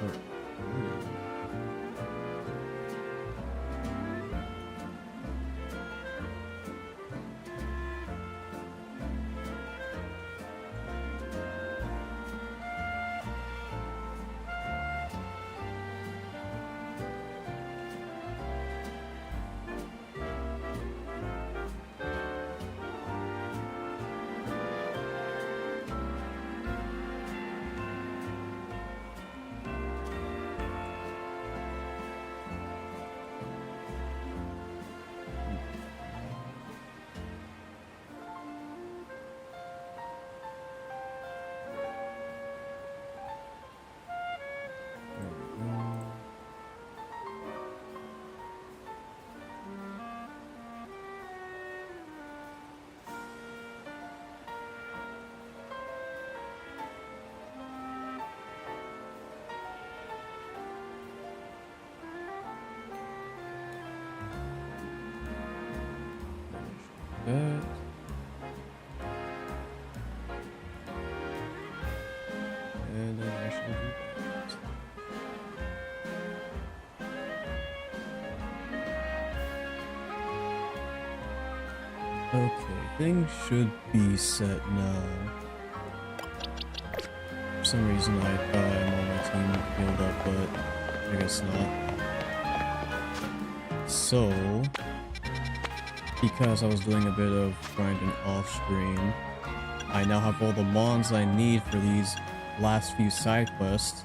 that. And then actually do that. Okay, things should be set now. For some reason I thought I'm on my team healed up, but I guess not. So, because I was doing a bit of grinding off stream, I now have all the mons I need for these last few side quests,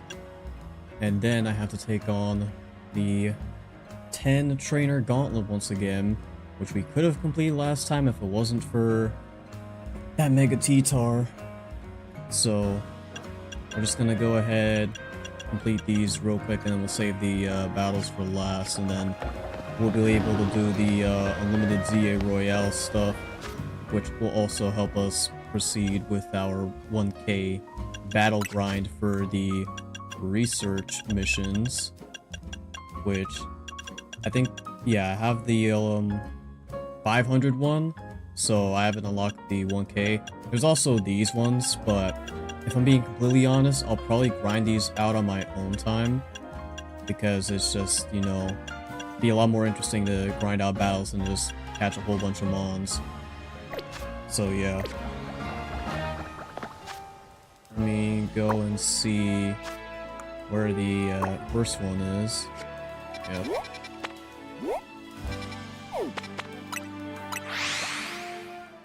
and then I have to take on the 10 trainer gauntlet once again, which we could have completed last time if it wasn't for that Mega T-Tar. So we're just gonna go ahead, complete these real quick, and then we'll save the battles for last, and then we'll be able to do the unlimited Z-A Royale stuff, which will also help us proceed with our 1K battle grind for the research missions, which I think, yeah, I have the 500 one, so I haven't unlocked the 1K. There's also these ones, but if I'm being completely honest, I'll probably grind these out on my own time, because it's just, you know, be a lot more interesting to grind out battles than just catch a whole bunch of mons. So yeah. Let me go and see where the first one is. Yep.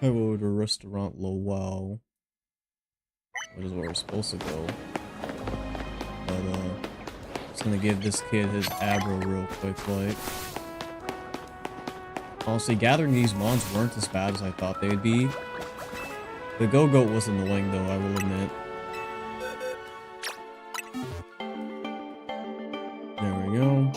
I go to Restaurant Royale. Which is where we're supposed to go. But just gonna give this kid his aggro real quick, like. Honestly, gathering these mons weren't as bad as I thought they'd be. The Go-Goat was annoying though, I will admit. There we go.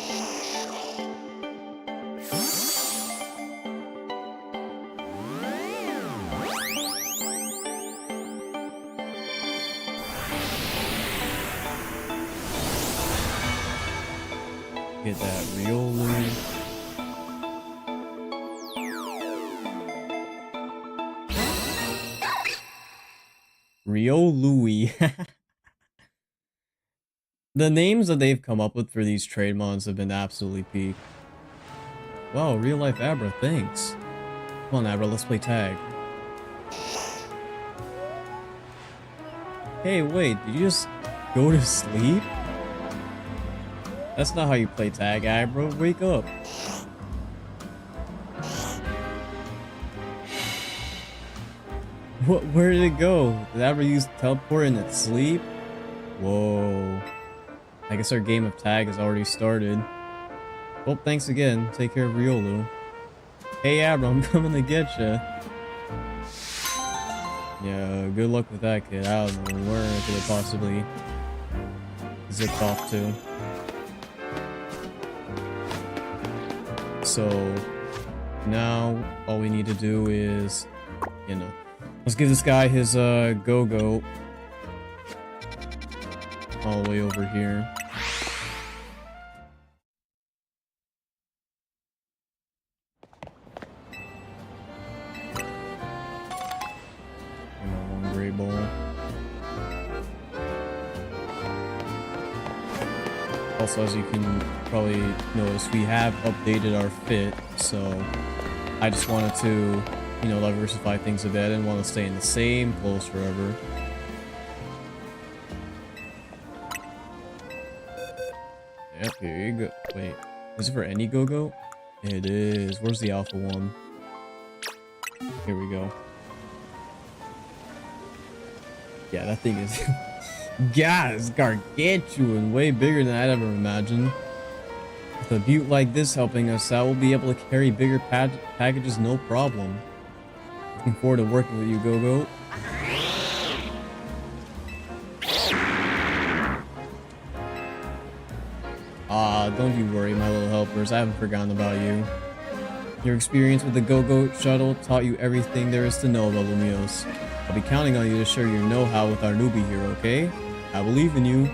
Get that Royale. Royale. The names that they've come up with for these trade mons have been absolutely peak. Wow, real life Abra, thanks. Come on Abra, let's play tag. Hey, wait, did you just go to sleep? That's not how you play tag, Abra. Wake up. Where did it go? Did Abra use teleport in its sleep? Whoa. I guess our game of tag has already started. Well, thanks again. Take care of Riolu. Hey Abra, I'm coming to get ya. Yeah, good luck with that kid. I don't know where it could have possibly zipped off to. So now all we need to do is, you know, let's give this guy his Go-Go all the way over here. And one gray ball. Also, as you can probably notice, we have updated our fit, so I just wanted to, you know, diversify things a bit. I didn't want to stay in the same clothes forever. Yep, here you go. Wait, is it for any go-go? It is. Where's the alpha one? Here we go. Yeah, that thing is... God, it's gargantuan. Way bigger than I'd ever imagined. With a butte like this helping us out, we'll be able to carry bigger packages no problem. Looking forward to working with you, Go-Go. Don't you worry, my little helpers. I haven't forgotten about you. Your experience with the Go-Go shuttle taught you everything there is to know about Lumios. I'll be counting on you to share your know-how with our newbie here, okay? I believe in you.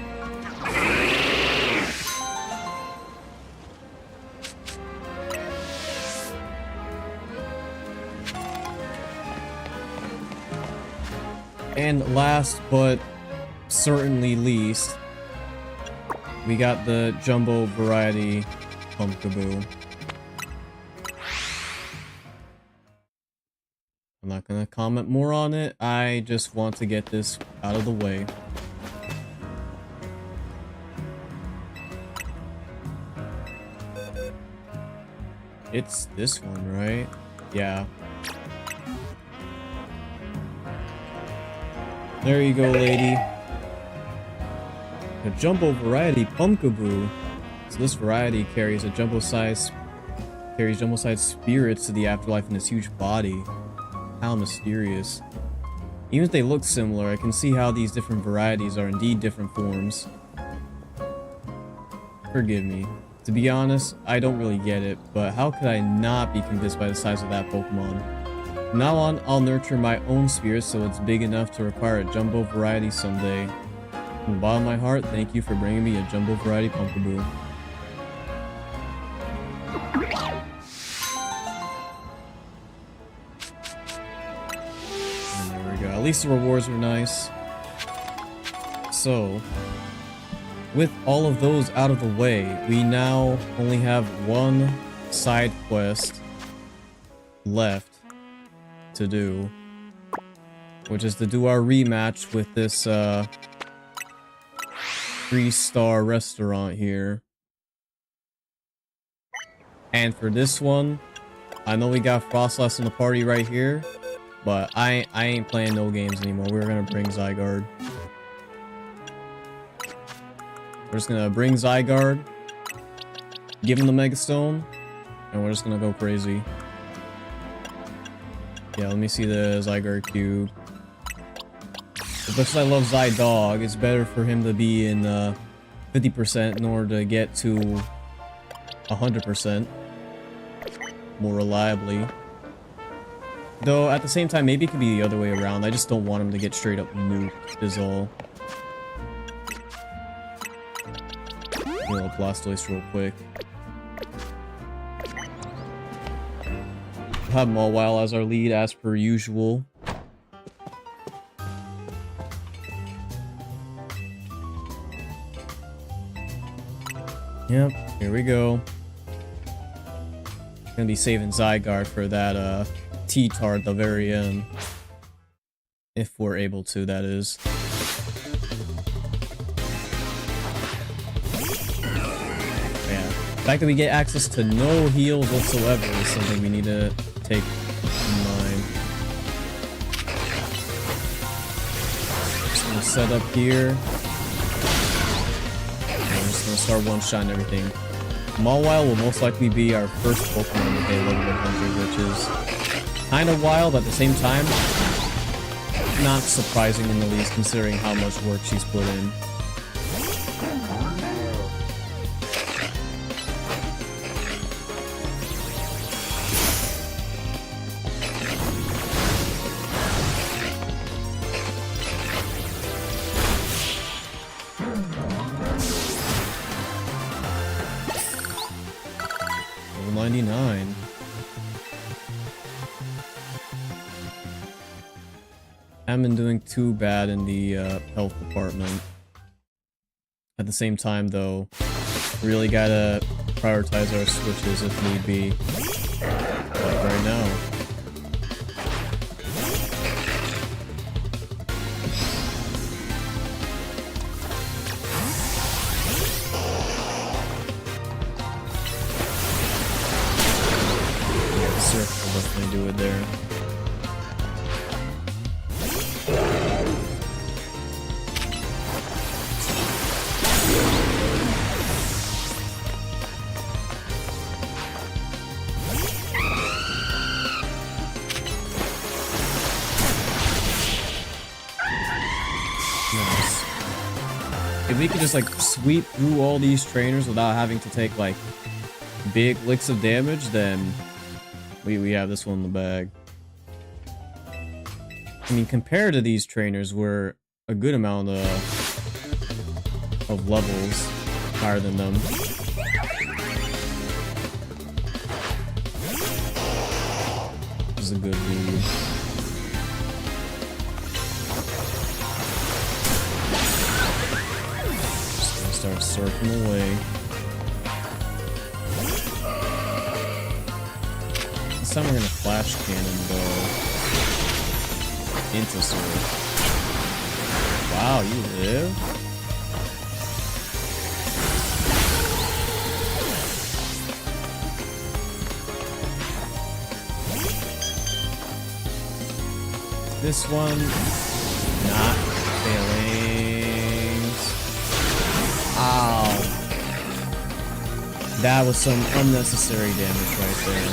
And last but certainly least, we got the Jumbo Variety Pumpkaboo. I'm not gonna comment more on it. I just want to get this out of the way. It's this one, right? Yeah. There you go, lady. A Jumbo Variety Pumpkaboo. So this variety carries jumbo-sized spirits to the afterlife in this huge body. How mysterious. Even if they look similar, I can see how these different varieties are indeed different forms. Forgive me. To be honest, I don't really get it, but how could I not be convinced by the size of that Pokemon? From now on, I'll nurture my own spirit so it's big enough to require a Jumbo Variety someday. From the bottom of my heart, thank you for bringing me a Jumbo Variety Pumpkaboo. And there we go. At least the rewards were nice. So, with all of those out of the way, we now only have one side quest left to do, which is to do our rematch with this 3-star restaurant here. And for this one, I know we got Frostlass in the party right here, but I ain't playing no games anymore. We're gonna bring Zygarde. We're just gonna bring Zygarde, give him the Mega Stone, and we're just gonna go crazy. Yeah, let me see the Zygarde cube. As much as I love Zydog, it's better for him to be in 50% in order to get to 100% more reliably. Though, at the same time, maybe it could be the other way around. I just don't want him to get straight up nuked, is all. A little Blastoise real quick. We'll have Mawile as our lead, as per usual. Yep, here we go. Gonna be saving Zygarde for that T-Tar at the very end. If we're able to, that is. The fact that we get access to no heals whatsoever is something we need to take in mind. Just gonna set up here. And I'm just gonna start one-shotting everything. Mawile will most likely be our first Pokemon to hit level 100, which is kind of wild, but at the same time, not surprising in the least considering how much work she's put in. Level 99. I haven't been doing too bad in the health department. At the same time, though, Really gotta prioritize our switches if need be. Like right now. Yeah, the surf will definitely do it there. If we could just like sweep through all these trainers without having to take like big licks of damage, then we have this one in the bag. I mean, compared to these trainers, we're a good amount of levels higher than them. This is a good lead. Start surfing away. This time we're gonna flash cannon go into sword. Wow, you live? This one not failing. Ow. That was some unnecessary damage right there.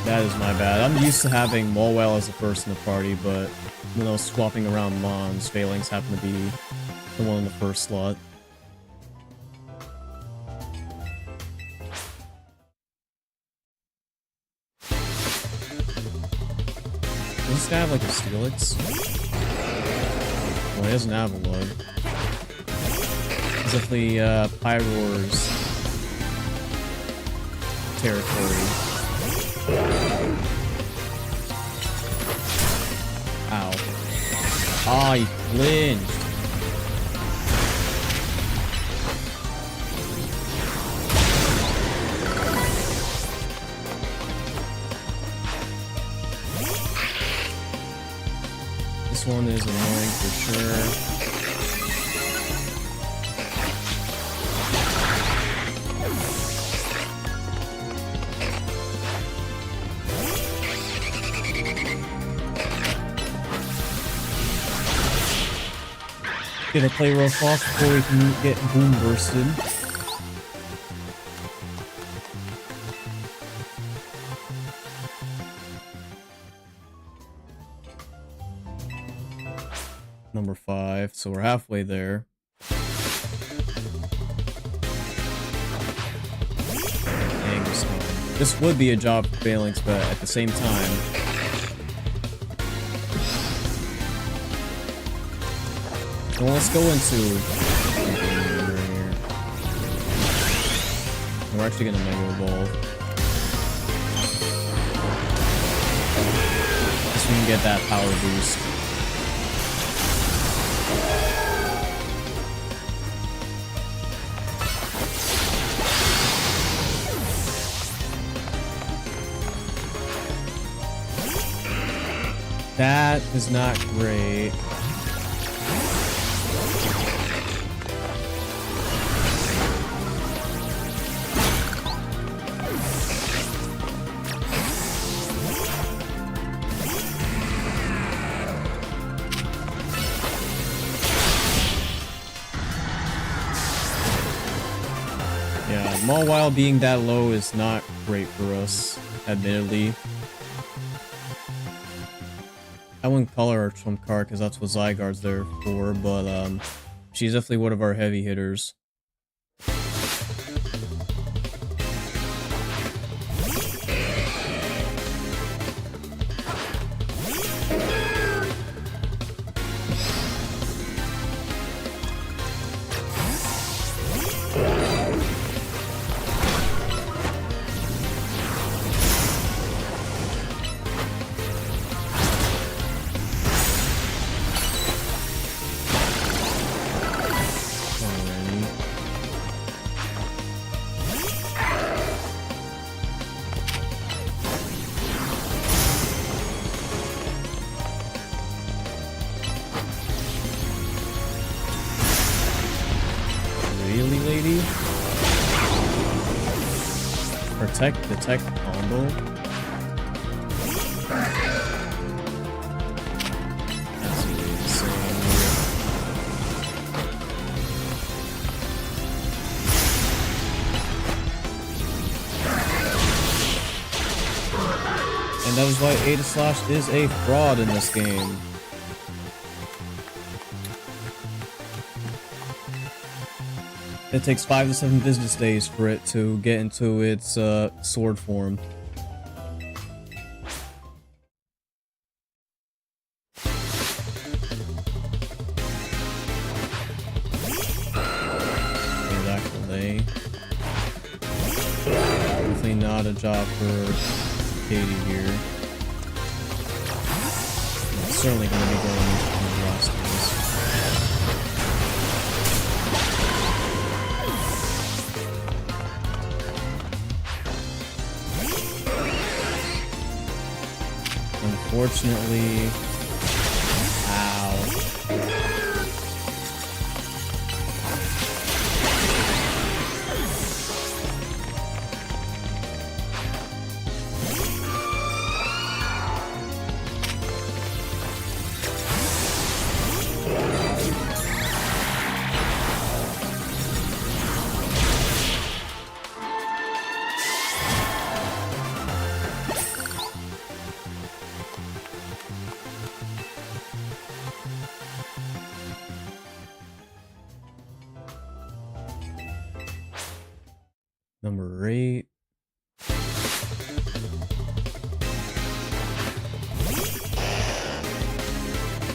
That is my bad. I'm used to having Royale as the first in the party, but when I was swapping around Mons, Failings happened to be the one in the first slot. Does this guy have like a Steelix? Well, he doesn't have a lug. It's definitely Pyroar's territory. Ow. Ah, he flinched. This one is annoying for sure. Gonna play rough off before we can get boom bursted. Number 5, so we're halfway there. Angerstone. This would be a job for Phalanx, but at the same time, well, let's go into. We're actually gonna Mega Evolve. So we can get that power boost. That is not great. Yeah, Mawile being that low is not great for us, admittedly. I wouldn't call her our trump card because that's what Zygarde's there for, but she's definitely one of our heavy hitters. Really, lady? Protect, detect, combo? That's insane. And that is why Ada Slash is a fraud in this game. It takes 5 to 7 business days for it to get into its sword form. Delay. Definitely not a job for Katie here. I'm certainly going to be going into the last days. Unfortunately, ow. Number 8.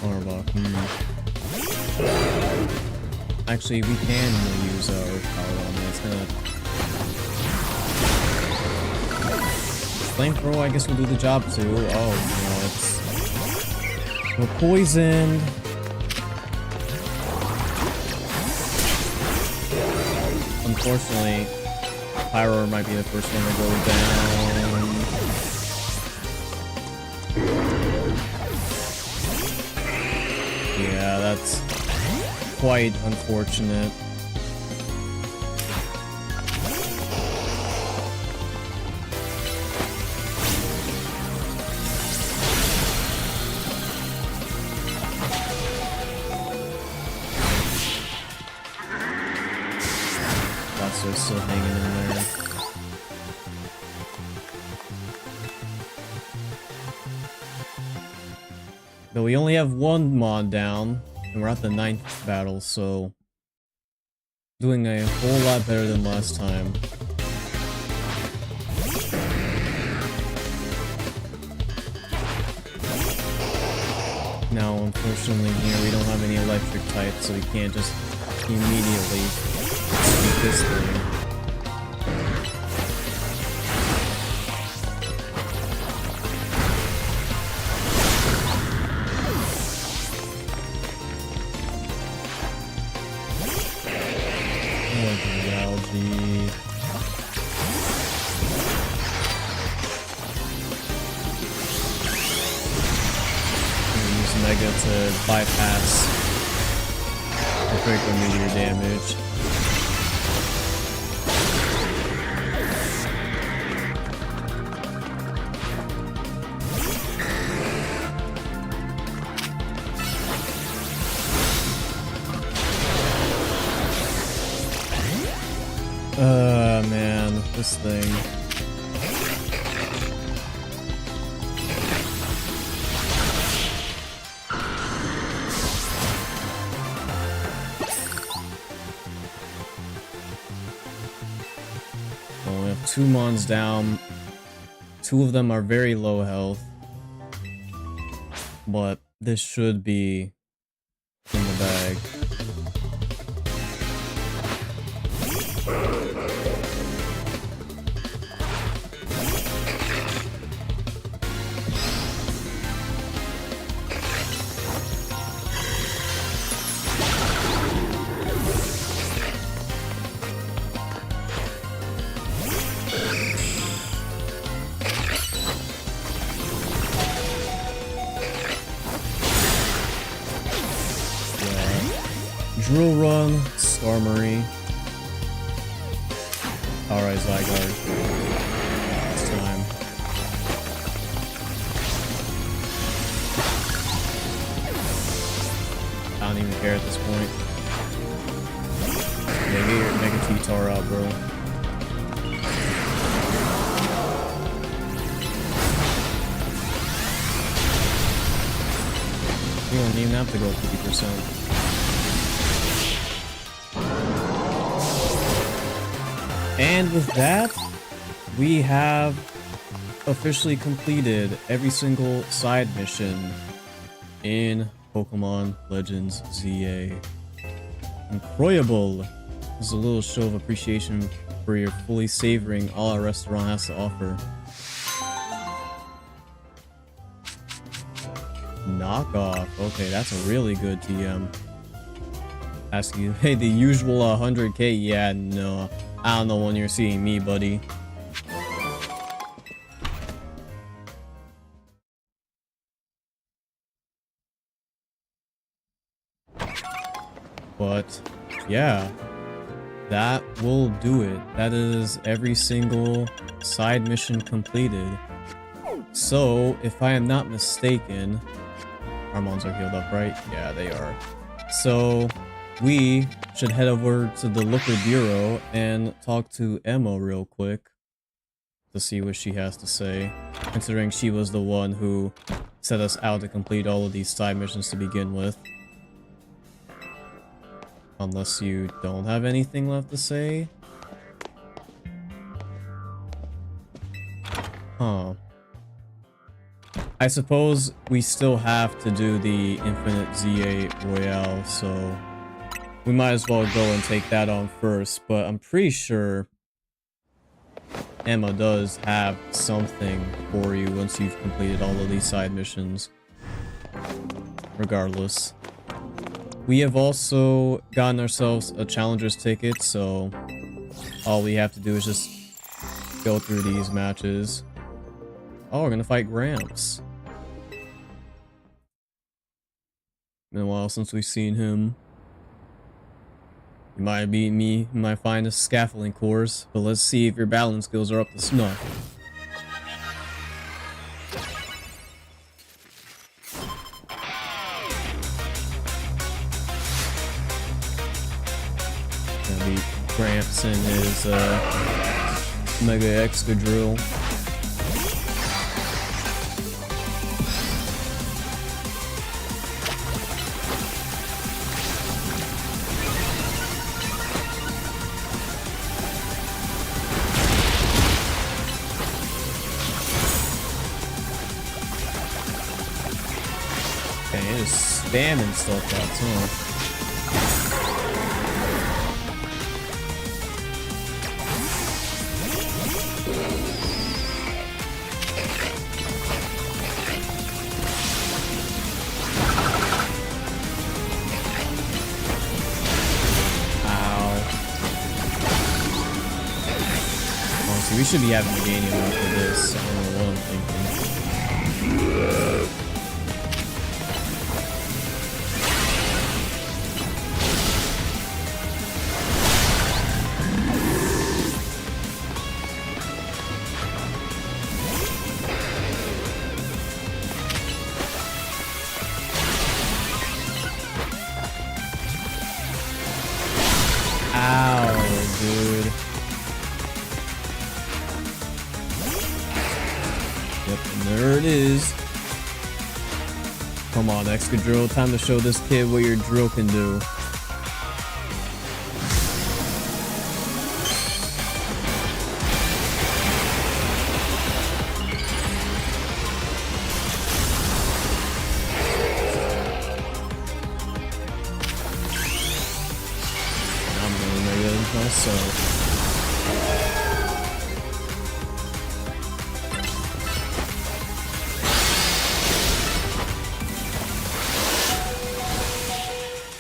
Arbok. Actually, we can use our power on it. It's gonna. Flamethrower, I guess, will do the job too. Oh, no, we're poisoned. Unfortunately, Pyro might be the first one to go down. Yeah, that's quite unfortunate. Blasto's still hanging in there. Though we only have one mod down, and we're at the 9th battle, so doing a whole lot better than last time. Now, unfortunately, here we don't have any electric types, so we can't just immediately beat this thing. Mega to bypass the critical meteor damage. Man, this thing. Well, we have 2 mons down. 2 of them are very low health. But this should be in the bag. Drill Run, Skarmory. Alright, Zygarde. It's time. I don't even care at this point. Yeah, get your Mega T-Tar out, bro. You don't even have to go 50%. And with that, we have officially completed every single side mission in Pokemon Legends Z-A. Incroyable! This is a little show of appreciation for your fully savoring all our restaurant has to offer. Knockoff. Okay, that's a really good TM. Ask you, hey, the usual 100k? Yeah, no. I don't know when you're seeing me, buddy. But, yeah. That will do it. That is every single side mission completed. So, if I am not mistaken, our mons are healed up, right? Yeah, they are. So, we should head over to the Liquor Bureau and talk to Emma real quick to see what she has to say, considering she was the one who set us out to complete all of these side missions to begin with. Unless you don't have anything left to say. Huh. I suppose we still have to do the Infinite Z-A Royale, so we might as well go and take that on first, but I'm pretty sure Emma does have something for you once you've completed all of these side missions. Regardless. We have also gotten ourselves a Challenger's ticket, so all we have to do is just go through these matches. Oh, we're gonna fight Gramps. Been a while since we've seen him. You might beat me in my finest scaffolding course, but let's see if your battling skills are up to snuff. Gonna beat Gramps in his Mega Excadrill. Spamming stuff out too. Ow. Honestly, we should be having a game after this. I don't know what I'm thinking. There it is. Come on, Excadrill. Time to show this kid what your drill can do. I'm really negative myself.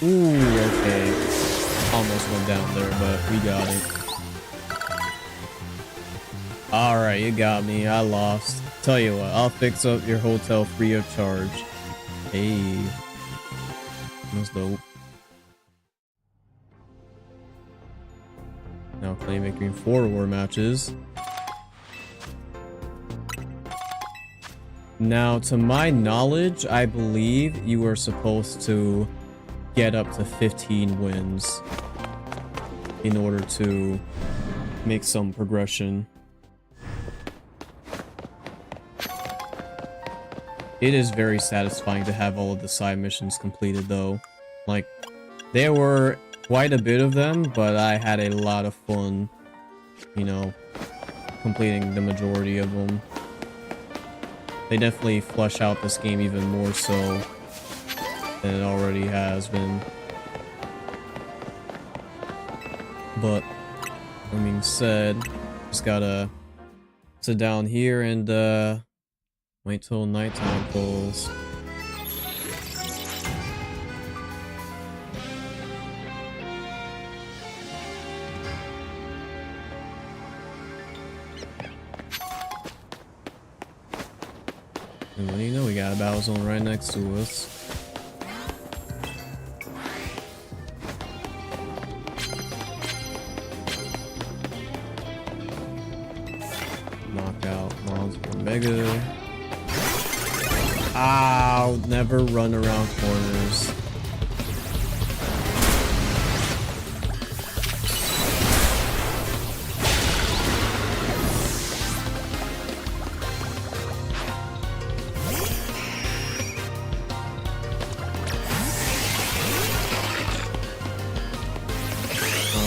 Ooh, okay. Almost went down there, but we got it. Alright, you got me. I lost. Tell you what, I'll fix up your hotel free of charge. Hey. That's dope. Now claim victory in 4 war matches. Now, to my knowledge, I believe you are supposed to get up to 15 wins in order to make some progression. It is very satisfying to have all of the side missions completed, though. Like, there were quite a bit of them, but I had a lot of fun, you know, completing the majority of them. They definitely flesh out this game even more so than it already has been. But, that being said, just gotta sit down here and wait till nighttime falls. And what do you know, we got a battle zone right next to us. Knockout mons for Mega. Ow, never run around corners.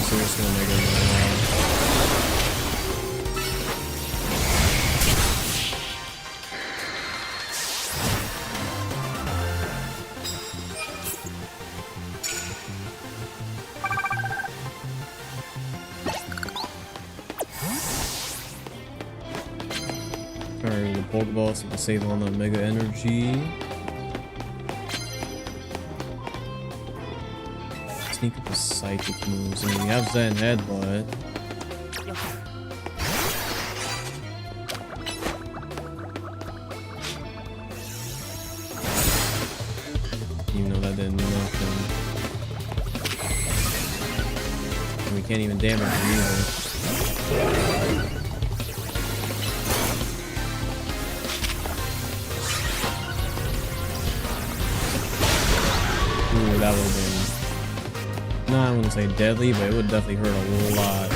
So we're just gonna make it Alright, the Pokeball so we can save on the Mega Energy. Sneak up the psychic moves. I mean, we have Zen Headbutt. Even though that didn't do nothing. And we can't even damage it either. Ooh, that would have been... No, I wouldn't say deadly, but it would definitely hurt a lot.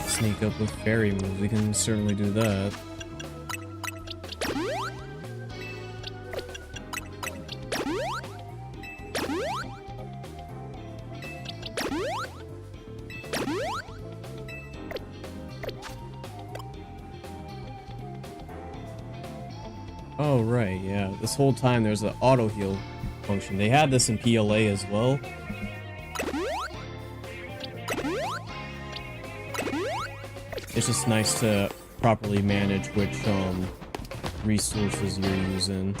Sneak up with fairy moves, we can certainly do that. Oh right, yeah. This whole time there's an auto heal function. They had this in PLA as well. It's just nice to properly manage which resources you're using.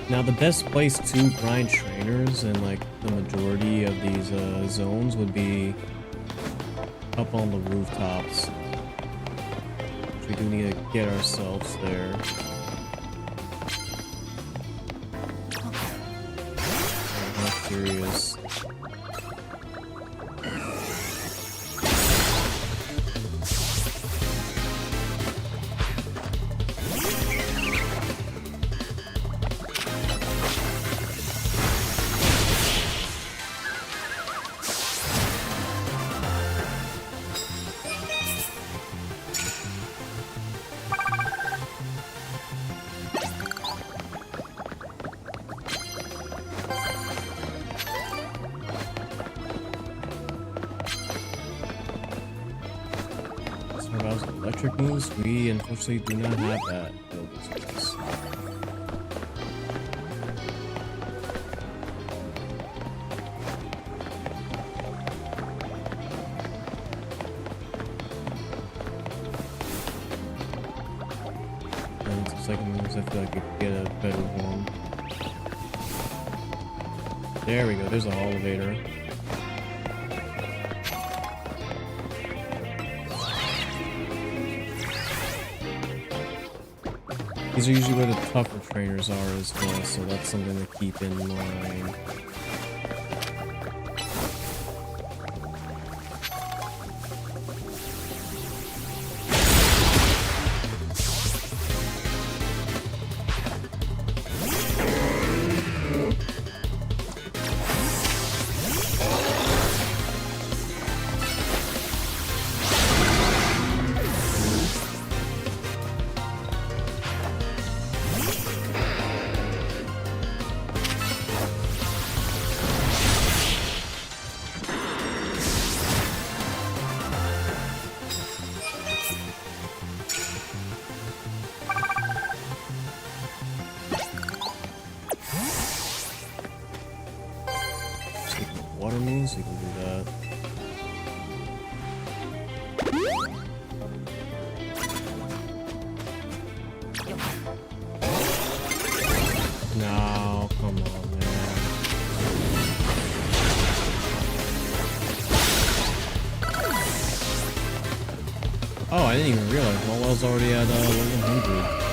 Now the best place to grind trainers in like the majority of these zones would be up on the rooftops. Which we do need to get ourselves there. I'm not curious. Royale's electric moves, we unfortunately do not have that ability to us. And second moves, I feel like we could get a better one. There we go, there's a elevator. These are usually where the tougher trainers are as well, so that's something to keep in mind. Water moves, you can do that. No, come on, man. Oh, I didn't even realize Royale's already at 1100.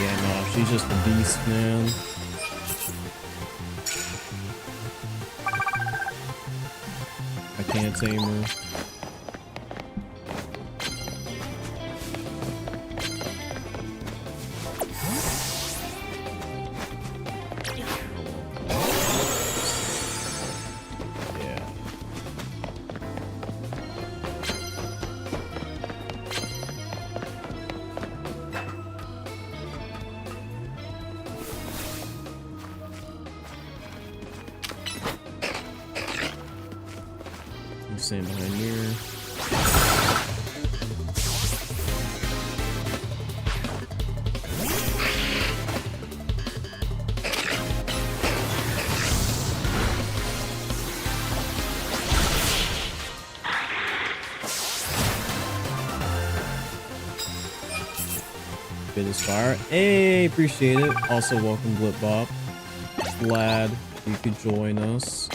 Yeah, no, she's just a beast, man. I can't tame her. Yeah. Stand behind here. Bit is fire. Hey, appreciate it. Also, welcome Blipbop. Glad you could join us.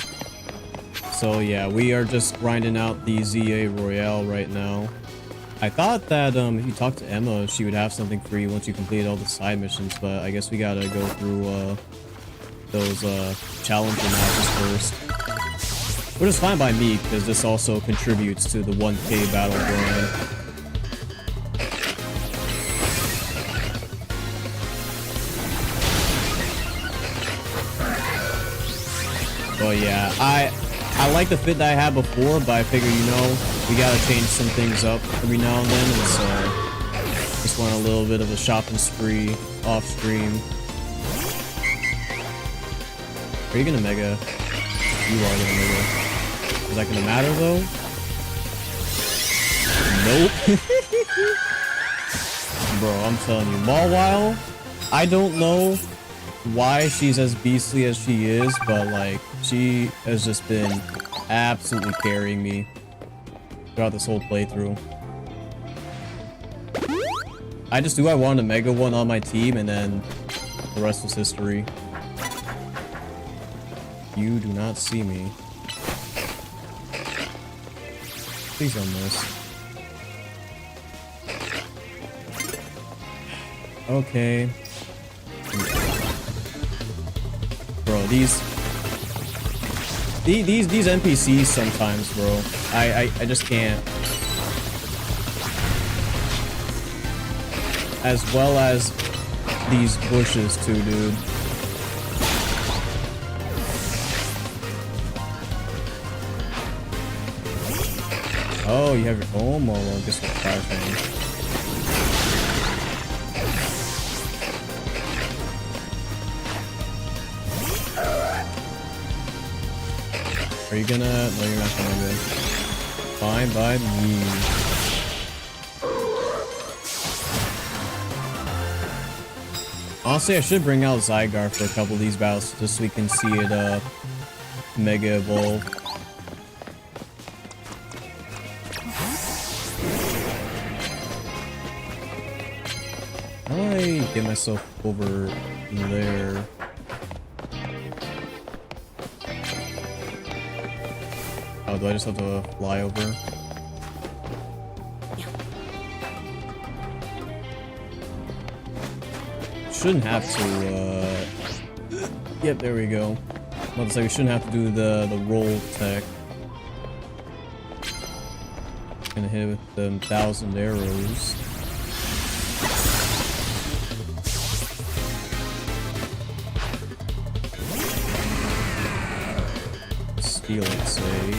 So yeah, we are just grinding out the Z-A Royale right now. I thought that if you talk to Emma, she would have something for you once you complete all the side missions, but I guess we gotta go through those challenger matches first. Which is fine by me, because this also contributes to the 1K battle grind. But yeah, I like the fit that I had before, but I figure, you know, we gotta change some things up every now and then, and so just want a little bit of a shopping spree off stream. Are you gonna mega? You are gonna mega. Is that gonna matter though? Nope. Bro, I'm telling you, Mawile, I don't know why she's as beastly as she is, but like, she has just been absolutely carrying me throughout this whole playthrough. I just knew I wanted a mega one on my team, and then the rest was history. You do not see me. Please don't miss. Okay. Bro, these NPCs sometimes, bro. I just can't. As well as these bushes too, dude. Oh, you have your own Molo. Guess what? Fire thing. Are you gonna? No, you're not gonna go. Fine by me. Honestly, I should bring out Zygarde for a couple of these battles just so we can see it mega evolve. How do I get myself over there? Oh, do I just have to fly over? Shouldn't have to, Yep, there we go. I'm about to say we shouldn't have to do the roll tech. Gonna hit it with the 1,000 arrows. Steal it, say.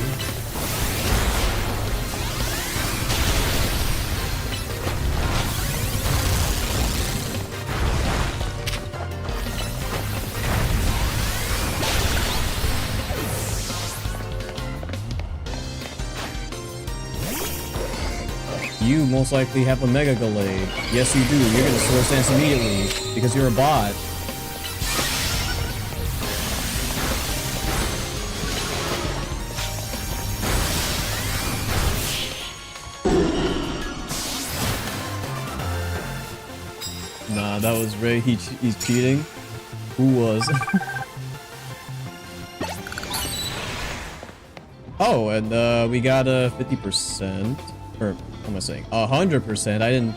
You most likely have a Mega Gallade. Yes, you do. You're gonna Sword Stance immediately because you're a bot. Nah, that was Ray. He's cheating. Who was? Oh, and we got a 50%. Or what am I saying? 100%. I didn't.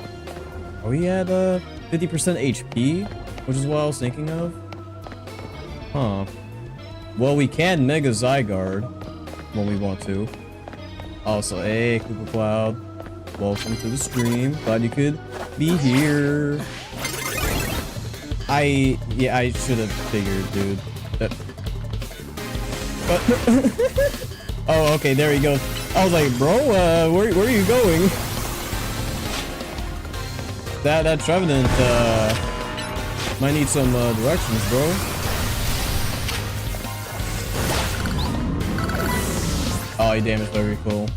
Are we at 50% HP? Which is what I was thinking of. Huh. Well, we can Mega Zygarde when we want to. Also, hey, Cooper Cloud. Welcome to the stream. Glad you could be here. Yeah, I should have figured, dude. Oh, okay, there he goes. I was like, bro, where are you going? That Trevenant, might need some, directions, bro. Oh, he damaged very cool.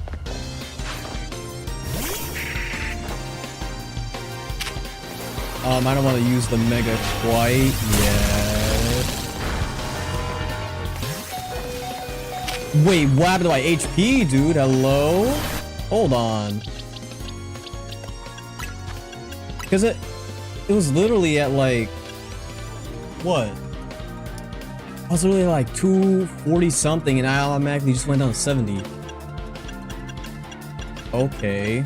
I don't want to use the Mega quite yet. Wait, what happened to my HP, dude? Hello? Hold on. Because it was literally at like... What? I was literally like 240 something and I automatically just went down to 70. Okay.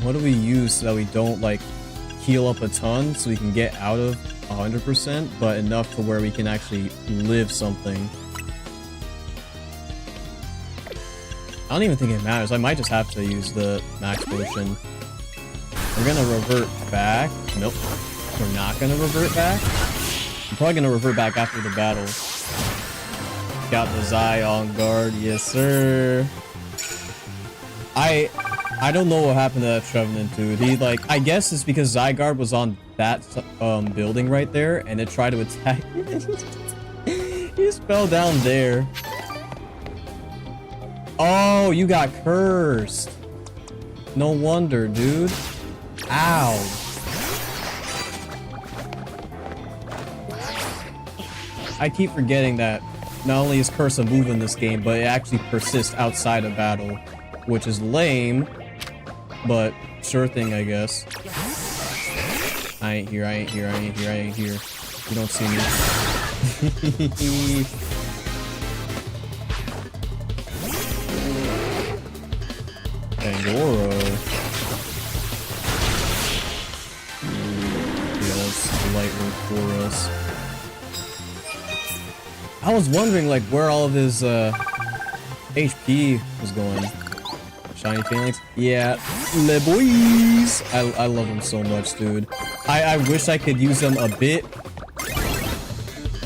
What do we use so that we don't like heal up a ton so we can get out of 100%, but enough to where we can actually live something? I don't even think it matters. I might just have to use the max potion. We're gonna revert back. Nope. We're not gonna revert back. I'm probably gonna revert back after the battle. Got the Zy on guard. Yes, sir. I don't know what happened to that Trevenant, dude. He, like, I guess it's because Zygarde was on that building right there, and it tried to attack. He just fell down there. Oh, you got cursed. No wonder, dude. Ow. I keep forgetting that not only is curse a move in this game, but it actually persists outside of battle, which is lame. But sure thing, I guess. I ain't here, I ain't here, I ain't here, I ain't here. You don't see me. Angoro. Yeah, that's light work for us. I was wondering, like, where all of his HP was going. Shiny Phalanx? Yeah, le boys! I love them so much, dude. I wish I could use them a bit.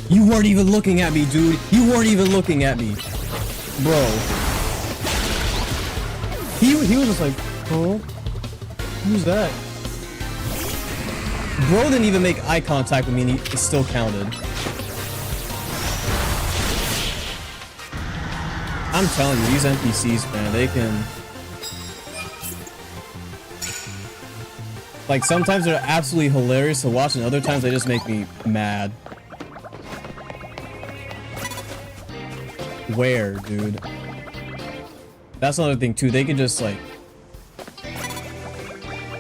You weren't even looking at me, dude. You weren't even looking at me. Bro. He was just like, oh, who's that? Bro didn't even make eye contact with me and it still counted. I'm telling you, these NPCs, man, they can... Like, sometimes they're absolutely hilarious to watch and other times they just make me mad. Where, dude? That's another thing, too. They can just, like...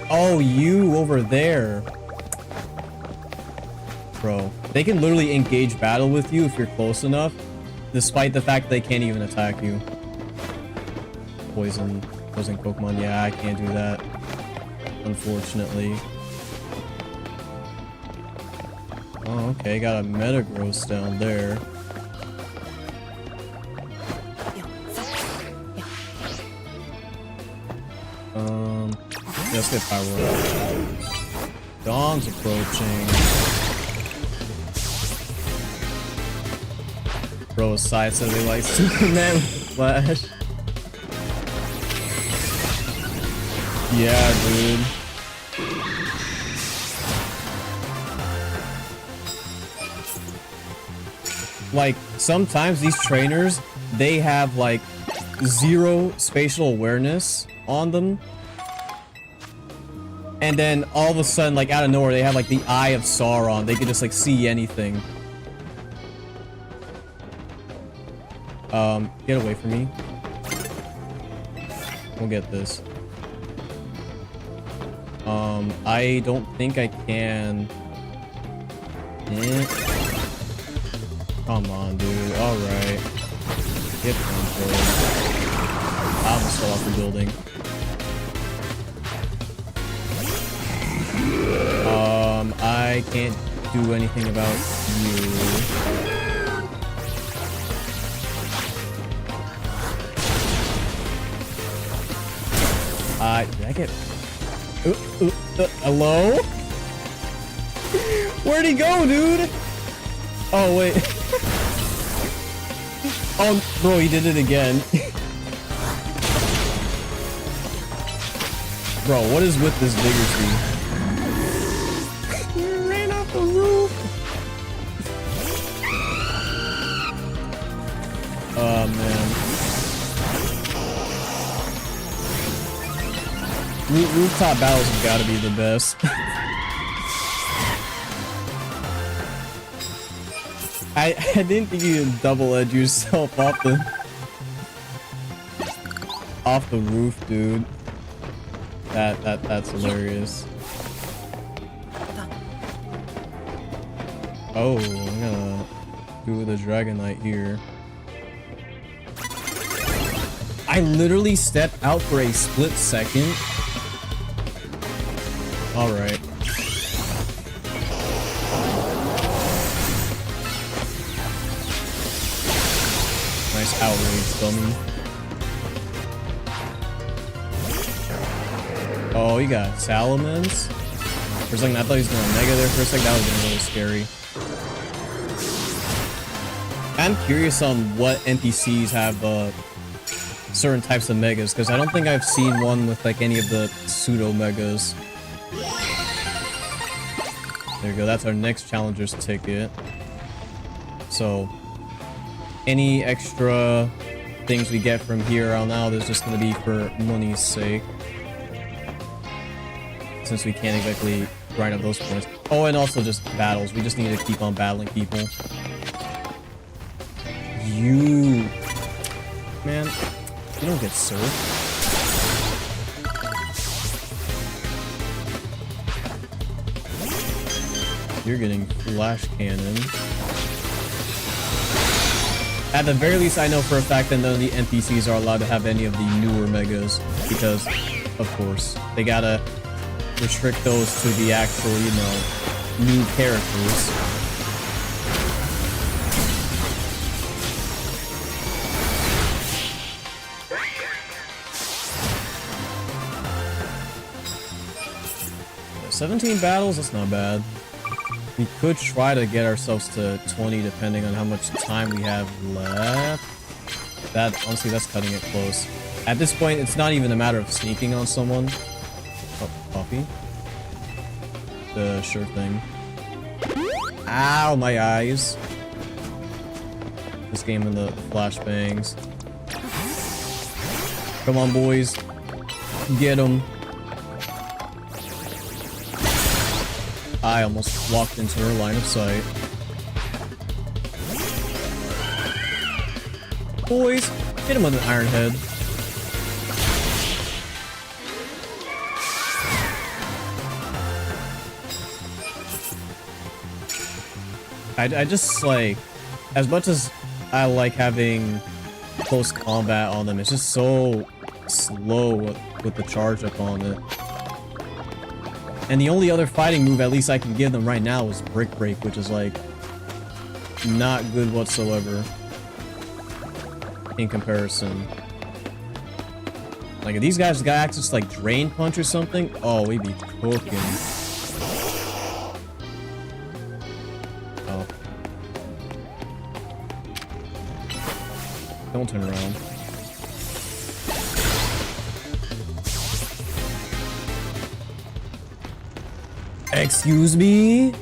Oh, you over there. Bro, they can literally engage battle with you if you're close enough, despite the fact that they can't even attack you. Poison Pokemon, yeah, I can't do that, unfortunately. Oh, okay, got a Metagross down there. Let's get Pyro. Dawn's approaching. Bro, side said they like Superman with Flash. Yeah, dude. Like, sometimes these trainers, they have like 0 spatial awareness on them. And then all of a sudden, like out of nowhere, they have like the Eye of Sauron. They can just like see anything. Get away from me. We'll get this. I don't think I can. Come on, dude. Alright. Get control. I almost fell off the building. I can't do anything about you. Did I get... hello? Where'd he go, dude? Oh, wait. Oh, bro, he did it again. Bro, what is with this Vigorously? He ran off the roof. Oh, man. Rooftop battles have got to be the best. I didn't think you could double edge yourself off the roof, dude. That's hilarious. Oh, I'm gonna do the Dragonite here. I literally stepped out for a split second. All right. Nice outrage, dummy. Oh, you got Salamence? For a second, I thought he was gonna Mega there for a second. That was really scary. I'm curious on what NPCs have certain types of Megas, because I don't think I've seen one with like any of the pseudo Megas. There you go. That's our next challenger's ticket. So, any extra things we get from here on out is just going to be for money's sake. Since we can't exactly grind up those points. Oh, and also just battles. We just need to keep on battling people. You... Man, you don't get surfed. You're getting flash cannon. At the very least, I know for a fact that none of the NPCs are allowed to have any of the newer Megas. Because, of course, they gotta restrict those to the actual, you know, new characters. So 17 battles, that's not bad. We could try to get ourselves to 20 depending on how much time we have left. That, honestly, that's cutting it close. At this point, it's not even a matter of sneaking on someone. Oh, coffee. Sure thing. Ow, my eyes. This game in the flashbangs. Come on, boys. Get them. I almost walked into her line of sight. Boys, hit him with an iron head. I just like, as much as I like having close combat on them, it's just so slow with the charge up on it. And the only other fighting move at least I can give them right now is Brick Break, which is like not good whatsoever in comparison. Like if these guys got access to like Drain Punch or something, oh, we'd be cooking. Oh. Don't turn around. Excuse me?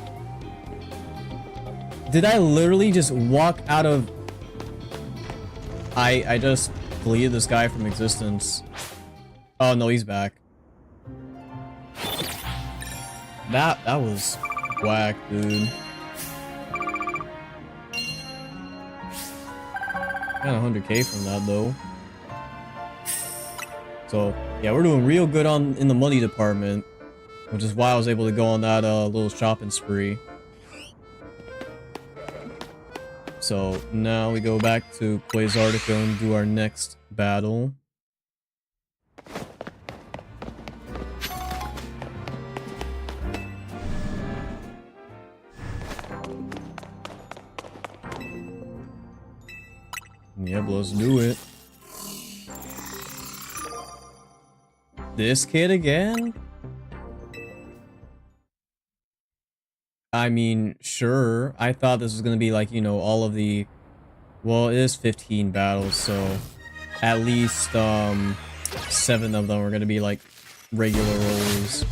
Did I literally just walk out of... I just deleted this guy from existence. Oh no, he's back. That was whack, dude. Got 100k from that though. So yeah, we're doing real good in the money department, which is why I was able to go on that little shopping spree. So now we go back to Quasartica and do our next battle. Yep, let's do it. This kid again? I mean, sure. I thought this was gonna be like, you know, all of the... Well, it is 15 battles, so... At least, 7 of them are gonna be like regular roles.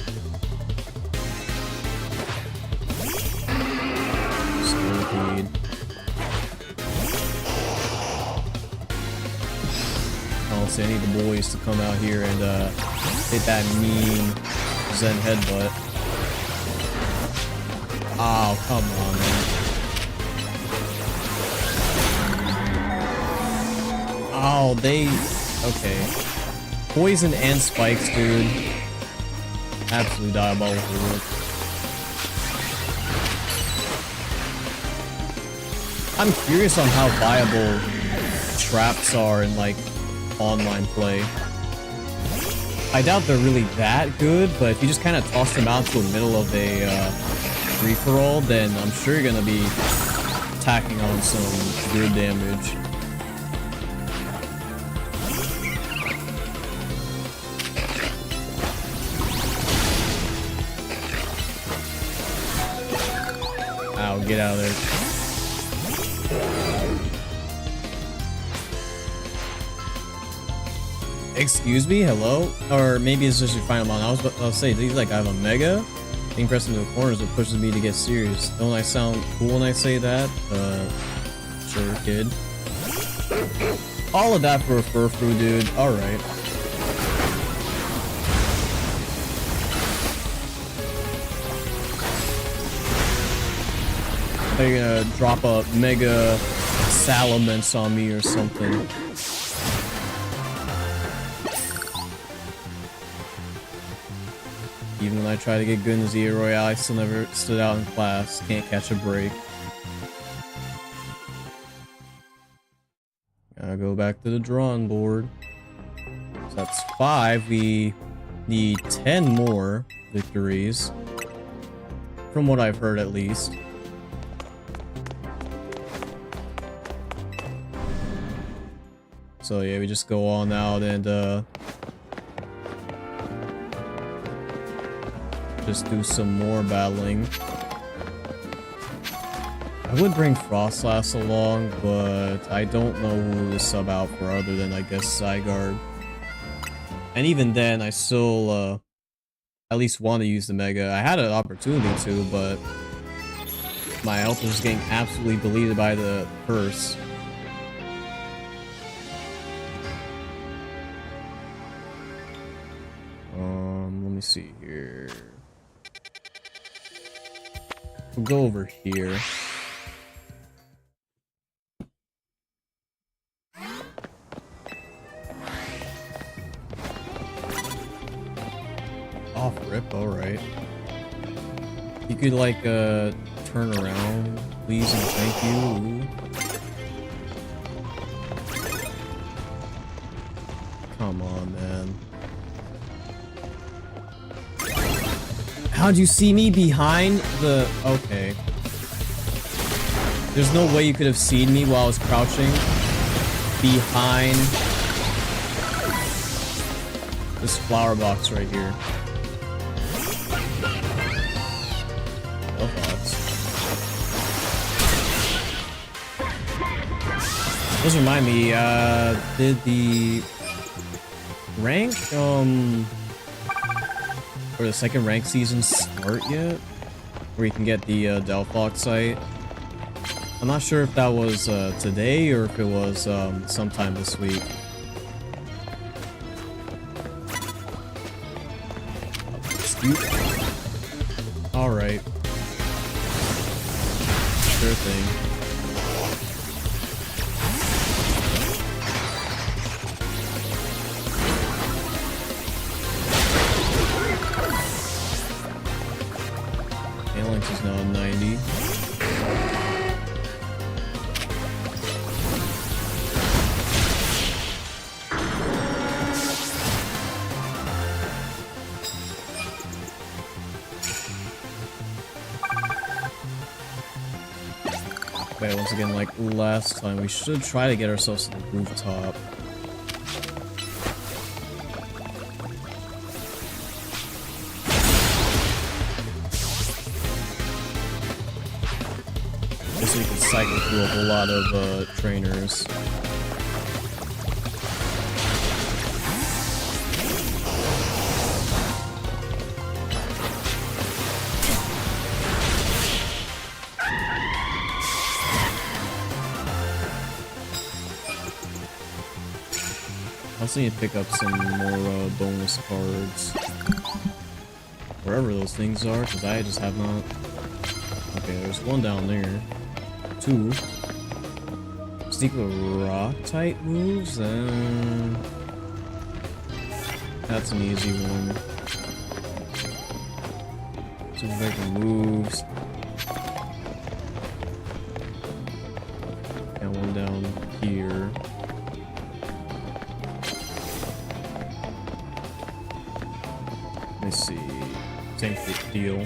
Stampede. Honestly, I need the boys to come out here and, hit that mean Zen headbutt. Oh, come on, man. Oh, they... Okay. Poison and spikes, dude. Absolutely diabolical work. I'm curious on how viable traps are in, like, online play. I doubt they're really that good, but if you just kind of toss them out to the middle of a, free-for-all, then I'm sure you're gonna be tacking on some good damage. Ow, get out of there. Excuse me, hello? Or maybe it's just your final mon. I'll say, do you like I have a mega? Being pressed into the corners, it pushes me to get serious. Don't I sound cool when I say that? Sure, kid. All of that for a furfru, dude. Alright. They're gonna drop a mega salamence on me or something. Even when I try to get good in Z-A Royale, I still never stood out in class. Can't catch a break. Gotta go back to the drawing board. So that's 5. We need 10 more victories. From what I've heard, at least. So yeah, we just go on out and just do some more battling. I would bring Frostlass along, but I don't know who to sub out for other than, I guess, Zygarde. And even then, I still at least want to use the Mega. I had an opportunity to, but my health was getting absolutely deleted by the curse. Let me see here. We'll go over here. Off rip, alright. You could like turn around, please and thank you. Come on, man. How'd you see me behind the... Okay. There's no way you could have seen me while I was crouching behind this flower box right here. No thoughts. Those remind me, did the rank, or the second rank season start yet? Where you can get the Delphox site? I'm not sure if that was today or if it was sometime this week. Alright. Sure thing. Phalanx is now 90. Okay, once again, like last time, we should try to get ourselves to the rooftop. Just so we can cycle through a whole lot of trainers. I also need to pick up some more bonus cards. Wherever those things are, because I just have not... Okay, there's one down there. Two. Secret rock type moves? That's an easy one. Two regular moves. And one down here. Let's see. Same deal.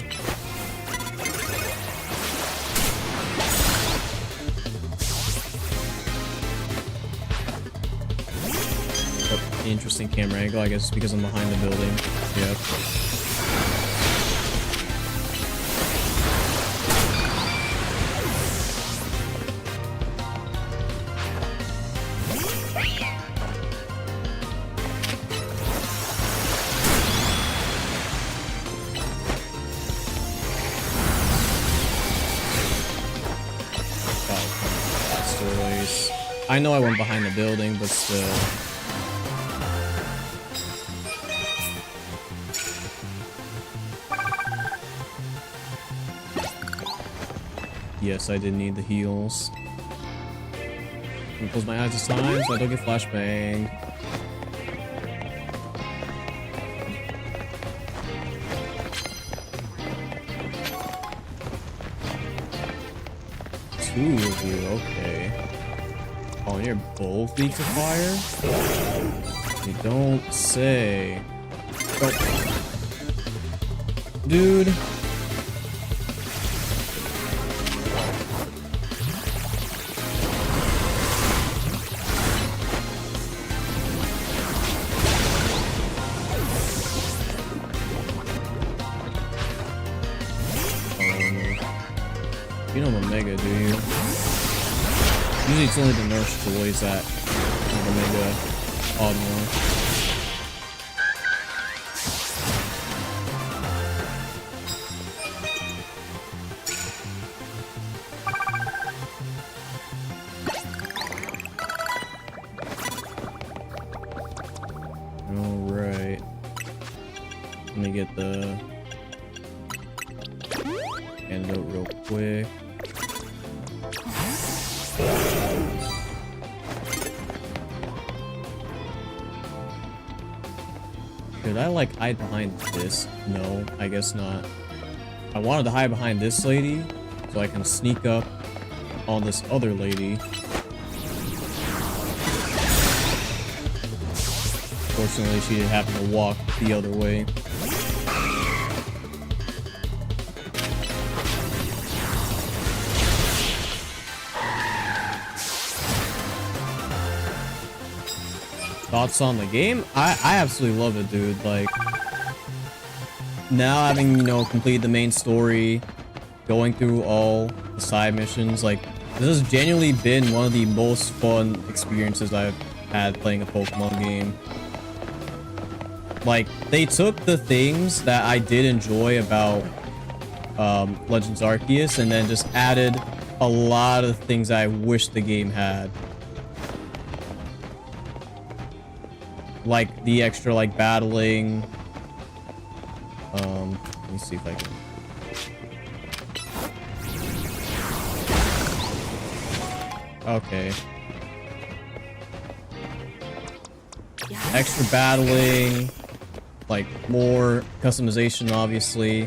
Oh, interesting camera angle. I guess it's because I'm behind the building. Yep. I know I went behind the building, but still. Yes, I did need the heals. I'm gonna close my eyes this time so I don't get flashbang. Two of you, okay. Oh, you're both weak to fire? You don't say. Oh. Dude. You don't Omega, do you? Usually it's only the nurse toys that have Omega odd one. Let me get the antidote real quick. Could I like hide behind this? No, I guess not. I wanted to hide behind this lady so I can sneak up on this other lady. Fortunately, she didn't happen to walk the other way. Thoughts on the game? I absolutely love it, dude. Like, now having, you know, completed the main story, going through all the side missions, like, this has genuinely been one of the most fun experiences I've had playing a Pokemon game. Like, they took the things that I did enjoy about Legends Arceus and then just added a lot of things I wish the game had. Like the extra like battling. Let me see if I can. Okay. Extra battling, like more customization, obviously.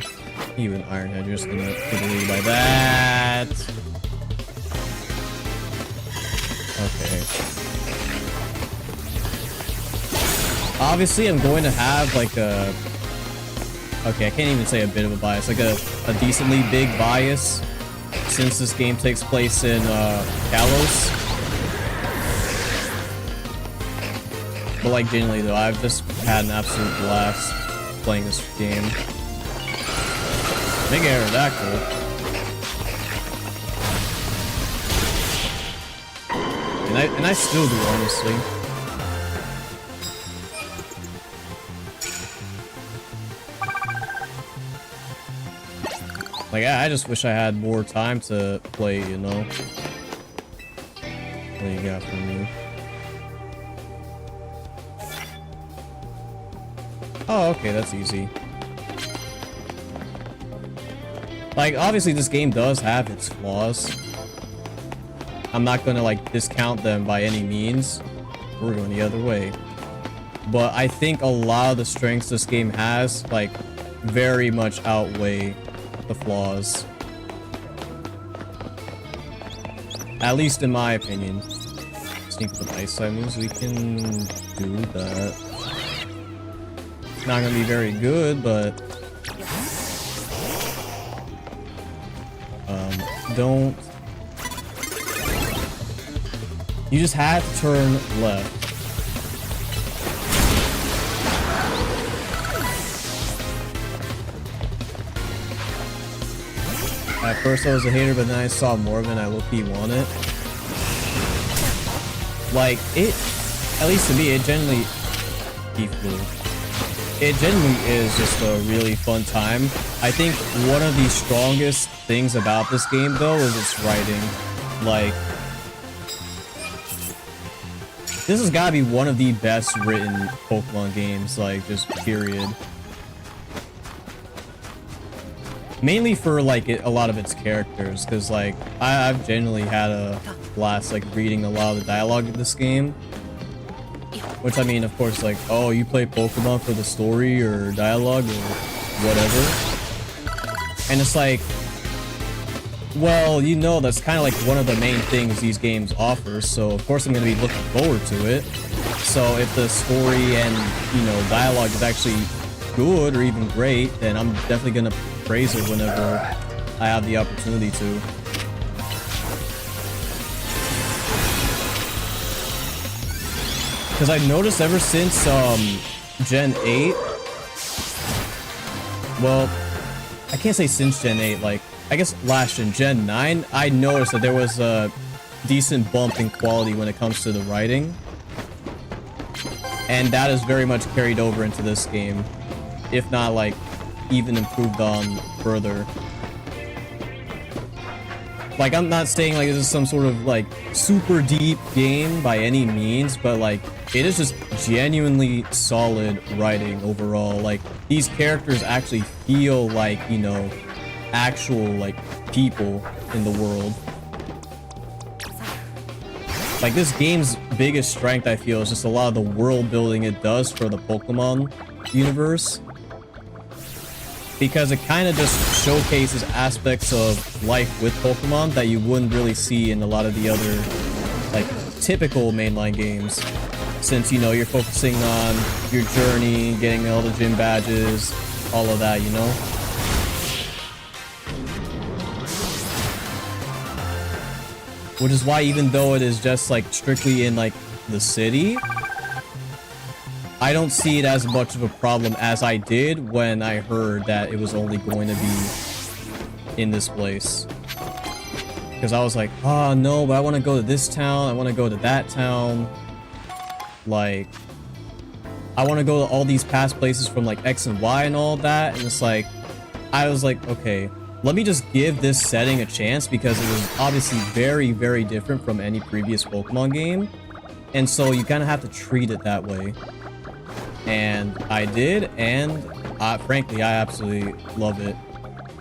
Even Ironhead, you're just gonna get away by that. Okay. Obviously, I'm going to have like a... Okay, I can't even say a bit of a bias. Like a decently big bias since this game takes place in Kalos. But like genuinely though, I've just had an absolute blast playing this game. Big Aerodactyl. And I still do, honestly. Like, I just wish I had more time to play, you know? What do you got for me? Oh, okay, that's easy. Like, obviously this game does have its flaws. I'm not gonna, like, discount them by any means. We're going the other way. But I think a lot of the strengths this game has, like, very much outweigh the flaws. At least in my opinion. Sneak with ice side moves, we can do that. Not gonna be very good, but don't. You just had to turn left. At first I was a hater, but then I saw more of it and I low-key want it. Like, it, at least to me, it genuinely... It genuinely is just a really fun time. I think one of the strongest things about this game, though, is its writing. Like, this has gotta be one of the best written Pokemon games, like, just period. Mainly for, like, a lot of its characters, because, like, I've genuinely had a blast, like, reading a lot of the dialogue in this game. Which, I mean, of course, like, oh, you play Pokemon for the story or dialogue or whatever. And it's like, well, you know, that's kind of like one of the main things these games offer, so of course I'm going to be looking forward to it. So if the story and, you know, dialogue is actually good or even great, then I'm definitely going to praise it whenever I have the opportunity to. Because I noticed ever since Gen 8, well, I can't say since Gen 8, like, I guess last Gen 9, I noticed that there was a decent bump in quality when it comes to the writing. And that is very much carried over into this game, if not, like, even improved on further. Like, I'm not saying like this is some sort of like super deep game by any means, but like it is just genuinely solid writing overall. Like, these characters actually feel like, you know, actual like people in the world. Like, this game's biggest strength, I feel, is just a lot of the world building it does for the Pokemon universe. Because it kind of just showcases aspects of life with Pokemon that you wouldn't really see in a lot of the other, like, typical mainline games. Since, you know, you're focusing on your journey, getting all the gym badges, all of that, you know? Which is why, even though it is just, like, strictly in, like, the city, I don't see it as much of a problem as I did when I heard that it was only going to be in this place. Because I was like, oh no, but I want to go to this town, I want to go to that town. Like, I want to go to all these past places from like X and Y and all that. And it's like, I was like, okay, let me just give this setting a chance, because it was obviously very, very different from any previous Pokemon game. And so you kind of have to treat it that way. And I did, and frankly, I absolutely love it.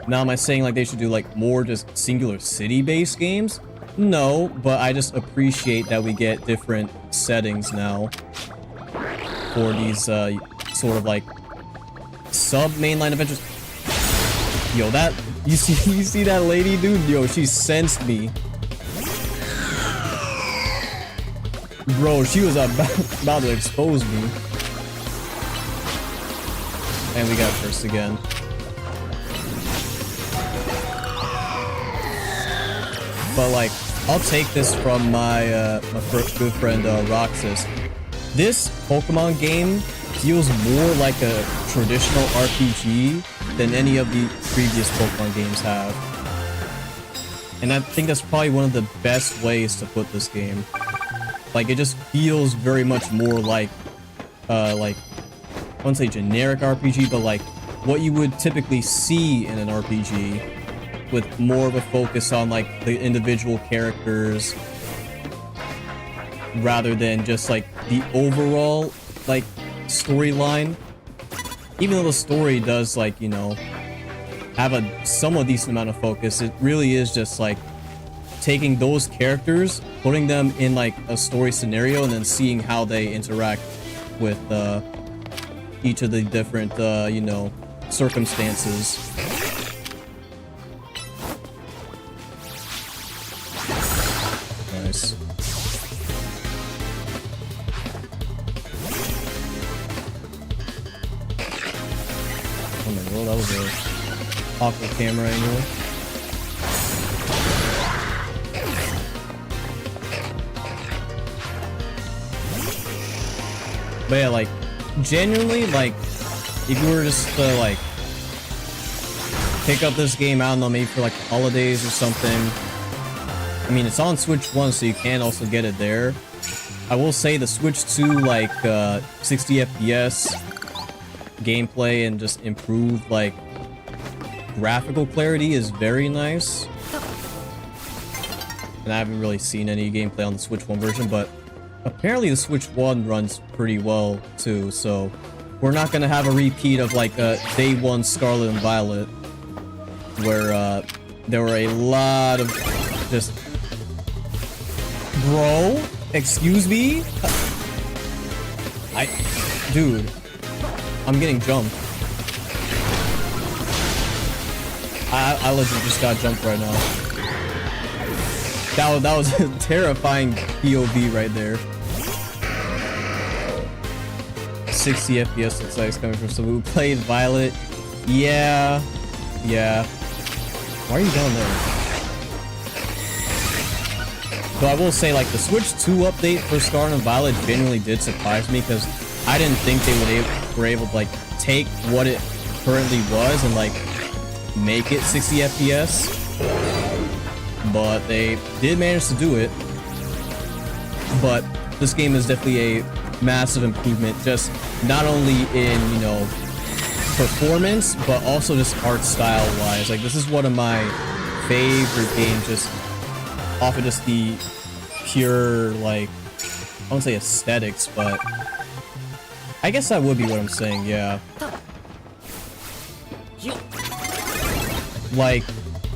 Now, am I saying like they should do like more just singular city-based games? No, but I just appreciate that we get different settings now for these sort of like sub-mainline adventures. Yo, that you see that lady, dude? Yo, she sensed me. Bro, she was about to expose me. And we got cursed again. But like, I'll take this from my good friend Roxas. This Pokemon game feels more like a traditional RPG than any of the previous Pokemon games have. And I think that's probably one of the best ways to put this game. Like, it just feels very much more like I wouldn't say generic RPG, but like what you would typically see in an RPG, with more of a focus on like the individual characters rather than just like the overall like storyline. Even though the story does, like, you know, have a somewhat decent amount of focus, it really is just like taking those characters, putting them in like a story scenario, and then seeing how they interact with each of the different, you know, circumstances. Nice. Oh my god, that was a awkward camera angle. But yeah, like, genuinely, like, if you were just to like pick up this game, I don't know, maybe for like the holidays or something. I mean, it's on Switch 1, so you can also get it there. I will say the Switch 2, like, 60 FPS gameplay and just improved, like, graphical clarity is very nice. And I haven't really seen any gameplay on the Switch 1 version, but apparently the Switch 1 runs pretty well too, so we're not gonna have a repeat of like Day 1 Scarlet and Violet, where there were a lot of just... Bro? Excuse me? Dude, I'm getting jumped. I legit just got jumped right now. That was a terrifying POV right there. 60 FPS looks like it's coming from someone who played Violet. Yeah. Why are you down there? So I will say, like, the Switch 2 update for Scarlet and Violet genuinely did surprise me, because I didn't think they were able to, like, take what it currently was and, like, make it 60 FPS. But they did manage to do it. But this game is definitely a massive improvement, just not only in, you know, performance, but also just art style wise. Like, this is one of my favorite games just off of just the pure, like, I won't say aesthetics, but I guess that would be what I'm saying, yeah. Like,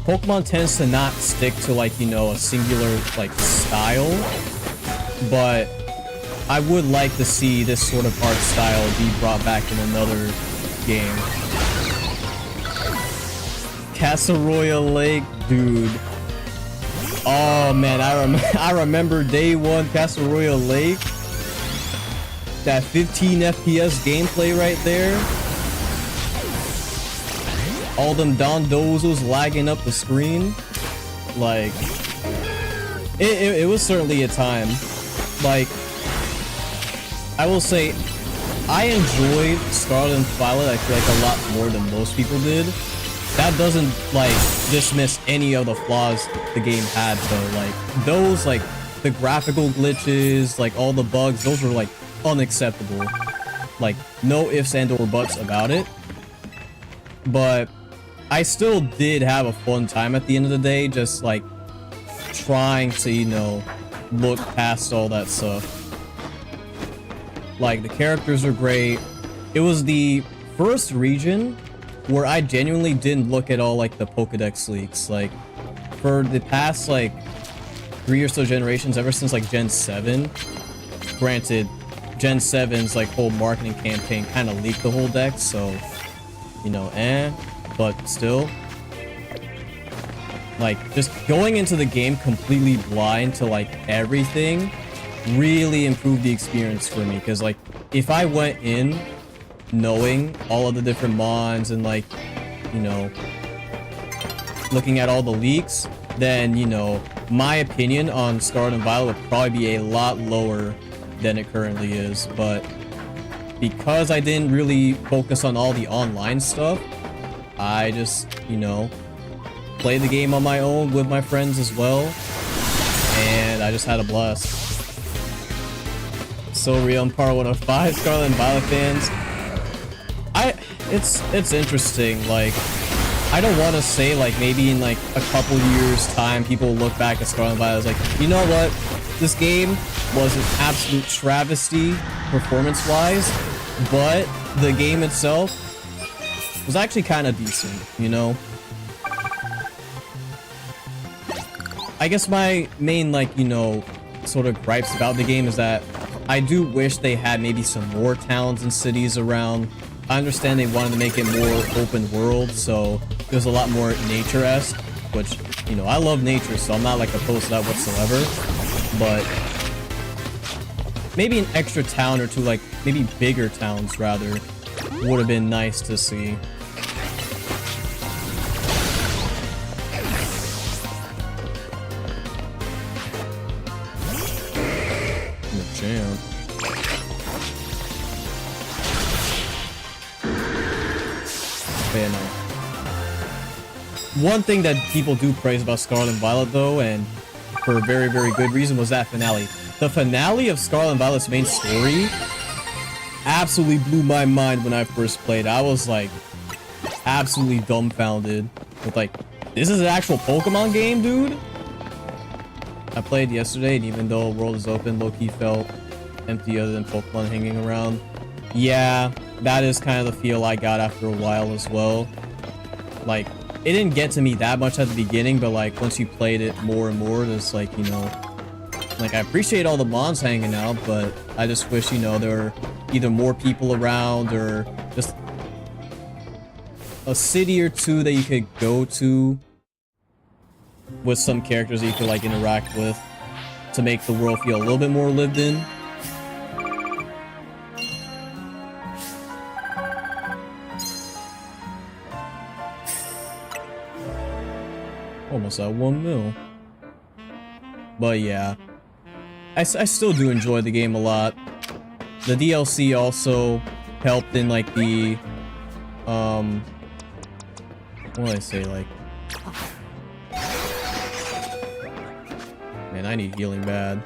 Pokemon tends to not stick to, like, you know, a singular, like, style, but I would like to see this sort of art style be brought back in another game. Castle Royale Lake, dude. Oh man, I remember day one Castle Royale Lake. That 15 FPS gameplay right there. All them Dondozos lagging up the screen. Like, it was certainly a time. Like, I will say, I enjoyed Scarlet and Violet, I feel like, a lot more than most people did. That doesn't, like, dismiss any of the flaws the game had, though. Like, those, like, the graphical glitches, like, all the bugs, those were, like, unacceptable. Like, no ifs and or buts about it. But I still did have a fun time at the end of the day, just, like, trying to, you know, look past all that stuff. Like, the characters are great. It was the first region where I genuinely didn't look at all, like, the Pokedex leaks. Like, for the past, like, 3 or so generations, ever since, like, Gen 7, granted, Gen 7's, like, whole marketing campaign kind of leaked the whole dex, so, you know, but still. Like, just going into the game completely blind to, like, everything really improved the experience for me, because, like, if I went in knowing all of the different mons and, like, you know, looking at all the leaks, then, you know, my opinion on Scarlet and Violet would probably be a lot lower than it currently is. But because I didn't really focus on all the online stuff, I just, you know, played the game on my own with my friends as well, and I just had a blast. So real, I'm part 105 Scarlet and Violet fans. It's interesting. Like, I don't want to say, like, maybe in, like, a couple years time people will look back at Scarlet and Violet like, you know what, this game was an absolute travesty performance wise, but the game itself was actually kind of decent, you know. I guess my main, like, you know, sort of gripes about the game is that I do wish they had maybe some more towns and cities around. I understand they wanted to make it more open world, so there's a lot more nature-esque, which, you know, I love nature, so I'm not, like, opposed to that whatsoever. But maybe an extra town or two, like, maybe bigger towns, rather, would have been nice to see. Jam. Yeah, no. One thing that people do praise about Scarlet and Violet, though, and for a very, very good reason, was that finale. The finale of Scarlet and Violet's main story absolutely blew my mind when I first played. I was, like, absolutely dumbfounded with, like, this is an actual Pokemon game, dude? I played yesterday, and even though the world is open, low-key felt empty other than Pokemon hanging around. Yeah, that is kind of the feel I got after a while as well. Like, it didn't get to me that much at the beginning, but, like, once you played it more and more, it's like, you know, like, I appreciate all the mons hanging out, but I just wish, you know, there were either more people around or just a city or two that you could go to with some characters that you could, like, interact with to make the world feel a little bit more lived in. Almost at 1 mil. But yeah, I still do enjoy the game a lot. The DLC also helped in, like, the what do I say, like, man, I need healing bad.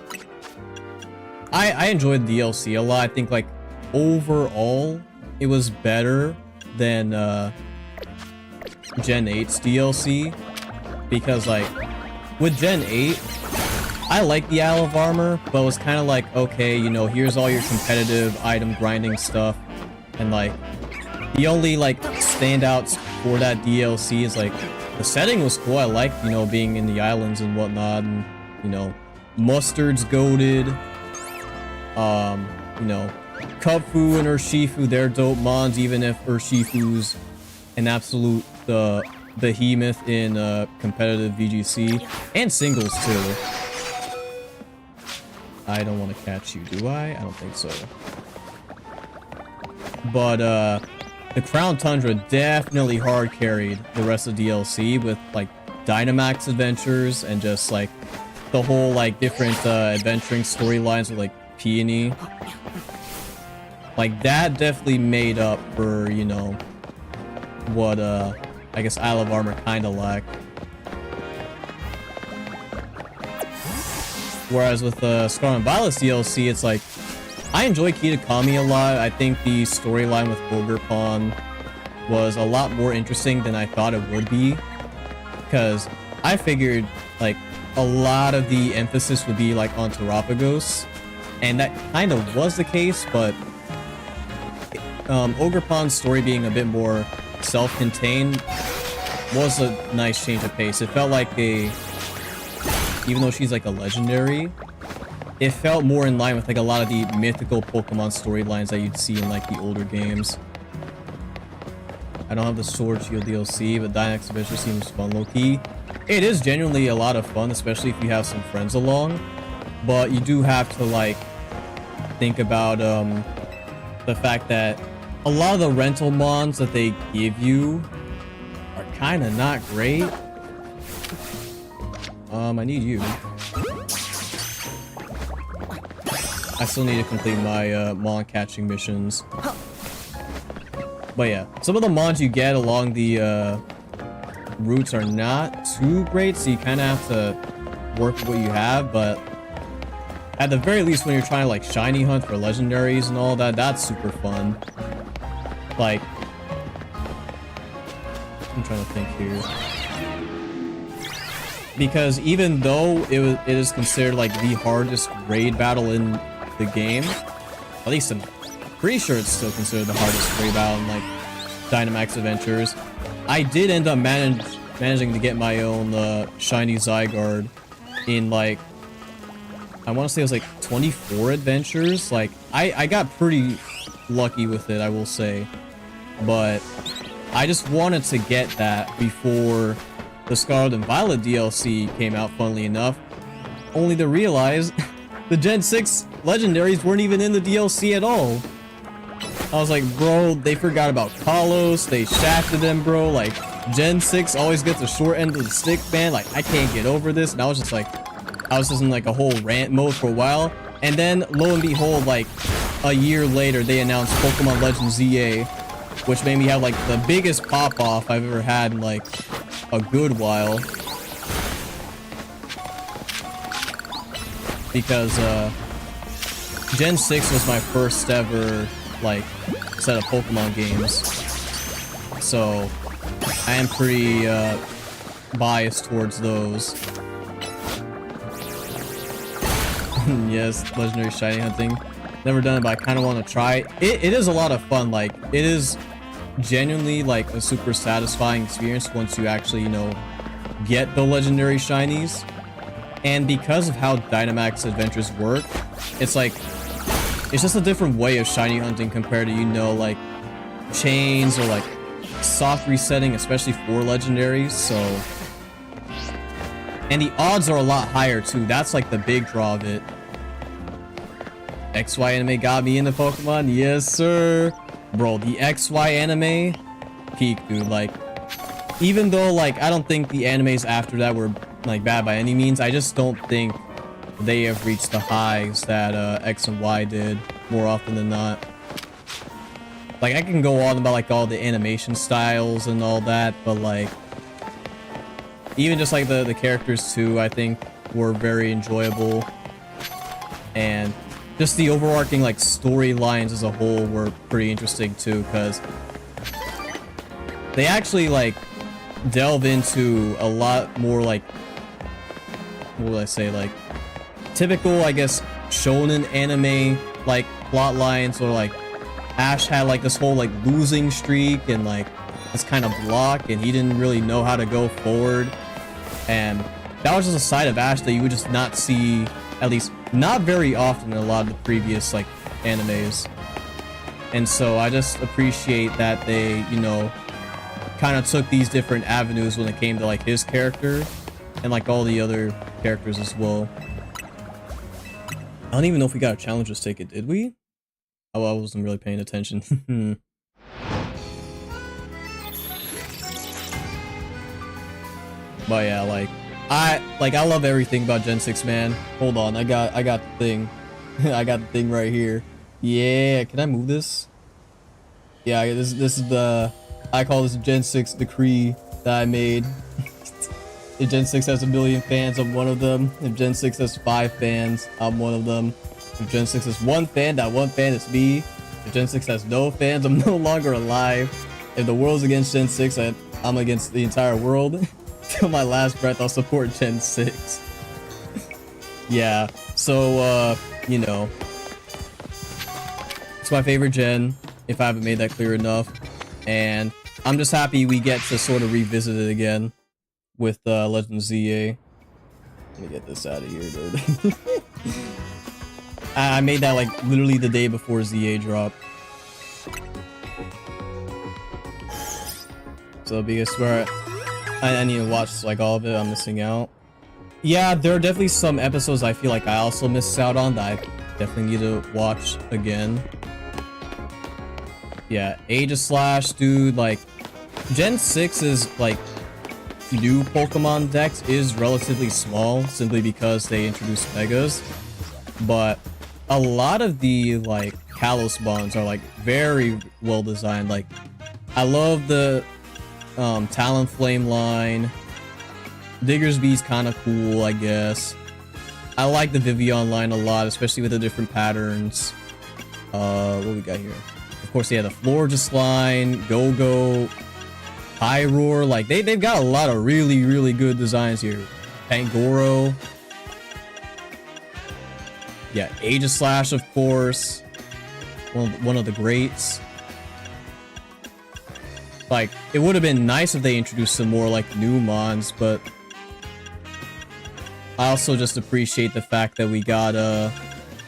I enjoyed the DLC a lot. I think, like, overall it was better than Gen 8's DLC. because like with Gen 8, I like the Isle of Armor, but it was kind of like, okay, you know, here's all your competitive item grinding stuff, and like the only like standouts for that DLC is like the setting was cool. I liked, you know, being in the islands and whatnot, and you know, Mustard's goated. You know, Kubfu and Urshifu, they're dope mons, even if Urshifu's an absolute behemoth in competitive VGC and singles too. I don't want to catch you, do I? I don't think so. But the Crown Tundra definitely hard carried the rest of the DLC with like Dynamax adventures and just like the whole like different adventuring storylines with like Peony. Like that definitely made up for, you know, what I guess Isle of Armor kind of lacked. Whereas with Scarlet and Violet's DLC, it's like I enjoy Kitakami a lot. I think the storyline with Ogerpon was a lot more interesting than I thought it would be, because I figured like a lot of the emphasis would be like on Terapagos, and that kind of was the case, but Ogerpon's story being a bit more self-contained was a nice change of pace. It felt like even though she's like a legendary, it felt more in line with like a lot of the mythical Pokemon storylines that you'd see in like the older games. I don't have the Sword Shield DLC, but Dynax Adventure seems fun low-key. It is genuinely a lot of fun, especially if you have some friends along, but you do have to like think about the fact that a lot of the rental mons that they give you are kind of not great. I need you. I still need to complete my mon catching missions. But yeah, some of the mons you get along the routes are not too great, so you kind of have to work with what you have, but at the very least, when you're trying to like shiny hunt for legendaries and all that, that's super fun. Like, I'm trying to think here, because even though it is considered like the hardest raid battle in the game, at least I'm pretty sure it's still considered the hardest raid battle in like Dynamax Adventures, I did end up managing to get my own shiny Zygarde in like, I want to say it was like 24 adventures. Like I got pretty lucky with it, I will say, but I just wanted to get that before the Scarlet and Violet DLC came out, funnily enough, only to realize the Gen 6 legendaries weren't even in the DLC at all. I was like, bro, they forgot about Kalos, they shafted them, bro. Like, Gen 6 always gets the short end of the stick, man. Like, I can't get over this. And I was just like, I was just in like a whole rant mode for a while. And then, lo and behold, like a year later, they announced Pokémon Legends Z-A, which made me have like the biggest pop-off I've ever had in like a good while. Because Gen 6 was my first ever like set of Pokemon games, so I am pretty biased towards those. Yes, legendary shiny hunting, never done it, but I kind of want to try it. It is a lot of fun. Like, it is genuinely like a super satisfying experience once you actually, you know, get the legendary shinies. And because of how Dynamax Adventures work, it's like, it's just a different way of shiny hunting compared to, you know, like chains or like soft resetting, especially for legendaries. So, and the odds are a lot higher too. That's like the big draw of it. XY anime got me into Pokemon. Yes, sir. Bro, the XY anime peak, dude. Like, even though like I don't think the animes after that were like bad by any means, I just don't think they have reached the highs that X and Y did more often than not. Like, I can go on about like all the animation styles and all that, but like even just like the characters too, I think were very enjoyable, and just the overarching like storylines as a whole were pretty interesting too, because they actually like delve into a lot more like, what would I say, like typical, I guess, shonen anime like plot lines, or like Ash had like this whole like losing streak and like this kind of block, and he didn't really know how to go forward, and that was just a side of Ash that you would just not see, at least not very often, in a lot of the previous like animes. And so I just appreciate that they, you know, kind of took these different avenues when it came to like his character and like all the other characters as well. I don't even know if we got a challenger's ticket, did we? Oh, I wasn't really paying attention. But yeah, like I love everything about Gen 6, man. Hold on, I got the thing. I got the thing right here. Yeah, can I move this? Yeah, this is the, I call this Gen 6 decree that I made. If Gen 6 has 1 million fans, I'm one of them. If Gen 6 has 5 fans, I'm one of them. If Gen 6 has 1 fan, that 1 fan is me. If Gen 6 has no fans, I'm no longer alive. If the world's against Gen 6, I'm against the entire world. Till my last breath, I'll support Gen 6. Yeah, so, you know, it's my favorite gen, if I haven't made that clear enough. And I'm just happy we get to sort of revisit it again with Legends Z-A. Let me get this out of here, dude. I made that like literally the day before Z-A dropped. So because where I need to watch like all of it, I'm missing out. Yeah, there are definitely some episodes I feel like I also missed out on that I definitely need to watch again. Yeah, Age of Slash, dude, like Gen 6's like new Pokemon dex is relatively small simply because they introduced Megas, but a lot of the like Kalos bonds are like very well designed. Like I love the Talonflame line. Diggersby's kind of cool, I guess. I like the Vivian line a lot, especially with the different patterns. What we got here? Of course, yeah, the Florges line, Go-Go, Pyroar. Like they've got a lot of really good designs here. Pangoro. Yeah, Age of Slash, of course. One of the greats. Like, it would have been nice if they introduced some more like new mons, but I also just appreciate the fact that we got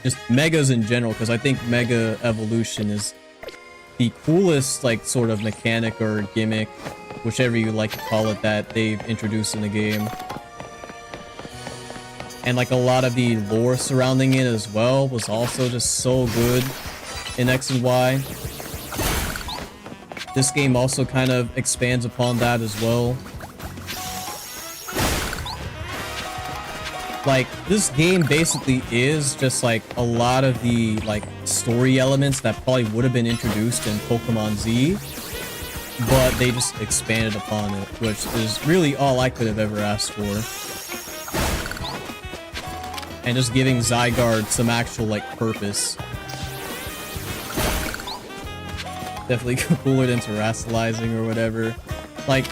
just Megas in general, because I think Mega Evolution is the coolest like sort of mechanic or gimmick, whichever you like to call it, that they've introduced in the game. And like a lot of the lore surrounding it as well was also just so good in X and Y. This game also kind of expands upon that as well. Like, this game basically is just like a lot of the like story elements that probably would have been introduced in Pokemon Z, but they just expanded upon it, which is really all I could have ever asked for. And just giving Zygarde some actual like purpose. Definitely cooler than terrestrializing or whatever. Like,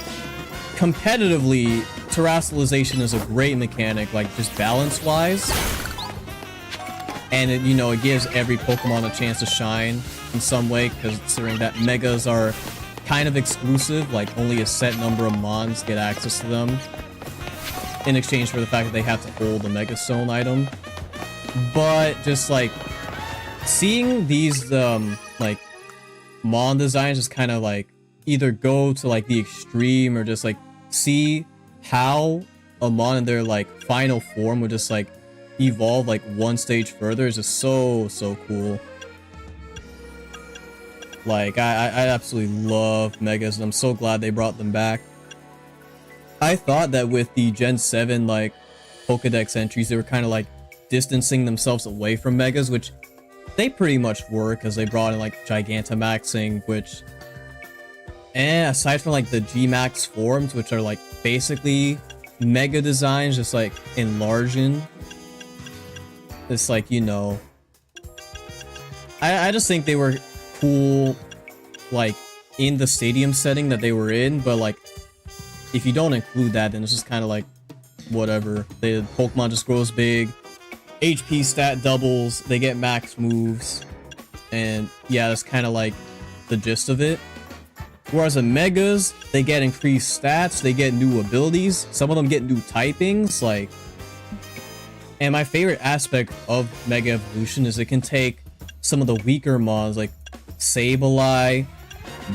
competitively, terrestrialization is a great mechanic, like just balance-wise. And it, you know, it gives every Pokemon a chance to shine in some way, considering that Megas are kind of exclusive, like only a set number of Mons get access to them, in exchange for the fact that they have to hold a Mega Stone item. But just like seeing these like Mon designs just kind of like either go to like the extreme or just like see how a Mon in their like final form would just like evolve like one stage further is just so cool. Like I absolutely love Megas, and I'm so glad they brought them back. I thought that with the Gen 7 like Pokedex entries, they were kind of like distancing themselves away from Megas, which they pretty much were, because they brought in like Gigantamaxing, which, aside from like the G-Max forms, which are like basically Mega designs, just like enlarging. It's like, you know, I just think they were cool, like in the stadium setting that they were in, but like if you don't include that, then it's just kind of like whatever. The Pokemon just grows big, HP stat doubles, they get max moves, and yeah, that's kind of like the gist of it. Whereas in Megas, they get increased stats, they get new abilities, some of them get new typings, like... And my favorite aspect of Mega Evolution is it can take some of the weaker mons like Sableye,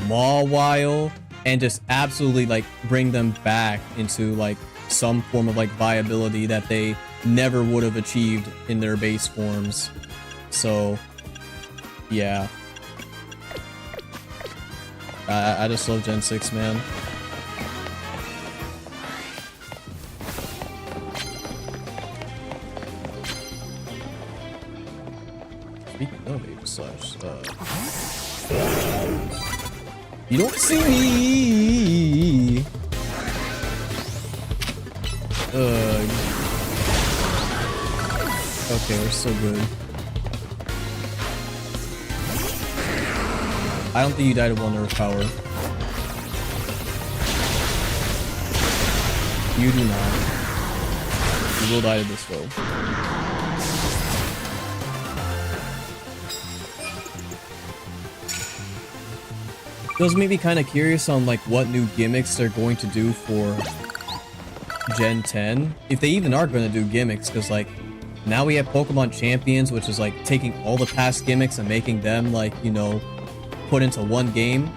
Mawile, and just absolutely like bring them back into like some form of like viability that they never would have achieved in their base forms. So yeah, I just love Gen 6, man. Speaking of Age Slash, you don't see me. Okay, we're so good. I don't think you died of one Earth power. You do not. You will die to this though. Those make me kind of curious on like what new gimmicks they're going to do for Gen 10. If they even are going to do gimmicks, because like now we have Pokemon Champions, which is like taking all the past gimmicks and making them like, you know, put into one game.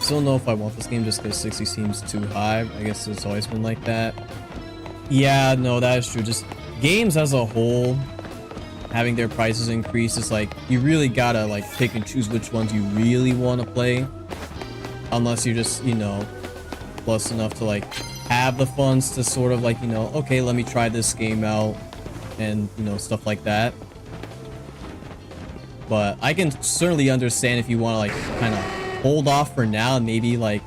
Still don't know if I want this game just because 60 seems too high. I guess it's always been like that. Yeah, no, that is true. Just games as a whole having their prices increase is like you really gotta like pick and choose which ones you really want to play, unless you're just, you know, plus enough to like have the funds to sort of like, you know, okay, let me try this game out and, you know, stuff like that. But I can certainly understand if you want to like kind of hold off for now and maybe like,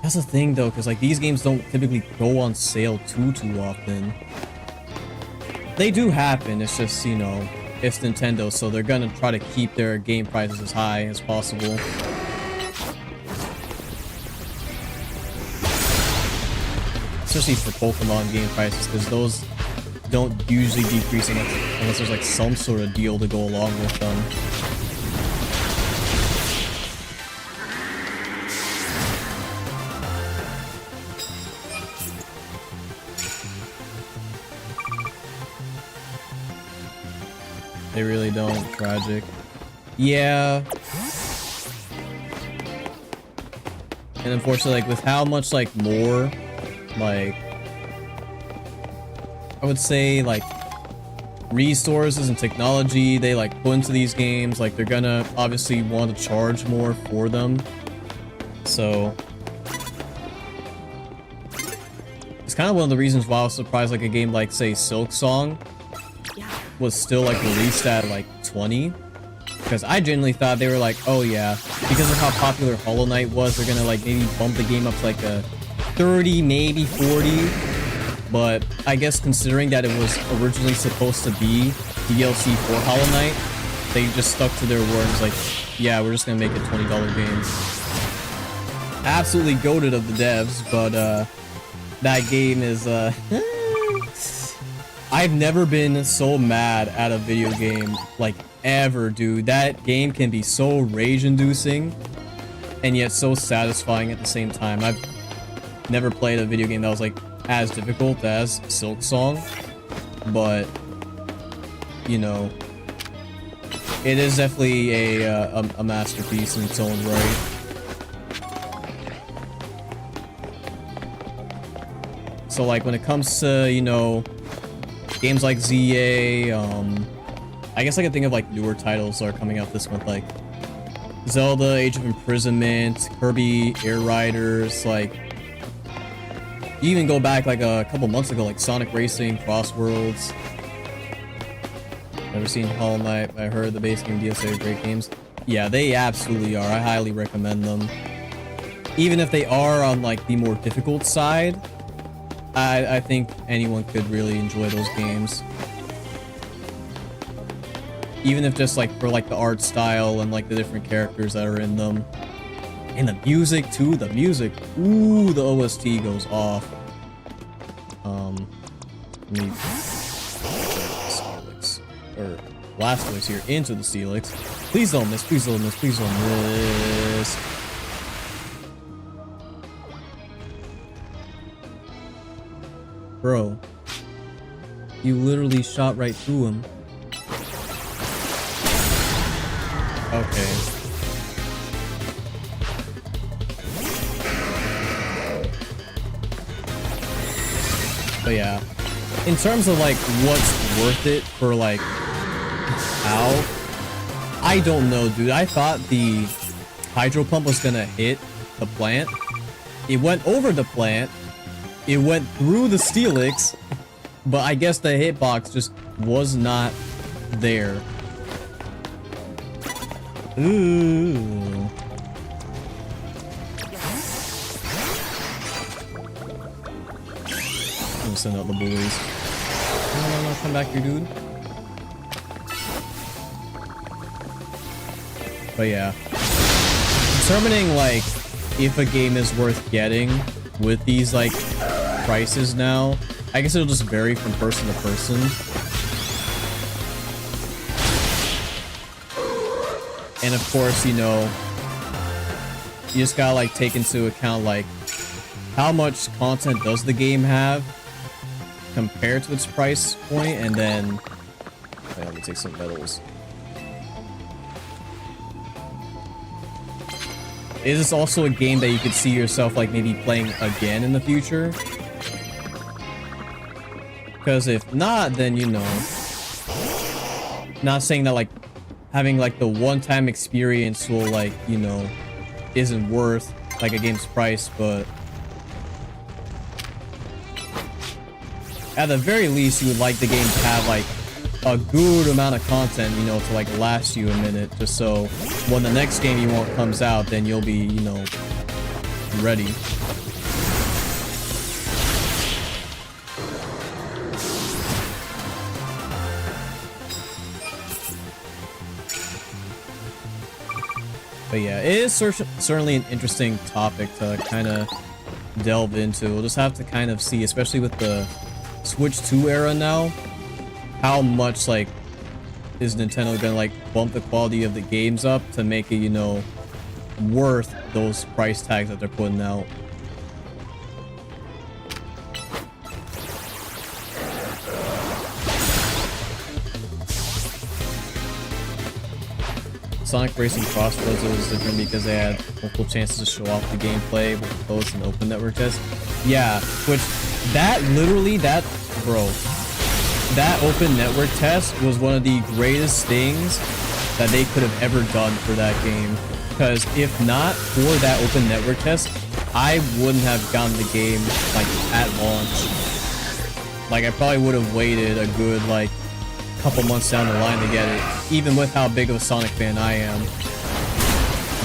that's the thing though, because like these games don't typically go on sale too often. They do happen, it's just, you know, it's Nintendo, so they're gonna try to keep their game prices as high as possible. Especially for Pokemon game prices, because those don't usually decrease unless there's like some sort of deal to go along with them. They really don't. Tragic. Yeah. And unfortunately, like, with how much, like, more, like, I would say, like, resources and technology they, like, put into these games, like, they're gonna obviously want to charge more for them. So it's kind of one of the reasons why I was surprised, like, a game like, say, Silk Song was still like released at like 20, because I genuinely thought they were like, oh yeah, because of how popular Hollow Knight was, they're gonna like maybe bump the game up to like a 30, maybe 40. But I guess considering that it was originally supposed to be DLC for Hollow Knight, they just stuck to their word. It's like, yeah, we're just gonna make a $20 game. Absolutely goated of the devs, but that game is I've never been so mad at a video game, like, ever, dude. That game can be so rage-inducing, and yet so satisfying at the same time. I've never played a video game that was, like, as difficult as Silk Song, but, you know, it is definitely a masterpiece in its own right. So, like, when it comes to, you know, games like Z-A, I guess I can think of like newer titles that are coming out this month, like Zelda, Age of Imprisonment, Kirby Air Riders, like you even go back like a couple months ago, like Sonic Racing, Crossworlds. Never seen Hollow Knight, I heard the base game DLC are great games. Yeah, they absolutely are. I highly recommend them. Even if they are on like the more difficult side, I think anyone could really enjoy those games. Even if just like for like the art style and like the different characters that are in them. And the music too, the music. Ooh, the OST goes off. Let me Steelix. Or Blastoise here into the Steelix. Please don't miss, please don't miss, please don't miss. Bro. You literally shot right through him. Okay. But yeah, in terms of like what's worth it for like how, I don't know, dude. I thought the hydro pump was gonna hit the plant. It went over the plant. It went through the Steelix, but I guess the hitbox just was not there. Ooh. I'm gonna send out the bullies. No, come back here, dude. But yeah, determining like if a game is worth getting with these like prices now, I guess it'll just vary from person to person. And of course, you know, you just gotta like take into account like how much content does the game have compared to its price point, and then wait, let me take some medals. Is this also a game that you could see yourself like maybe playing again in the future? Because if not, then you know, not saying that like having like the one-time experience will like, you know, isn't worth like a game's price, but at the very least you would like the game to have like a good amount of content, you know, to like last you a minute, just so when the next game you want comes out, then you'll be, you know, ready. But yeah, it is certainly an interesting topic to kind of delve into. We'll just have to kind of see, especially with the Switch 2 era now, how much like is Nintendo gonna like bump the quality of the games up to make it, you know, worth those price tags that they're putting out. Sonic Racing Crossroads was different because they had multiple chances to show off the gameplay with both an open network test. Yeah, which that literally, that open network test was one of the greatest things that they could have ever done for that game. Because if not for that open network test, I wouldn't have gotten the game like at launch. Like I probably would have waited a good like couple months down the line to get it, even with how big of a Sonic fan I am.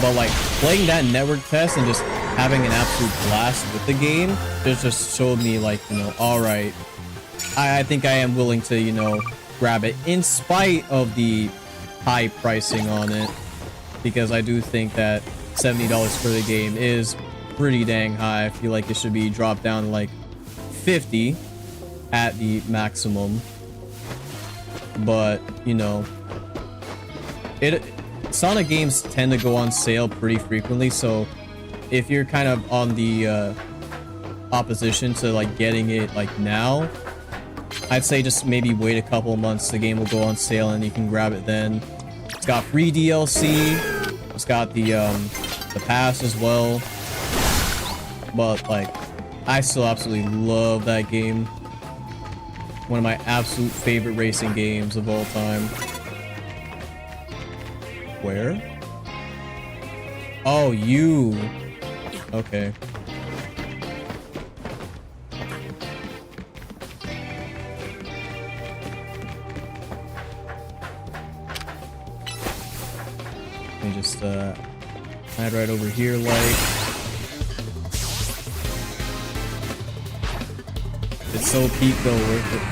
But like playing that network test and just having an absolute blast with the game just showed me like, you know, all right, I think I am willing to, you know, grab it in spite of the high pricing on it, because I do think that $70 for the game is pretty dang high. I feel like it should be dropped down to like $50 at the maximum. But you know, Sonic games tend to go on sale pretty frequently, so if you're kind of on the opposition to like getting it like now, I'd say just maybe wait a couple of months. The game will go on sale and you can grab it then. It's got free DLC. It's got the pass as well. But like, I still absolutely love that game. One of my absolute favorite racing games of all time. Where? Oh, you. Okay. Let me just hide right over here like. It's so peak though, worth it.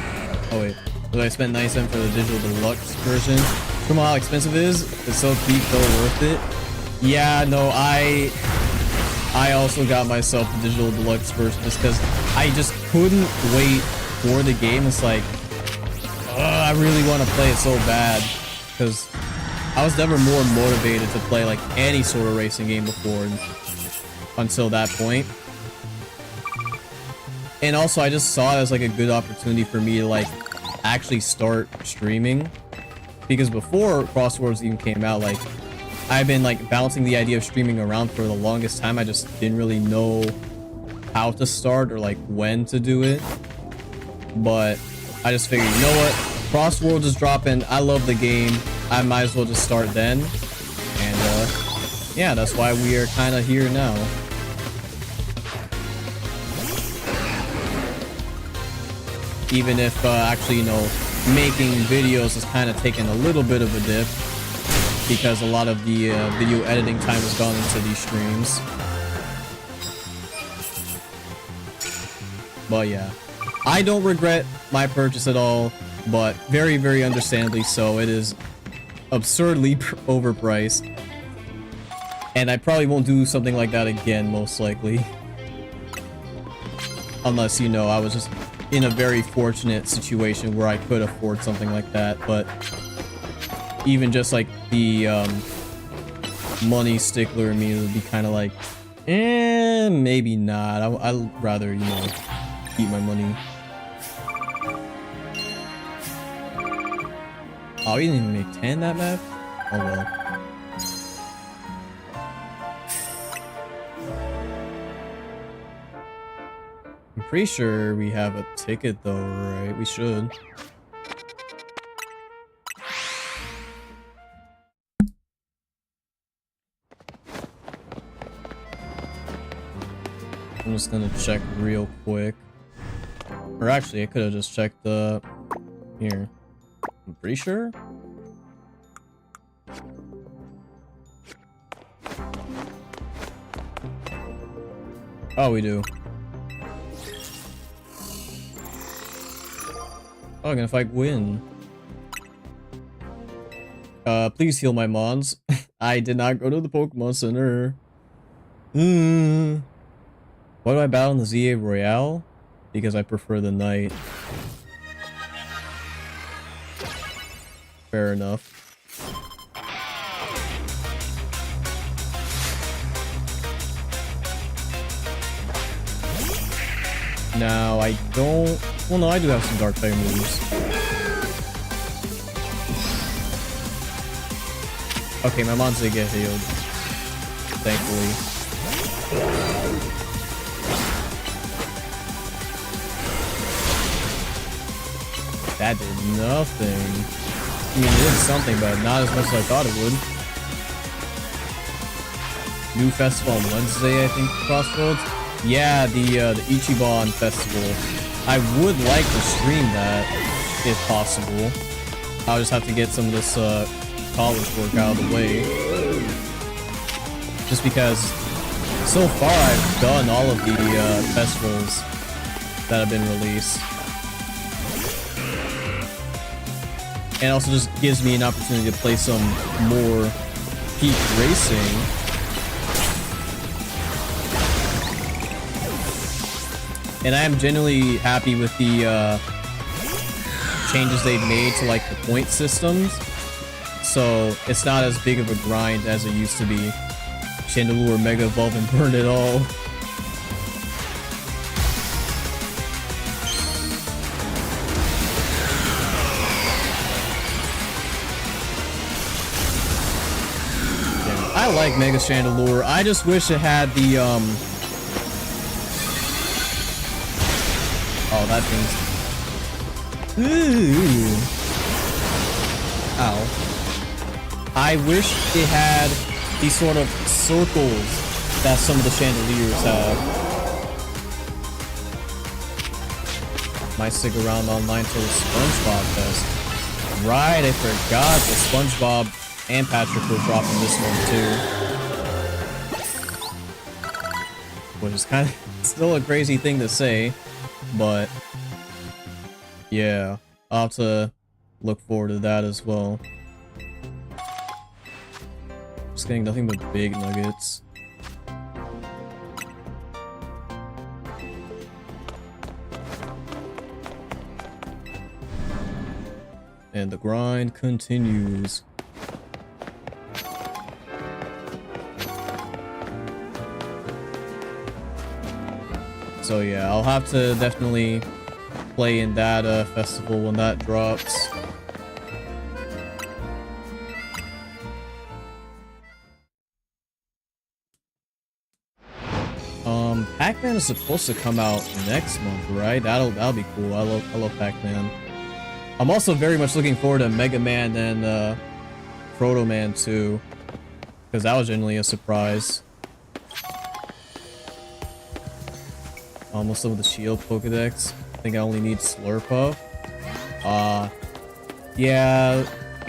Oh wait, but I spent 97 for the digital deluxe version. Come on, how expensive it is. It's so peak though, worth it. Yeah, no, I also got myself the digital deluxe version just because I just couldn't wait for the game. It's like, I really want to play it so bad because I was never more motivated to play like any sort of racing game before until that point. And also I just saw it as like a good opportunity for me to like actually start streaming, because before Crosswords even came out, like I've been like bouncing the idea of streaming around for the longest time. I just didn't really know how to start or like when to do it. But I just figured, you know what? Crosswords is dropping. I love the game. I might as well just start then. And yeah, that's why we are kind of here now. Even if actually, you know, making videos is kind of taking a little bit of a dip, because a lot of the video editing time has gone into these streams. But yeah, I don't regret my purchase at all, but very, very understandably so. It is absurdly overpriced, and I probably won't do something like that again, most likely. Unless, you know, I was just in a very fortunate situation where I could afford something like that. But even just like the money stickler in me would be kind of like, maybe not. I'd rather, you know, keep my money. Oh, we didn't even make 10 that map? Oh well. I'm pretty sure we have a ticket though, right? We should. I'm just gonna check real quick. Or actually, I could have just checked the... Here. I'm pretty sure. Oh, we do. Oh, I'm gonna fight Gwyn. Please heal my mons. I did not go to the Pokemon Center. Why do I battle in the Z-A Royale? Because I prefer the night. Fair enough. Now, I don't... Well, no, I do have some dark type moves. Okay, my mons did get healed. Thankfully. That did nothing. I mean, it did something, but not as much as I thought it would. New festival on Wednesday, I think, Crossroads. Yeah, the Ichiban festival. I would like to stream that, if possible. I'll just have to get some of this college work out of the way. Just because so far I've done all of the festivals that have been released. And also just gives me an opportunity to play some more Peak Racing. And I am genuinely happy with the changes they've made to like the point systems. So it's not as big of a grind as it used to be. Chandelure, Mega Evolve, and burn it all. I like Mega Chandelure. I just wish it had the oh, that thing's... Ooh. Ow. I wish it had these sort of circles that some of the chandeliers have. Might stick around online till the SpongeBob Fest. Right, I forgot that SpongeBob and Patrick were dropping this one too. Which is kind of still a crazy thing to say, but yeah, I'll have to look forward to that as well. Just getting nothing but big nuggets. And the grind continues. So yeah, I'll have to definitely play in that festival when that drops. Pac-Man is supposed to come out next month, right? That'll be cool. I love Pac-Man. I'm also very much looking forward to Mega Man and Proto Man 2, because that was genuinely a surprise. Almost some of the Shield Pokedex. I think I only need Slurpuff. Yeah,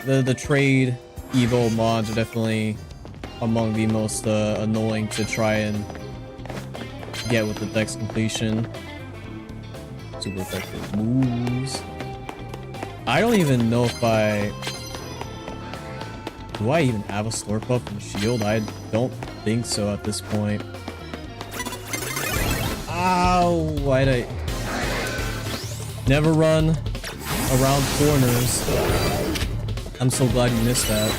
the trade Evo mods are definitely among the most annoying to try and get with the dex completion. Super effective moves. I don't even know if do I even have a Slurpuff and Shield? I don't think so at this point. Ow! Why'd I never run around corners? I'm so glad you missed that.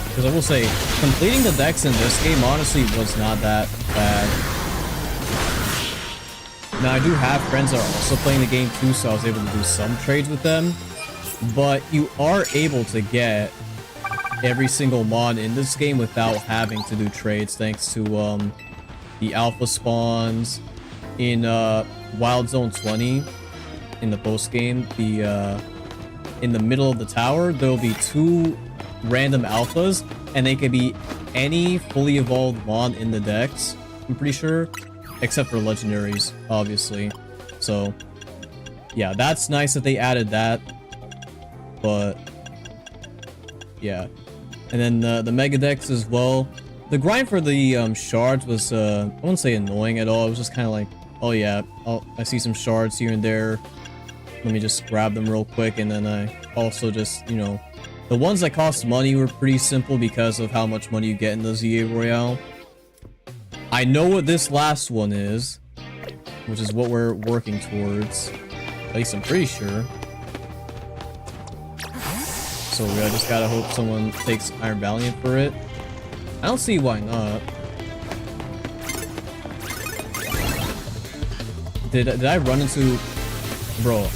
Because I will say, completing the decks in this game honestly was not that bad. Now, I do have friends that are also playing the game too, so I was able to do some trades with them. But you are able to get every single mod in this game without having to do trades, thanks to the alpha spawns in Wild Zone 20 in the post game. In the middle of the tower, there'll be 2 random alphas, and they could be any fully evolved mod in the decks, I'm pretty sure, except for legendaries, obviously. So yeah, that's nice that they added that. But yeah, and then the mega decks as well. The grind for the shards was I wouldn't say annoying at all. It was just kind of like, oh yeah, I see some shards here and there, let me just grab them real quick. And then I also just, you know, the ones that cost money were pretty simple because of how much money you get in the Z-A Royale. I know what this last one is, which is what we're working towards. At least I'm pretty sure. So I just gotta hope someone takes Iron Valiant for it. I don't see why not. Did I run into... Bro.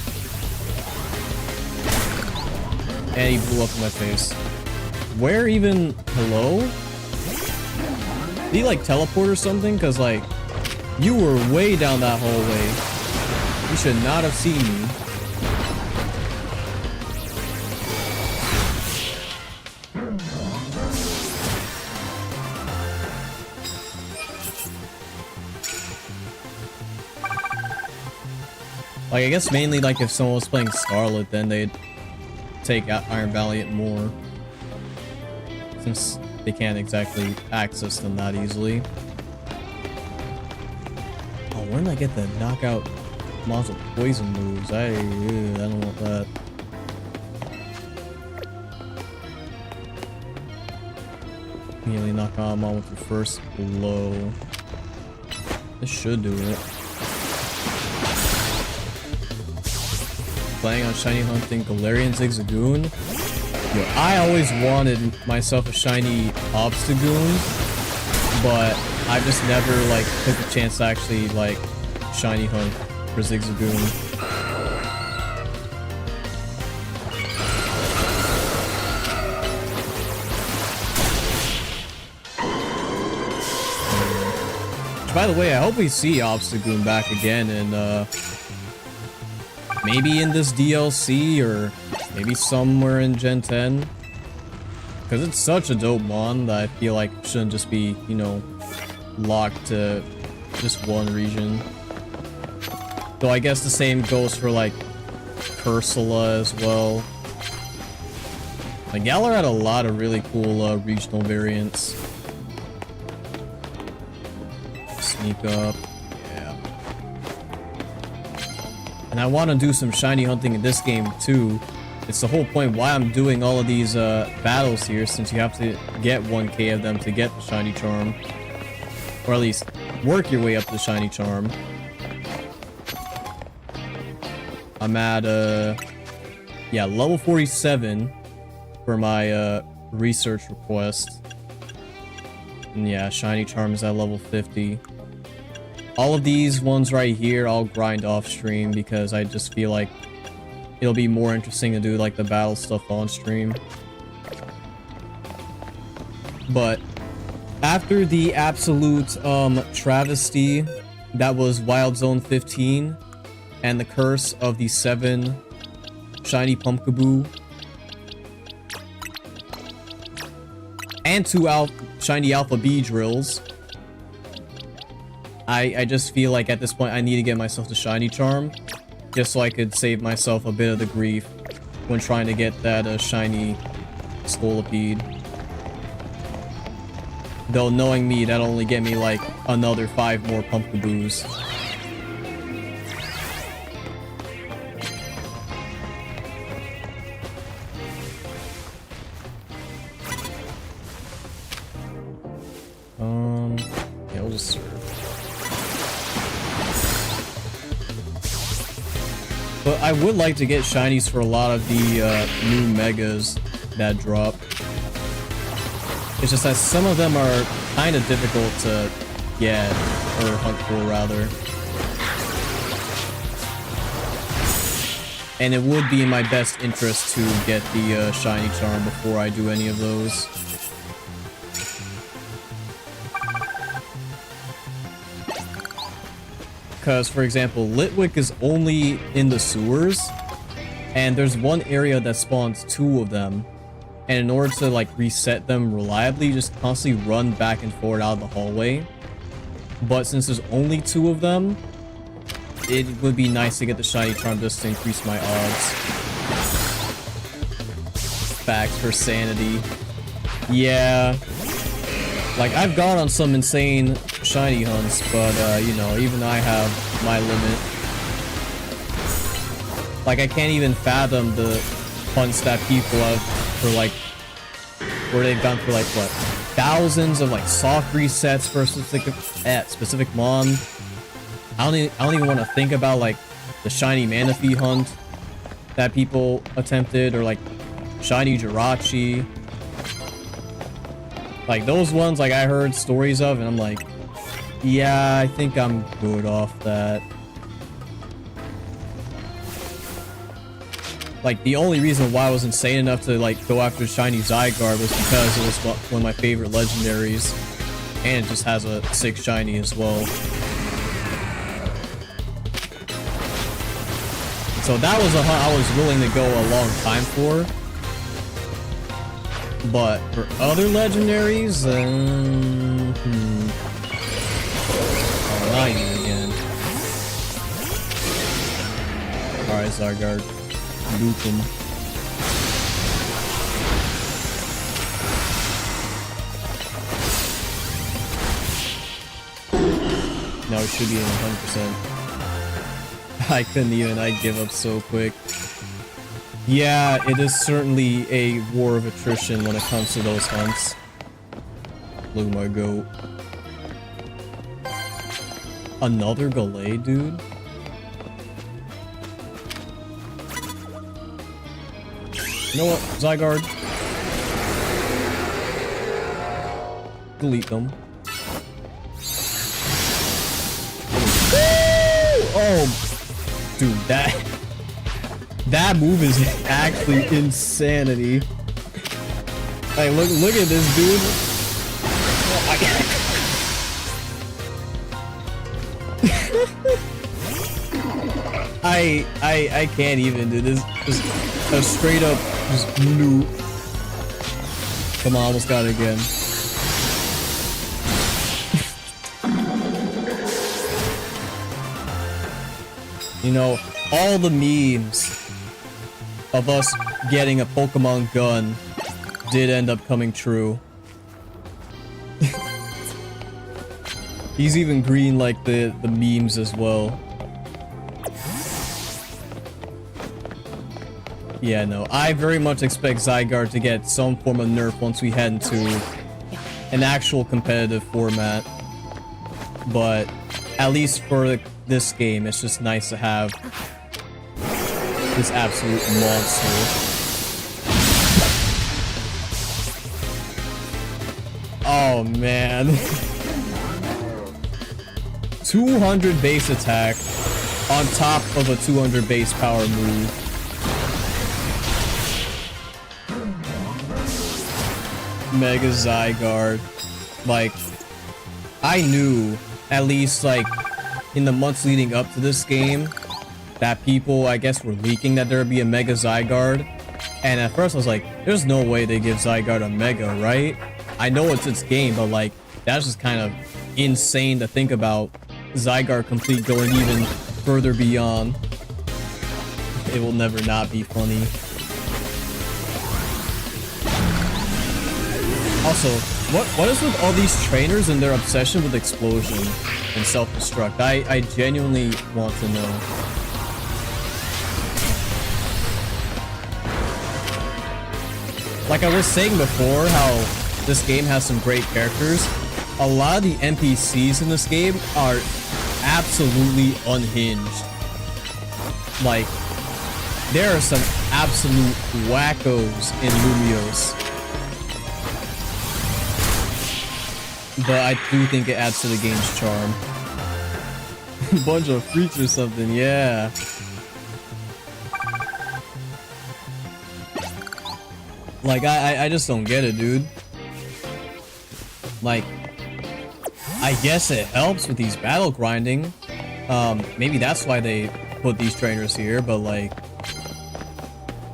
And he blew up in my face. Where even... Hello? Did he like teleport or something? Because like, you were way down that hallway. You should not have seen me. Like, I guess mainly like if someone was playing Scarlet, then they'd take out Iron Valiant more, since they can't exactly access them that easily. Oh, when did I get the knockout monster poison moves? I don't want that. Immediately knock out mom with the first blow. This should do it. Playing on shiny hunting Galarian Zigzagoon. Yo, I always wanted myself a shiny Obstagoon, but I just never like took the chance to actually like shiny hunt for Zigzagoon. By the way, I hope we see Obstagoon back again and maybe in this DLC or maybe somewhere in Gen 10. Because it's such a dope mon that I feel like shouldn't just be, you know, locked to just one region. Though I guess the same goes for like Cursula as well. Like Galar had a lot of really cool regional variants. Sneak up. And I want to do some shiny hunting in this game too, It's the whole point why I'm doing all of these battles here, since you have to get 1k of them to get the shiny charm. Or at least work your way up the shiny charm. I'm at yeah, level 47 for my research request. And yeah, shiny charm is at level 50. All of these ones right here I'll grind off stream because I just feel like it'll be more interesting to do like the battle stuff on stream. But after the absolute travesty that was Wild Zone 15 and the curse of the 7 shiny Pumpkaboo and 2 shiny Alpha B drills, I just feel like at this point I need to get myself the shiny charm just so I could save myself a bit of the grief when trying to get that shiny Scolipede. Though knowing me, that'll only get me like another 5 more Pumpkaboos. Yeah, we'll just serve. But I would like to get shinies for a lot of the new megas that drop. It's just that some of them are kind of difficult to get, or hunt for rather. And it would be in my best interest to get the shiny charm before I do any of those. Because, for example, Litwick is only in the sewers, and there's one area that spawns 2 of them. And in order to like reset them reliably, you just constantly run back and forth out of the hallway. But since there's only 2 of them, it would be nice to get the shiny charm just to increase my odds. Facts for sanity. Yeah. Like, I've gone on some insane shiny hunts, but, you know, even I have my limit. Like, I can't even fathom the hunts that people have for, like, where they've gone for, like, what, thousands of, like, soft resets for a specific mon. I don't even want to think about, like, the shiny Manaphy hunt that people attempted, or, like, shiny Jirachi. Like, those ones, like, I heard stories of, and I'm like, yeah, I think I'm good off that. Like, the only reason why I was insane enough to, like, go after shiny Zygarde was because it was one of my favorite legendaries. And it just has a sick shiny as well. So that was a hunt I was willing to go a long time for. But for other legendaries, oh, not you again. Alright, Zygarde. Loop him. No, it should be in 100%. I couldn't even, I'd give up so quick. Yeah, it is certainly a war of attrition when it comes to those hunts. Look at my goat. Another Gallade, dude? You know what, Zygarde? Delete them. Oh! Dude, that move is actually insanity. Hey, look at this dude. I can't even do this. Just a straight up just noob. Come on, almost got it again. You know, all the memes of us getting a Pokemon gun did end up coming true. He's even green like the memes as well. Yeah, no, I very much expect Zygarde to get some form of nerf once we head into an actual competitive format. But at least for this game, it's just nice to have this absolute monster. Oh man. 200 base attack on top of a 200 base power move. Mega Zygarde. Like, I knew, at least like in the months leading up to this game, that people, I guess, were leaking that there would be a Mega Zygarde. And at first I was like, there's no way they give Zygarde a Mega, right? I know it's its game, but like, that's just kind of insane to think about. Zygarde complete going even further beyond. It will never not be funny. Also, what is with all these trainers and their obsession with explosion and self-destruct? I genuinely want to know. Like I was saying before, how this game has some great characters. A lot of the NPCs in this game are absolutely unhinged. Like, there are some absolute wackos in Lumiose. But I do think it adds to the game's charm. Bunch of freaks or something, yeah. Like, I just don't get it, dude. Like, I guess it helps with these battle grinding. Maybe that's why they put these trainers here, but like,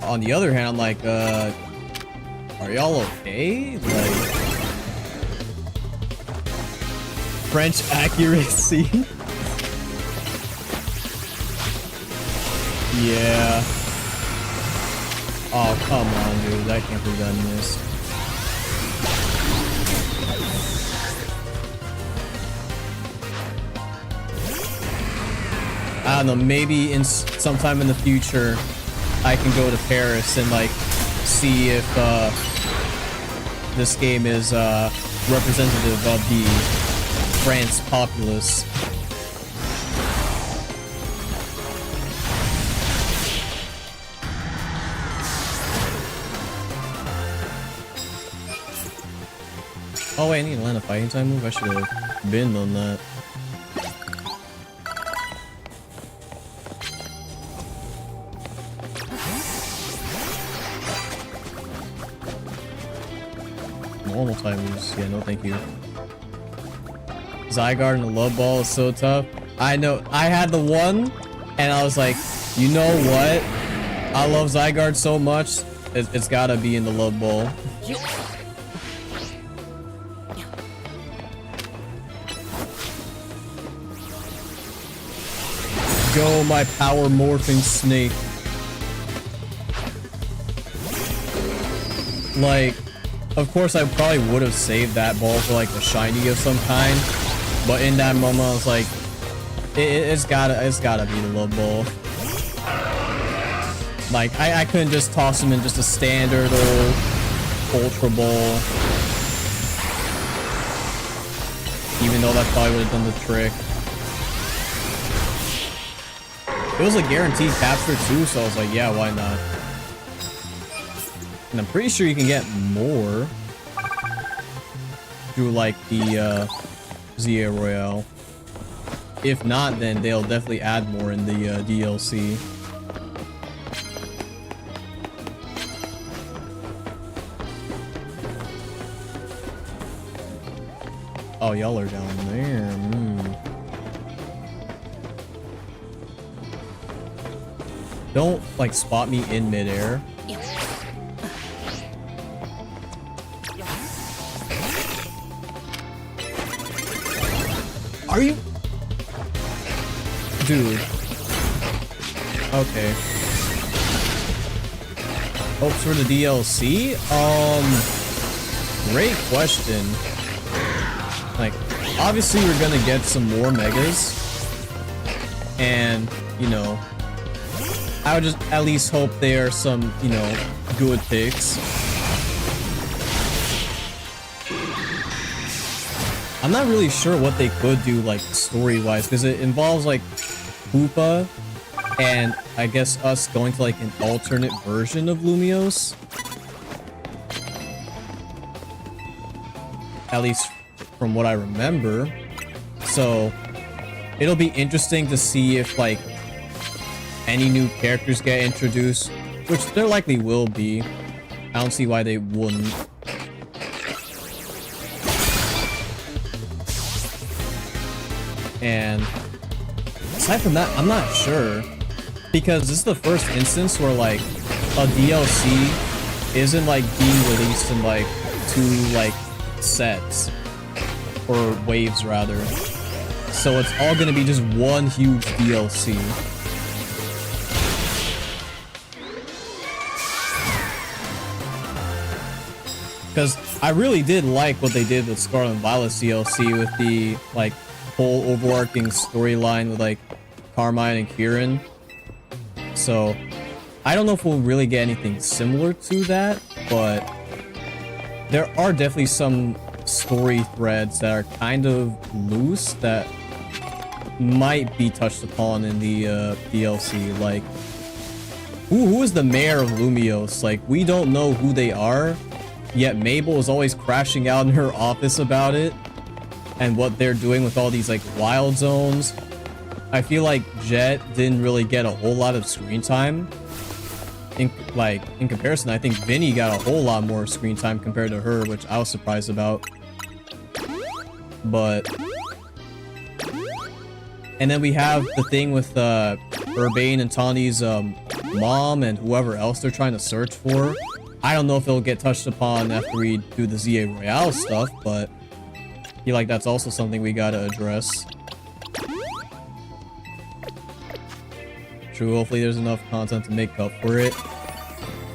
on the other hand, I'm like, are y'all okay? Like, French accuracy. Yeah. Oh, come on, dude. I can't believe I missed. I don't know, maybe in sometime in the future I can go to Paris and like see if this game is representative of the France populace. Oh wait, I need to land a fighting time move. I should have been on that. Normal time moves. Yeah, no thank you. Zygarde and the Love Ball is so tough. I know. I had the one, and I was like, you know what? I love Zygarde so much. It's gotta be in the Love Ball. Go, my power morphing snake. Like, of course, I probably would have saved that ball for like a shiny of some kind, but in that moment, I was like, it's gotta be the Love Ball. Like, I couldn't just toss him in just a standard old Ultra Ball, even though that probably would have done the trick. It was a guaranteed capture too, so I was like, yeah, why not? And I'm pretty sure you can get more through like the Z-A Royale. If not, then they'll definitely add more in the DLC. Oh, y'all are down there. Don't like spot me in midair. Are you? Dude. Okay. Hopes for the DLC? Great question. Like, obviously we're gonna get some more megas. And, you know, I would just at least hope there are some, you know, good picks. I'm not really sure what they could do, like, story-wise, because it involves, like, Hoopa, and I guess us going to, like, an alternate version of Lumiose. At least from what I remember. So, it'll be interesting to see if, like, any new characters get introduced, which there likely will be. I don't see why they wouldn't. And aside from that, I'm not sure, because this is the first instance where like a DLC isn't like being released in like 2 like sets or waves rather. So it's all gonna be just one huge DLC. Because I really did like what they did with Scarlet and Violet's DLC with the like whole overarching storyline with like Carmine and Kieran. So I don't know if we'll really get anything similar to that, but there are definitely some story threads that are kind of loose that might be touched upon in the DLC. Like, who is the mayor of Lumiose? Like, we don't know who they are, yet Mabel is always crashing out in her office about it and what they're doing with all these like wild zones. I feel like Jet didn't really get a whole lot of screen time. In comparison, I think Vinny got a whole lot more screen time compared to her, which I was surprised about. But and then we have the thing with Urbane and Tawny's mom and whoever else they're trying to search for. I don't know if it'll get touched upon after we do the Z-A Royale stuff, but I feel like that's also something we gotta address. True, hopefully there's enough content to make up for it.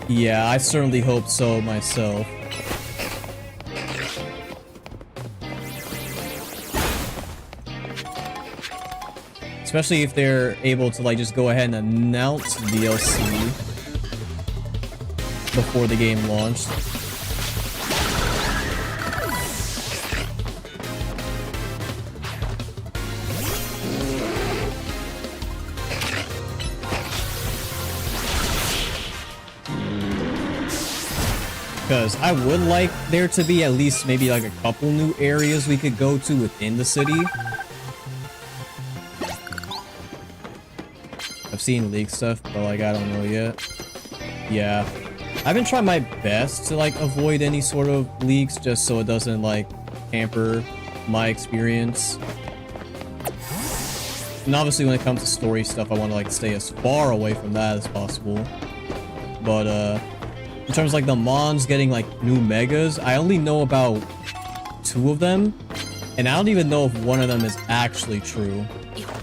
Yeah, I certainly hope so myself. Especially if they're able to like just go ahead and announce DLC before the game launched. Because I would like there to be at least maybe like a couple new areas we could go to within the city. I've seen leak stuff, but like I don't know yet. Yeah. I've been trying my best to like avoid any sort of leaks just so it doesn't like hamper my experience. And obviously when it comes to story stuff, I want to like stay as far away from that as possible. But in terms of like the Mons getting like new megas, I only know about 2 of them, and I don't even know if one of them is actually true,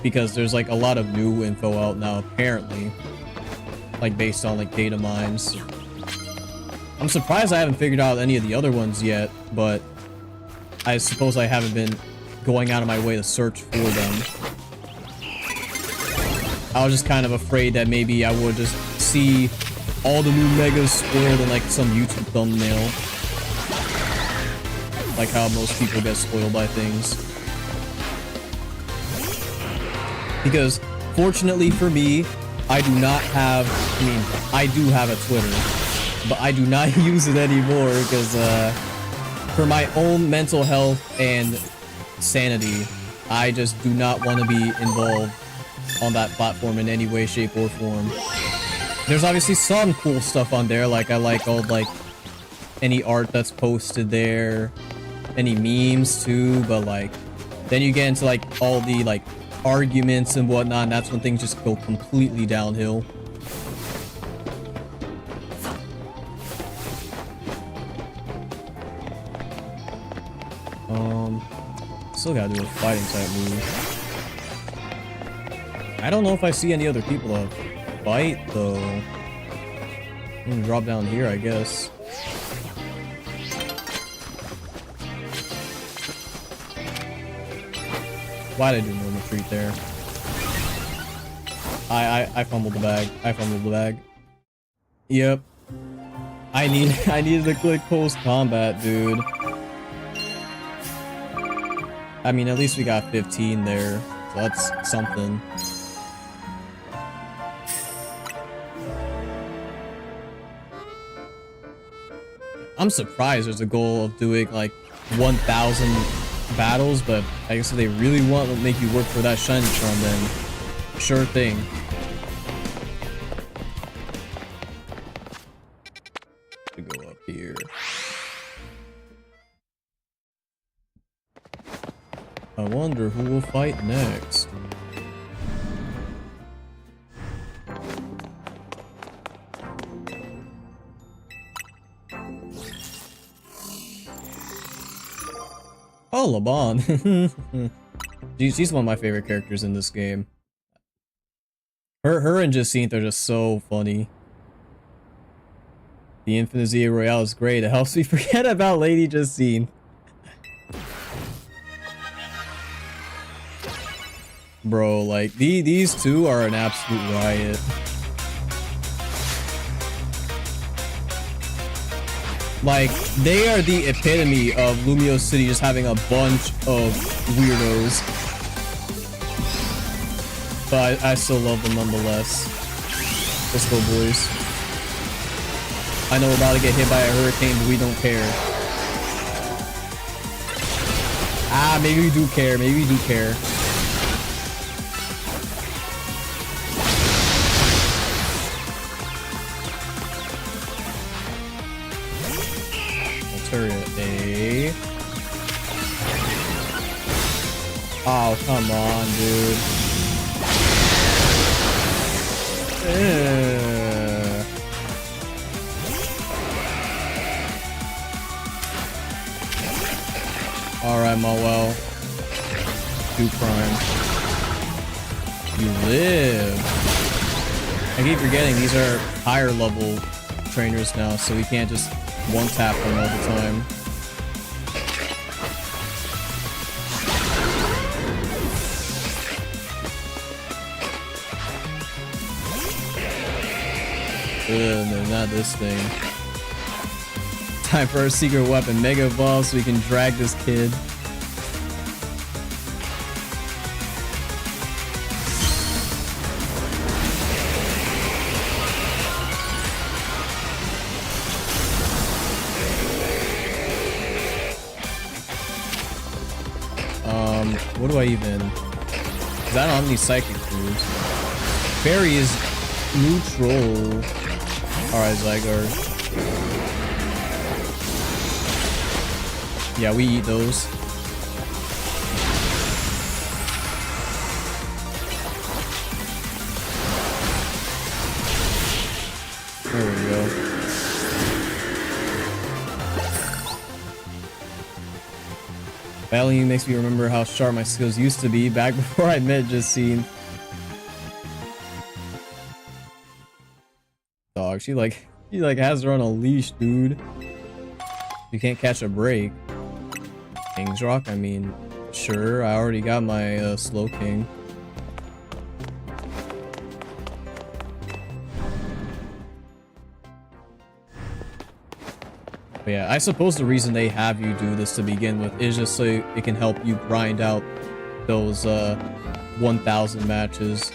because there's like a lot of new info out now apparently, like based on like data mines. I'm surprised I haven't figured out any of the other ones yet, but I suppose I haven't been going out of my way to search for them. I was just kind of afraid that maybe I would just see all the new megas spoiled in like some YouTube thumbnail. Like how most people get spoiled by things. Because fortunately for me, I do not have, I mean, I do have a Twitter, but I do not use it anymore because for my own mental health and sanity, I just do not want to be involved on that platform in any way, shape, or form. There's obviously some cool stuff on there, like I like all like any art that's posted there, any memes too, but like then you get into like all the like arguments and whatnot, and that's when things just go completely downhill. Still gotta do a fighting type move. I don't know if I see any other people to fight though. I'm gonna drop down here, I guess. Why'd I do no retreat there? I fumbled the bag. I fumbled the bag. Yep. I needed to click close combat, dude. I mean, at least we got 15 there. So that's something. I'm surprised there's a goal of doing like 1,000 battles, but I guess if they really want to make you work for that shiny charm, then sure thing. To go up here. I wonder who will fight next. Oh, Laban. She's one of my favorite characters in this game. Her and Jacinthe are just so funny. The Infinite Z-A Royale is great. It helps me forget about Lady Jacinthe. Bro, like, these two are an absolute riot. Like, they are the epitome of Lumio City just having a bunch of weirdos. But I still love them nonetheless. Let's go, boys. I know we're about to get hit by a hurricane, but we don't care. Ah, maybe we do care. Maybe we do care. A. Oh, come on, dude. Alright, Malwell. Do crime. You live. I keep forgetting these are higher level trainers now, so we can't just one tap them all the time. No, not this thing. Time for our secret weapon, Mega Ball, so we can drag this kid. What do I even... Because I don't have any psychic moves. Fairy is neutral. Alright, Zygarde. Yeah, we eat those. There we go. Battling makes me remember how sharp my skills used to be back before I met Jacinthe. Dog, she like has her on a leash, dude. You can't catch a break. King's Rock, I mean, sure, I already got my Slow King. But yeah, I suppose the reason they have you do this to begin with is just so it can help you grind out those 1,000 matches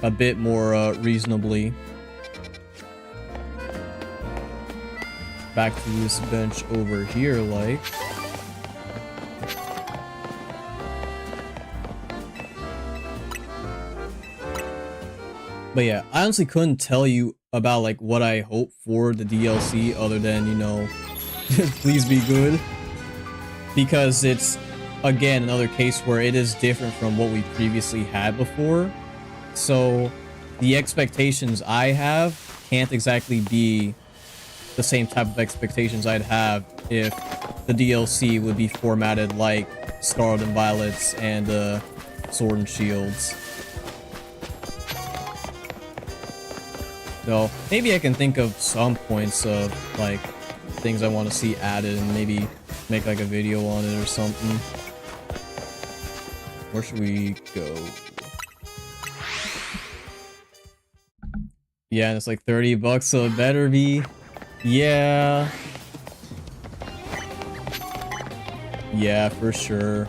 a bit more reasonably. Back to this bench over here, like. But yeah, I honestly couldn't tell you about like what I hope for the DLC other than, you know, please be good. Because it's, again, another case where it is different from what we previously had before. So the expectations I have can't exactly be the same type of expectations I'd have if the DLC would be formatted like Scarlet and Violet's and Sword and Shield's. So maybe I can think of some points of like things I want to see added and maybe make like a video on it or something. Where should we go? Yeah, and it's like 30 bucks, so it better be. Yeah. Yeah, for sure.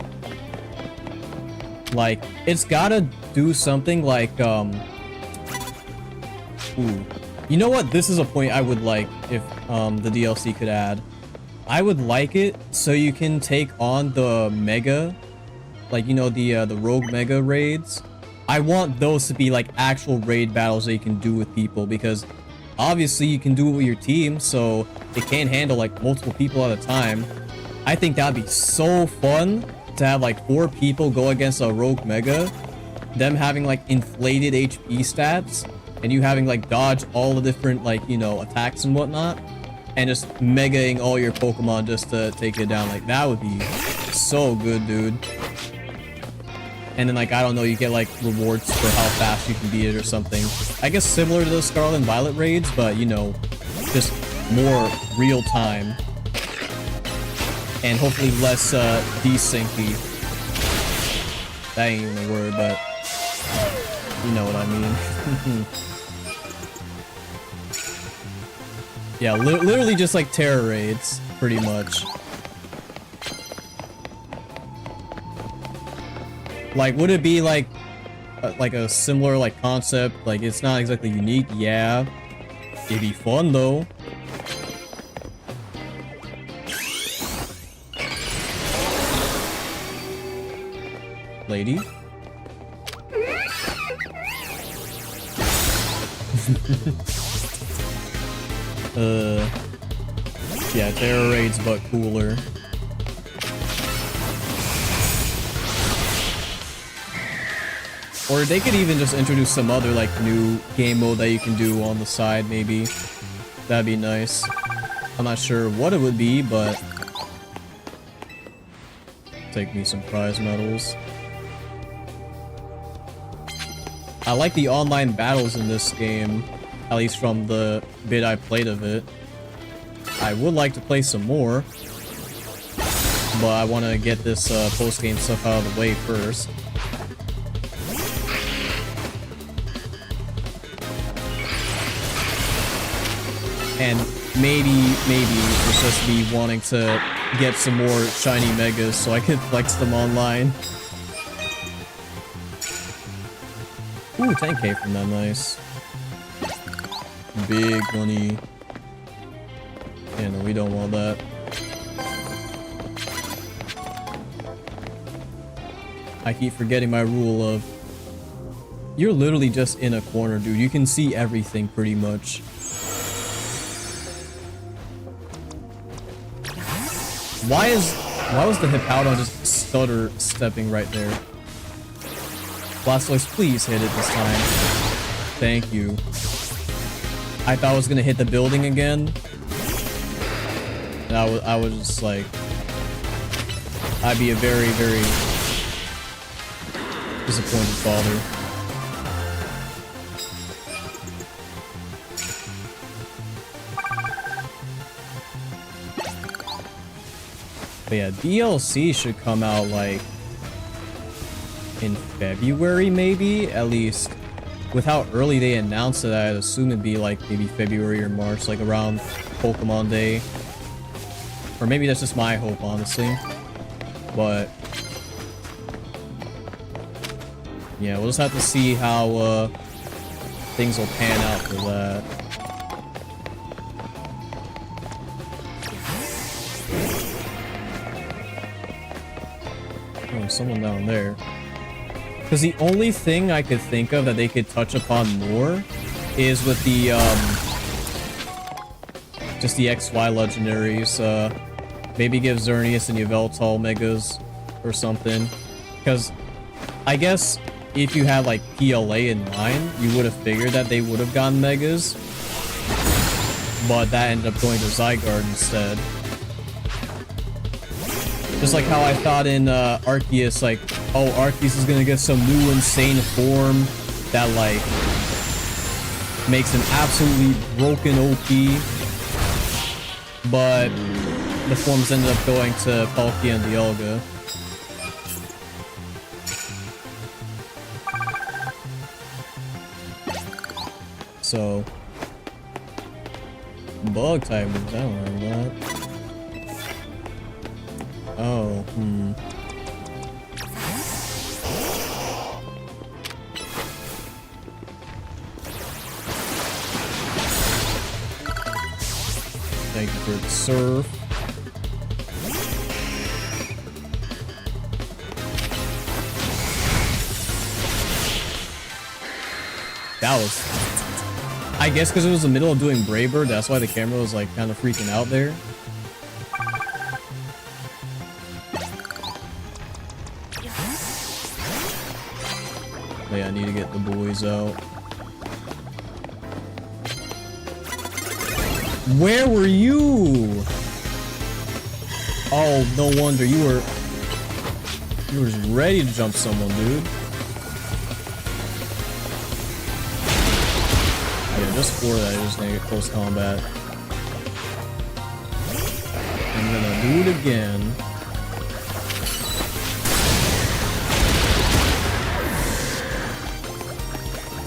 Like, it's gotta do something like, ooh. You know what? This is a point I would like if, the DLC could add. I would like it so you can take on the mega, like, you know, the rogue mega raids. I want those to be like actual raid battles that you can do with people, because obviously you can do it with your team, so it can't handle like multiple people at a time. I think that'd be so fun to have like 4 people go against a rogue mega, them having like inflated HP stats, and you having like dodge all the different like, you know, attacks and whatnot, and just megaing all your Pokemon just to take it down. Like, that would be so good, dude. And then, like, I don't know, you get, like, rewards for how fast you can beat it or something. I guess similar to the Scarlet and Violet raids, but, you know, just more real time. And hopefully less, desyncy. That ain't even a word, but you know what I mean. Yeah, literally just, like, terror raids, pretty much. Like, would it be like a similar like concept? Like, it's not exactly unique. Yeah, it'd be fun though. Lady. Yeah, terror raids but cooler. Or they could even just introduce some other, like, new game mode that you can do on the side, maybe. That'd be nice. I'm not sure what it would be, but... Take me some prize medals. I like the online battles in this game, at least from the bit I played of it. I would like to play some more, but I want to get this post-game stuff out of the way first. And maybe it's just me wanting to get some more shiny megas so I can flex them online. Ooh, 10k from that, nice. Big money. Yeah, no, we don't want that. I keep forgetting my rule of... You're literally just in a corner, dude. You can see everything pretty much. Why was the Hippowdon just stutter stepping right there? Blastoise, please hit it this time. Thank you. I thought I was gonna hit the building again. And I was just like, I'd be a very, very disappointed father. But yeah, DLC should come out like in February, maybe? At least with how early they announced it, I'd assume it'd be like maybe February or March, like around Pokemon Day. Or maybe that's just my hope, honestly. But yeah, we'll just have to see how things will pan out for that. Oh, someone down there. Because the only thing I could think of that they could touch upon more is with the, just the XY legendaries. Maybe give Xerneas and Yveltal megas or something. Because I guess if you had, like, PLA in mind, you would have figured that they would have gotten megas. But that ended up going to Zygarde instead. Just like how I thought in Arceus, like, oh, Arceus is gonna get some new insane form that, like, makes him absolutely broken OP. But the forms ended up going to Palkia and Dialga. so bug type moves, I don't remember that. Oh, Thank you for the surf. That was, I guess because it was the middle of doing Brave Bird, that's why the camera was like kind of freaking out there. But yeah, I need to get the boys out. Where were you? Oh, no wonder you were just ready to jump someone, dude. Yeah, just for that, I just need to get close combat. I'm gonna do it again.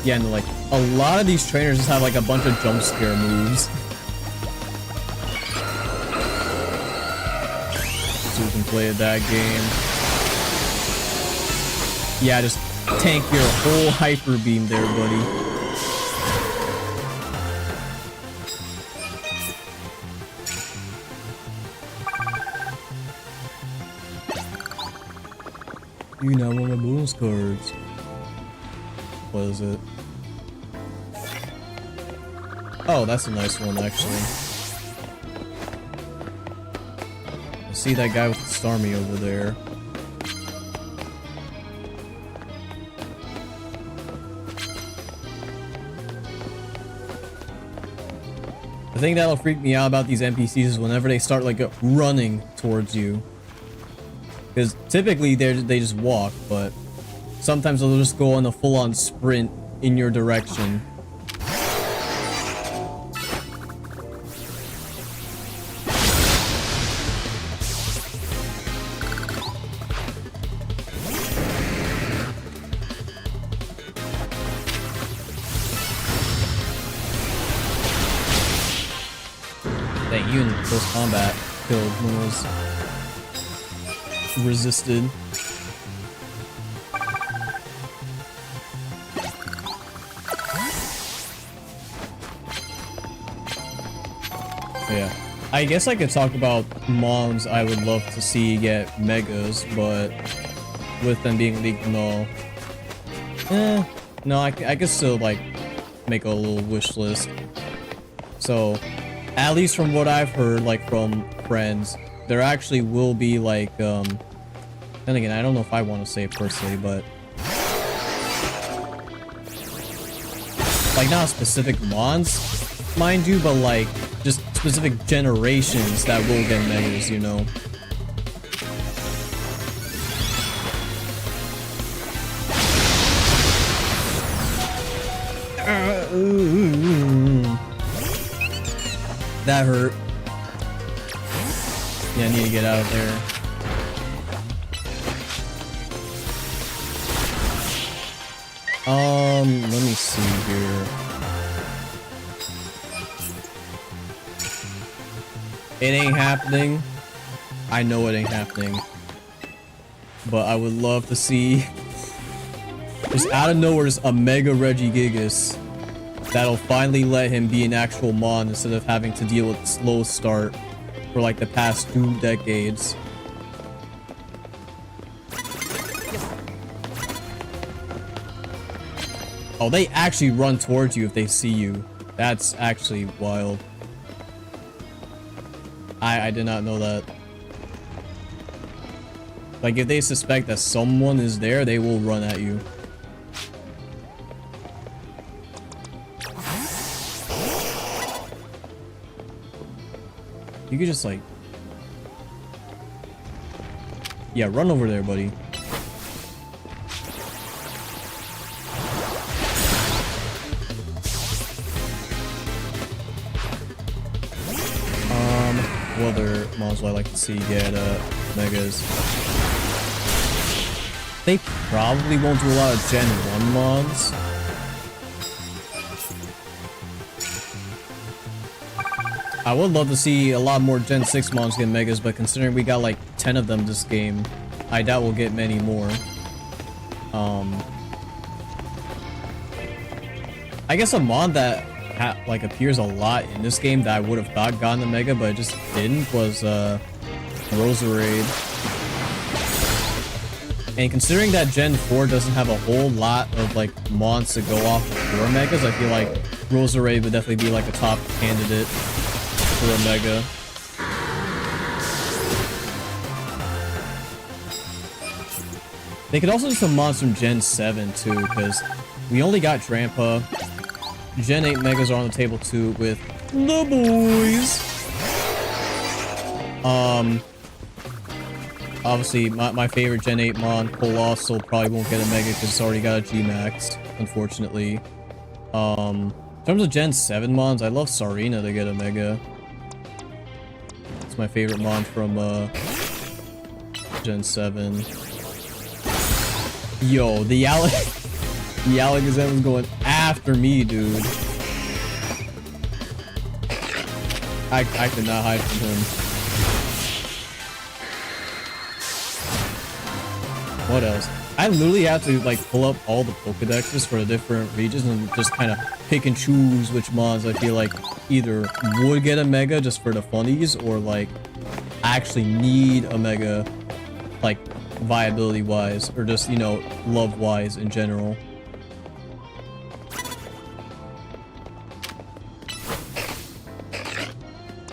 Yeah, and like a lot of these trainers just have like a bunch of jump scare moves. So we can play that game. Yeah, just tank your whole hyper beam there, buddy. You know, one of my bonus cards. What is it? Oh, that's a nice one, actually. I see that guy with the Starmie over there. The thing that'll freak me out about these NPCs is whenever they start like running towards you. Because typically they just walk, but sometimes they'll just go on a full-on sprint in your direction. Dang, you in close combat killed when it was resisted. Yeah, I guess I could talk about mons I would love to see get megas, but with them being leaked and all, no, I could still like make a little wish list. So at least from what I've heard, like from friends, there actually will be like then again, I don't know if I want to say it personally, but like not specific mons, mind you, but like just specific generations that will get megas, you know. That hurt. Yeah, I need to get out of there. Let me see here. It ain't happening. I know it ain't happening. But I would love to see just out of nowhere just a Mega Regigigas that'll finally let him be an actual mon instead of having to deal with slow start for like the past 2 decades. Oh, they actually run towards you if they see you. That's actually wild. I did not know that. Like, if they suspect that someone is there, they will run at you. You could just like... Yeah, run over there, buddy. What other mons would I like to see get megas? They probably won't do a lot of Gen 1 mons. I would love to see a lot more Gen 6 mons get megas, but considering we got like 10 of them this game, I doubt we'll get many more. I guess a mon that like appears a lot in this game that I would have thought gotten a mega, but it just didn't, was Roserade. And considering that Gen 4 doesn't have a whole lot of like mons to go off for megas, I feel like Roserade would definitely be like a top candidate for a mega. They could also do some mons from Gen 7 too, because we only got Drampa. Gen 8 megas are on the table too with the boys. Obviously my favorite Gen 8 mon, Colossal, probably won't get a mega because it's already got a G-Max, unfortunately. In terms of Gen 7 mons, I love Sarina to get a mega. It's my favorite mon from Gen 7. Yo, the Alakazam was going after me, dude. I could not hide from him. What else? I literally have to like pull up all the Pokedexes for the different regions and just kind of pick and choose which mons I feel like either would get a mega just for the funnies or like actually need a mega, like viability wise or just, you know, love wise in general.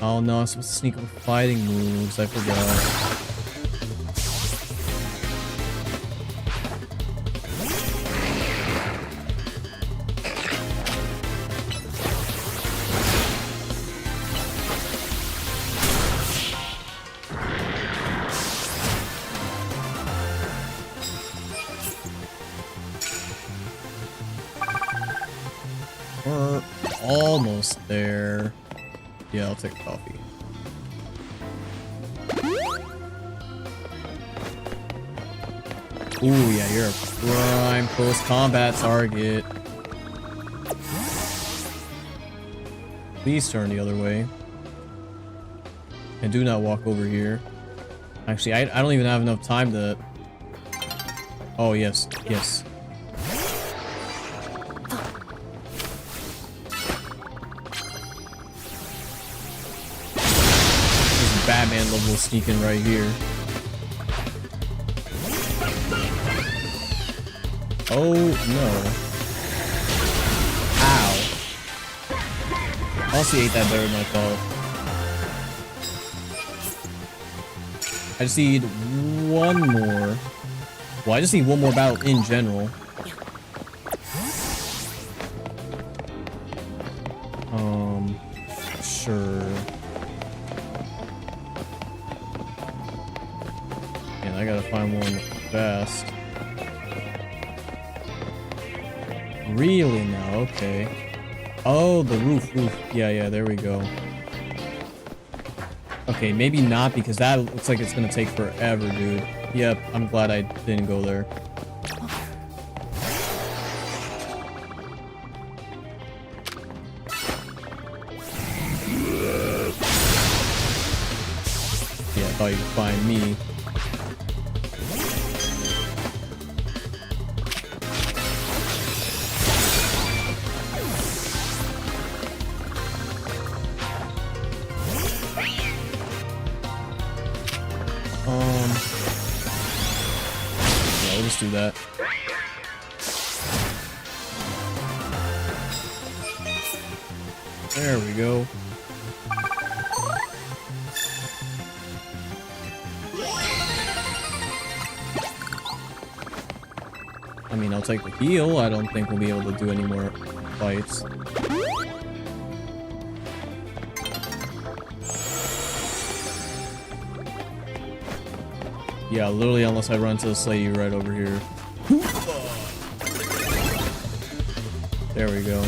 Oh no, I'm supposed to sneak up fighting moves, I forgot. We're almost there. Yeah, I'll take coffee. Ooh, yeah, you're a prime close combat target. Please turn the other way. And do not walk over here. Actually, I don't even have enough time to... Oh, yes, yes. Batman level sneaking right here. Oh no. Ow. Also ate that better than I thought. I just need one more. Well, I just need one more battle in general. Sure. I gotta find one fast. Really now? Okay. Oh, the roof. Yeah, there we go. Okay, maybe not because that looks like it's gonna take forever, dude. Yep, I'm glad I didn't go there. Yeah, I thought you could find me. Yeah, we'll just do that. There we go. I mean, I'll take the heal. I don't think we'll be able to do any more fights. Yeah, literally, unless I run to the Slay You right over here. There we go.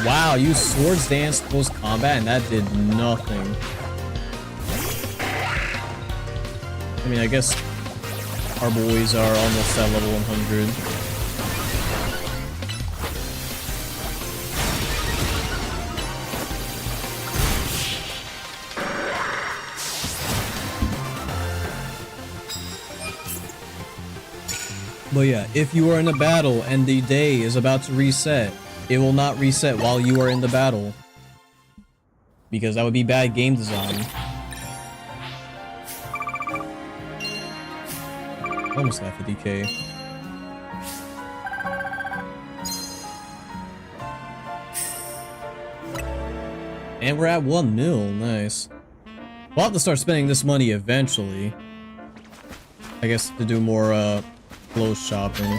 Wow, you Swords Dance close combat and that did nothing. I mean, I guess Our boys are almost at level 100. But yeah, if you are in a battle and the day is about to reset, it will not reset while you are in the battle. Because that would be bad game design. Almost at 50k. And we're at 1 mil, nice. We'll have to start spending this money eventually. I guess to do more, clothes shopping.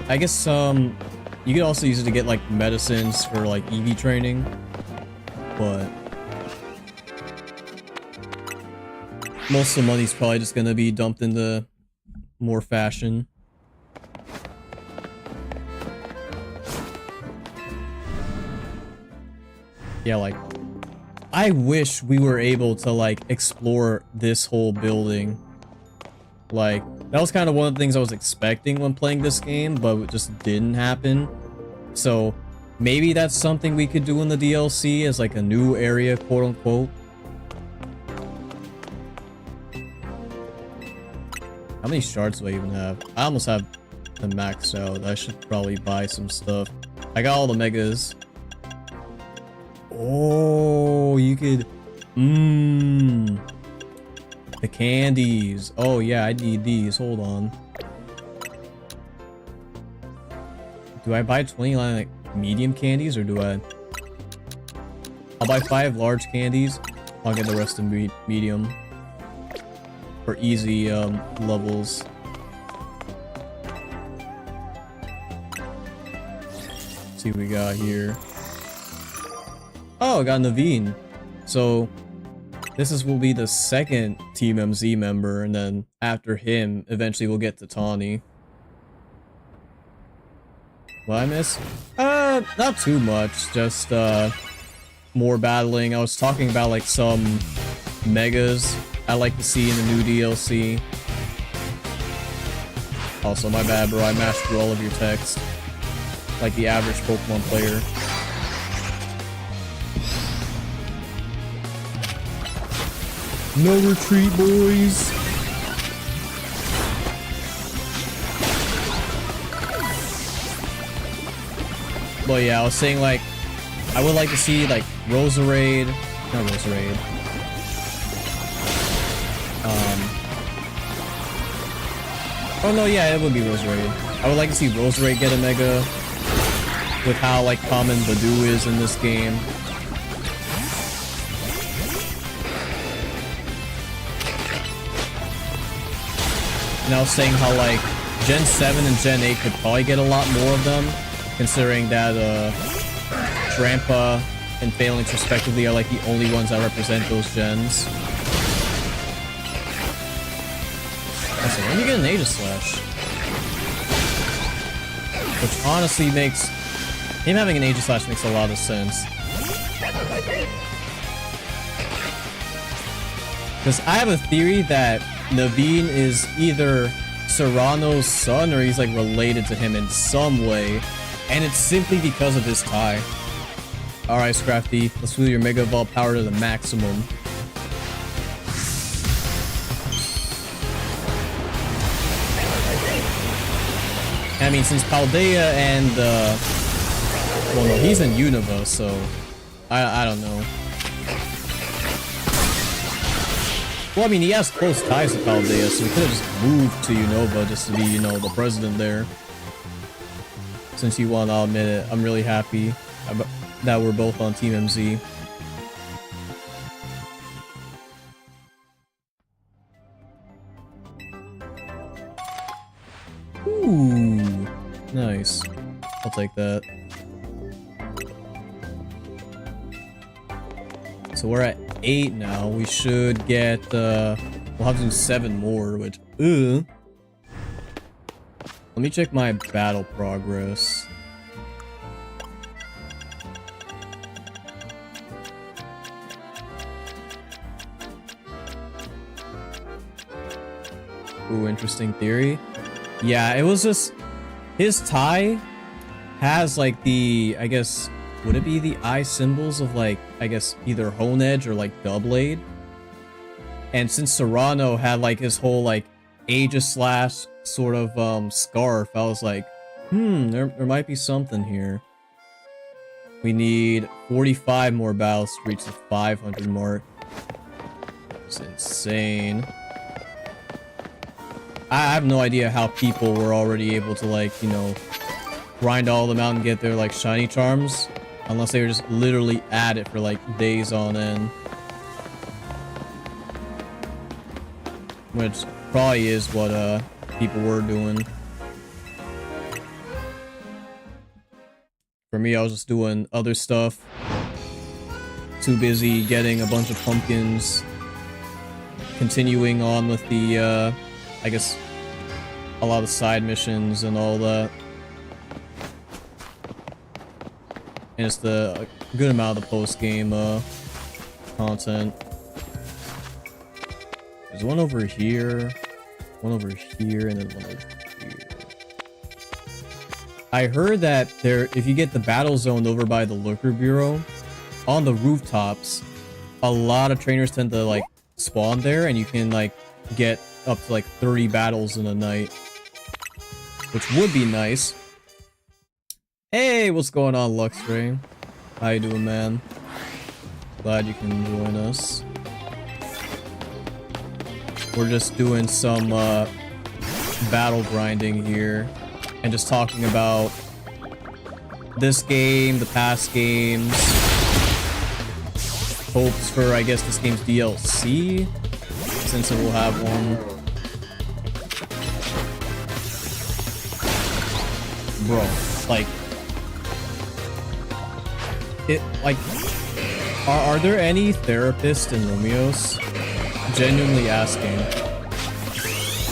I guess, you could also use it to get, like, medicines for, like, EV training. But most of the money's probably just gonna be dumped into more fashion. Yeah, like, I wish we were able to, like, explore this whole building. Like, that was kind of one of the things I was expecting when playing this game, but it just didn't happen. So, maybe that's something we could do in the DLC as, like, a new area, quote-unquote. How many shards do I even have? I almost have them maxed out. I should probably buy some stuff. I got all the megas. Oh, you could... The candies. Oh, yeah, I need these. Hold on. Do I buy 29, like, medium candies, or do I... I'll buy 5 large candies. I'll get the rest of medium. For easy, levels. Let's see what we got here. Oh, I got Naveen. So, will be the second Team MZ member, and then after him, eventually we'll get to Tawny. What I miss? Not too much. Just, more battling. I was talking about, like, some megas I like to see in the new DLC. Also, my bad, bro. I mashed through all of your text. Like the average Pokemon player. No retreat, boys! But yeah, I was saying, like, I would like to see, like, Roserade. Not Roserade. Oh no, yeah, it would be Roserade. I would like to see Roserade get a Mega with how, like, common Badoo is in this game. And I was saying how, like, Gen 7 and Gen 8 could probably get a lot more of them, considering that, Drampa and Phalanx respectively are, like, the only ones that represent those gens. So when you get an Aegislash, which honestly makes him having an Aegislash makes a lot of sense. Because I have a theory that Naveen is either Serrano's son, or he's, like, related to him in some way, and it's simply because of his tie. Alright, Scrafty, let's wheel your Mega Evolve power to the maximum. I mean, since Paldea and, well, no, he's in Unova, so I don't know. Well, I mean, he has close ties to Paldea, so he could have just moved to Unova just to be, you know, the president there. Since you won, I'll admit it, I'm really happy that we're both on Team MZ. Ooh, nice. I'll take that. So we're at 8 now. We should get, we'll have to do 7 more, which, Let me check my battle progress. Ooh, interesting theory. Yeah, it was just his tie has like the, I guess, would it be the eye symbols of like, I guess either Hone Edge or like Doublade? And since Serrano had like his whole like Aegis slash sort of scarf, I was like, there might be something here. We need 45 more battles to reach the 500 mark. It's insane. I have no idea how people were already able to, like, you know, grind all of them out and get their, like, shiny charms. Unless they were just literally at it for, like, days on end. Which probably is what, people were doing. For me, I was just doing other stuff. Too busy getting a bunch of pumpkins. Continuing on with the, I guess, a lot of side missions and all that. And it's a good amount of the post-game, content. There's one over here, and then one over here. I heard that if you get the battle zone over by the Lurker Bureau, on the rooftops, a lot of trainers tend to, like, spawn there, and you can, like, get up to, like, 30 battles in a night. Which would be nice. Hey, what's going on, Luxray? How you doing, man? Glad you can join us. We're just doing some, battle grinding here. And just talking about this game, the past games. Hopes for, I guess, this game's DLC, since it will have one. Bro, like, are there any therapists in Lumios? Genuinely asking.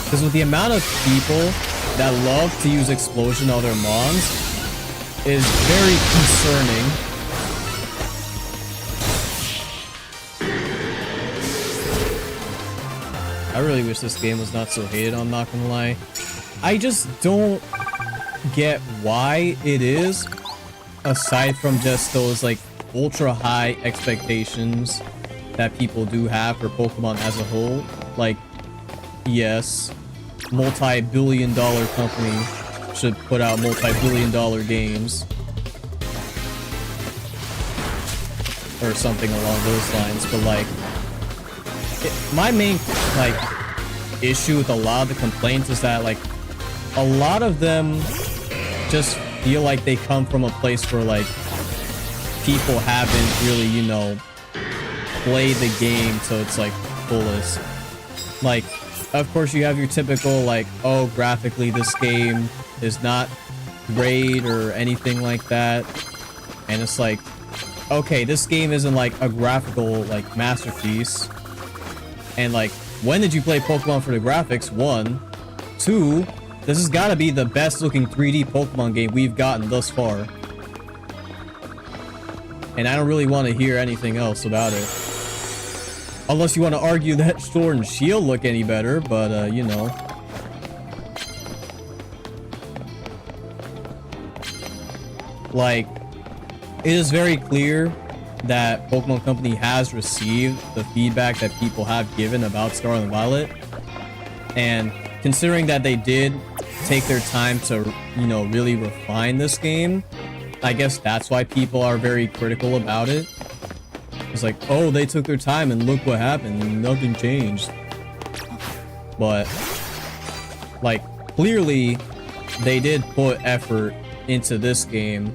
Because with the amount of people that love to use explosion on their mons is very concerning. I really wish this game was not so hated, I'm not gonna lie. I just don't get why it is, aside from just those like ultra high expectations that people do have for Pokemon as a whole. Like, yes, multi-billion-dollar company should put out multi-billion-dollar games. Or something along those lines, but like, my main, like, issue with a lot of the complaints is that, like, a lot of them just feel like they come from a place where, like, people haven't really, you know, played the game to its, like, fullest. Like, of course you have your typical, like, oh, graphically this game is not great or anything like that. And it's like, okay, this game isn't, like, a graphical, like, masterpiece. And, like, when did you play Pokemon for the graphics? 1. 2, this has got to be the best looking 3D Pokemon game we've gotten thus far. And I don't really want to hear anything else about it. Unless you want to argue that Sword and Shield look any better, but, you know. Like, it is very clear that Pokemon Company has received the feedback that people have given about Scarlet and Violet. And considering that they did take their time to, you know, really refine this game, I guess that's why people are very critical about it. It's like, oh, they took their time and look what happened. Nothing changed. But, like, clearly they did put effort into this game.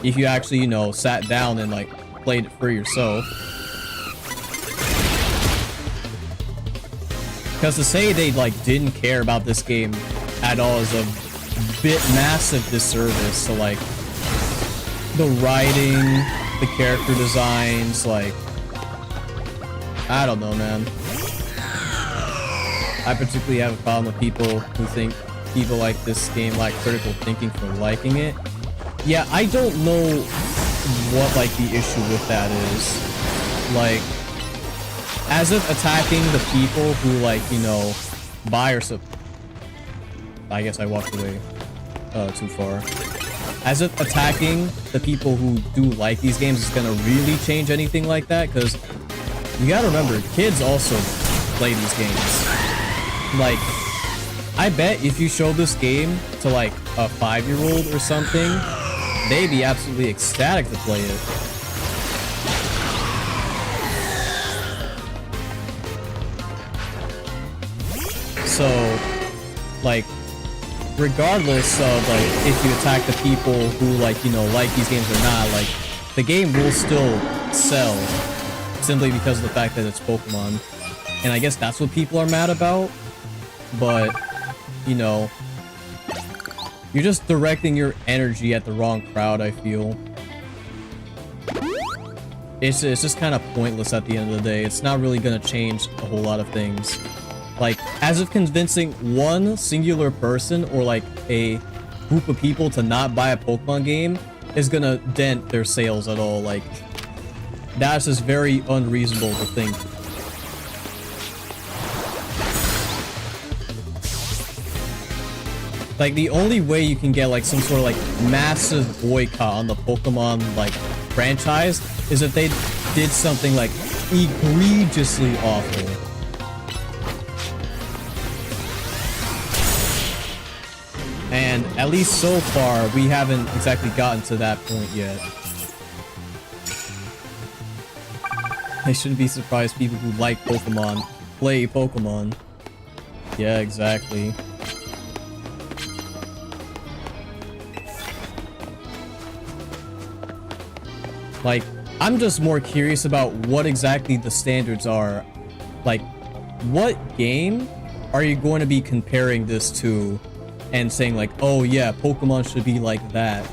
If you actually, you know, sat down and, like, played it for yourself. Because to say they, like, didn't care about this game at all is a bit massive disservice to, like, the writing, the character designs, like, I don't know, man. I particularly have a problem with people who think people like this game lack critical thinking for liking it. Yeah, I don't know what, like, the issue with that is. Like, as if attacking the people who, like, you know, buy or sub. I guess I walked away too far. As if attacking the people who do like these games is gonna really change anything like that, because you gotta remember, kids also play these games. Like, I bet if you show this game to like a 5-year-old or something, they'd be absolutely ecstatic to play it. So, like, regardless of like if you attack the people who, like, you know, like these games or not, like, the game will still sell simply because of the fact that it's Pokemon. And I guess that's what people are mad about. But, you know, you're just directing your energy at the wrong crowd, I feel. It's just kind of pointless at the end of the day. It's not really gonna change a whole lot of things. Like, as if convincing one singular person or like a group of people to not buy a Pokemon game is gonna dent their sales at all. Like, that's just very unreasonable to think. Like, the only way you can get like some sort of like massive boycott on the Pokemon like franchise is if they did something like egregiously awful. And at least so far, we haven't exactly gotten to that point yet. I shouldn't be surprised people who like Pokemon play Pokemon. Yeah, exactly. Like, I'm just more curious about what exactly the standards are. Like, what game are you going to be comparing this to and saying like, oh yeah, Pokemon should be like that?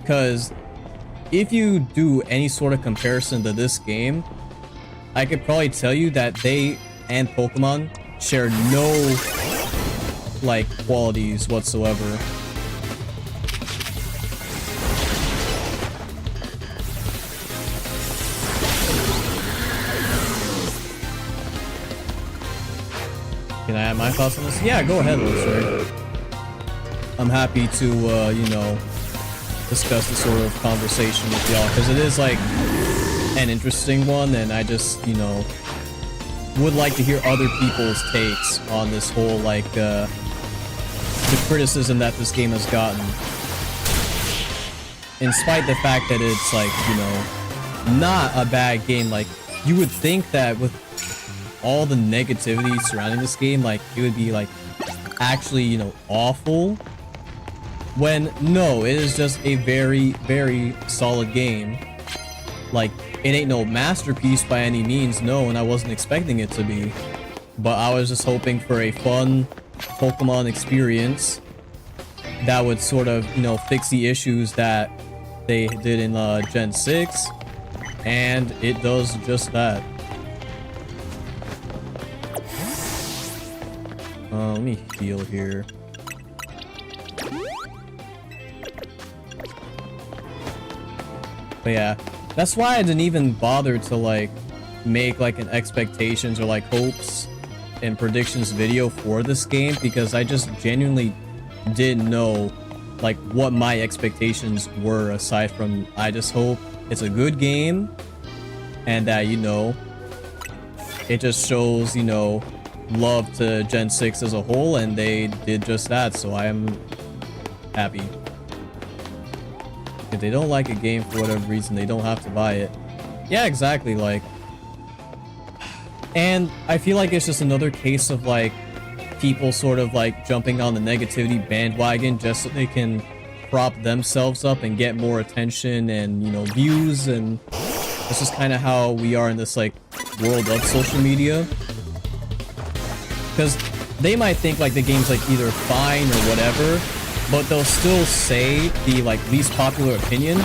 Because if you do any sort of comparison to this game, I could probably tell you that they and Pokemon share no like qualities whatsoever. Can I add my thoughts on this? Yeah, go ahead, Lister. I'm happy to, you know, discuss this sort of conversation with y'all, because it is, like, an interesting one, and I just, you know, would like to hear other people's takes on this whole, like, the criticism that this game has gotten. In spite the fact that it's, like, you know, not a bad game. Like, you would think that with all the negativity surrounding this game, like, it would be, like, actually, you know, awful. When, no, it is just a very, very solid game. Like, it ain't no masterpiece by any means, no, and I wasn't expecting it to be. But I was just hoping for a fun Pokemon experience that would sort of, you know, fix the issues that they did in Gen 6. And it does just that. Let me heal here. But yeah, that's why I didn't even bother to like make like an expectations or like hopes and predictions video for this game, because I just genuinely didn't know like what my expectations were, aside from I just hope it's a good game and that, you know, it just shows, you know, love to Gen 6 as a whole, and they did just that, so I am happy. If they don't like a game for whatever reason, they don't have to buy it. Yeah, exactly, like... And I feel like it's just another case of, like, people sort of, like, jumping on the negativity bandwagon just so they can prop themselves up and get more attention and, you know, views, and this is kind of how we are in this, like, world of social media. Because they might think, like, the game's, like, either fine or whatever, but they'll still say the, like, least popular opinion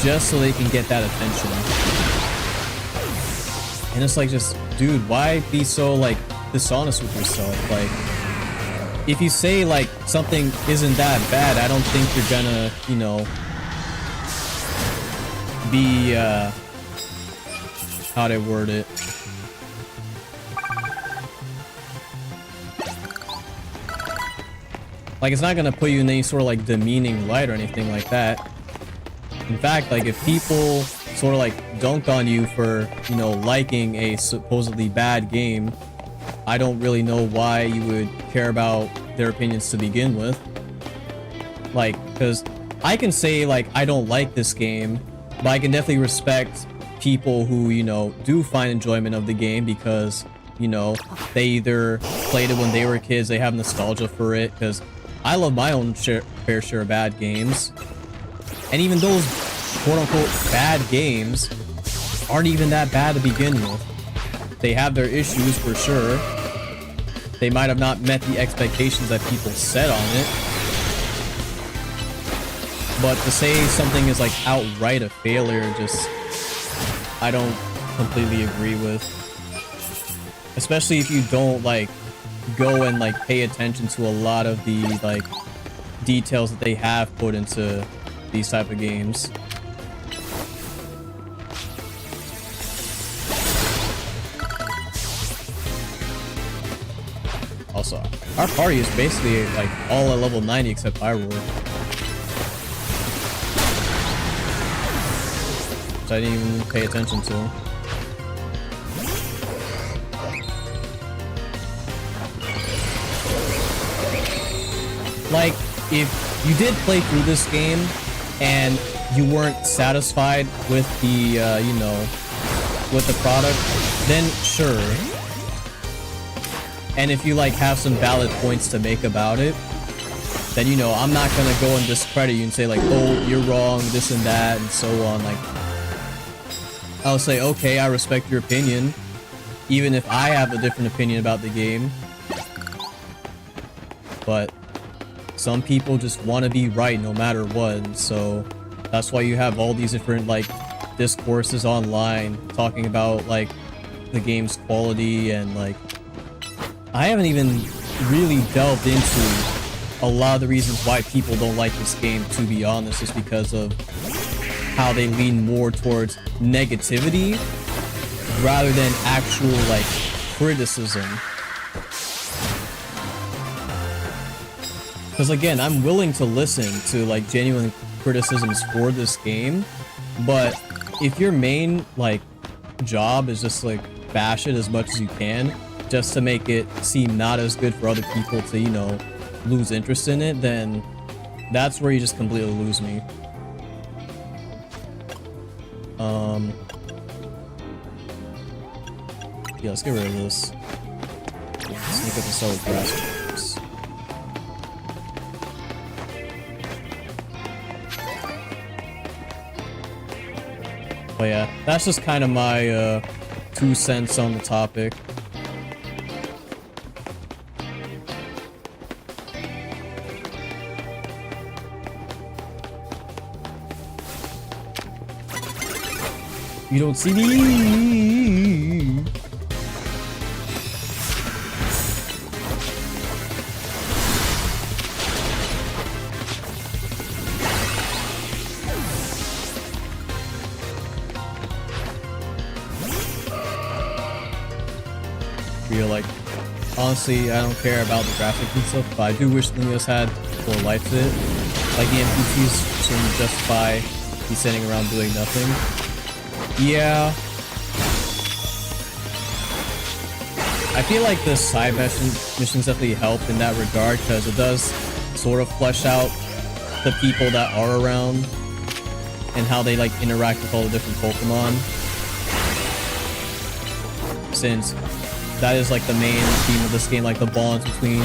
just so they can get that attention. And it's like, just, dude, why be so, like, dishonest with yourself? Like, if you say, like, something isn't that bad, I don't think you're gonna, you know, be, how'd I word it? Like, it's not gonna put you in any sort of like demeaning light or anything like that. In fact, like, if people sort of like dunk on you for, you know, liking a supposedly bad game, I don't really know why you would care about their opinions to begin with. Like, because I can say, like, I don't like this game, but I can definitely respect people who, you know, do find enjoyment of the game because, you know, they either played it when they were kids, they have nostalgia for it, because I love my own fair share of bad games. And even those quote-unquote bad games aren't even that bad to begin with. They have their issues for sure. They might have not met the expectations that people set on it. But to say something is like outright a failure, just, I don't completely agree with. Especially if you don't like go and like pay attention to a lot of the like details that they have put into these type of games. Also, our party is basically like all at level 90 except Iroar. Which I didn't even pay attention to. Like, if you did play through this game and you weren't satisfied with the, you know, with the product, then sure. And if you, like, have some valid points to make about it, then, you know, I'm not gonna go and discredit you and say, like, oh, you're wrong, this and that, and so on. Like, I'll say, okay, I respect your opinion, even if I have a different opinion about the game. But some people just want to be right no matter what, and so that's why you have all these different, like, discourses online talking about, like, the game's quality, and, like, I haven't even really delved into a lot of the reasons why people don't like this game, to be honest, just because of how they lean more towards negativity rather than actual, like, criticism. Because again, I'm willing to listen to, like, genuine criticisms for this game, but if your main, like, job is just, like, bash it as much as you can just to make it seem not as good for other people to, you know, lose interest in it, then that's where you just completely lose me. Yeah, let's get rid of this. Sneak up and start with grass. But yeah, that's just kind of my 2 cents on the topic. You don't see me. Feel like, honestly, I don't care about the graphics and stuff, but I do wish the news had more life to it. Like, the NPCs shouldn't justify me sitting around doing nothing. Yeah. I feel like the side missions definitely help in that regard, because it does sort of flesh out the people that are around and how they, like, interact with all the different Pokemon. Since that is, like, the main theme of this game, like, the bonds between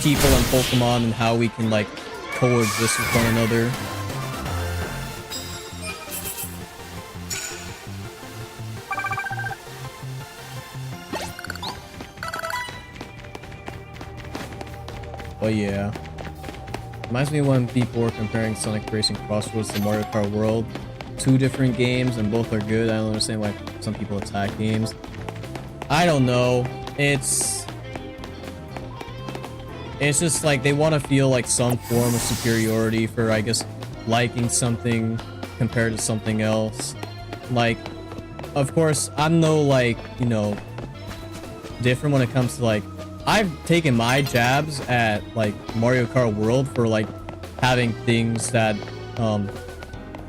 people and Pokemon and how we can, like, coexist with one another. But yeah, reminds me of when people were comparing Sonic Racing Crossroads to Mario Kart World. 2 different games and both are good. I don't understand why some people attack games. I don't know. It's just like they want to feel like some form of superiority for, I guess, liking something compared to something else. Like, of course, I'm no, like, you know, different when it comes to, like, I've taken my jabs at like Mario Kart World for like having things that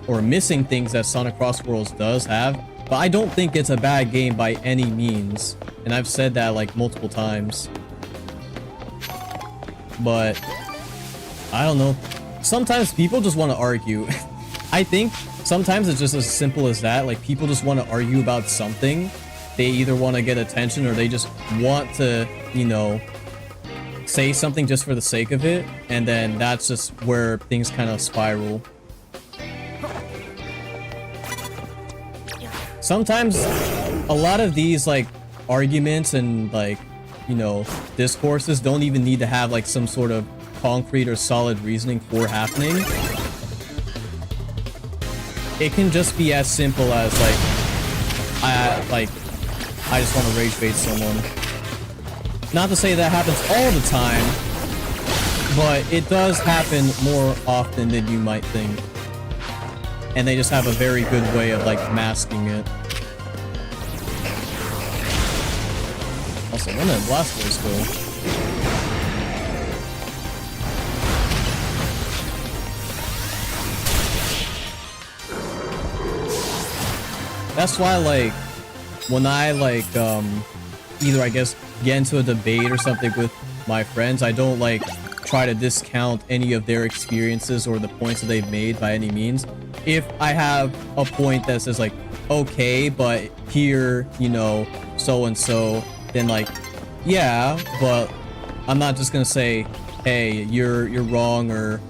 or missing things that Sonic Cross Worlds does have, but I don't think it's a bad game by any means, and I've said that like multiple times. But I don't know, sometimes people just want to argue. I think sometimes it's just as simple as that. Like, people just want to argue about something. They either want to get attention or they just want to, you know, say something just for the sake of it, and then that's just where things kind of spiral. Sometimes a lot of these like arguments and like, you know, discourses don't even need to have like some sort of concrete or solid reasoning for happening. It can just be as simple as like I just want to rage bait someone. Not to say that happens all the time, but it does happen more often than you might think. And they just have a very good way of like masking it. Also, when did Blastoise go? That's why, like, when I like either I guess get into a debate or something with my friends, I don't like try to discount any of their experiences or the points that they've made by any means. If I have a point that says like, okay, but here, you know, so and so, then like, yeah, but I'm not just gonna say, hey, you're wrong, or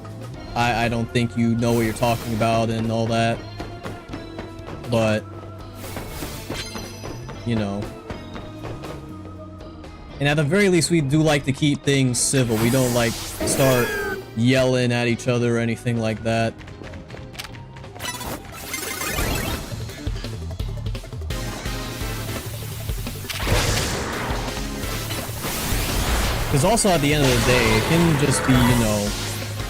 I don't think you know what you're talking about and all that. But you know, and at the very least, we do like to keep things civil. We don't like start yelling at each other or anything like that. Because also at the end of the day, it can just be, you know,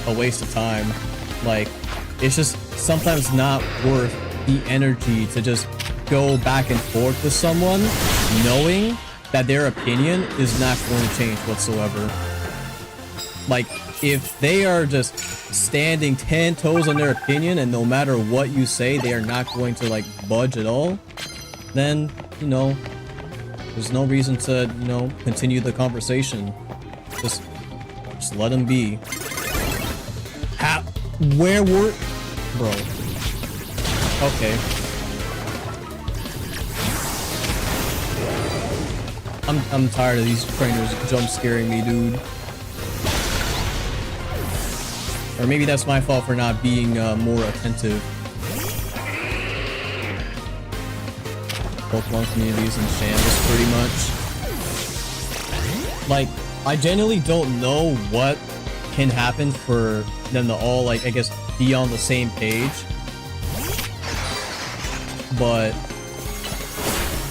a waste of time. Like, it's just sometimes not worth the energy to just go back and forth with someone knowing that their opinion is not going to change whatsoever. Like, if they are just standing 10 toes on their opinion and no matter what you say, they are not going to like budge at all, then, you know, there's no reason to, you know, continue the conversation. Just let them be. Where were... Bro. Okay. I'm tired of these trainers jump scaring me, dude. Or maybe that's my fault for not being more attentive. Pokemon communities in shambles, pretty much. Like, I genuinely don't know what can happen for them to all, like, I guess, be on the same page. But,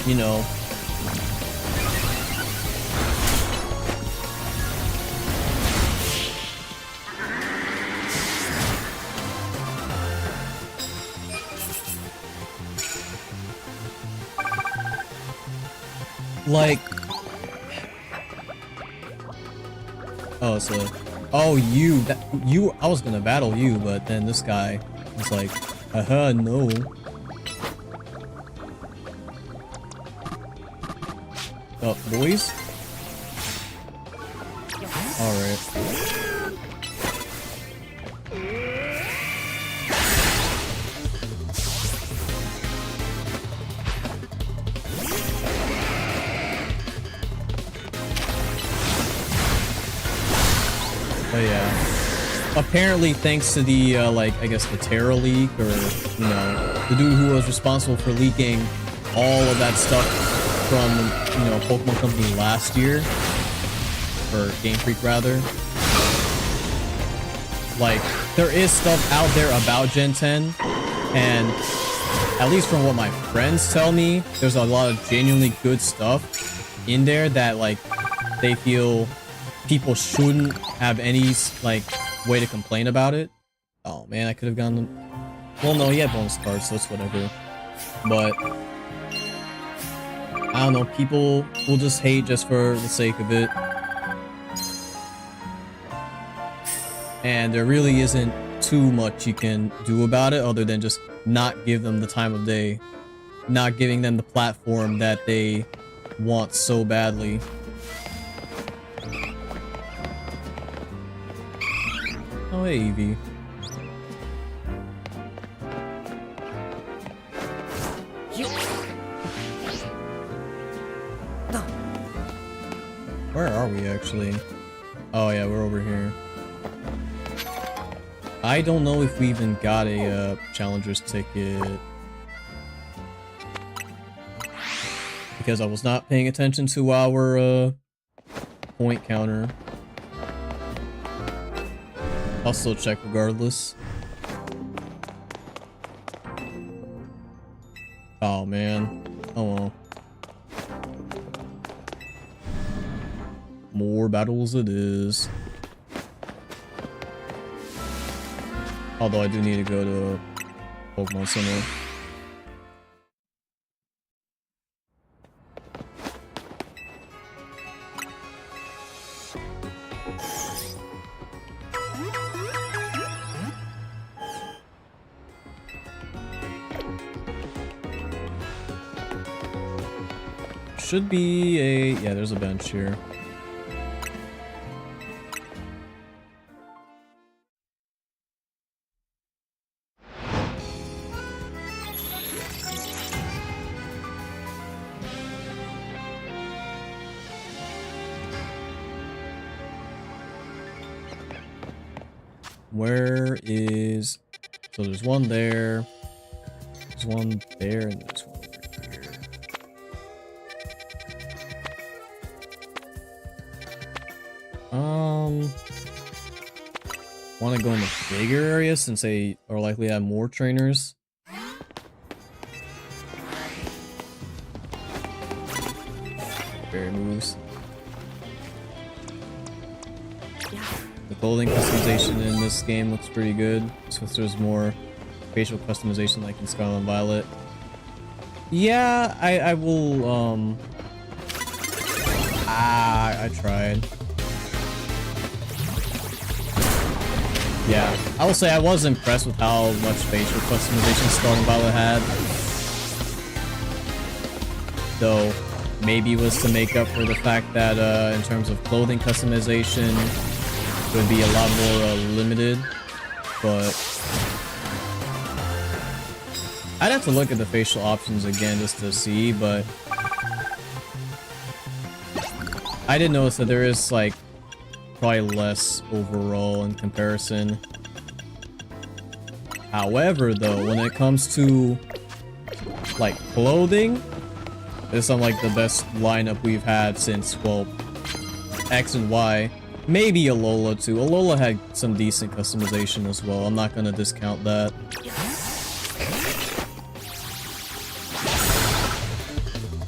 you know. Like, oh, so, oh, you, I was gonna battle you, but then this guy was like, no. Oh, boys? Alright. Oh yeah. Apparently, thanks to the, like, I guess the Terra leak, or, you know, the dude who was responsible for leaking all of that stuff from, you know, Pokemon Company last year, or Game Freak rather. Like, there is stuff out there about Gen 10, and at least from what my friends tell me, there's a lot of genuinely good stuff in there that, like, they feel people shouldn't have any, like, way to complain about it. Oh man, I could have gone... Well, no, he had bonus cards, so it's whatever. But I don't know, people will just hate just for the sake of it. and there really isn't too much you can do about it other than just not give them the time of day, not giving them the platform that they want so badly. Oh, hey, Evie. Where are we actually? Oh yeah, we're over here. I don't know if we even got a challenger's ticket because I was not paying attention to our point counter. I'll still check regardless. Oh man. Oh well. More battles it is. Although I do need to go to Pokemon Center. Should be a... yeah, there's a bench here. Where is... so there's one there, there's one there, and there's one over here. Want to go in the bigger area since they are likely to have more trainers. Berry moves. The clothing customization in this game looks pretty good, since there's more facial customization like in Scarlet and Violet. Yeah, I will, I tried. Yeah, I will say I was impressed with how much facial customization Scarlet and Violet had. Though, maybe it was to make up for the fact that, in terms of clothing customization, would be a lot more limited, but I'd have to look at the facial options again just to see, but I did notice that there is like probably less overall in comparison. However, though, when it comes to like clothing, it's on like the best lineup we've had since, well, X and Y. Maybe Alola too. Alola had some decent customization as well. I'm not gonna discount that.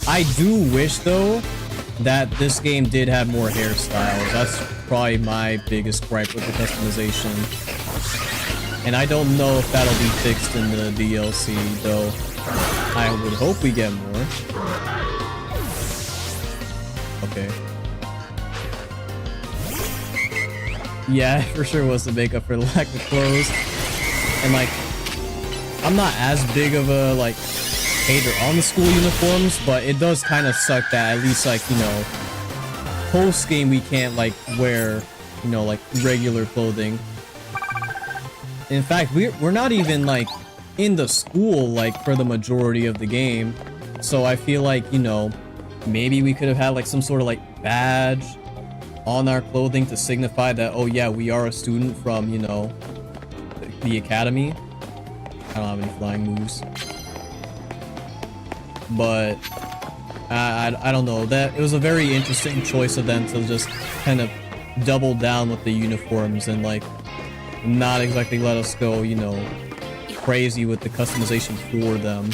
I do wish though that this game did have more hairstyles. That's probably my biggest gripe with the customization. And I don't know if that'll be fixed in the DLC though. I would hope we get more. Okay. Yeah, for sure was to make up for the lack of clothes. And like, I'm not as big of a like hater on the school uniforms, but it does kind of suck that at least like, you know, post game we can't like wear, you know, like regular clothing. In fact, we're not even like in the school like for the majority of the game. So I feel like, you know, maybe we could have had like some sort of like badge on our clothing to signify that, oh yeah, we are a student from, you know, the academy. I don't have any flying moves, but I don't know, that it was a very interesting choice of them to just kind of double down with the uniforms and like not exactly let us go, you know, crazy with the customization for them.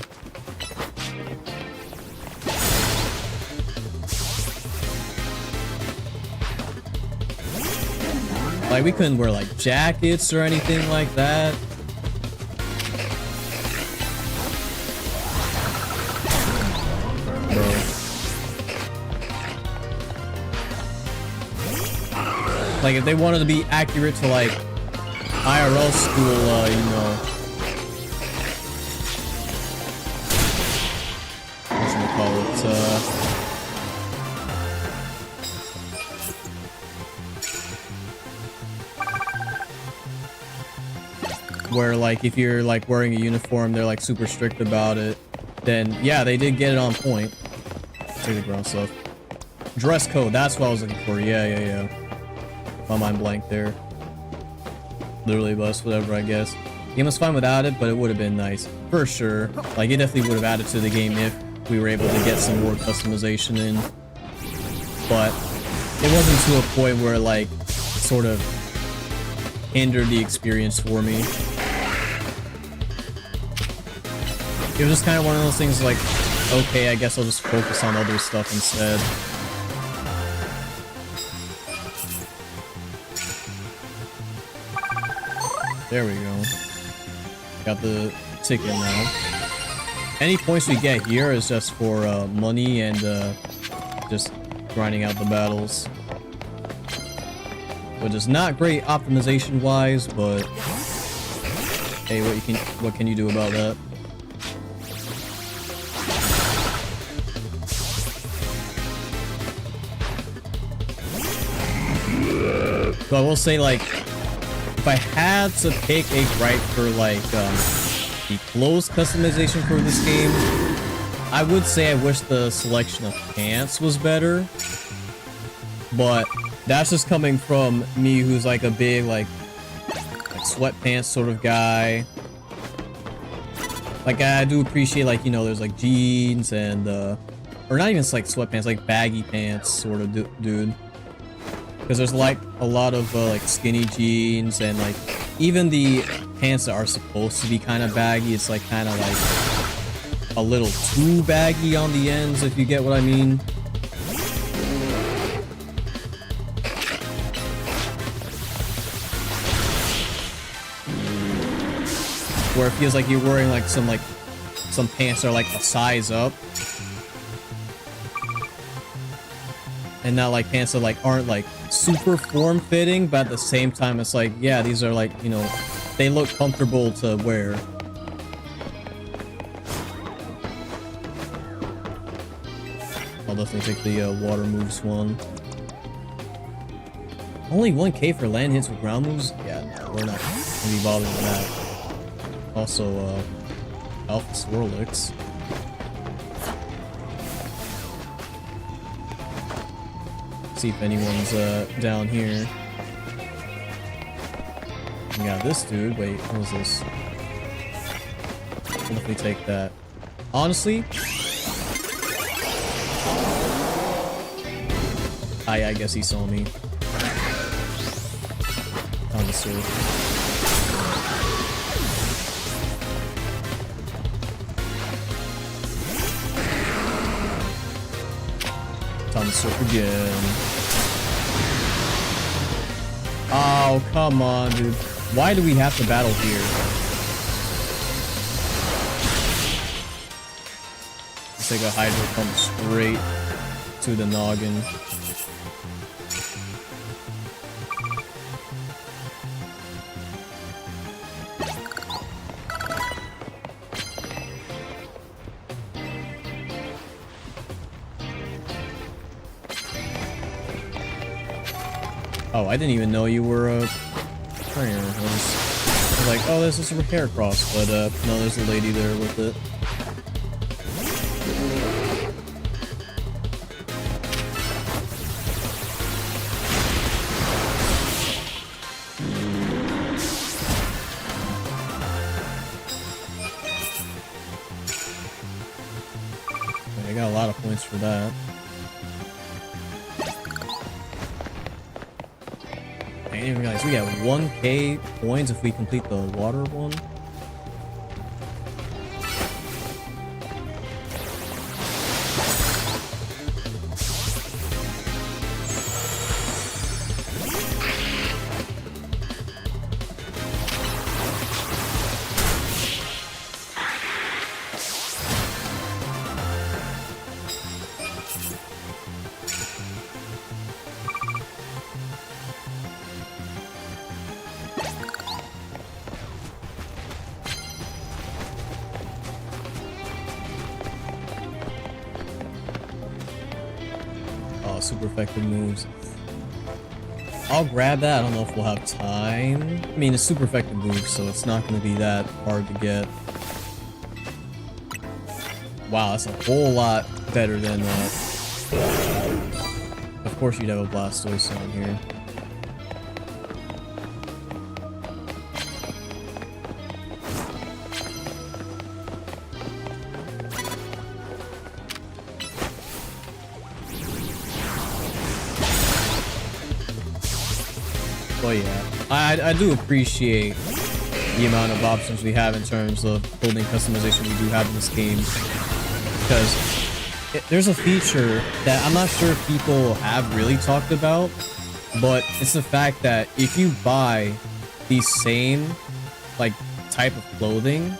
Like, we couldn't wear, like, jackets or anything like that. Bro. Like, if they wanted to be accurate to, like, IRL school, you know, whatchamacallit, where like if you're like wearing a uniform, they're like super strict about it. Then yeah, they did get it on point. Take the ground stuff. Dress code, that's what I was looking for. Yeah. My mind blank there. Literally bust, whatever, I guess. Game was fine without it, but it would have been nice. For sure. Like, it definitely would have added to the game if we were able to get some more customization in. But it wasn't to a point where, like, sort of hindered the experience for me. It was just kind of one of those things like, okay, I guess I'll just focus on other stuff instead. There we go. Got the ticket now. Any points we get here is just for money and just grinding out the battles. Which is not great optimization wise, but hey, what can you do about that? So I will say, like, if I had to pick a gripe for like the clothes customization for this game, I would say I wish the selection of pants was better. But that's just coming from me, who's like a big like sweatpants sort of guy. Like, I do appreciate, like, you know, there's like jeans and or not even like sweatpants, like baggy pants sort of dude. Because there's like a lot of like skinny jeans and like even the pants that are supposed to be kind of baggy, it's like kind of like a little too baggy on the ends, if you get what I mean. Where it feels like you're wearing like some pants that are like a size up. And not like pants that like aren't like super form-fitting, but at the same time it's like, yeah, these are like, you know, they look comfortable to wear. I'll definitely take the water moves one. Only 1k for land hits with ground moves? Yeah, no, we're not gonna be bothering with that. Also, Alpha Swirlix. See if anyone's down here. We got this dude. Wait, what was this? I'll definitely take that. Honestly, I guess he saw me. On the surf. On the surf again. Oh, come on, dude. Why do we have to battle here? Let's take a Hydro Pump straight to the noggin. Oh, I didn't even know you were a trainer. I was like, oh, this is a Heracross, but no, there's a lady there with it. Okay, I got a lot of points for that. I didn't even realize we got 1k points if we complete the water one. Oh, super effective moves. I'll grab that. I don't know if we'll have time. I mean, it's super effective moves, so it's not going to be that hard to get. Wow, that's a whole lot better than of course you'd have a Blastoise on here. But yeah, I do appreciate the amount of options we have in terms of building customization we do have in this game, because there's a feature that I'm not sure if people have really talked about, but it's the fact that if you buy the same like type of clothing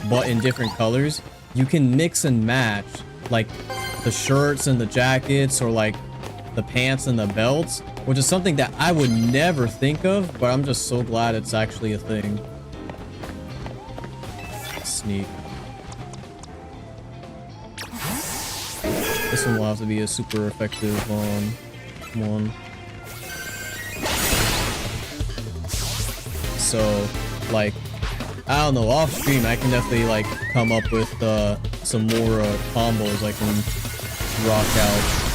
but in different colors, you can mix and match like the shirts and the jackets, or like the pants and the belts, which is something that I would never think of, but I'm just so glad it's actually a thing. Sneak. This one will have to be a super effective one. So, like, I don't know, off stream I can definitely like come up with some more combos I can rock out.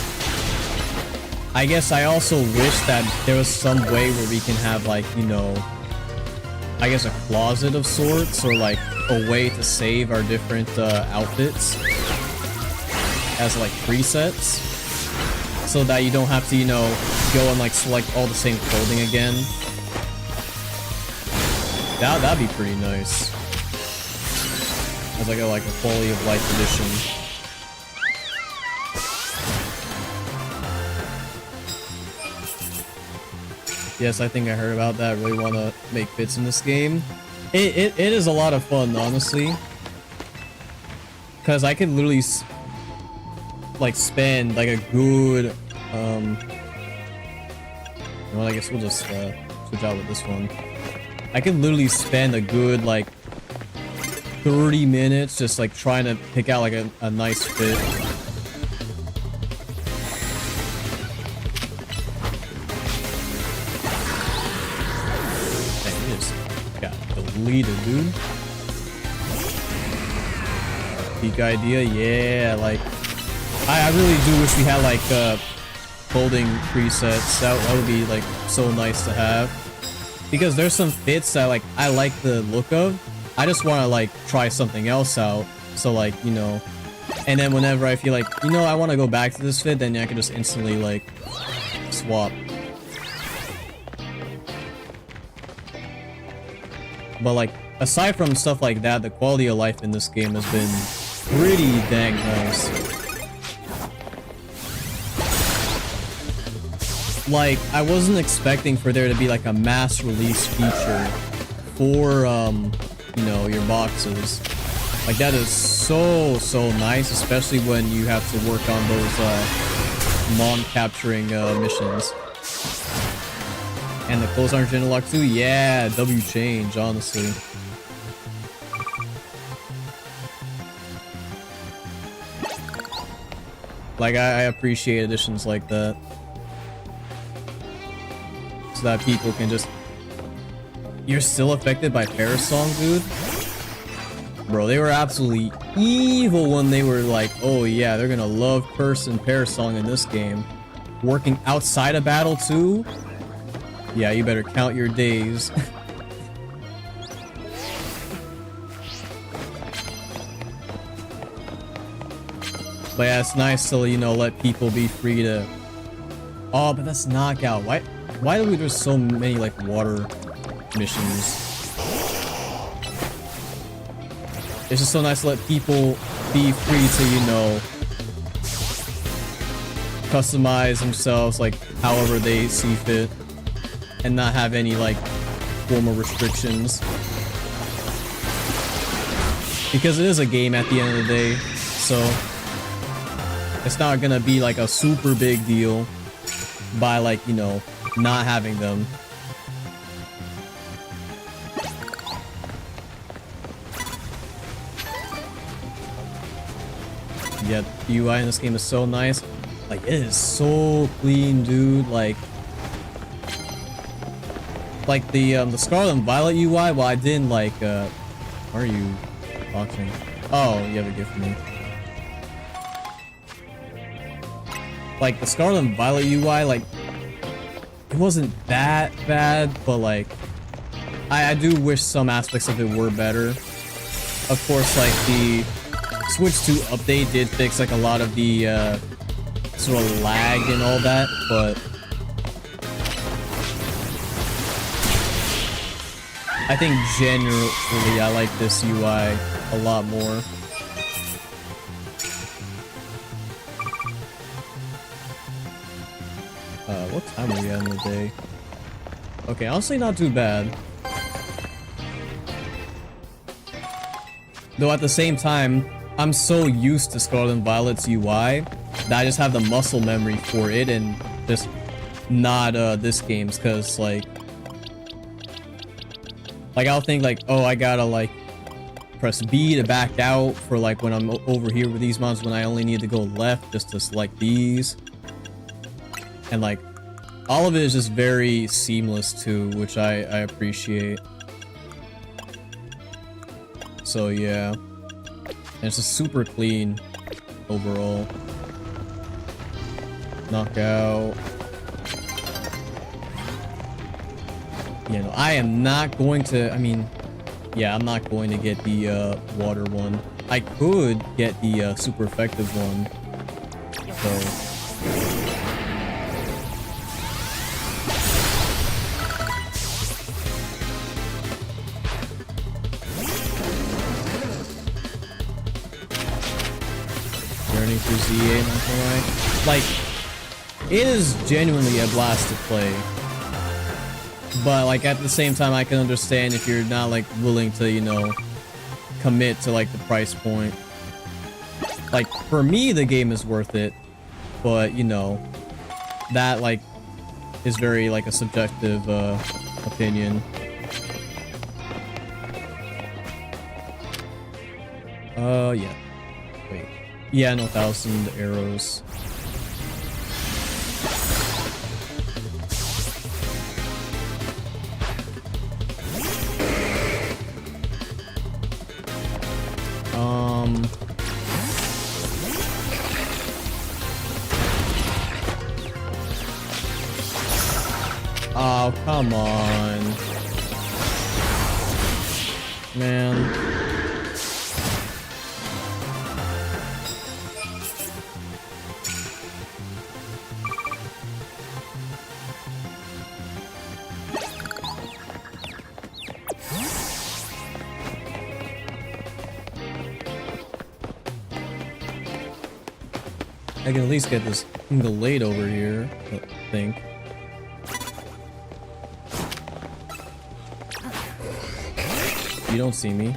I guess I also wish that there was some way where we can have like, you know, I guess a closet of sorts, or like a way to save our different outfits as like presets, so that you don't have to, you know, go and like select all the same clothing again. That'd be pretty nice. As like a quality of life edition. Yes, I think I heard about that. I really want to make bits in this game. It is a lot of fun, honestly. Because I could literally like spend like a good well, I guess we'll just switch out with this one. I could literally spend a good like 30 minutes just like trying to pick out like a nice fit. Deleted, dude. Peak idea, yeah. Like, I really do wish we had like clothing presets. That would be like so nice to have, because there's some fits that like I like the look of. I just want to like try something else out. So like, you know, and then whenever I feel like, you know, I want to go back to this fit, then I can just instantly like swap. But like, aside from stuff like that, the quality of life in this game has been pretty dang nice. Like, I wasn't expecting for there to be like a mass release feature for, you know, your boxes. Like, that is so nice, especially when you have to work on those mon capturing missions. And the clothes aren't interlocked too? Yeah, W change, honestly. Like, I appreciate additions like that. So that people can just... You're still affected by Parasong, dude? Bro, they were absolutely evil when they were like, oh yeah, they're gonna love Curse and Parasong in this game. Working outside of battle too? Yeah, you better count your days. But yeah, it's nice to, you know, let people be free to... Oh, but that's knockout. Why do we do so many, like, water missions? It's just so nice to let people be free to, you know, customize themselves, like, however they see fit. And not have any like formal restrictions, because it is a game at the end of the day, so it's not gonna be like a super big deal by like, you know, not having them. Yeah, the UI in this game is so nice. Like, it is so clean, dude. Like the Scarlet and Violet UI, well, I didn't like, why are you boxing? Oh, you have a gift for me. Like, the Scarlet and Violet UI, like, it wasn't that bad, but like, I do wish some aspects of it were better. Of course, like, the Switch 2 update did fix, like, a lot of the, sort of lag and all that, but I think generally I like this UI a lot more. What time are we at in the day? Okay, honestly not too bad. Though at the same time, I'm so used to Scarlet and Violet's UI that I just have the muscle memory for it and just not this game's, cause like I'll think like, oh, I gotta like press B to back out for like when I'm over here with these mons when I only need to go left just to select these. And like all of it is just very seamless too, which I appreciate. So yeah. And it's just super clean overall. Knockout. You know, I am not going to, I mean, yeah, I'm not going to get the water one. I could get the super effective one. So journey through Z-A, not gonna lie. Like, it is genuinely a blast to play. But like at the same time, I can understand if you're not like willing to, you know, commit to like the price point. Like for me, the game is worth it, but you know, that like is very like a subjective opinion. Yeah. Wait. Yeah, no, 1,000 arrows. Oh, come on. Man. I can at least get this Glade over here, I think. You don't see me.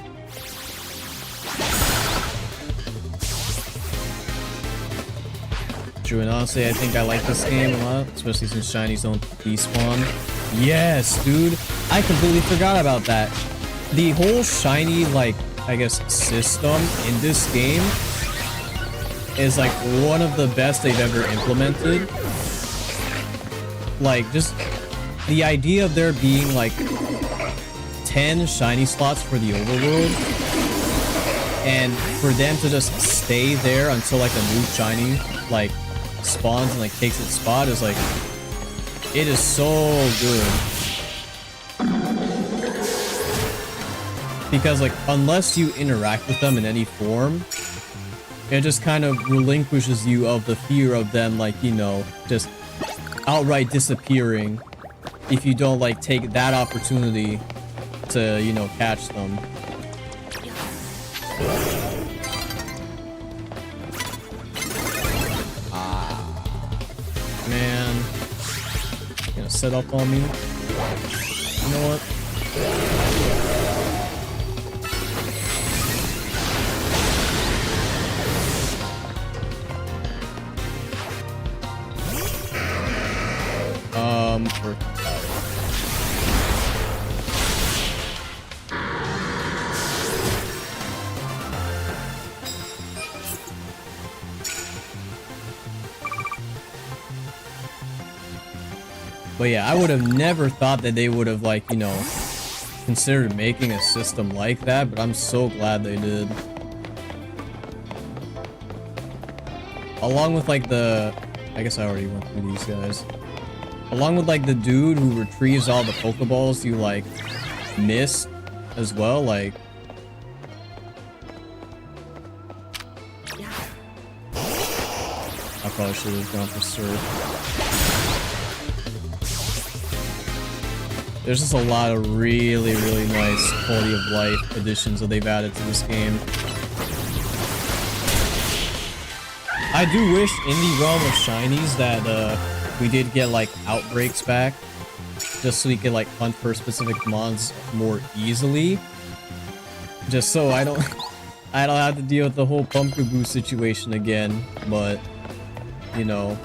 True, and honestly, I think I like this game a lot, especially since shinies don't despawn. Yes, dude! I completely forgot about that. The whole shiny, like, I guess, system in this game is like one of the best they've ever implemented. Like, just the idea of there being like 10 shiny slots for the overworld and for them to just stay there until like a new shiny like spawns and like takes its spot is like, it is so good. Because like unless you interact with them in any form, it just kind of relinquishes you of the fear of them, like, you know, just outright disappearing if you don't, like, take that opportunity to, you know, catch them. Man. You gonna set up on me? You know what? But yeah, I would have never thought that they would have, like, you know, considered making a system like that, but I'm so glad they did. Along with, like, the... I guess I already went through these guys. Along with, like, the dude who retrieves all the Pokeballs you, like, miss as well, like... I probably should have gone for Surf. There's just a lot of really, really nice quality of life additions that they've added to this game. I do wish in the realm of shinies that we did get like outbreaks back, just so we could like hunt for specific mons more easily. Just so I don't have to deal with the whole Pumpkaboo situation again, but you know,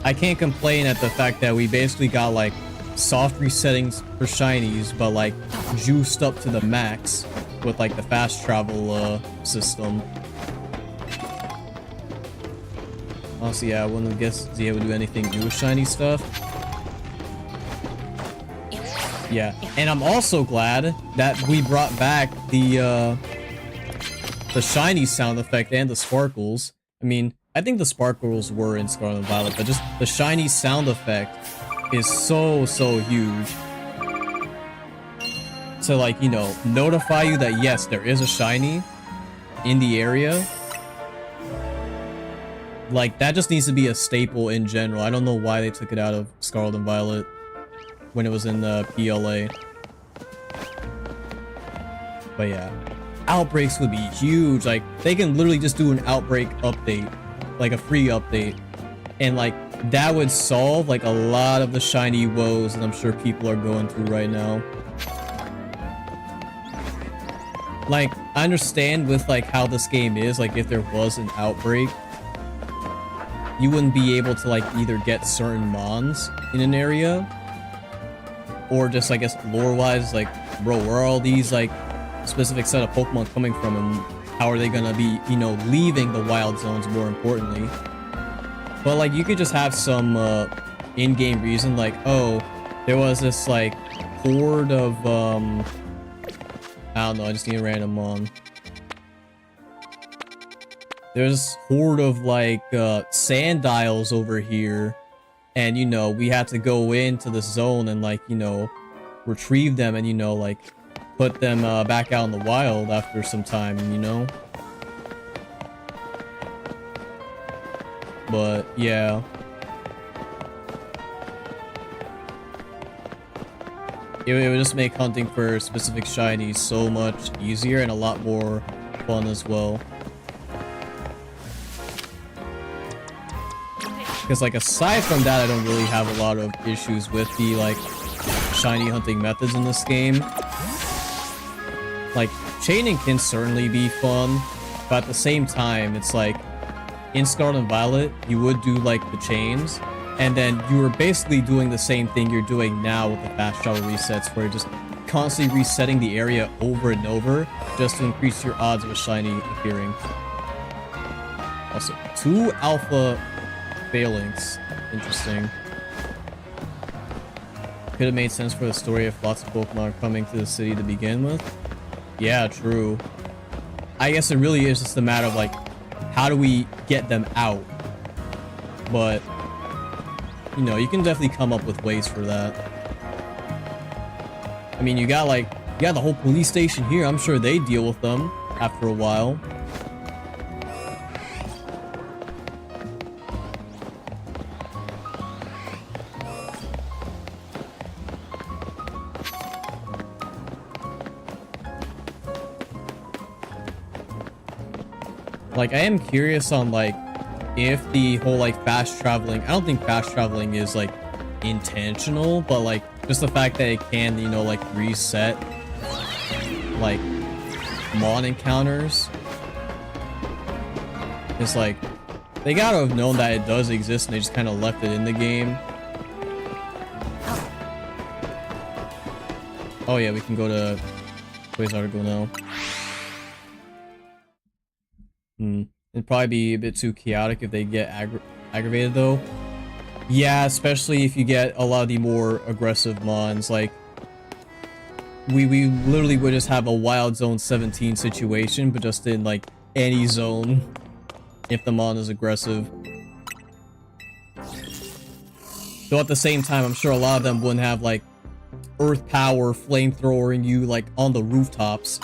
I can't complain at the fact that we basically got like soft resettings for shinies, but like juiced up to the max with like the fast travel system. Honestly, yeah, I wouldn't guess Z would do anything new with shiny stuff. Yeah, and I'm also glad that we brought back the shiny sound effect and the sparkles. I mean, I think the sparkles were in Scarlet and Violet, but just the shiny sound effect is so huge. To like, you know, notify you that yes, there is a shiny in the area. Like, that just needs to be a staple in general. I don't know why they took it out of Scarlet and Violet when it was in the PLA. But yeah, outbreaks would be huge. Like, they can literally just do an outbreak update, like a free update, and like that would solve like a lot of the shiny woes that I'm sure people are going through right now. Like, I understand with like how this game is, like if there was an outbreak, you wouldn't be able to like either get certain mons in an area, or just, I guess, lore-wise, like, bro, where are all these like specific set of Pokemon coming from, and how are they gonna be, you know, leaving the wild zones, more importantly. But like, you could just have some in-game reason, like, oh, there was this like horde of I don't know, I just need a random mon. There's this horde of like Sandiles over here, and you know, we had to go into the zone and like, you know, retrieve them and, you know, like put them back out in the wild after some time, you know. But yeah, it would just make hunting for specific shinies so much easier and a lot more fun as well. Because like, aside from that, I don't really have a lot of issues with the like shiny hunting methods in this game. Like, chaining can certainly be fun, but at the same time, it's like in Scarlet and Violet, you would do like the chains, and then you were basically doing the same thing you're doing now with the fast travel resets, where you're just constantly resetting the area over and over just to increase your odds of a shiny appearing. Also, 2 alpha phalanx. Interesting. Could have made sense for the story if lots of Pokemon are coming to the city to begin with. Yeah, true. I guess it really is just a matter of like, how do we get them out? But, you know, you can definitely come up with ways for that. I mean, you got the whole police station here. I'm sure they deal with them after a while. Like, I am curious on, like, if the whole, like, fast traveling... I don't think fast traveling is, like, intentional, but, like, just the fact that it can, you know, like, reset, like, mon encounters. It's like, they gotta have known that it does exist, and they just kind of left it in the game. Oh, yeah, we can go to Quasar now. It'd probably be a bit too chaotic if they get aggravated, though. Yeah, especially if you get a lot of the more aggressive mons. Like, we literally would just have a wild zone 17 situation, but just in like any zone if the mon is aggressive. Though at the same time, I'm sure a lot of them wouldn't have like earth power flamethrowering you like on the rooftops.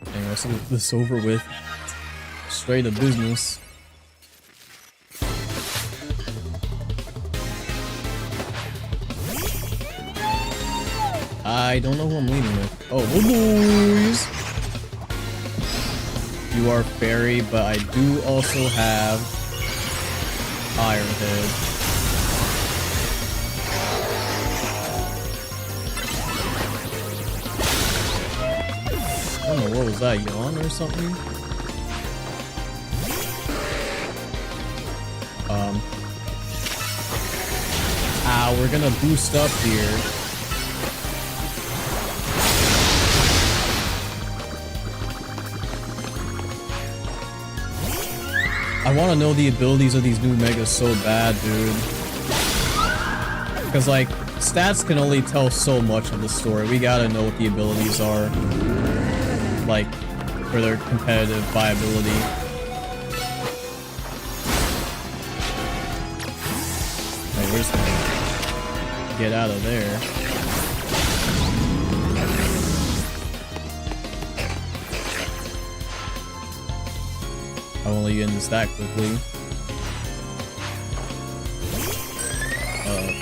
Anyway, let's get this over with. Straight to business. I don't know who I'm leading with. Oh, boys! You are fairy, but I do also have Ironhead. I don't know, what was that, yawn or something? We're gonna boost up here. I want to know the abilities of these new megas so bad, dude. Because, like, stats can only tell so much of the story. We gotta know what the abilities are. Like, for their competitive viability. Hey, we're just gonna get out of there. I won't let you end this that quickly.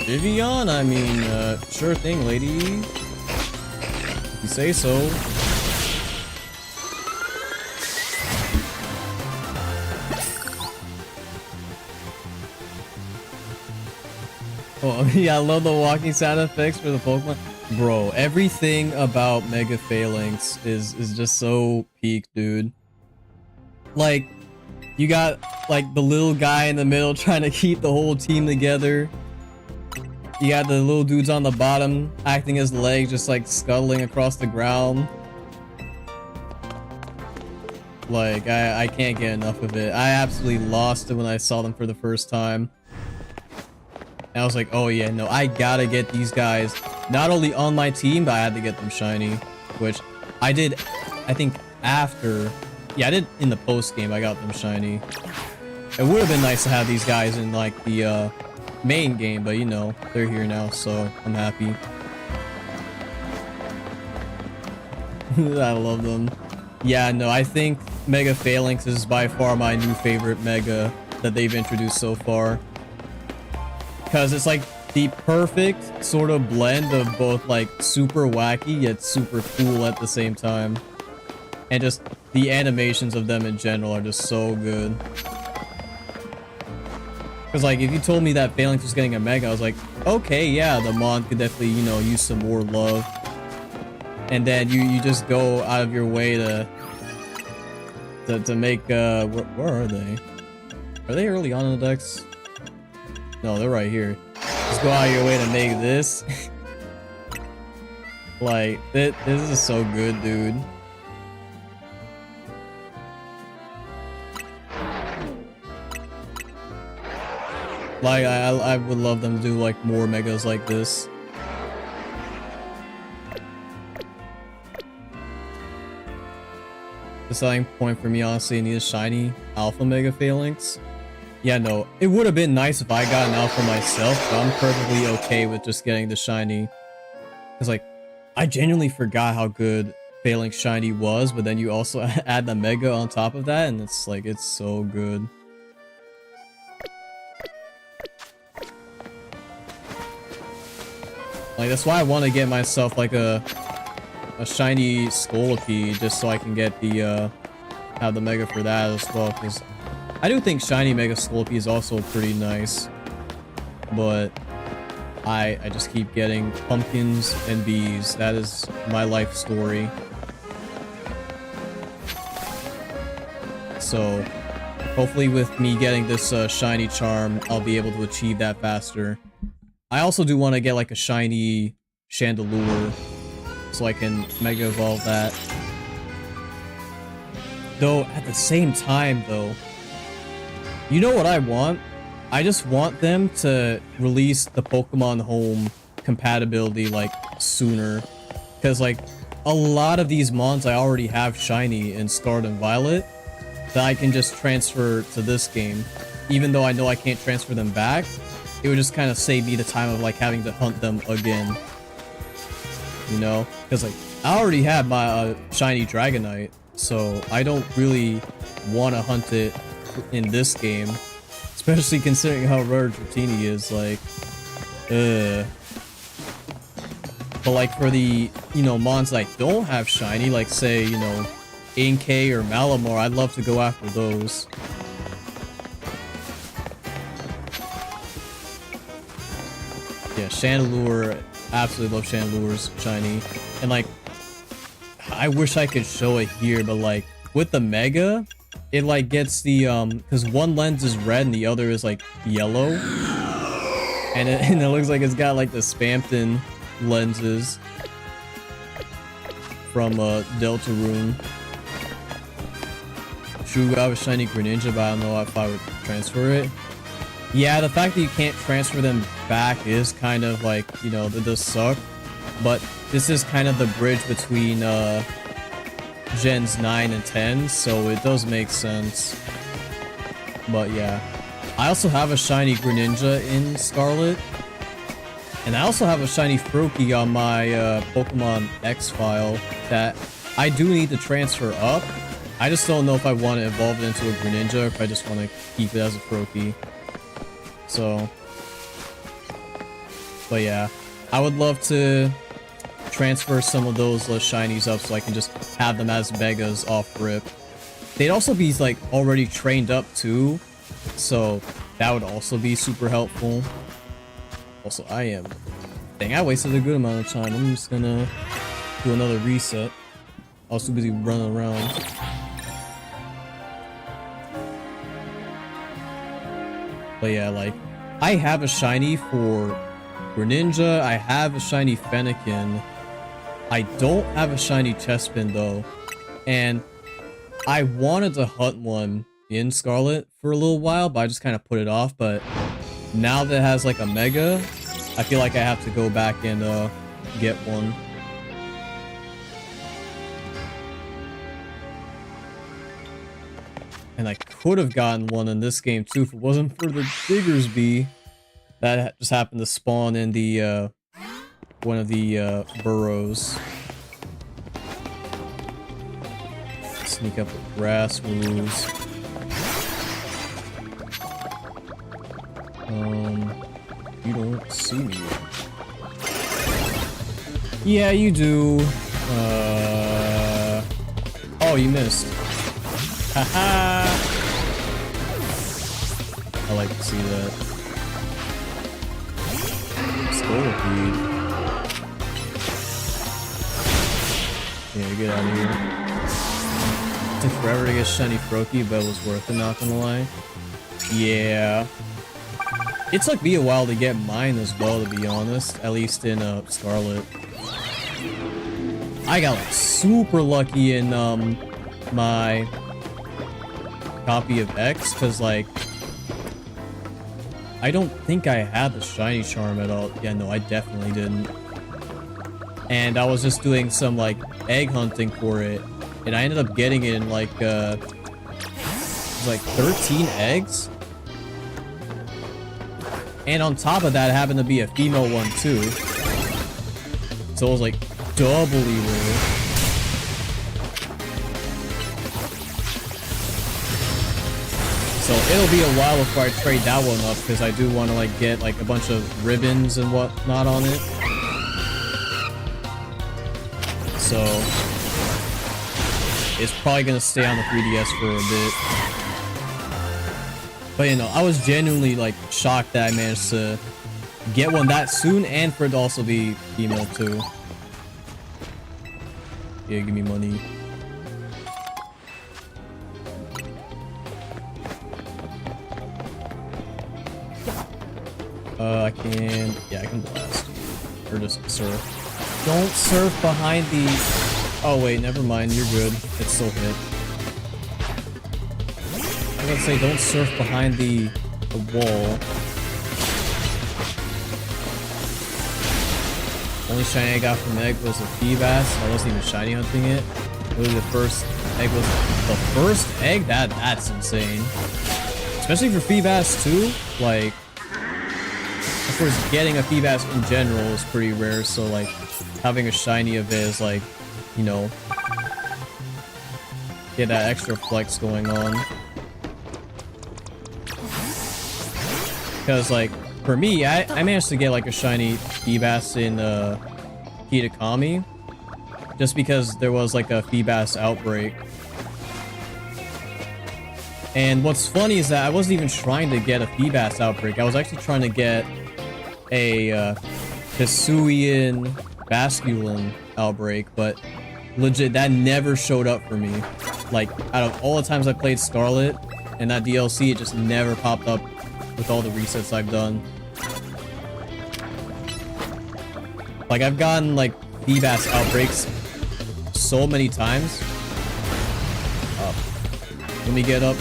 Vivian? I mean, sure thing, lady. If you say so. Oh, yeah, I love the walking sound effects for the Pokemon. Bro, everything about Mega Phalanx is just so peak, dude. Like, you got, like, the little guy in the middle trying to keep the whole team together. You got the little dudes on the bottom acting as legs, just, like, scuttling across the ground. Like, I can't get enough of it. I absolutely lost it when I saw them for the first time. And I was like, oh yeah, no, I gotta get these guys not only on my team, but I had to get them shiny. Which I did, I think, after... Yeah, I did in the post game. I got them shiny. It would have been nice to have these guys in like the main game, but you know they're here now, so I'm happy. I love them. Yeah, no, I think Mega Phalanx is by far my new favorite Mega that they've introduced so far, because it's like the perfect sort of blend of both like super wacky yet super cool at the same time, and just the animations of them in general are just so good. Because, like, if you told me that Phalanx was getting a Mega, I was like, okay, yeah, the mon could definitely, you know, use some more love. And then you just go out of your way to make, where are they? Are they early on in the decks? No, they're right here. Just go out of your way to make this. Like, this is so good, dude. Like, I would love them to do, like, more Megas like this. The selling point for me, honestly, need a shiny Alpha Mega Phalanx. Yeah, no, it would have been nice if I got an Alpha myself, but I'm perfectly okay with just getting the shiny. Because, like, I genuinely forgot how good Phalanx shiny was, but then you also add the Mega on top of that, and it's, like, it's so good. Like, that's why I want to get myself, like, a shiny Scolipede, just so I can get the, have the Mega for that as well, because I do think shiny Mega Scolipede is also pretty nice, but I just keep getting pumpkins and bees. That is my life story. So, hopefully with me getting this, shiny charm, I'll be able to achieve that faster. I also do want to get like a shiny Chandelure so I can Mega Evolve that. Though, at the same time, though, you know what I want? I just want them to release the Pokemon Home compatibility, like, sooner. Because, like, a lot of these mons I already have shiny in Scarlet and Violet that I can just transfer to this game. Even though I know I can't transfer them back, it would just kind of save me the time of, like, having to hunt them again. You know? Because, like, I already have my shiny Dragonite, so I don't really want to hunt it in this game. Especially considering how rare Dratini is, like, But, like, for the, you know, mons that I don't have shiny, like, say, you know, Inkay or Malamar, I'd love to go after those. Yeah, Chandelure, absolutely love Chandelure's shiny. And, like, I wish I could show it here, but, like, with the Mega, it, like, gets the, because one lens is red and the other is, like, yellow. And it looks like it's got, like, the Spamton lenses from, Deltarune. True, I have a shiny Greninja, but I don't know if I would transfer it. Yeah, the fact that you can't transfer them back is kind of like, you know, that does suck. But this is kind of the bridge between Gens 9 and 10, so it does make sense. But yeah. I also have a shiny Greninja in Scarlet. And I also have a shiny Froakie on my Pokemon X file that I do need to transfer up. I just don't know if I want to evolve it into a Greninja or if I just want to keep it as a Froakie. So, but yeah, I would love to transfer some of those shinies up so I can just have them as Megas off rip. They'd also be like already trained up too, so that would also be super helpful. Also, I wasted a good amount of time. I'm just gonna do another reset. I was too busy running around. But yeah, like, I have a shiny for Greninja, I have a shiny Fennekin, I don't have a shiny Chespin though, and I wanted to hunt one in Scarlet for a little while, but I just kind of put it off. But now that it has like a Mega, I feel like I have to go back and get one. And I could have gotten one in this game too if it wasn't for the Diggersby that just happened to spawn in the one of the burrows. Sneak up with grass moves. You don't see me. Yeah, you do. Oh, you missed. Haha! I like to see that. Scolipede. Yeah, get out of here. Took forever to get shiny Froakie, but it was worth it, not gonna lie. Yeah. It took me a while to get mine as well, to be honest. At least in Scarlet. I got like super lucky in my copy of X, because like I don't think I had the shiny charm at all. Yeah, no, I definitely didn't. And I was just doing some like egg hunting for it, and I ended up getting it in like it was like 13 eggs. And on top of that, it happened to be a female one too. So it was like doubly rare. So it'll be a while before I trade that one up, because I do want to like get like a bunch of ribbons and whatnot on it. So it's probably gonna stay on the 3DS for a bit. But you know, I was genuinely like shocked that I managed to get one that soon, and for it to also be female too. Yeah, give me money. I can... yeah, I can blast. Or just surf. Don't surf behind the... oh wait, never mind, you're good. It still hit. was gonna say, don't surf behind the wall. Only shiny I got from egg was a Feebas. I wasn't even shiny hunting it. Literally the first egg was the first egg? That's insane. Especially for Feebas too. Like, of course, getting a Feebas in general is pretty rare, so like having a shiny of it is like, you know, get that extra flex going on. Because like for me, I managed to get like a shiny Feebas in Kitakami, just because there was like a Feebas outbreak. And what's funny is that I wasn't even trying to get a Feebas outbreak. I was actually trying to get a Hisuian Basculin outbreak, but legit, that never showed up for me. Like, out of all the times I played Scarlet and that DLC, it just never popped up with all the resets I've done. Like, I've gotten, like, Feebas outbreaks so many times. Let me get up.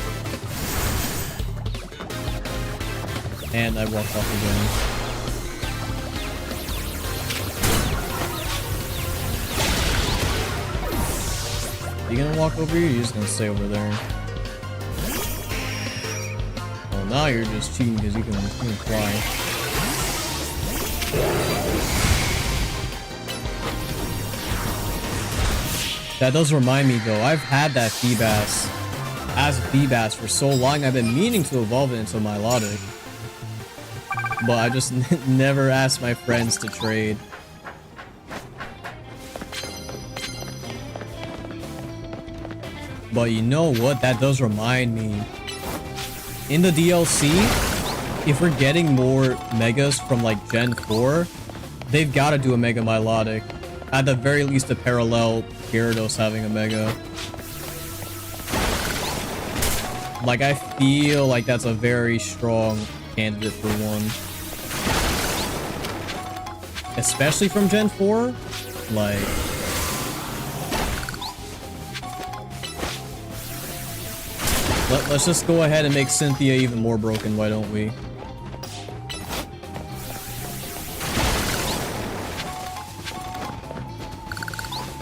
And I walked off again. You gonna walk over here, or you're just gonna stay over there? Oh, now you're just cheating because you can fly. That does remind me though, I've had that Feebas as a Feebas for so long. I've been meaning to evolve it into Milotic, but I just never asked my friends to trade. But you know what? That does remind me. In the DLC, if we're getting more Megas from like Gen 4, they've got to do a Mega Milotic. At the very least, to parallel Gyarados having a Mega. Like, I feel like that's a very strong candidate for one. Especially from Gen 4. Like... Let's just go ahead and make Cynthia even more broken, why don't we?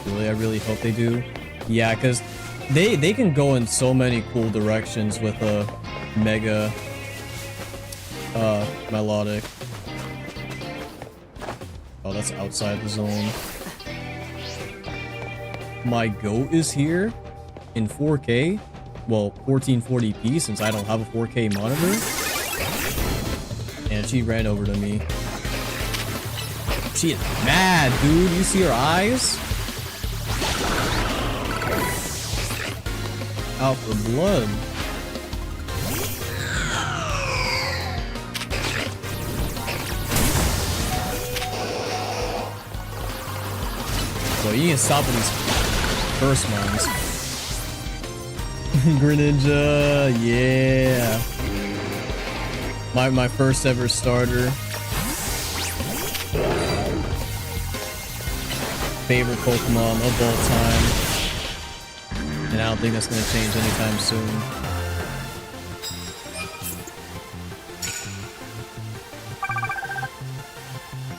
Really, I really hope they do. Yeah, because they can go in so many cool directions with a Mega Milotic. Oh, that's outside the zone. My goat is here in 4K. Well, 1440p since I don't have a 4K monitor. And she ran over to me. She is mad, dude. You see her eyes? Out for blood. So you can stop with these first ones. Greninja, yeah. My first ever starter. Favorite Pokemon of all time. And I don't think that's gonna change anytime soon.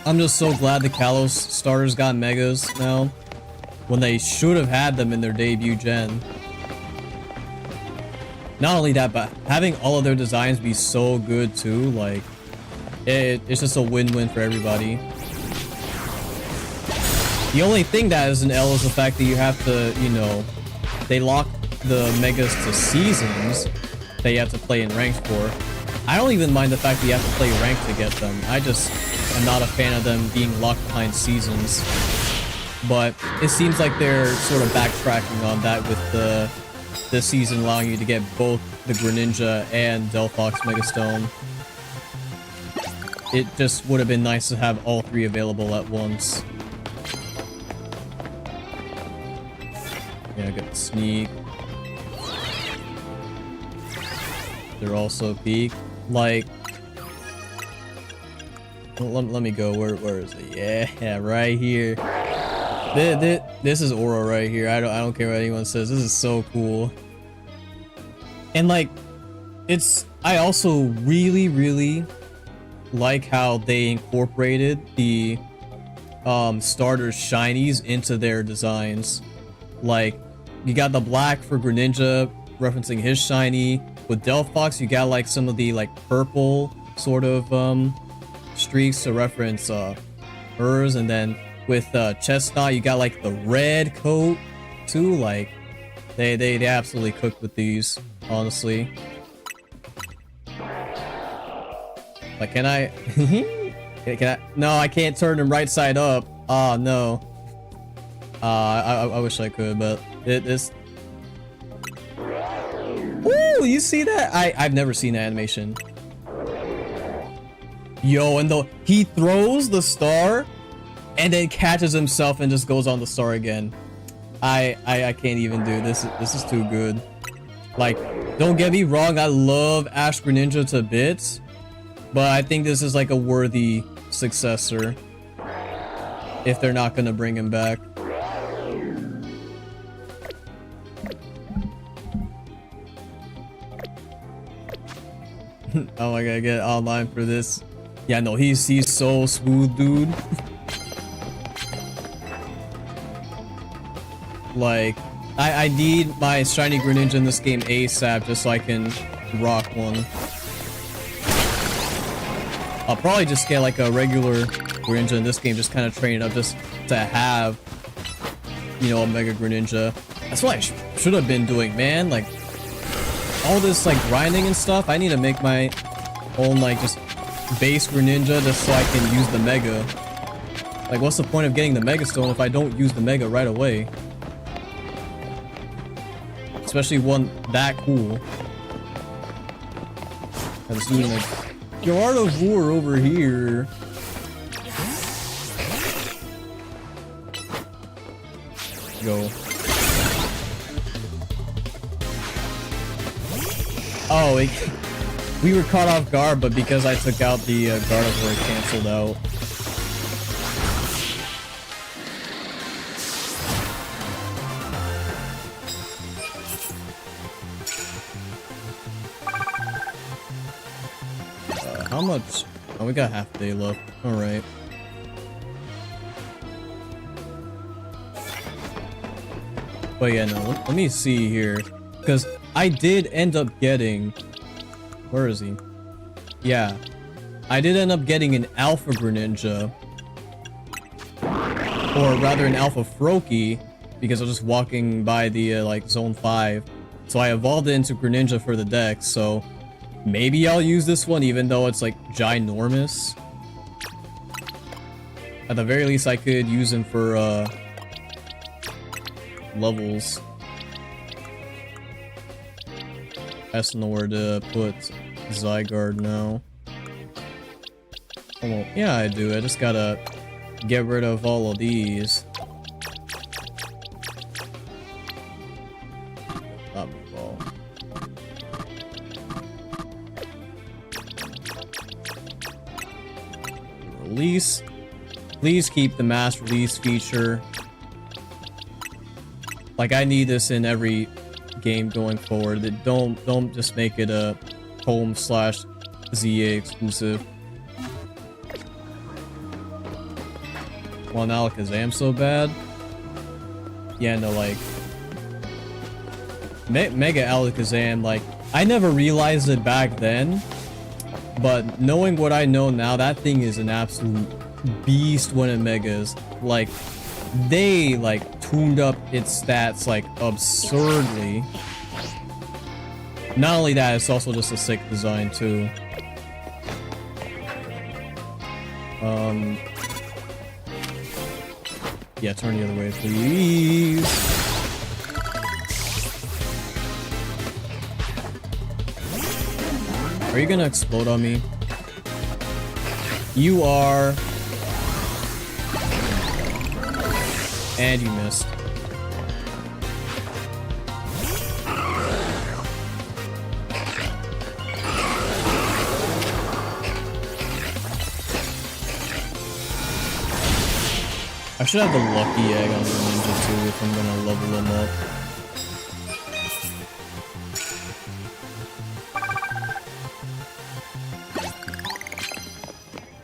I'm just so glad the Kalos starters got Megas now, when they should have had them in their debut gen. Not only that, but having all of their designs be so good too, like, it's just a win-win for everybody. The only thing that is an L is the fact that you have to, you know, they lock the Megas to seasons that you have to play in ranked for. I don't even mind the fact that you have to play ranked to get them. I just am not a fan of them being locked behind seasons. But it seems like they're sort of backtracking on that with this season allowing you to get both the Greninja and Delphox Megastone. It just would have been nice to have all three available at once. Yeah, I got the sneak. They're also peak. Like, let me go. Where is it? Yeah, right here. This is Aura right here. I don't care what anyone says. This is so cool. And like, I also really like how they incorporated the starter shinies into their designs. Like, you got the black for Greninja, referencing his shiny. With Delphox, you got like some of the like purple sort of streaks to reference hers, and then with Chestnut, you got like the red coat too. Like, they absolutely cooked with these, honestly. Like, can I? Can I? No, I can't turn them right side up. Oh no. I wish I could, but it's. Ooh, you see that? I've never seen that animation. Yo, and he throws the star, and then catches himself and just goes on the star again. I can't even do this. This is too good. Like, don't get me wrong, I love Ash Greninja to bits, but I think this is like a worthy successor if they're not gonna bring him back. Oh, I gotta get online for this. Yeah, no, he's so smooth, dude. Like, I need my shiny Greninja in this game ASAP just so I can rock one. I'll probably just get like a regular Greninja in this game, just kind of train it up just to have, you know, a Mega Greninja. That's what I should have been doing, man. Like, all this like grinding and stuff, I need to make my own like just base Greninja just so I can use the Mega. Like, what's the point of getting the Mega Stone if I don't use the Mega right away? Especially one that cool. I'm just doing like Gardevoir over here. Go. Oh, we were caught off guard, but because I took out the Gardevoir, it canceled out. How much? Oh, we got half a day left. All right. But yeah, no. Let me see here, because I did end up getting. Where is he? Yeah, I did end up getting an Alpha Greninja, or rather an Alpha Froakie, because I was just walking by the like Zone 5. So I evolved it into Greninja for the deck. So maybe I'll use this one, even though it's like ginormous. At the very least, I could use him for levels. I just know where to put Zygarde now. Oh, well, yeah, I do. I just gotta get rid of all of these. Ball. Release. Please keep the mass release feature. Like, I need this in every game going forward. Don't just make it a home/ZA exclusive. Well, now Alakazam so bad. Yeah, no, like Mega Alakazam, like, I never realized it back then, but knowing what I know now, that thing is an absolute beast when it megas. Like, they like tuned up its stats like absurdly. Not only that, it's also just a sick design too. Yeah, turn the other way, please. Are you gonna explode on me? You are. And you missed. I should have the lucky egg on the ninja too if I'm gonna level him up.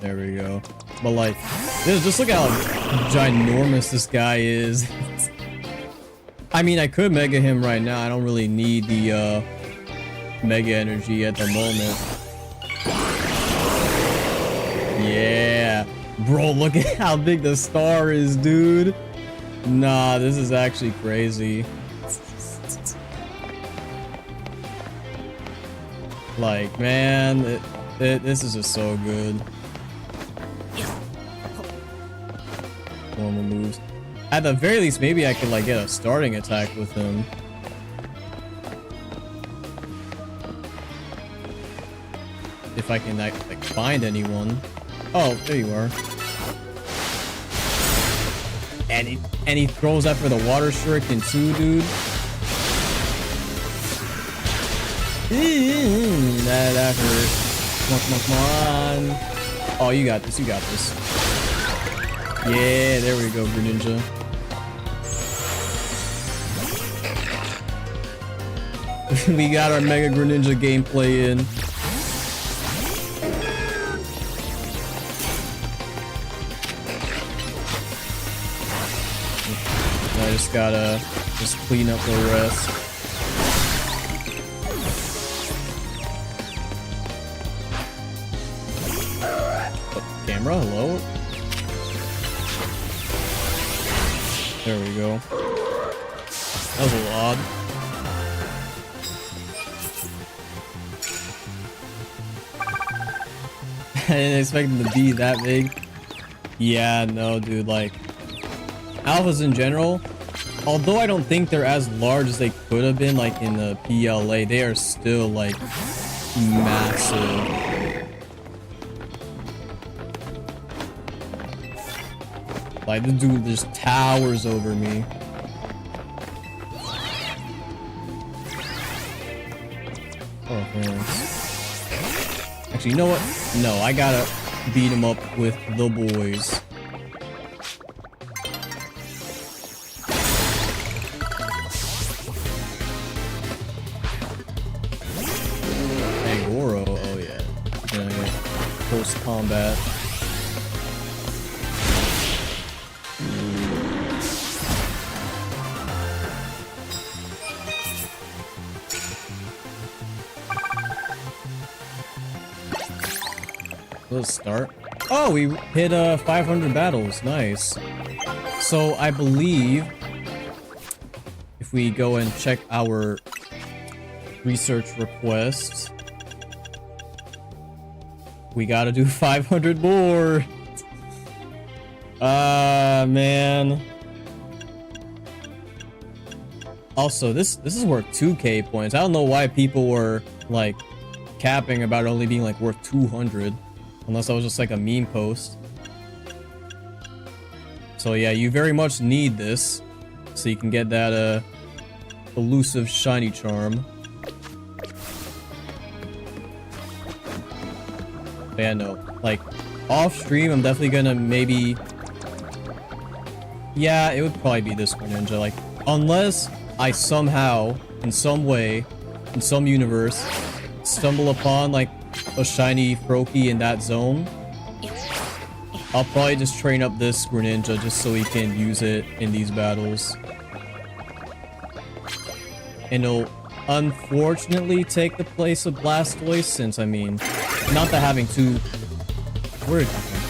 There we go. But like, just look at how ginormous this guy is. I mean, I could mega him right now. I don't really need the mega energy at the moment. Yeah. Bro, look at how big the star is, dude. Nah, this is actually crazy. Like, man, this is just so good. Normal moves. At the very least, maybe I could like get a starting attack with him. If I can like find anyone. Oh, there you are. And he throws that for the water shuriken too, dude. That hurt. Come on. Oh, you got this. You got this. Yeah, there we go, Greninja. We got our Mega Greninja gameplay in. I just gotta clean up the rest. Oh, camera, hello? There we go. That was a little odd. I didn't expect them to be that big. Yeah, no, dude, like, alphas in general, although I don't think they're as large as they could have been, like, in the PLA, they are still, like, massive. Like, this dude just towers over me. Oh, thanks. Actually, you know what? No, I gotta beat him up with the boys. Angoro, oh yeah. Post combat. Let's start. Oh, we hit 500 battles. Nice. So I believe if we go and check our research requests, we gotta do 500 more. Man. Also, this is worth 2k points. I don't know why people were like capping about it only being like worth 200. Unless that was just like a meme post. So yeah, you very much need this so you can get that elusive shiny charm. But yeah, no, like off stream I'm definitely gonna maybe, yeah, it would probably be this Greninja, like unless I somehow in some way in some universe stumble upon like a shiny Froakie in that zone, I'll probably just train up this Greninja just so he can use it in these battles. And it'll unfortunately take the place of Blastoise, since I mean, not that having two... Where did that come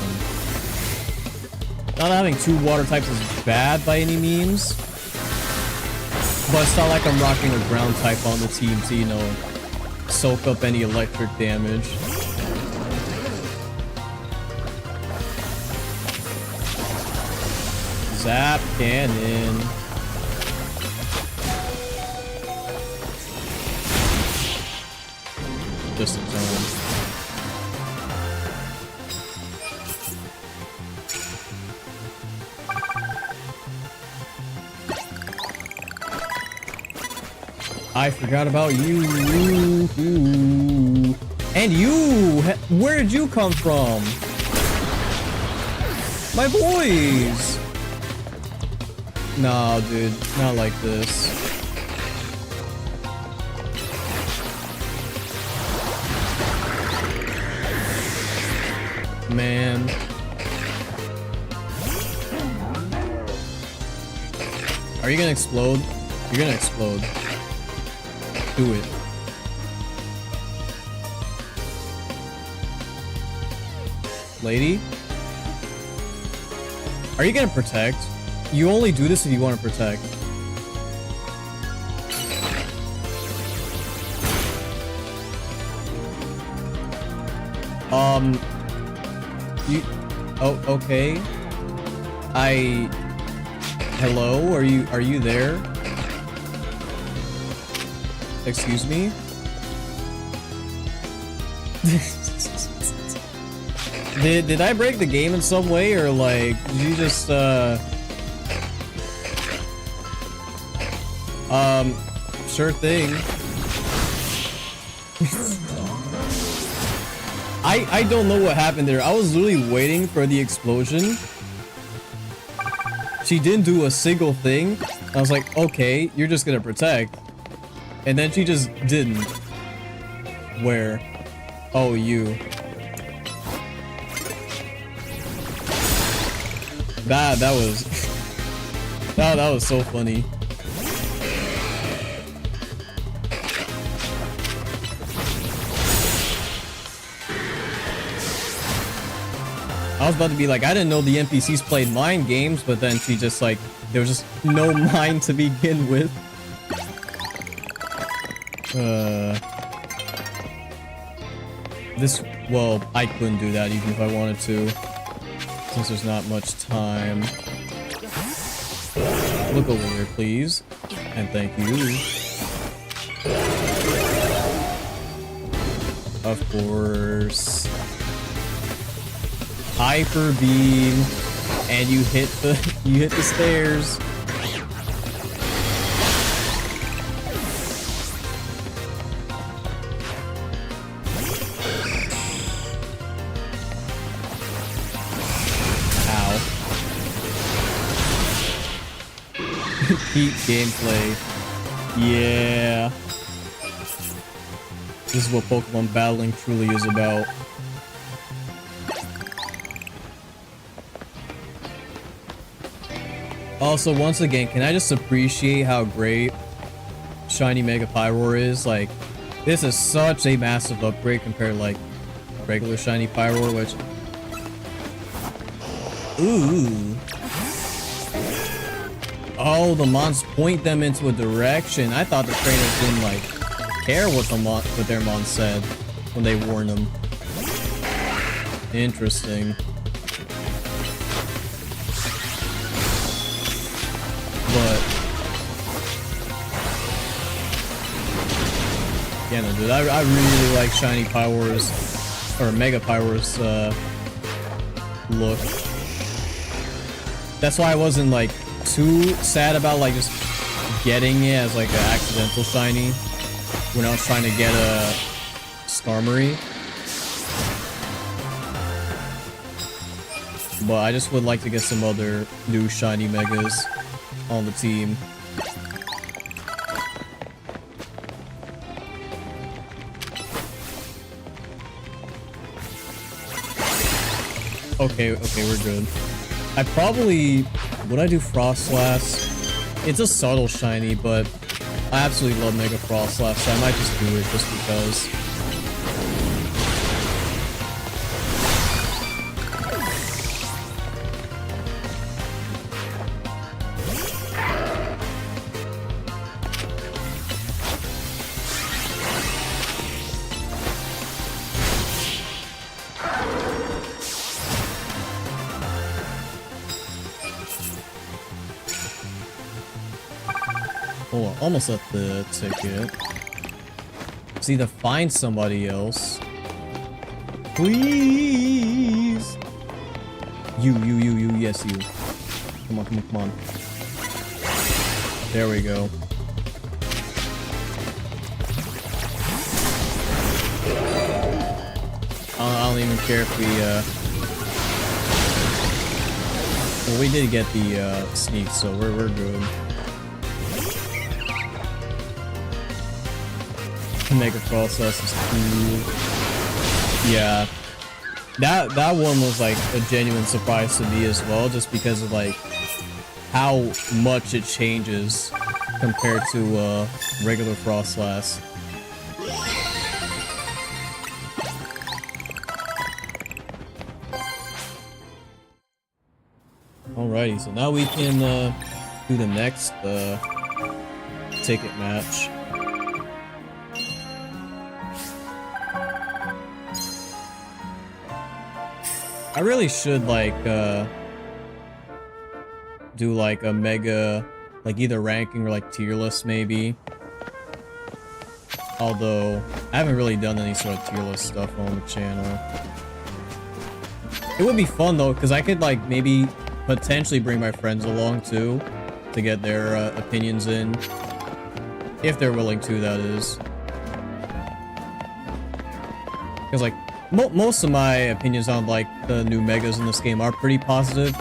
from? Not having two water types is bad by any means. But it's not like I'm rocking a ground type on the team to, you know, soak up any electric damage. Zap cannon. Just in time. I forgot about you. And you! Where did you come from? My boys! Nah, dude. Not like this. man. Are you gonna explode? You're gonna explode. Do it. Lady? Are you gonna protect? You only do this if you want to protect. You... Oh, okay. Hello? Are you there? Excuse me? Did I break the game in some way, or like did you just sure thing. I don't know what happened there. I was literally waiting for the explosion. She didn't do a single thing. I was like, okay, you're just gonna protect. And then she just didn't. Where? Oh, you. That was that was so funny. I was about to be like, I didn't know the NPCs played mind games, but then she just like, there was just no mind to begin with. This, well, I couldn't do that even if I wanted to, since there's not much time. Look over here, please. And thank you. Of course. Hyper beam, and you hit the stairs. Ow. Peak gameplay. Yeah. This is what Pokemon battling truly is about. Also, once again, can I just appreciate how great Shiny Mega Pyroar is? Like, this is such a massive upgrade compared to, like, regular Shiny Pyroar, which... Ooh. Oh, the mons point them into a direction. I thought the trainers didn't, like, care what their mons said when they warned them. Interesting. But yeah, no, dude, I really like Shiny Pyroar's or Mega Pyroar's look. That's why I wasn't like too sad about like just getting it as like an accidental shiny when I was trying to get a Skarmory. But I just would like to get some other new shiny megas on the team. Okay, we're good. I probably... Would I do Frostlass? It's a subtle shiny, but I absolutely love Mega Frostlass, so I might just do it just because. Hold on, almost at the ticket. Let's either find somebody else. Please! You, yes you. Come on. There we go. I don't even care if we, well, we did get the, sneak, so we're good. Mega Frostlass is cool. Yeah. That one was like a genuine surprise to me as well, just because of like how much it changes compared to regular Frostlass. Alrighty, so now we can do the next ticket match. I really should like do like a mega, like either ranking or like tier list maybe. Although I haven't really done any sort of tier list stuff on the channel. It would be fun though, because I could like maybe potentially bring my friends along too to get their opinions in, if they're willing to, that is. Because like most of my opinions on like the new megas in this game are pretty positive.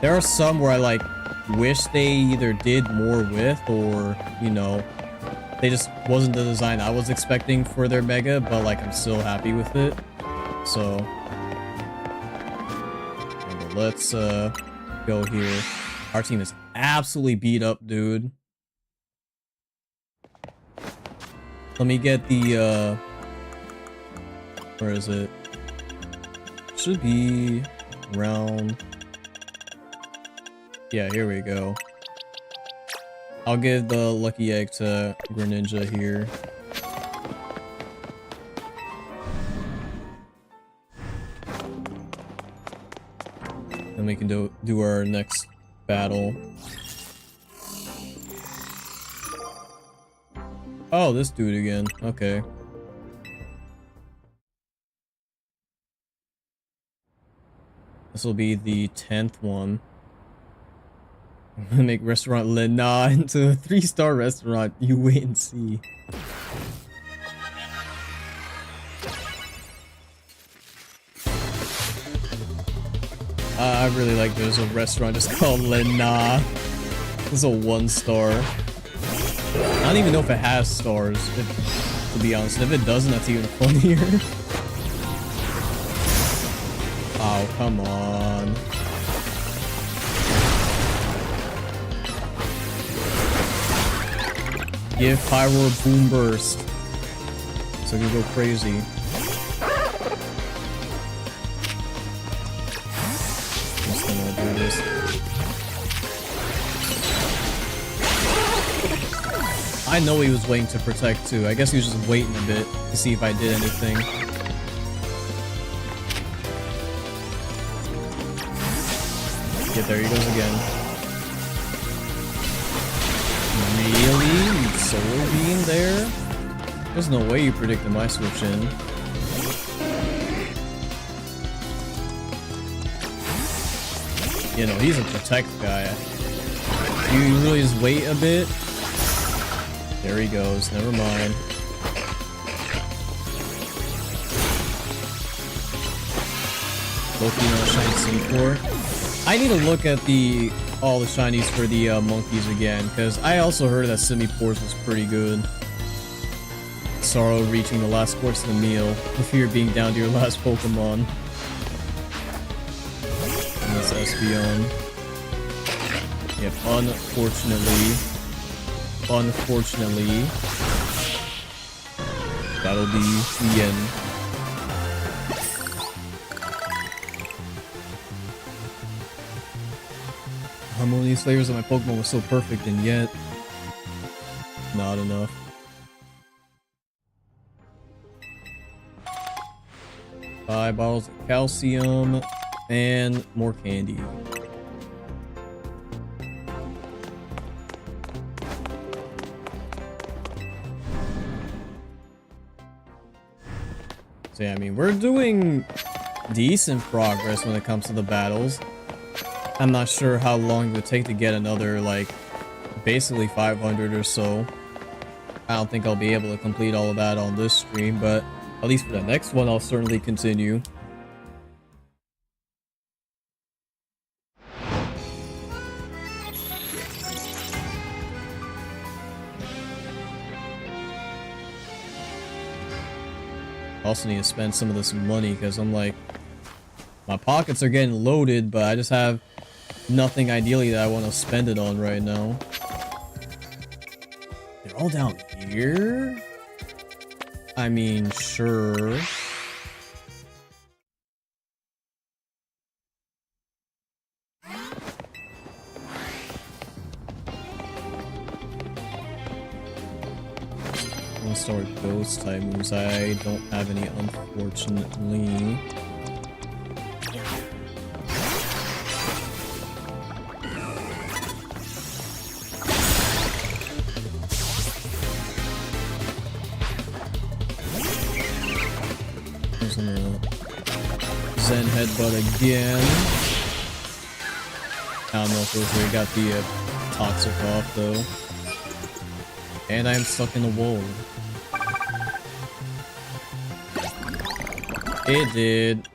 There are some where I like wish they either did more with, or you know, they just wasn't the design I was expecting for their mega, but like I'm still happy with it. So let's go here. Our team is absolutely beat up, dude. Let me get the where is it? Should be around. Yeah, here we go. I'll give the lucky egg to Greninja here. Then we can do our next battle. Oh, this dude again. Okay. This will be the 10th one. I'm gonna make Restaurant Lena into a 3-star restaurant. You wait and see. I really like there's a restaurant just called Lena. This is a 1-star. I don't even know if it has stars, to be honest. If it doesn't, that's even funnier. Oh, come on. Give Pyro a boom burst, so we go crazy. Just gonna do this. I know he was waiting to protect too. I guess he was just waiting a bit to see if I did anything. Yeah, there he goes again. Really? Solar Beam there? There's no way you predicted my switch in. You know, he's a protect guy. You really just wait a bit? There he goes, never mind. Pokemon Shine C4. I need to look at all the shinies for the monkeys again, because I also heard that Simipours was pretty good. Sorrow reaching the last course of the meal, the fear of being down to your last Pokemon. And this Espeon. Yep, unfortunately, that'll be the end. Harmonious flavors of my Pokemon was so perfect, and yet not enough. 5 bottles of calcium and more candy. So yeah, I mean, we're doing decent progress when it comes to the battles. I'm not sure how long it would take to get another, like, basically 500 or so. I don't think I'll be able to complete all of that on this stream, but at least for the next one, I'll certainly continue. Also need to spend some of this money, because I'm like My pockets are getting loaded, but I just have nothing ideally that I want to spend it on right now. They're all down here? I mean, sure. I'm gonna start with ghost type moves. I don't have any, unfortunately. Zen headbutt again. I don't know if it was where he got the toxic off though. And I am stuck in the wall. It did.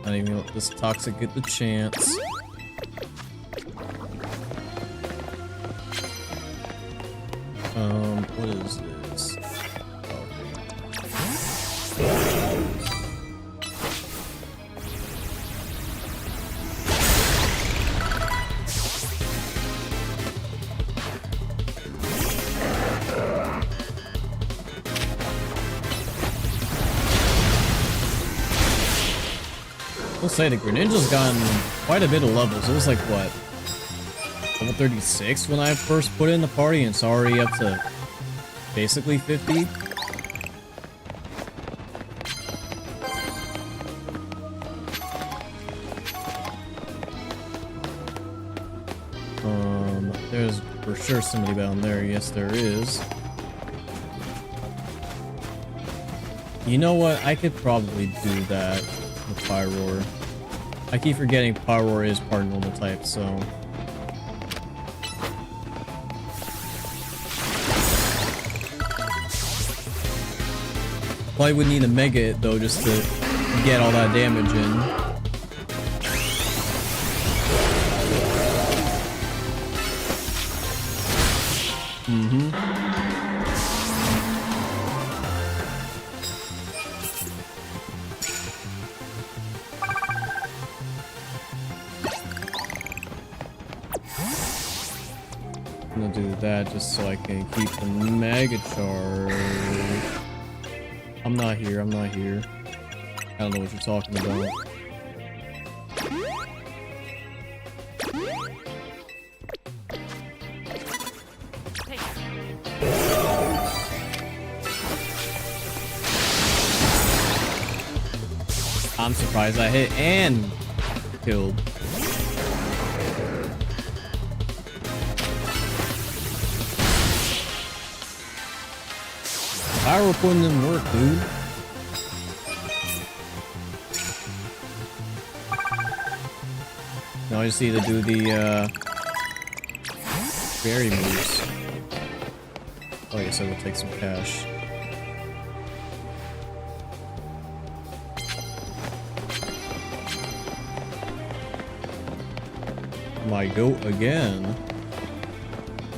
I don't even let this toxic get the chance. What is this? I'll say the Greninja's gotten quite a bit of levels. It was like, what? Level 36 when I first put it in the party, and it's already up to basically 50. There's for sure somebody down there. Yes, there is. You know what? I could probably do that with Pyroar. I keep forgetting Pyroar is part normal type, so... Probably would need a Mega Hit, though, just to get all that damage in. I'm gonna do that just so I can keep the Mega Charge. I'm not here, I'm not here. I don't know what you're talking about. I'm surprised I hit and killed. Power putting in work, dude. Now I just need to do the berry moves. Oh, I guess I will take some cash. My goat again.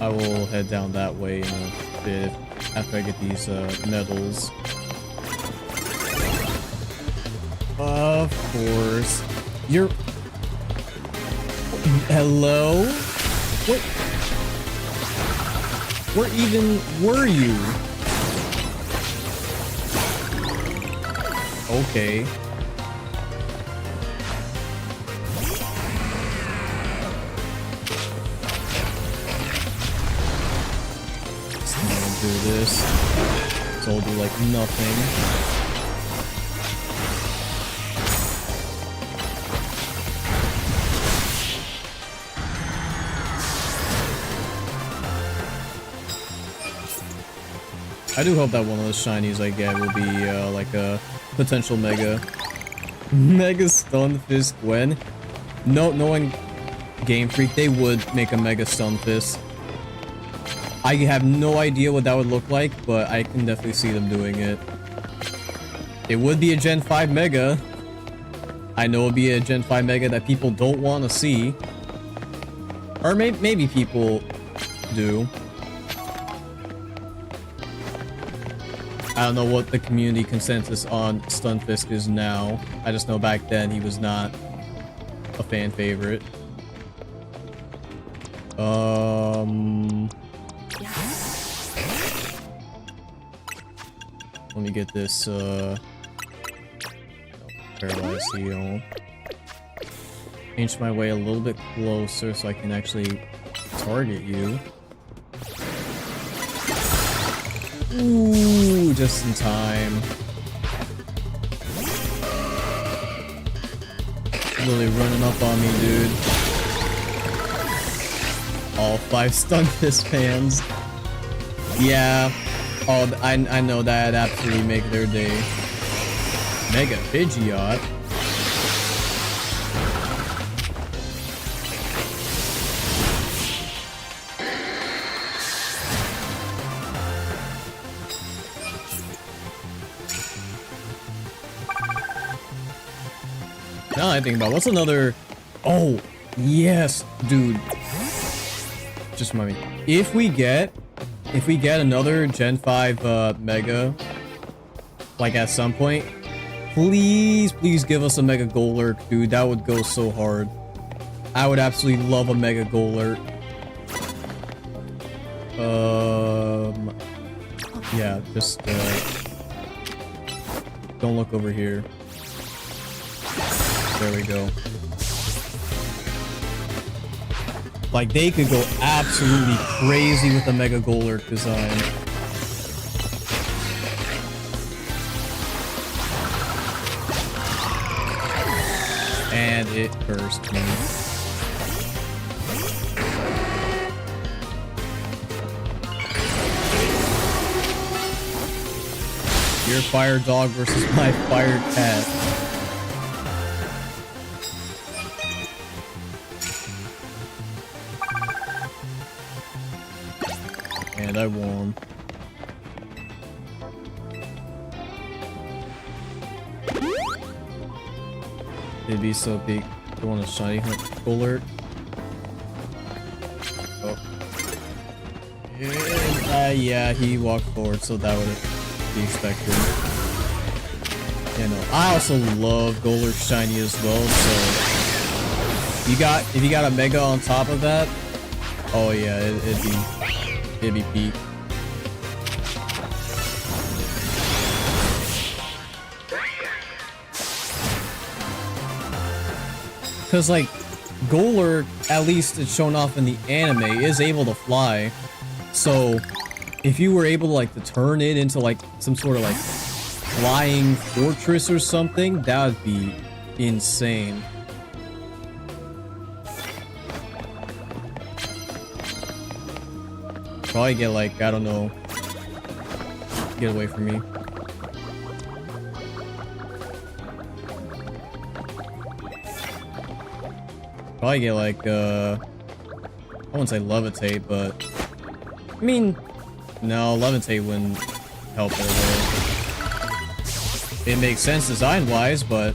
I will head down that way in a bit after I get these medals. Of course. You're... Hello? What? Where even were you? Okay. Do this. So I'll do like nothing. I do hope that one of the shinies I get will be like a potential Mega Stunfisk Gwen. No, knowing Game Freak, they would make a Mega Stunfisk. I have no idea what that would look like, but I can definitely see them doing it. It would be a Gen 5 Mega. I know it would be a Gen 5 Mega that people don't want to see. Or maybe people do. I don't know what the community consensus on Stunfisk is now. I just know back then he was not a fan favorite. Let me get this paralyzed heal. Inch my way a little bit closer so I can actually target you. Ooh, just in time. Really running up on me, dude. All 5 Stunfisk fans. Yeah. Oh, I know that'd absolutely make their day. Mega Pidgeot. Now I think about what's another. Oh yes, dude. Just remind me. If we get another Gen 5 Mega, like at some point, please give us a Mega Golurk, dude. That would go so hard. I would absolutely love a Mega Golurk. Yeah, just don't look over here. There we go. Like, they could go absolutely crazy with the Mega Golurk design. And it cursed me. Your fire dog versus my fire cat. And I won. It'd be so big. You want a shiny Golurk? Oh. Yeah, he walked forward, so that would be expected. Yeah, no. I also love Golurk shiny as well, so if you got a Mega on top of that, oh yeah, it'd be peak. Because, like, Golurk, at least it's shown off in the anime, is able to fly. So, if you were able to, like, to turn it into, like, some sort of, like, flying fortress or something, that would be insane. Probably get, like, I don't know. Get away from me. Probably get, like, I wouldn't say levitate, but I mean, no, levitate wouldn't help at all. It makes sense design-wise, but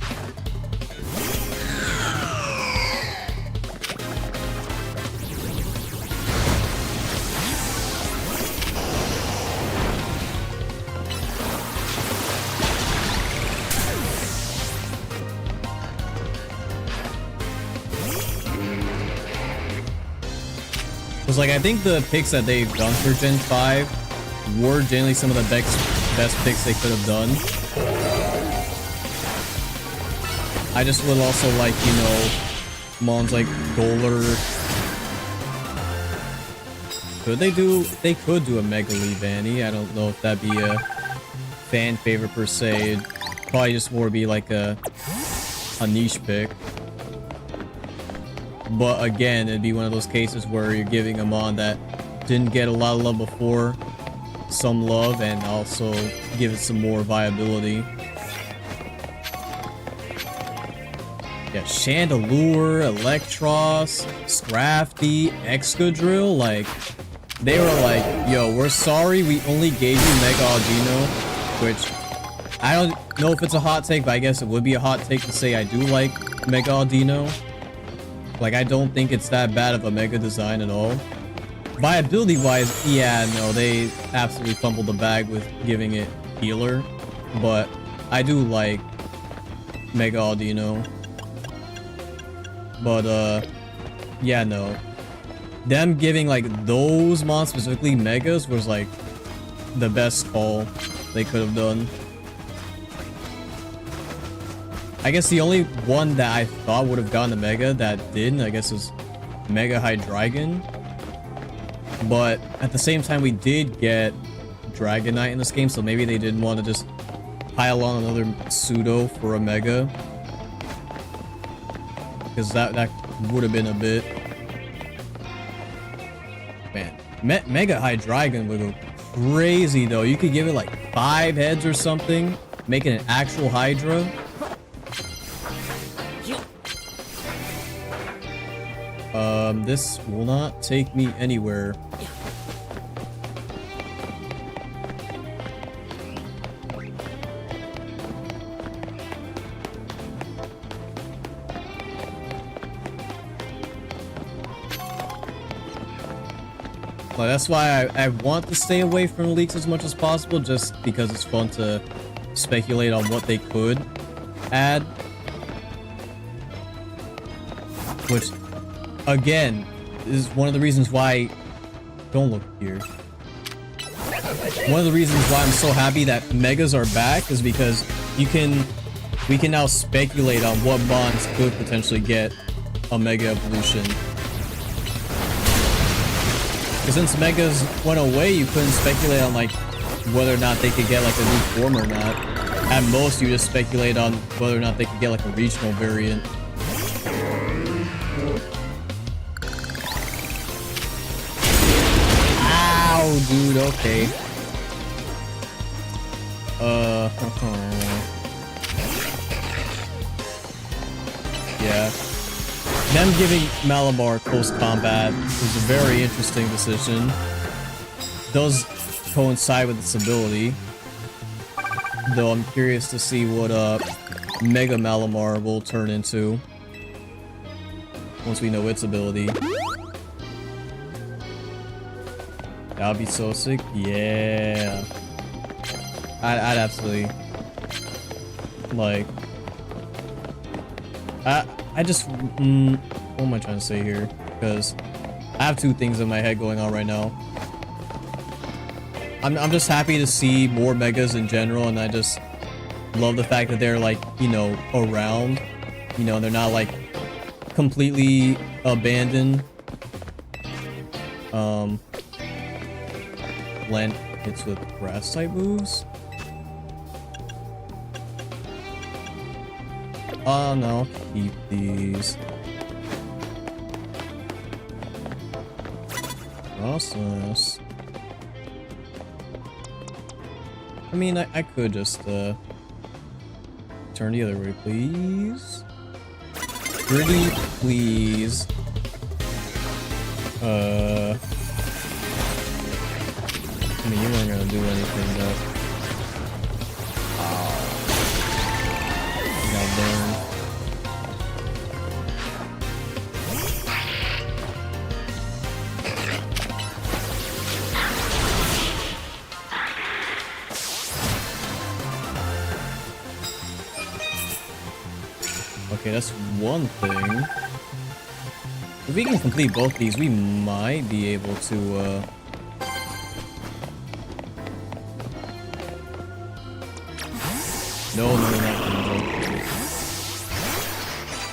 like, I think the picks that they've done for Gen 5 were generally some of the best picks they could have done. I just would also like, you know, mons like Golurk. They could do a Mega Leavanny. I don't know if that'd be a fan favorite per se. It'd probably just more be like a niche pick. But again, it'd be one of those cases where you're giving a mon that didn't get a lot of love before some love, and also give it some more viability. Yeah, Chandelure, Electros, Scrafty, Excadrill, like, they were like, yo, we're sorry we only gave you Mega Audino, which I don't know if it's a hot take, but I guess it would be a hot take to say I do like Mega Audino. Like, I don't think it's that bad of a Mega design at all. Viability-wise, yeah, no, they absolutely fumbled the bag with giving it healer, but I do like Mega Audino. But yeah, no, them giving like those mons, specifically Megas, was like the best call they could have done. I guess the only one that I thought would have gotten a Mega that didn't, I guess, was Mega Hydreigon. But at the same time, we did get Dragonite in this game, so maybe they didn't want to just pile on another pseudo for a Mega. Because that would have been a bit... Man, Mega Hydreigon would go crazy, though. You could give it like 5 heads or something, make it an actual Hydra. This will not take me anywhere. Like, that's why I want to stay away from leaks as much as possible, just because it's fun to speculate on what they could add. Which, again, is one of the reasons why... Don't look here. One of the reasons why I'm so happy that Megas are back is because we can now speculate on what mons could potentially get a Mega Evolution. Because since Megas went away, you couldn't speculate on like whether or not they could get like a new form or not. At most, you just speculate on whether or not they could get like a regional variant. Ow, dude, okay. Yeah. Them giving Malamar close combat was a very interesting decision. Does coincide with its ability. Though I'm curious to see what Mega Malamar will turn into once we know its ability. That would be so sick. Yeah. I'd absolutely like... I just... what am I trying to say here? Because I have two things in my head going on right now. I'm just happy to see more Megas in general, and I just love the fact that they're, like, you know, around. You know, they're not, like, completely abandoned. Land hits with grass type moves. Oh no, keep these. Process. I mean, I could just turn the other way, please. Pretty please. I mean, you weren't gonna do anything, but... God damn. Okay, that's one thing. If we can complete both these, we might be able to, No, not gonna.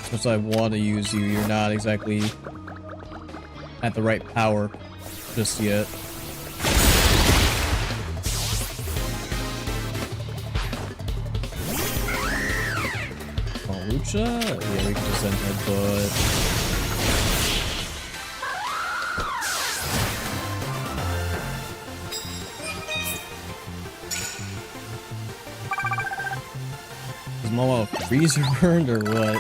As much as I want to use you, you're not exactly at the right power just yet. Oh, Lucha? Yeah, we can just send headbutt. Is Momo freezer burned or what?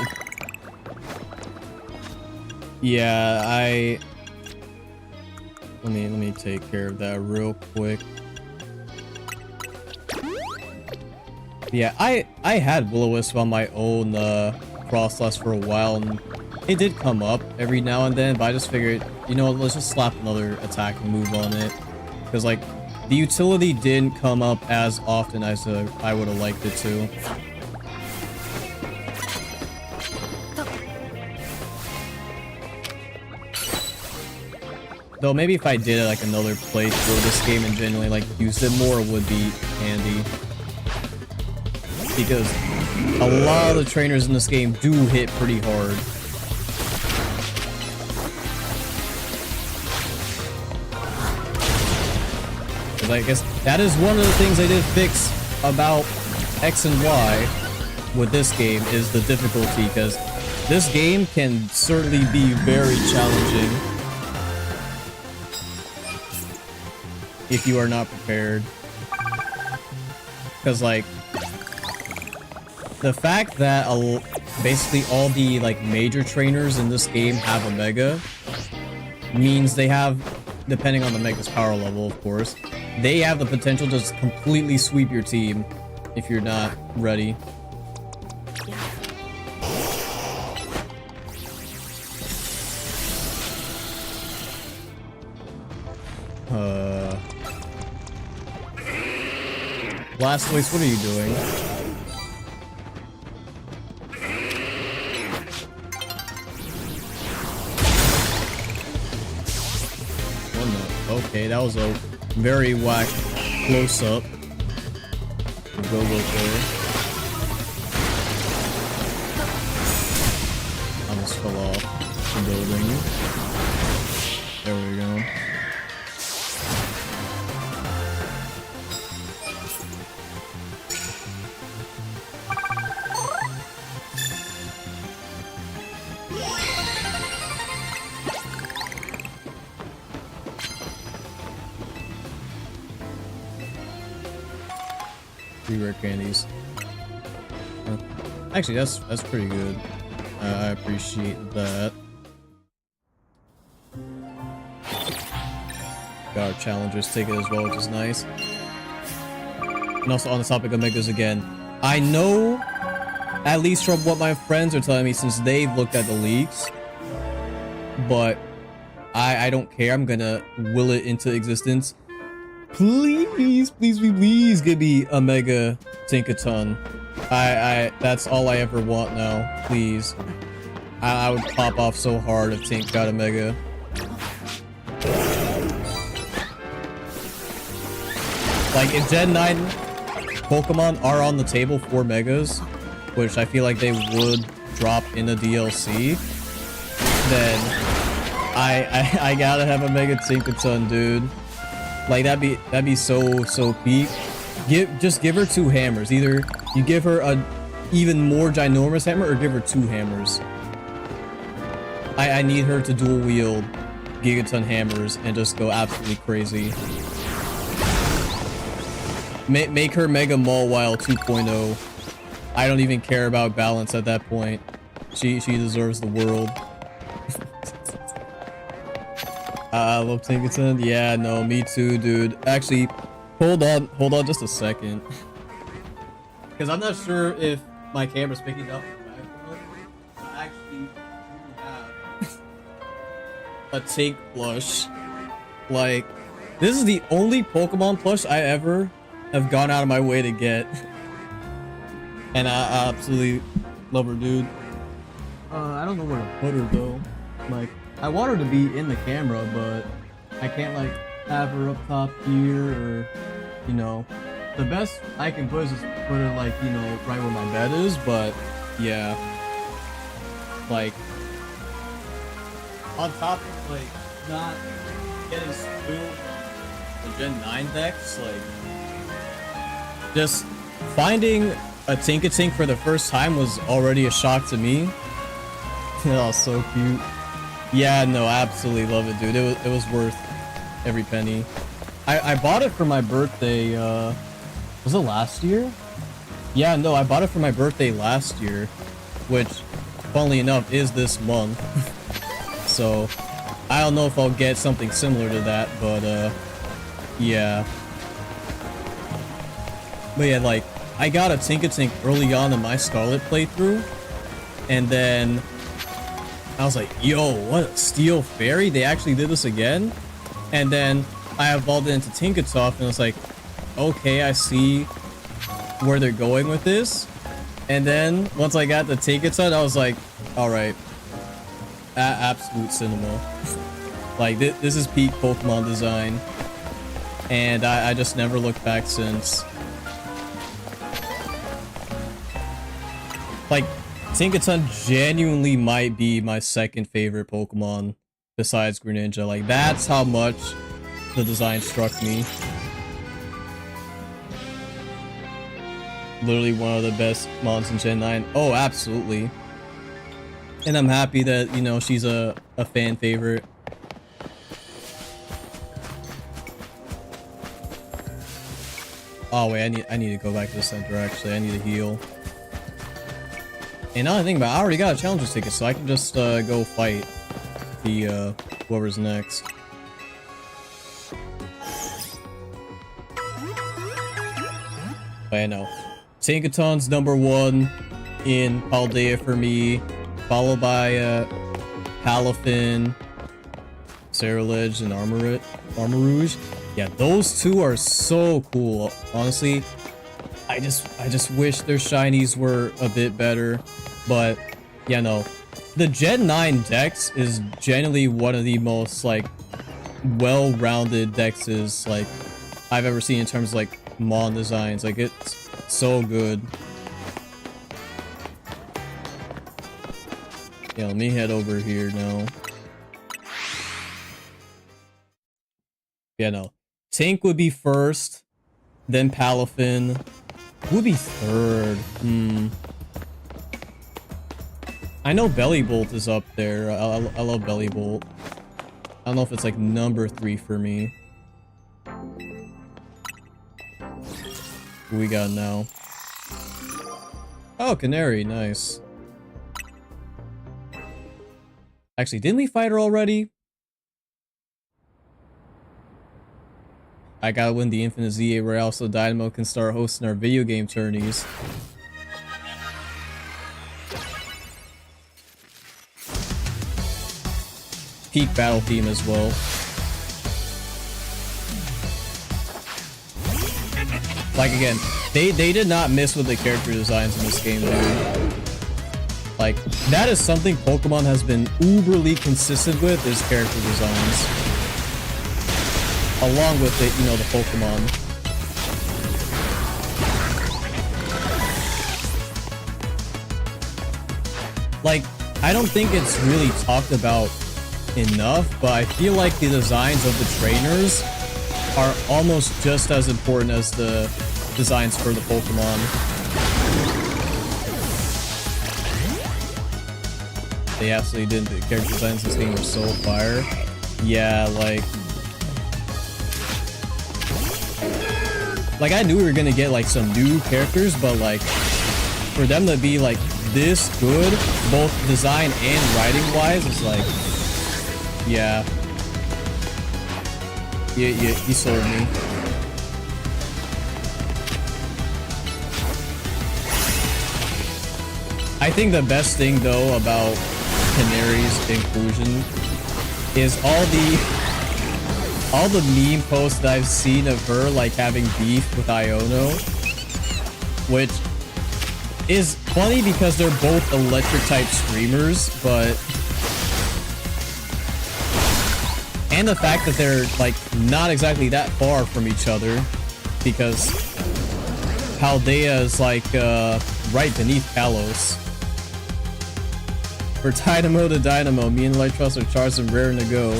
Yeah, let me take care of that real quick. Yeah, I had Will-O-Wisp on my own Frostless for a while, and it did come up every now and then, but I just figured, you know, let's just slap another attacking move on it. Because, like, The utility didn't come up as often as I would have liked it to. Though maybe if I did like another playthrough of this game and genuinely like used it more, it would be handy. Because a lot of the trainers in this game do hit pretty hard. Because I guess that is one of the things they did fix about X and Y with this game is the difficulty, because this game can certainly be very challenging if you are not prepared. Because like the fact that basically all the like major trainers in this game have a mega means they have, depending on the mega's power level of course, they have the potential to just completely sweep your team if you're not ready. Blastoise, what are you doing? Oh no. Okay, that was a very whack close-up. Go there. I almost fell off the building. There we go. Rare candies. Actually, that's pretty good. I appreciate that. Got our challengers ticket as well, which is nice. And also on the topic of megas again, I know, at least from what my friends are telling me since they've looked at the leaks, but I don't care. I'm gonna will it into existence. Please, please, please give me a Mega Tinkaton. That's all I ever want now. Please. I would pop off so hard if Tink got a Mega. Like, if Gen 9 Pokemon are on the table for Megas, which I feel like they would drop in the DLC, then I gotta have a Mega Tinkaton, dude. Like that'd be so peak. Just give her 2 hammers. Either you give her a even more ginormous hammer or give her 2 hammers. I need her to dual wield Gigaton hammers and just go absolutely crazy. Make her Mega Mawile 2.0. I don't even care about balance at that point. She deserves the world. I love Tinkaton. Yeah, no, me too, dude. Actually, hold on just a second. Because I'm not sure if my camera's picking up. I actually have a Tink plush. Like, this is the only Pokemon plush I ever have gone out of my way to get. And I absolutely love her, dude. I don't know where to put her, though. Like, I want her to be in the camera, but I can't like have her up top here or, you know, the best I can put is just put her like, you know, right where my bed is, but yeah, like on top of like not getting spoiled the Gen 9 decks, like just finding a Tinkatink for the first time was already a shock to me. Oh, so cute. Yeah, no, I absolutely love it, dude. It was worth every penny. I bought it for my birthday, was it last year? Yeah, no, I bought it for my birthday last year, which, funnily enough, is this month. So, I don't know if I'll get something similar to that, but, yeah. But yeah, like, I got a Tinkatink early on in my Scarlet playthrough, and then I was like, yo, what, Steel Fairy? They actually did this again? And then I evolved it into Tinkatuff, and it's like, okay, I see where they're going with this. And then once I got the Tinkatuff, I was like, all right, absolute cinema. Like this is peak Pokemon design, and I just never looked back since. Like, Tinkaton genuinely might be my second favorite Pokemon besides Greninja. Like, that's how much the design struck me. Literally one of the best mons in Gen 9. Oh, absolutely. And I'm happy that, you know, she's a fan favorite. Oh, wait, I need to go back to the center, actually. I need to heal. And now I think about it, I already got a challenger ticket, so I can just go fight the whoever's next. But I know. Tinkaton's #1 in Paldea for me, followed by Palafin, Ceruledge, and Armarouge. Yeah, those two are so cool. Honestly, I just wish their shinies were a bit better. But yeah, no, the Gen 9 Dex is generally one of the most like well-rounded Dexes like I've ever seen in terms of like mon designs. Like, it's so good. Yeah, let me head over here now. Yeah, no, Tink would be first, then Palafin would be third. I know Bellybolt is up there. I love Bellybolt. I don't know if it's like #3 for me. Who we got now? Oh, Canary, nice. Actually, didn't we fight her already? I gotta win the Infinite Z-A Royale so Dynamo can start hosting our video game tourneys. Peak battle theme as well. Like, again, they did not miss with the character designs in this game, dude. Like, that is something Pokemon has been uberly consistent with, is character designs. Along with it, you know, the Pokemon. Like, I don't think it's really talked about enough, but I feel like the designs of the trainers are almost just as important as the designs for the Pokemon. They absolutely didn't. The character designs in this game are so fire. Yeah, like I knew we were gonna get like some new characters, but like for them to be like this good, both design and writing wise, is like, yeah. You sold me. I think the best thing though about Canary's inclusion is all the meme posts that I've seen of her like having beef with Iono, which is funny because they're both electric type screamers, but and the fact that they're like not exactly that far from each other, because Paldea is like right beneath Kalos. For Dynamo to Dynamo, me and Electros are charged and raring to go.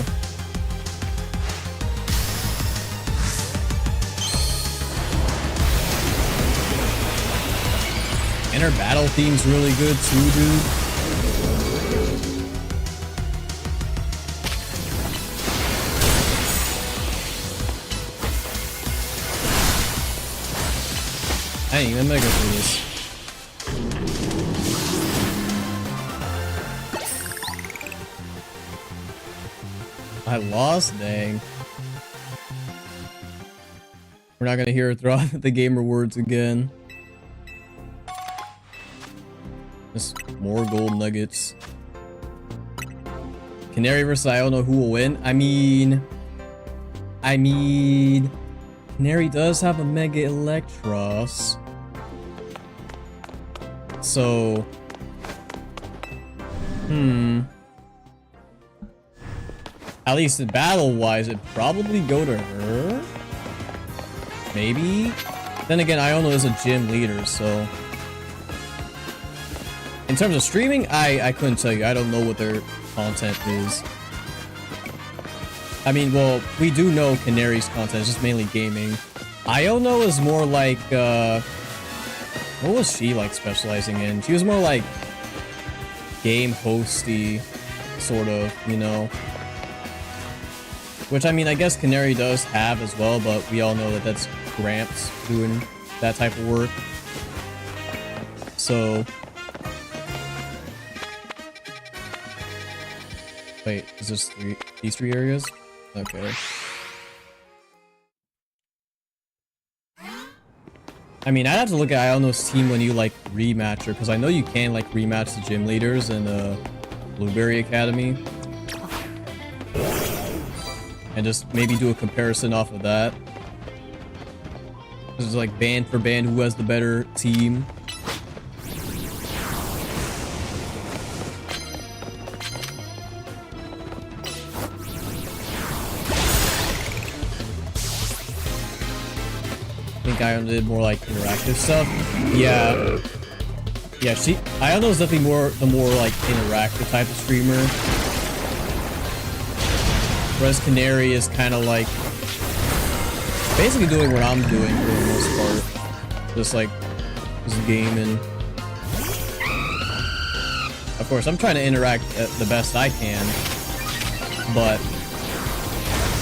And her battle theme's really good too, dude. Dang, I'm gonna go through this. I lost, dang. We're not gonna hear her throw out the gamer words again. Just more gold nuggets. Canary versus Iono, who will win? I mean, I mean, Canary does have a Mega Electros. So, at least battle-wise, it'd probably go to her? Maybe? Then again, Iono is a gym leader, so... In terms of streaming, I couldn't tell you. I don't know what their content is. I mean, well, we do know Canary's content is just mainly gaming. Iono is more like, what was she, like, specializing in? She was more like game hosty, sort of, you know? Which, I mean, I guess Canary does have as well, but we all know that that's Gramps doing that type of work. So... Wait, is this these three areas? Okay. I mean, I'd have to look at Iono's team when you, like, rematch her, because I know you can, like, rematch the gym leaders in Blueberry Academy. And just maybe do a comparison off of that. This is like band for band, who has the better team. I think Iono did more like interactive stuff. Yeah. Yeah, Iono is definitely the more like interactive type of streamer. Whereas Canary is kind of like basically doing what I'm doing for the most part. Just like just gaming. Of course, I'm trying to interact the best I can, but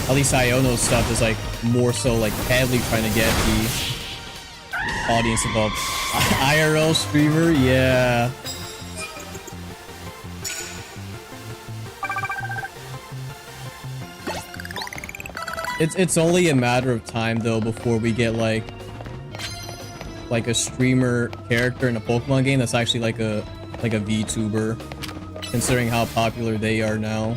at least Iono's stuff is like more so like heavily trying to get the audience involved. IRL streamer, yeah. It's only a matter of time though before we get like a streamer character in a Pokemon game that's actually like a VTuber, considering how popular they are now.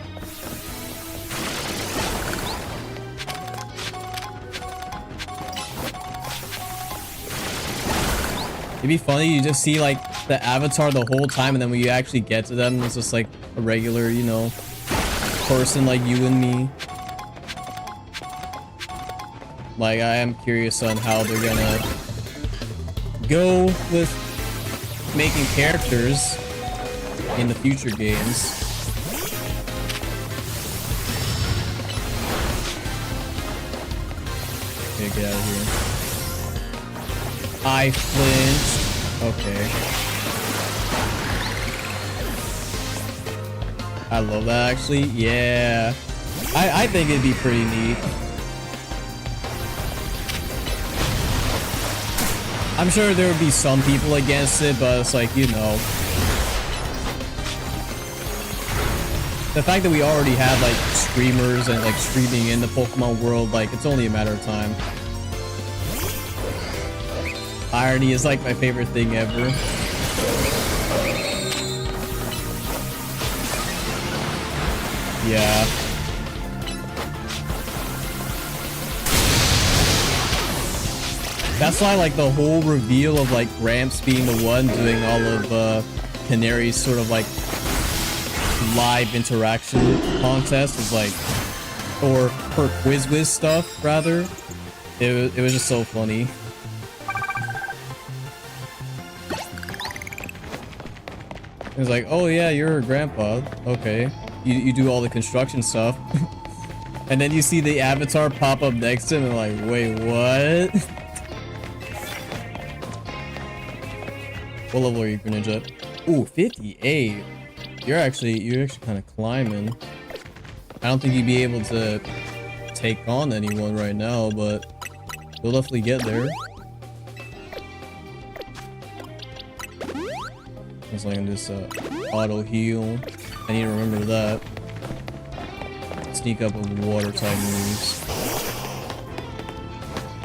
It'd be funny, you just see like the avatar the whole time, and then when you actually get to them, it's just like a regular, you know, person like you and me. Like, I am curious on how they're gonna go with making characters in the future games. Okay, get out of here. I flinched. Okay. I love that, actually. Yeah. I think it'd be pretty neat. I'm sure there would be some people against it, but it's like, you know. The fact that we already have, like, streamers and, like, streaming in the Pokemon world, like, it's only a matter of time. Irony is, like, my favorite thing ever. Yeah. That's why, like, the whole reveal of, like, Gramps being the one doing all of Canary's sort of, like, live interaction contest is, like, or her Quiz Wiz stuff, rather. It was just so funny. It was like, oh yeah, you're her grandpa. Okay. You do all the construction stuff. And then you see the avatar pop up next to him and like, wait, what? What level are you, Greninja? Ooh, 58. You're actually kind of climbing. I don't think you'd be able to take on anyone right now, but you'll definitely get there. It's like this auto heal. I need to remember that. Sneak up with water type moves.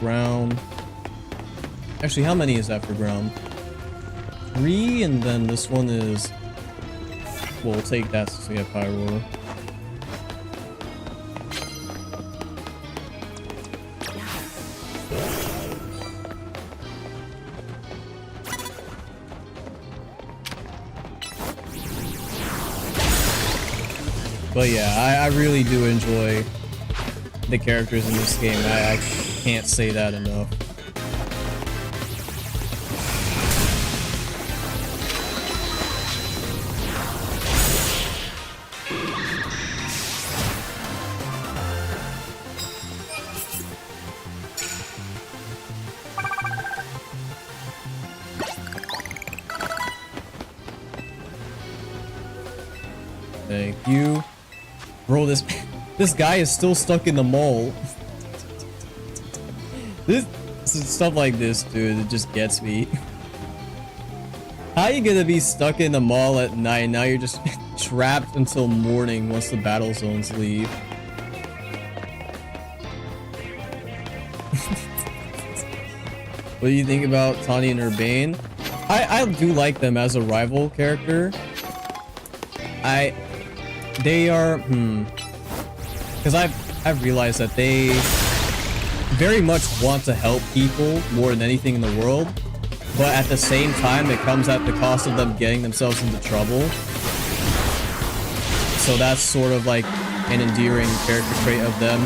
Ground. Actually, how many is that for ground? 3, and then this one is... Well, we'll take that since we have Pyroar. But yeah, I really do enjoy the characters in this game. I can't say that enough. Thank you. Bro, this guy is still stuck in the mall. This stuff like this, dude, it just gets me. How you gonna be stuck in the mall at night? Now you're just trapped until morning once the battle zones leave. What do you think about Tawny and Urbane? I do like them as a rival character. They are, because I've realized that they very much want to help people more than anything in the world, but at the same time it comes at the cost of them getting themselves into trouble. So that's sort of like an endearing character trait of them,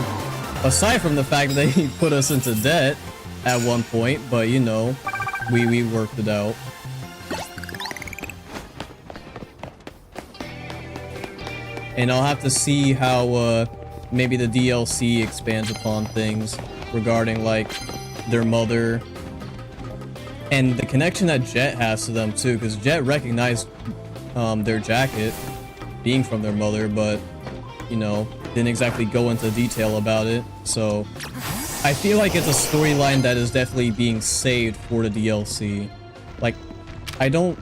aside from the fact that they put us into debt at one point, but you know, we worked it out. And I'll have to see how maybe the DLC expands upon things regarding like their mother and the connection that Jet has to them too, because Jet recognized their jacket being from their mother, but you know, didn't exactly go into detail about it. So I feel like it's a storyline that is definitely being saved for the DLC. Like, I don't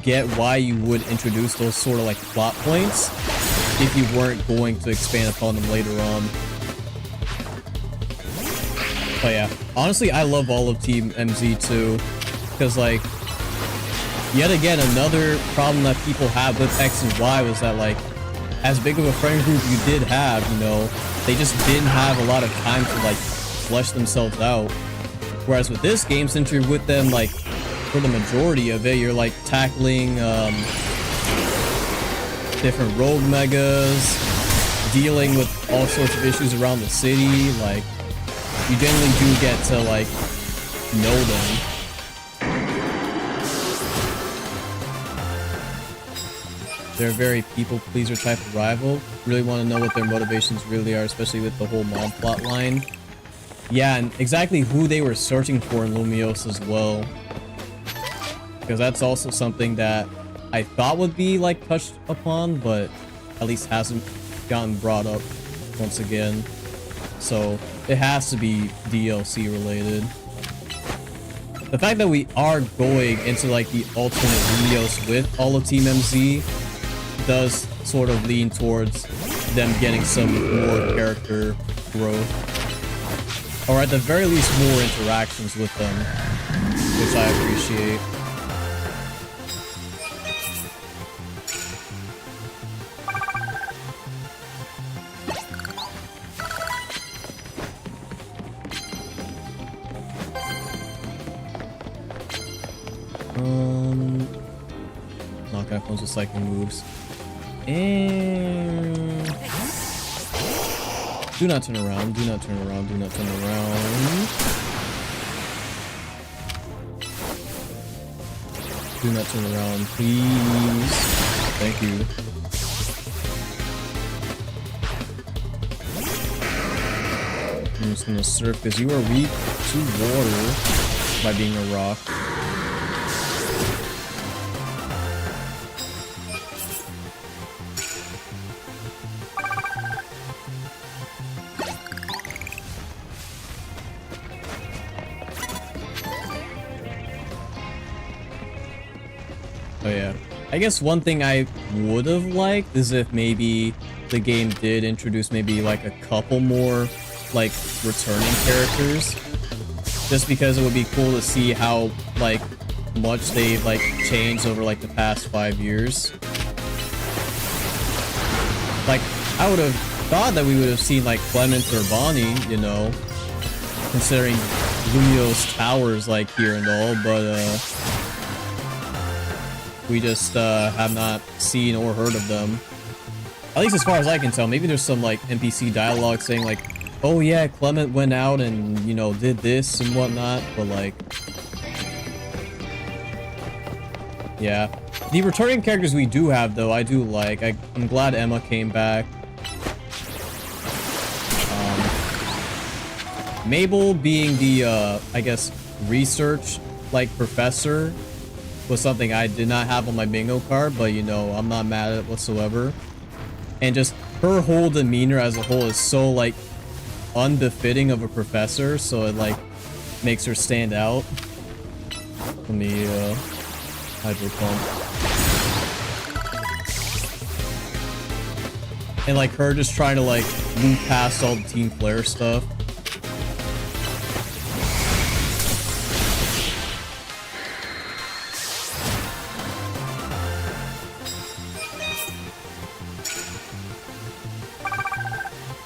get why you would introduce those sort of like plot points if you weren't going to expand upon them later on. But yeah, honestly, I love all of Team MZ too, because like, yet again, another problem that people have with X and Y was that like, as big of a friend group you did have, you know, they just didn't have a lot of time to like flesh themselves out. Whereas with this game, since you're with them like for the majority of it, you're like tackling different rogue megas, dealing with all sorts of issues around the city. Like, you generally do get to like know them. They're a very people pleaser type of rival. Really want to know what their motivations really are, especially with the whole mom plot line. Yeah, and exactly who they were searching for in Lumiose as well, because that's also something that I thought would be like touched upon, but at least hasn't gotten brought up once again. So it has to be DLC related. The fact that we are going into like the alternate Lumiose with all of Team MZ does sort of lean towards them getting some more character growth, or at the very least more interactions with them, which I appreciate. Knock out comes with cycling moves. And do not turn around, do not turn around, do not turn around. Do not turn around, please. Thank you. I'm just gonna surf because you are weak to water by being a rock. Oh yeah, I guess one thing I would have liked is if maybe the game did introduce maybe like a couple more like returning characters, just because it would be cool to see how like much they've like changed over like the past 5 years. Like, I would have thought that we would have seen like Clement or Bonnie, you know, considering Lumiose Towers like here and all, but we just have not seen or heard of them. At least as far as I can tell. Maybe there's some like NPC dialogue saying like, oh yeah, Clement went out and, you know, did this and whatnot, but like, yeah. The returning characters we do have, though, I do like. I'm glad Emma came back. Mabel being the, I guess, research, like, professor was something I did not have on my bingo card, but, you know, I'm not mad at it whatsoever. And just her whole demeanor as a whole is so, like, unbefitting of a professor, so it, like, makes her stand out. Let me, hydro pump. And, like, her just trying to, like, move past all the Team Flare stuff.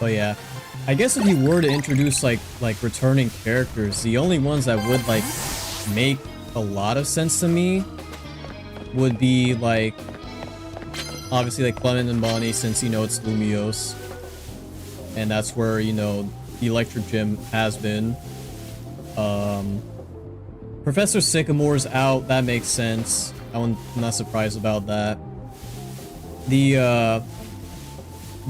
But yeah, I guess if you were to introduce like returning characters, the only ones that would like make a lot of sense to me would be like obviously like Clement and Bonnie, since you know it's Lumiose, and that's where you know the Electric Gym has been. Professor Sycamore's out, that makes sense. I'm not surprised about that.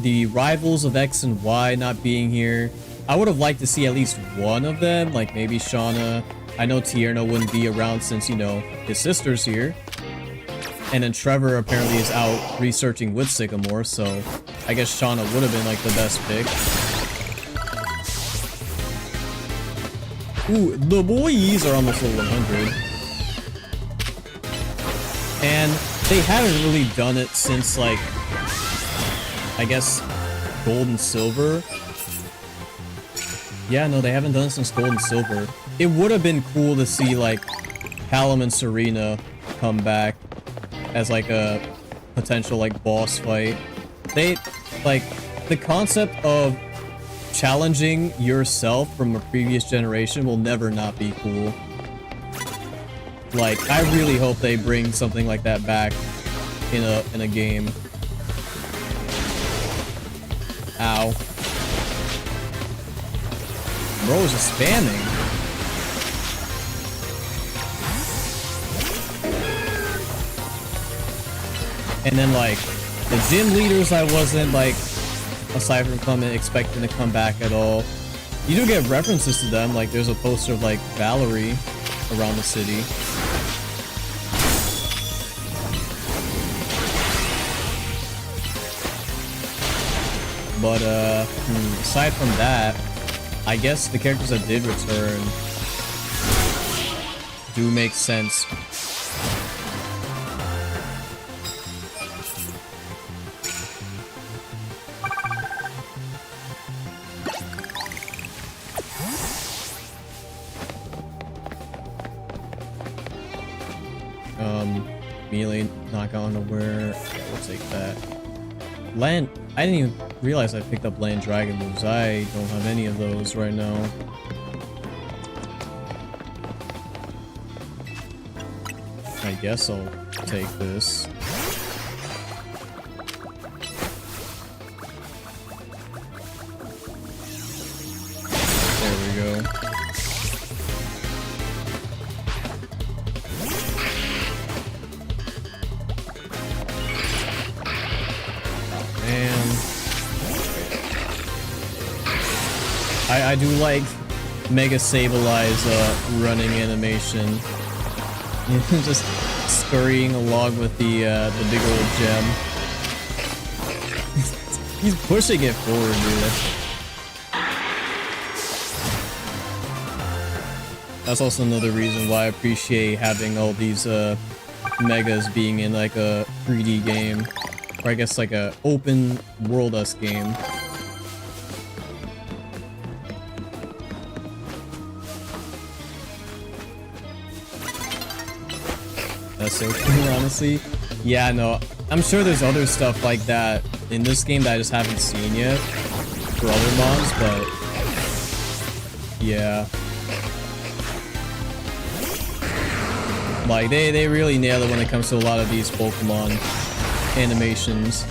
The rivals of X and Y not being here. I would have liked to see at least one of them, like maybe Shauna. I know Tierno wouldn't be around since, you know, his sister's here. And then Trevor apparently is out researching with Sycamore, so I guess Shauna would have been like the best pick. Ooh, the boys are almost level 100. And they haven't really done it since like I guess Gold and Silver. Yeah, no, they haven't done it since Gold and Silver. It would have been cool to see like Callum and Serena come back as like a potential like boss fight. They like the concept of challenging yourself from a previous generation will never not be cool. Like I really hope they bring something like that back in a game. Ow. Bro is just spamming. And then like the gym leaders I wasn't like, aside from Clement, expecting to come back at all. You do get references to them, like there's a poster of like Valerie around the city. But, aside from that, I guess the characters that did return do make sense. Melee knockout unaware. We'll take that. Land. I didn't even realize I picked up Land Dragon moves. I don't have any of those right now. I guess I'll take this. There we go. I do like Mega Sableye running animation. Just scurrying along with the big old gem. He's pushing it forward, dude. That's also another reason why I appreciate having all these megas being in like a 3D game, or I guess like a open world-esque game. That's so cool, honestly. Yeah, no, I'm sure there's other stuff like that in this game that I just haven't seen yet for other mons, but yeah. Like, they really nail it when it comes to a lot of these Pokemon animations.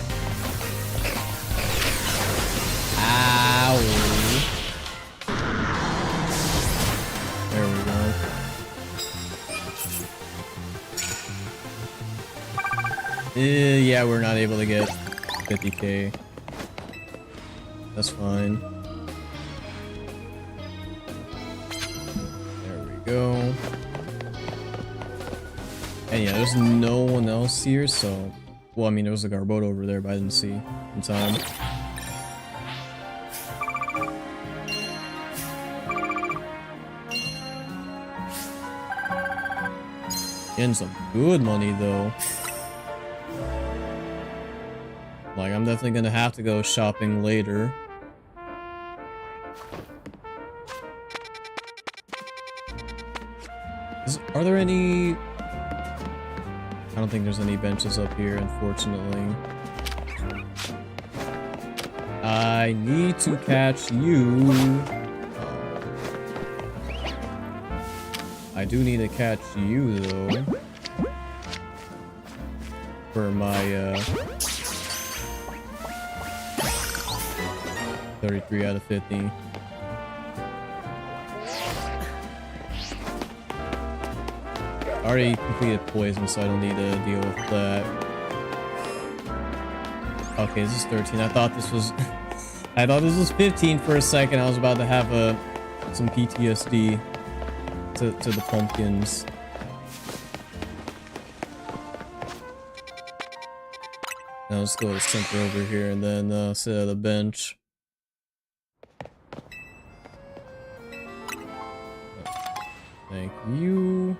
Yeah, we're not able to get 50k. That's fine. There we go. And yeah, there's no one else here, so... Well, I mean, there was a Garboat over there, but I didn't see in time. Getting some good money, though. Like, I'm definitely gonna have to go shopping later. Are there any... I don't think there's any benches up here, unfortunately. I need to catch you. I do need to catch you, though. For my, 33 out of 50. I already completed poison, so I don't need to deal with that. Okay, this is 13. I thought this was... I thought this was 15 for a second. I was about to have some PTSD to the pumpkins. Now let's go to center over here and then sit at a bench. Thank you.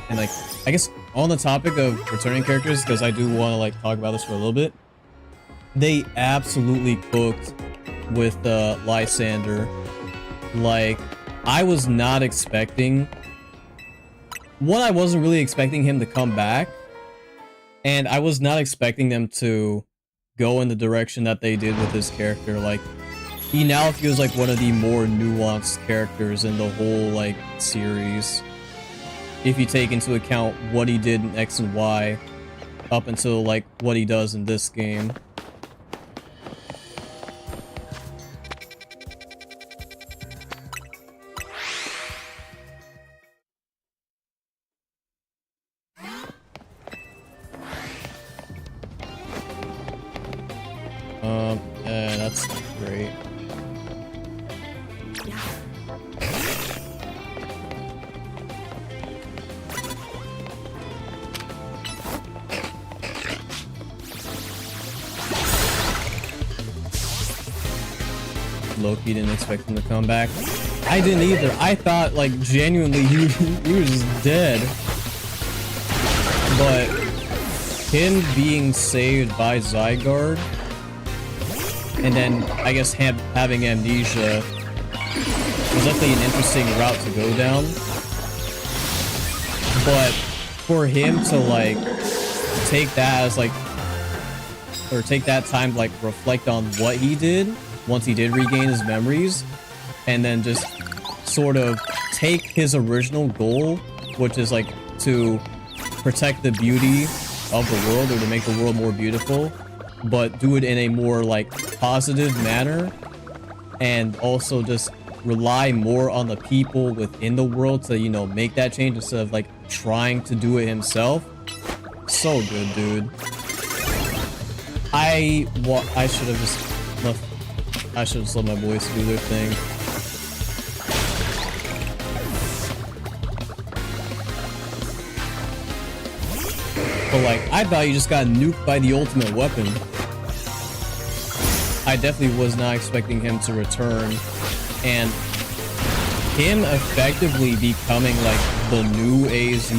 And like, I guess on the topic of returning characters, because I do want to like talk about this for a little bit, they absolutely cooked with Lysander. Like, I was not expecting... One, I wasn't really expecting him to come back, and I was not expecting them to go in the direction that they did with his character. Like, he now feels like one of the more nuanced characters in the whole, like, series. If you take into account what he did in X and Y, up until, like, what he does in this game. Yeah, that's great. Loki didn't expect him to come back. I didn't either. I thought, like, genuinely he was just dead. But him being saved by Zygarde, and then I guess having amnesia was definitely an interesting route to go down. But for him to, like, take that as, like, or take that time to, like, reflect on what he did once he did regain his memories, and then just sort of take his original goal, which is, like, to protect the beauty of the world, or to make the world more beautiful, but do it in a more, like, positive manner, and also just rely more on the people within the world to, you know, make that change instead of, like, trying to do it himself. So good, dude. I should have just left. I should have just let my boys do their thing. But, like, I thought you just got nuked by the ultimate weapon. I definitely was not expecting him to return. And him effectively becoming, like, the new AZ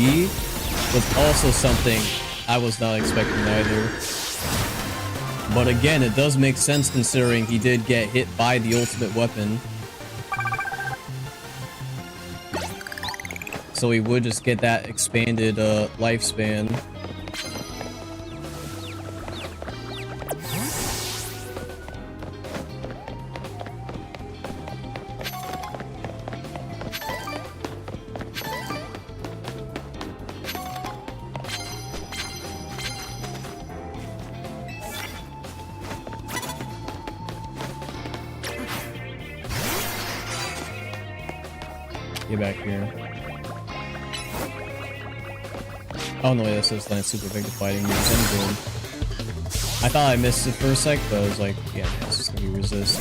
was also something I was not expecting either. But again, it does make sense considering he did get hit by the ultimate weapon. So he would just get that expanded lifespan. Get back here. Oh no, this is like super big fighting moves. I'm good. I thought I missed it for a sec, but I was like, yeah, this is gonna be resist.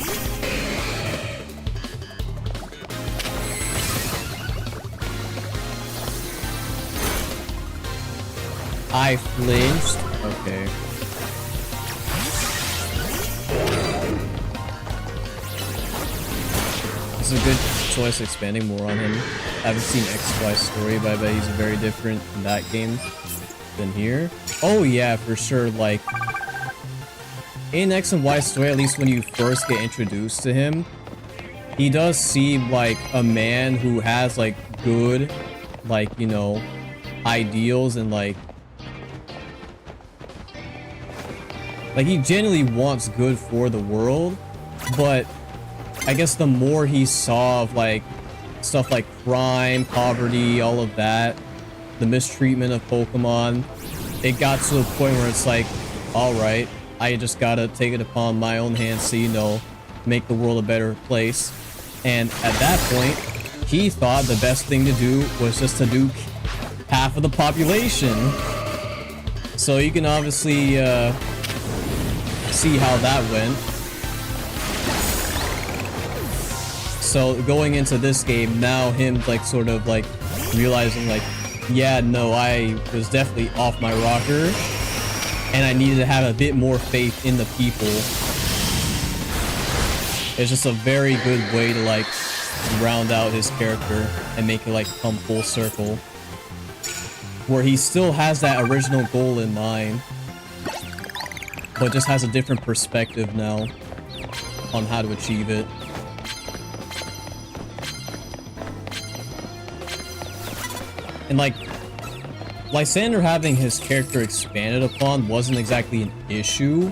I flinched. Okay. This is a good choice expanding more on him. I haven't seen XY's story, but I bet he's very different in that game than here. Oh yeah, for sure. Like in X and Y story, at least when you first get introduced to him, he does seem like a man who has like good, like, you know, ideals and like he genuinely wants good for the world, but I guess the more he saw of like stuff like crime, poverty, all of that, the mistreatment of Pokemon, it got to a point where it's like, all right, I just gotta take it upon my own hands to, you know, make the world a better place. And at that point, he thought the best thing to do was just to nuke half of the population. So you can obviously see how that went. So going into this game, now him like sort of like realizing like, yeah, no, I was definitely off my rocker and I needed to have a bit more faith in the people. It's just a very good way to like round out his character and make it like come full circle, where he still has that original goal in mind, but just has a different perspective now on how to achieve it. And like, Lysander having his character expanded upon wasn't exactly an issue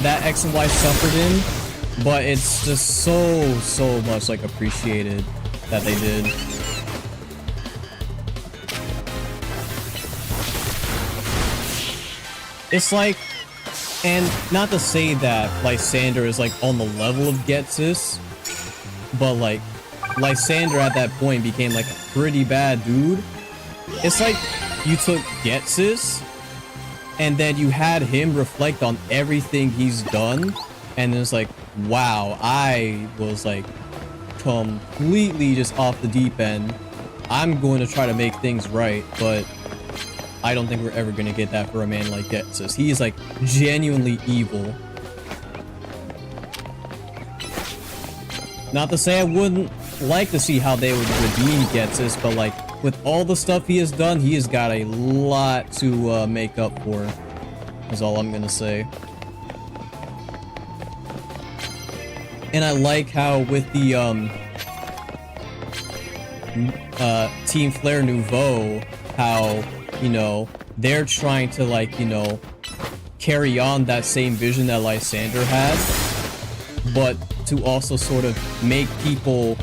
that X and Y suffered in, but it's just so much like appreciated that they did. It's like, and not to say that Lysander is like on the level of Ghetsis, but like Lysander at that point became like a pretty bad dude. It's like you took Ghetsis and then you had him reflect on everything he's done, and it's like, wow, I was like completely just off the deep end. I'm going to try to make things right, but I don't think we're ever going to get that for a man like Ghetsis. He is like genuinely evil. Not to say I wouldn't like to see how they would redeem Ghetsis, but like with all the stuff he has done, he has got a lot to make up for, is all I'm gonna say. And I like how with the Team Flare Nouveau, how, you know, they're trying to like, you know, carry on that same vision that Lysander had, but to also sort of make people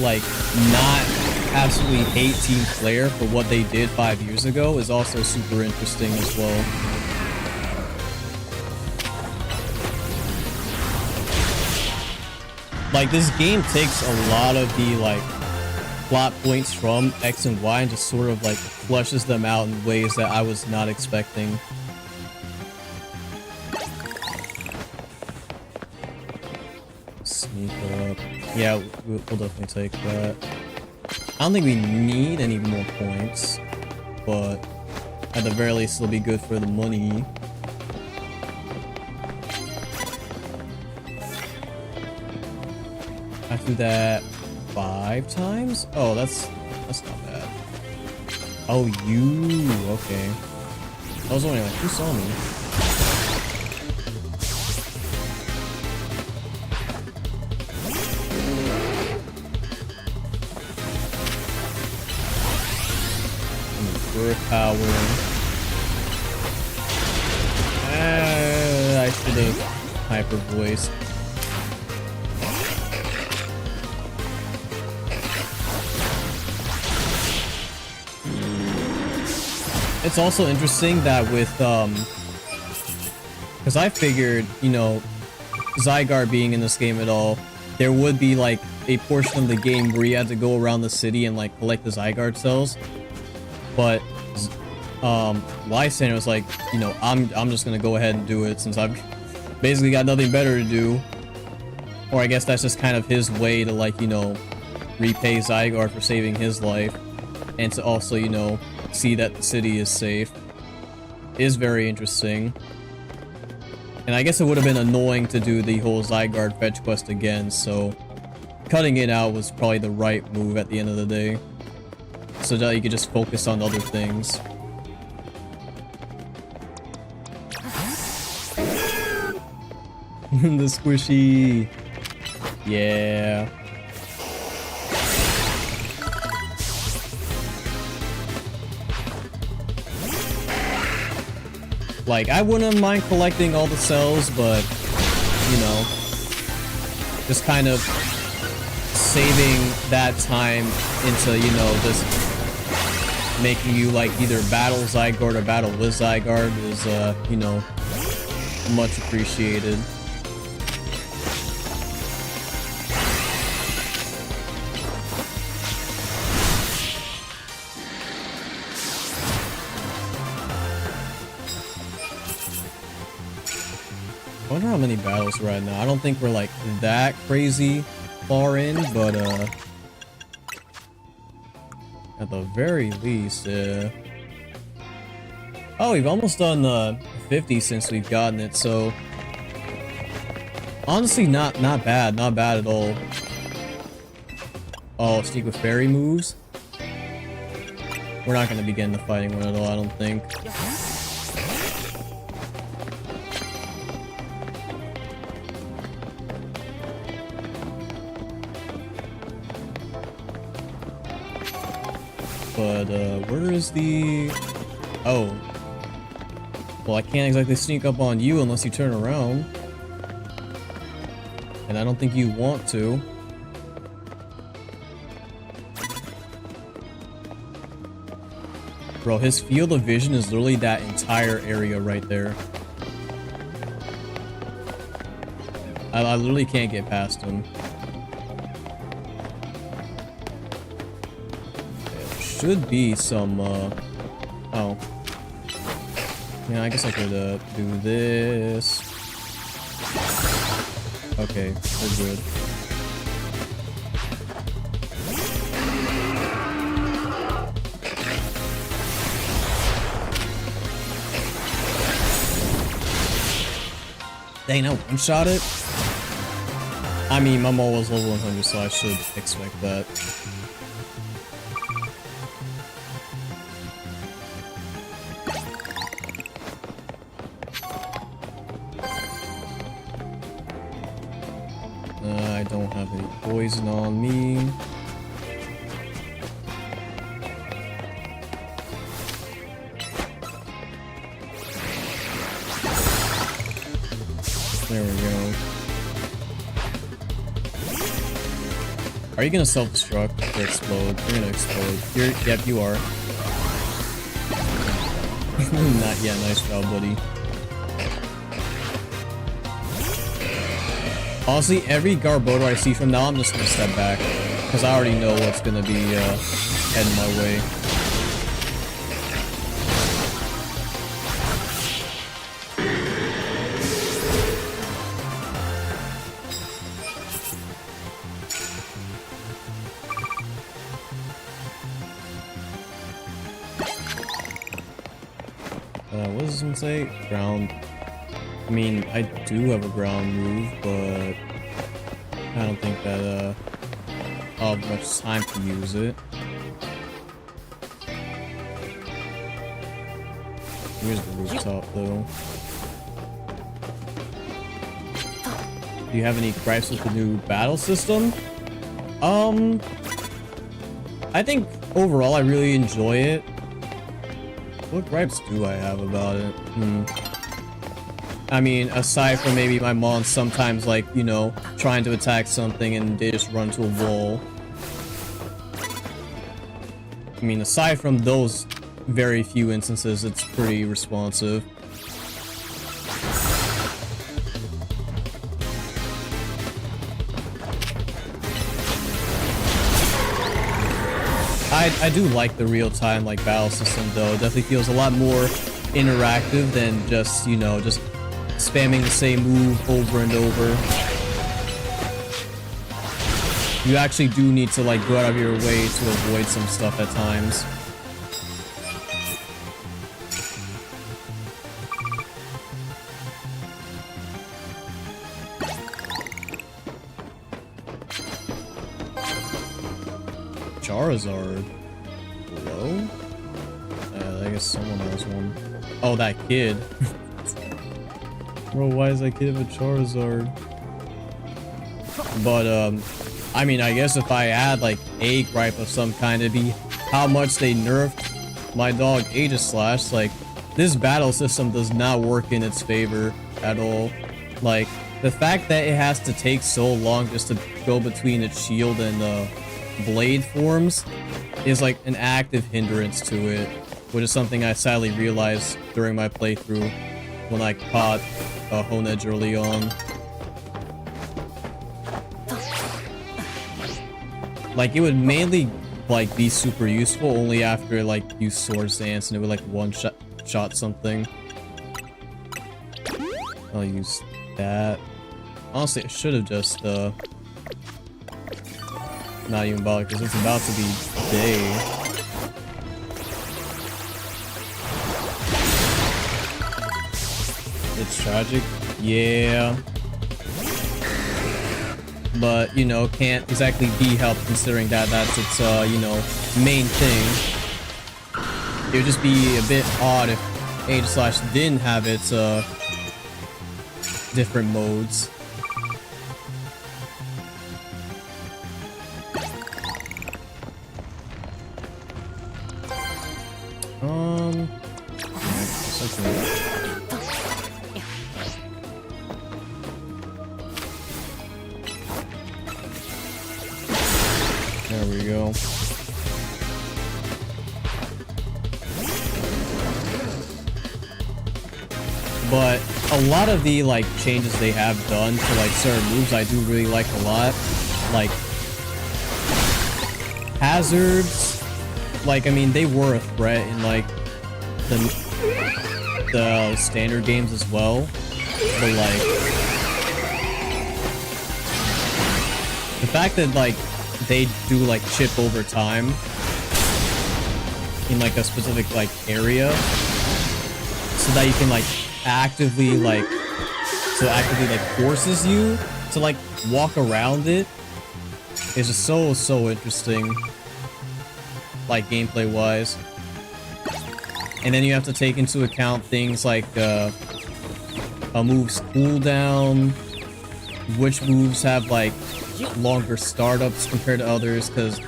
like not absolutely hate Team Flare for what they did 5 years ago is also super interesting as well. Like, this game takes a lot of the like plot points from X and Y and just sort of like flushes them out in ways that I was not expecting. Sneak up. Yeah, we'll definitely take that. I don't think we need any more points, but at the very least it'll be good for the money. I do that 5 times? Oh, that's not bad. Oh, you, okay. I was wondering, like, who saw me? Earth power. I should have hyper voiced. It's also interesting that with because I figured, you know, Zygarde being in this game at all, there would be like a portion of the game where you had to go around the city and like collect the Zygarde cells, but Lysander was like, you know, I'm just gonna go ahead and do it since I've basically got nothing better to do. Or I guess that's just kind of his way to, like, you know, repay Zygarde for saving his life, and to also, you know, see that the city is safe. Is very interesting. And I guess it would have been annoying to do the whole Zygarde fetch quest again, so cutting it out was probably the right move at the end of the day, so that you could just focus on other things. The squishy. Yeah. Like, I wouldn't mind collecting all the cells, but, you know, just kind of saving that time into, you know, just making you, like, either battle Zygarde or battle with Zygarde is, you know, much appreciated. I wonder how many battles we're at now. I don't think we're like that crazy far in, but at the very least, oh, we've almost done 50 since we've gotten it, so honestly not bad at all. Oh, sneak with fairy moves. We're not gonna be getting the fighting one at all, I don't think. But, where is the... Oh. Well, I can't exactly sneak up on you unless you turn around. And I don't think you want to. Bro, his field of vision is literally that entire area right there. I literally can't get past him. Should be some, oh. Yeah, I guess I could, do this. Okay, we're good. Dang, I one-shot it? I mean, my mole was level 100, so I should expect that. I don't have any poison on me. There we go. Are you gonna self-destruct or explode? You're gonna explode. Yep, you are. Not yet. Nice job, buddy. Honestly, every Garbodor I see from now, I'm just gonna step back, because I already know what's gonna be heading my way. What does this one say? Ground. I mean, I do have a ground move, but I don't think that I'll have much time to use it. Here's the rooftop, though. Do you have any gripes with the new battle system? I think overall I really enjoy it. What gripes do I have about it? I mean, aside from maybe my mom sometimes, like, you know, trying to attack something and they just run to a wall. I mean, aside from those very few instances, it's pretty responsive. I do like the real-time like battle system though. It definitely feels a lot more interactive than just, you know, just spamming the same move over and over. You actually do need to like go out of your way to avoid some stuff at times. Charizard. Hello? I guess someone else won. Oh, that kid. Bro, why is that kid with Charizard? But, I mean, I guess if I had, like, a gripe of some kind, it'd be how much they nerfed my dog Aegislash. Like, this battle system does not work in its favor at all. Like, the fact that it has to take so long just to go between its shield and, blade forms is like an active hindrance to it, which is something I sadly realized during my playthrough when I caught Honedge early on. Like, it would mainly like be super useful only after like you Swords Dance and it would like one-shot something. I'll use that. Honestly, I should have just not even bother because it's about to be day. It's tragic, yeah. But, you know, can't exactly be helped considering that that's its, you know, main thing. It would just be a bit odd if Aegislash didn't have its, different modes. There we go. But a lot of the like changes they have done to like certain moves I do really like a lot. Like hazards, like I mean they were a threat in like the standard games as well, but like the fact that like they do like chip over time in like a specific like area so that you can like actively like forces you to like walk around it is just so interesting, like gameplay wise. And then you have to take into account things like a move's cooldown, which moves have like longer startups compared to others, because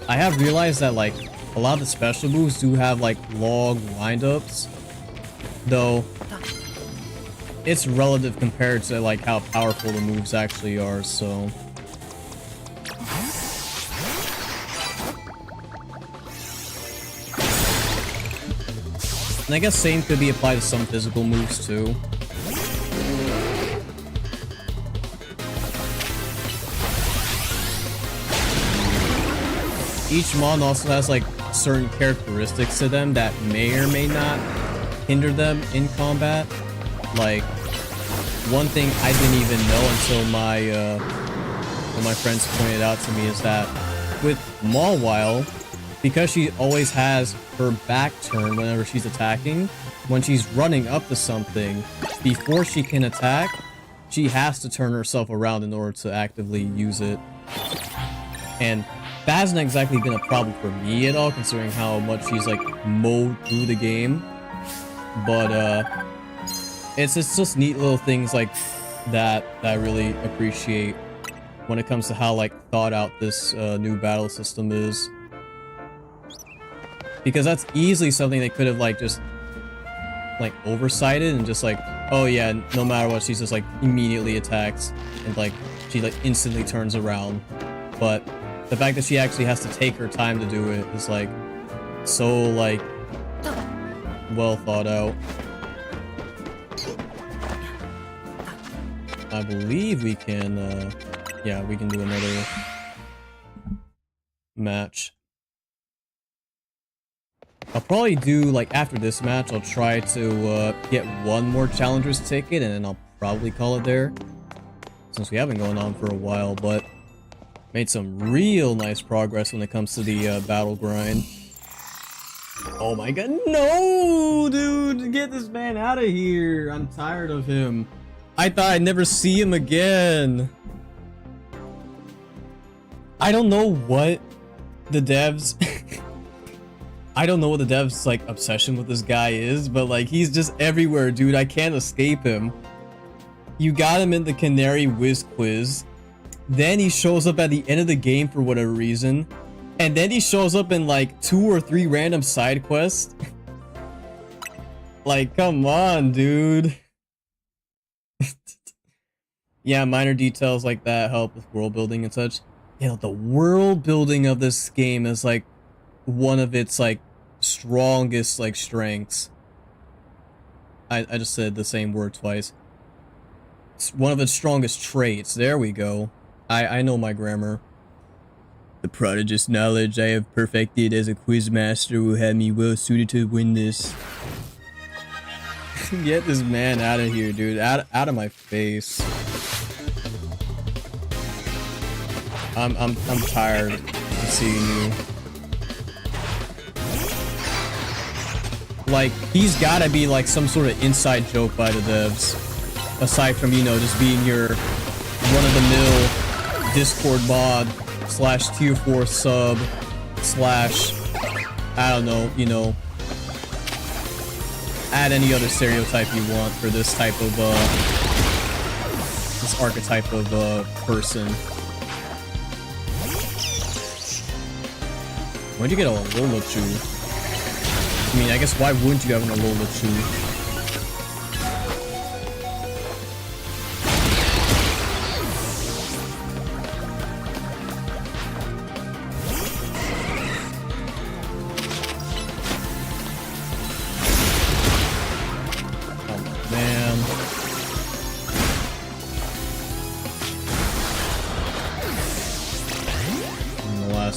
I have realized that like a lot of the special moves do have like long windups, though it's relative compared to like how powerful the moves actually are. So and I guess same could be applied to some physical moves too. Each mon also has like certain characteristics to them that may or may not hinder them in combat. Like one thing I didn't even know until one of my friends pointed out to me is that with Mawile, because she always has her back turn whenever she's attacking, when she's running up to something, before she can attack, she has to turn herself around in order to actively use it. And that hasn't exactly been a problem for me at all, considering how much she's like mowed through the game. But it's just neat little things like that I really appreciate when it comes to how like thought out this new battle system is. Because that's easily something they could have like just like oversighted and just like, oh yeah, no matter what, she's just like immediately attacks and like she like instantly turns around. But the fact that she actually has to take her time to do it is like so like well thought out. I believe we can yeah, we can do another match. I'll probably do, like, after this match, I'll try to get one more challenger's ticket, and then I'll probably call it there. Since we haven't gone on for a while, but made some real nice progress when it comes to the battle grind. Oh my god, no, dude, get this man out of here. I'm tired of him. I thought I'd never see him again. I don't know what the devs I don't know what the devs like obsession with this guy is, but like he's just everywhere, dude. I can't escape him. You got him in the Canary Whiz quiz, then he shows up at the end of the game for whatever reason, and then he shows up in like 2 or 3 random side quests. Like, come on, dude. Yeah, minor details like that help with world building and such. Yeah, the world building of this game is like one of its like strongest like strengths. I just said the same word twice. It's one of its strongest traits. There we go. I know my grammar. The prodigious knowledge I have perfected as a quizmaster will have me well suited to win this. Get this man out of here, dude. Out of my face. I'm tired of seeing you. Like, he's gotta be like some sort of inside joke by the devs. Aside from, you know, just being your run-of-the-mill Discord mod / tier 4 sub / I don't know, you know, add any other stereotype you want for this type of this archetype of person. When'd you get a Lola Chew? I mean, I guess why wouldn't you have a Lola Chew?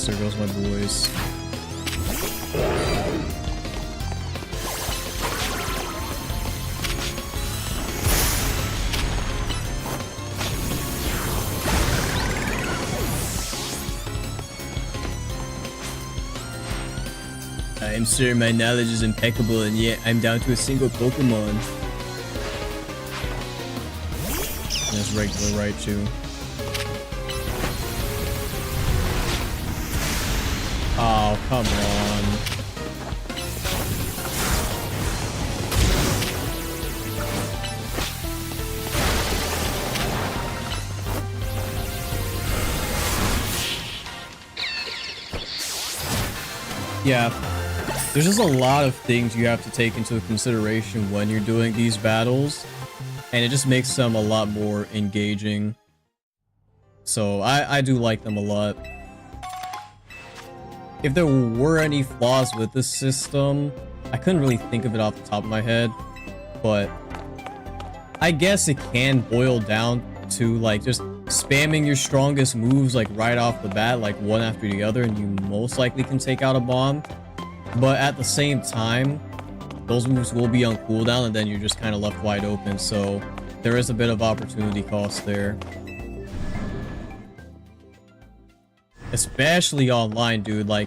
There goes my boys. I'm sure my knowledge is impeccable, and yet I'm down to a single Pokemon. That's regular Raichu. Oh, come on. Yeah, there's just a lot of things you have to take into consideration when you're doing these battles, and it just makes them a lot more engaging. So I do like them a lot. If there were any flaws with this system, I couldn't really think of it off the top of my head, but I guess it can boil down to like just spamming your strongest moves like right off the bat, like one after the other, and you most likely can take out a bomb. But at the same time, those moves will be on cooldown, and then you're just kind of left wide open, so there is a bit of opportunity cost there. Especially online, dude. Like,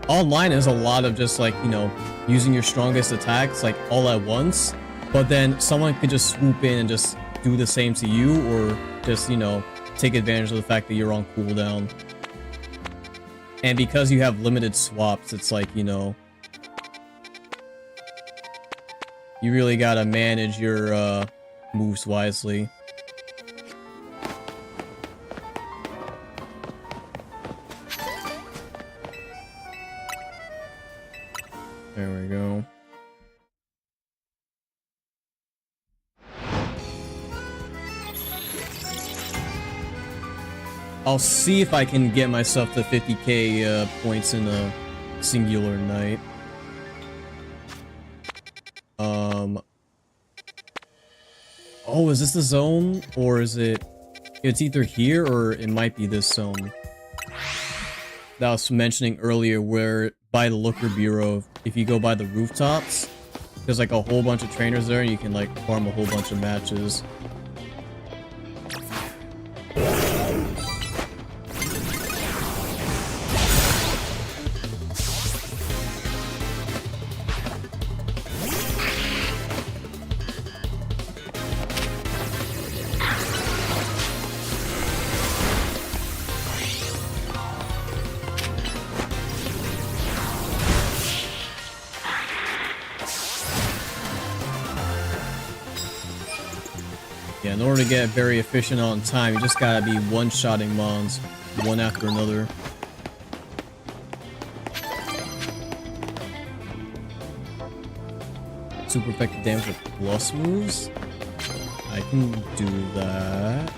online is a lot of just like, you know, using your strongest attacks like all at once, but then someone could just swoop in and just do the same to you, or just, you know, take advantage of the fact that you're on cooldown. And because you have limited swaps, it's like, you know, you really gotta manage your moves wisely. There we go. I'll see if I can get myself to 50k points in a singular night. Oh, is this the zone? Or is it... It's either here or it might be this zone that I was mentioning earlier, where by the Looker Bureau, if you go by the rooftops, there's like a whole bunch of trainers there and you can like farm a whole bunch of matches. Yeah, in order to get very efficient on time, you just gotta be one-shotting mons, one after another. Super effective damage with plus moves? I can do that.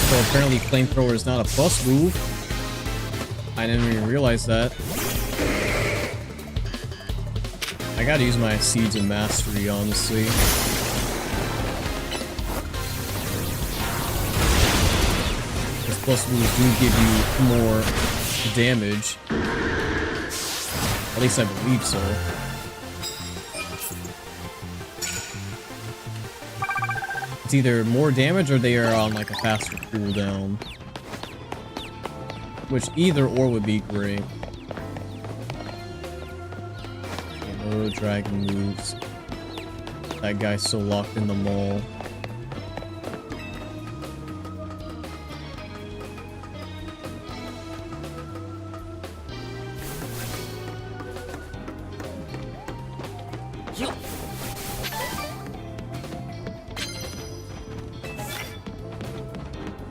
So apparently flamethrower is not a plus move. I didn't even realize that. I gotta use my Seeds of Mastery, honestly. Because plus moves do give you more damage. At least I believe so. It's either more damage or they are on like a faster cooldown. Which either or would be great. No dragon moves. That guy's so locked in the mall.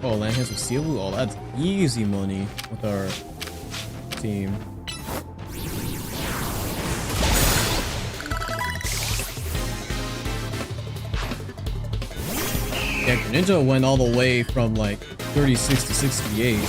Oh, land hands with steel blue? Oh, that's easy money with our team. Yeah, Greninja went all the way from like 36 to 68.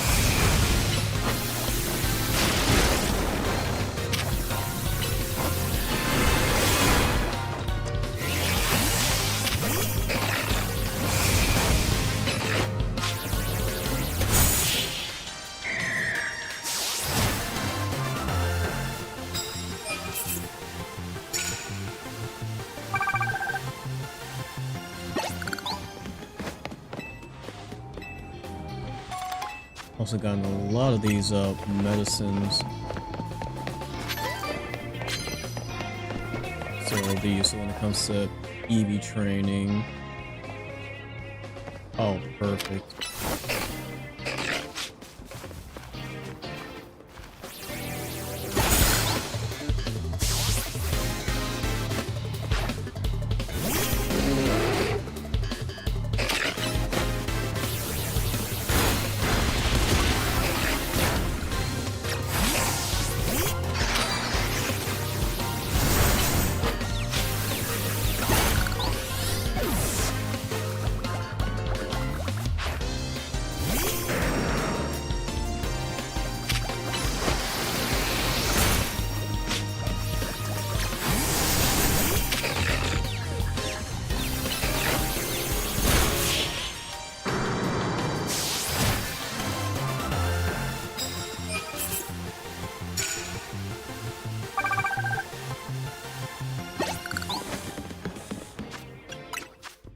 Also gotten a lot of these medicines, so it'll be useful when it comes to EV training. Oh, perfect.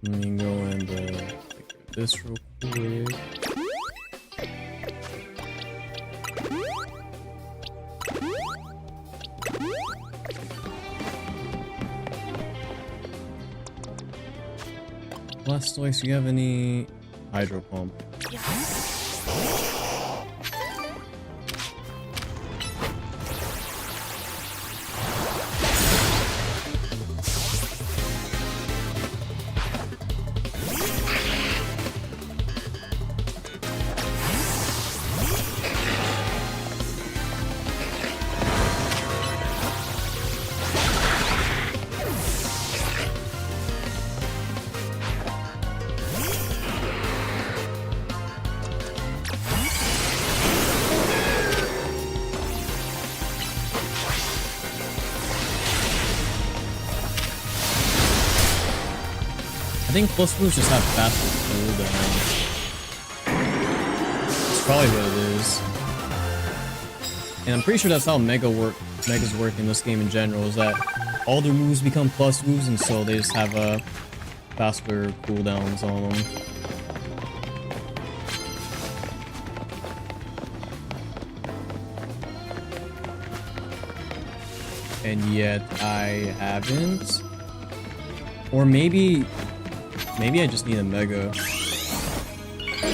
Let me go and take this real quick. Blastoise, do you have any Hydro Pump? I think plus moves just have faster cooldown. probably what it is. And I'm pretty sure that's how Megas work in this game in general, is that all their moves become plus moves, and so they just have faster cooldowns on them. And yet I haven't. Or maybe I just need a Mega. But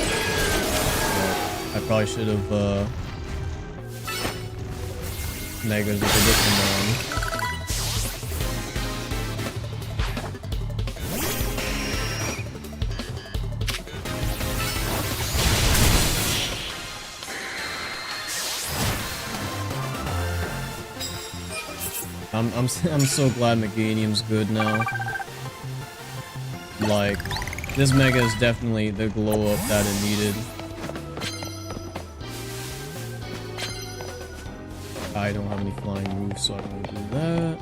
I probably should have Megas with a different one. I'm so glad Meganium's good now. Like, this Mega is definitely the glow up that it needed. I don't have any flying moves, so I'm gonna do that.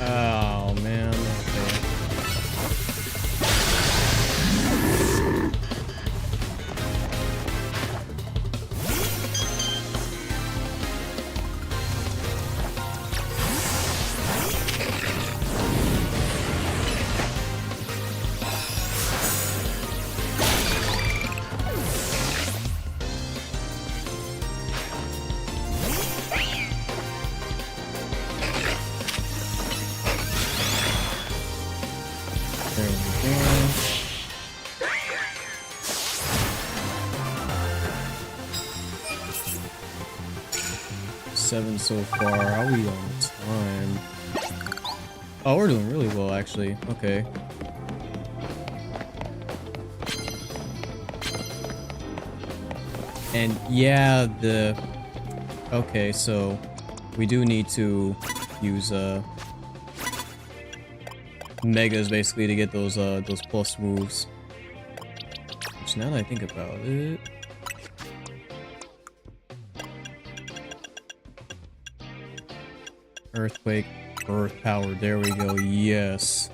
Oh man, okay. There we go. 7 so far. How are we on time? Oh, we're doing really well, actually. Okay. And yeah, okay, so we do need to use Megas basically to get those plus moves. Which, now that I think about it, Earthquake, Earth Power, there we go, yes.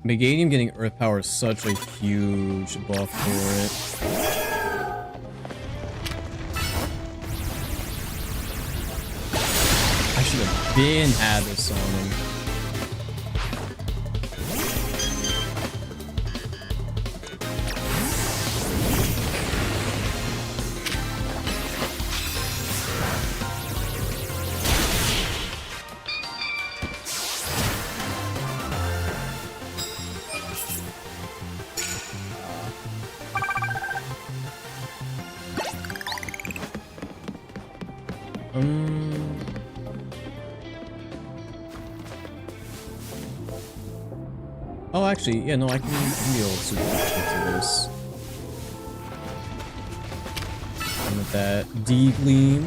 Meganium getting Earth Power is such a huge buff for it. I should have been had this on him. Oh, actually, yeah, no, I can be able to do this. And with that D-Gleam.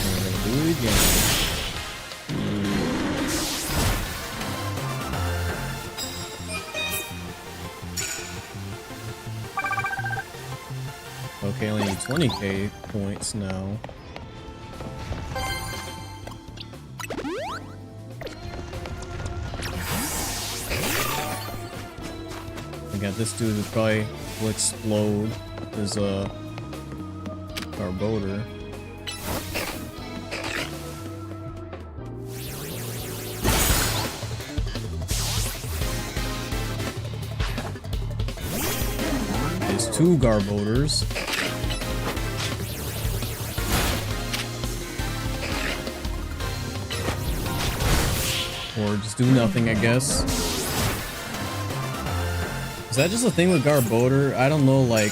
And we're gonna do it again. Okay, only need 20k points now. I got this dude who probably will explode his Garbodor. There's 2 Garbodors. Or just do nothing, I guess. Is that just a thing with Garbodor? I don't know, like,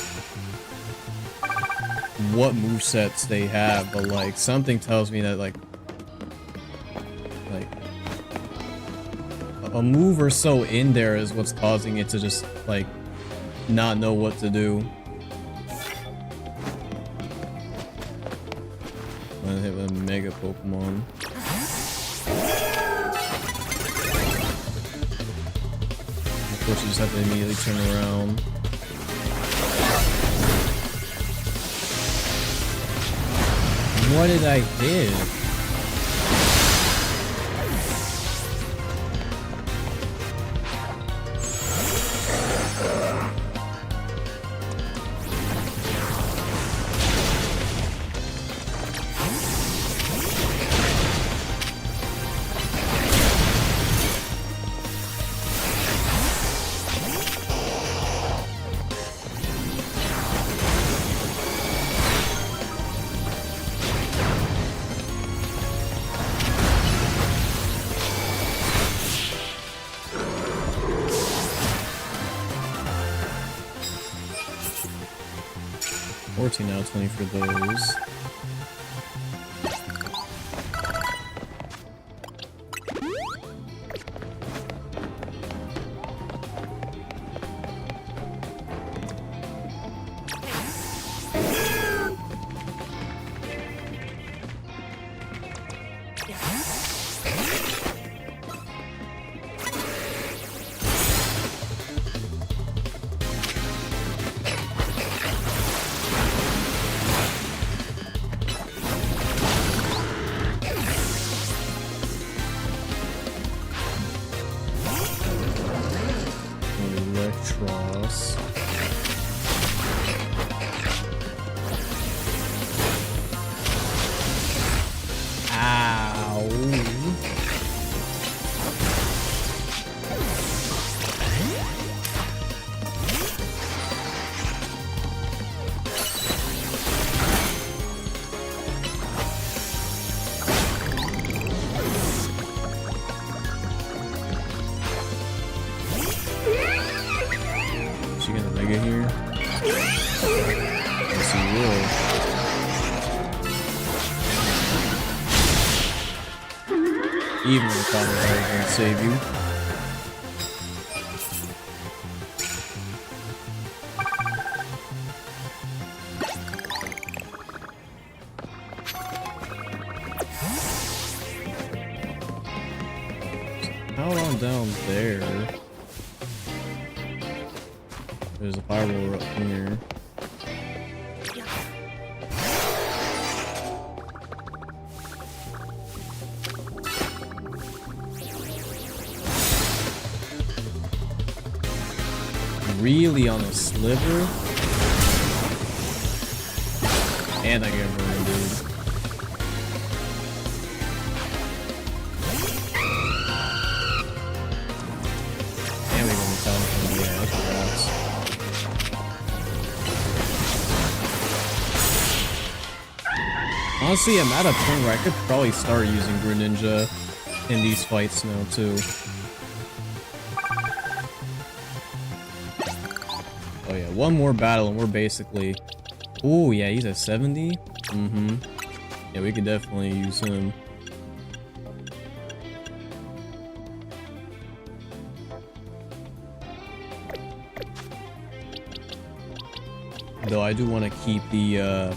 what movesets they have, but, like, something tells me that, like, a move or so in there is what's causing it to just, like, not know what to do. I'm gonna hit with a Mega Pokemon. Of course, you just have to immediately turn around. What did I hit? 14 out of 20 for those. Electros. Ow. She gonna mega here? Yes, he will. Even the Common Fire can save you. How on down there? There's a fireball up here. Really on a sliver? And I get burned, dude. And we gonna tell him, yeah, that's rats. Honestly, I'm at a point where I could probably start using Greninja in these fights now, too. Oh yeah, one more battle and we're basically... Ooh, yeah, he's at 70? Mm-hmm. Yeah, we could definitely use him. Though I do want to keep the,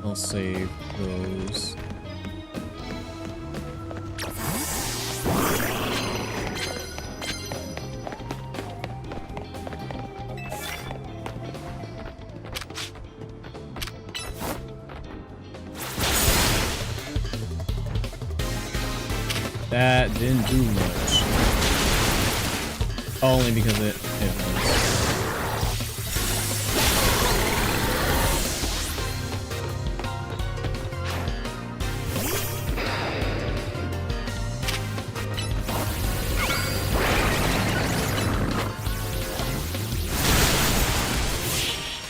I'll save those. That didn't do much. Only because it was.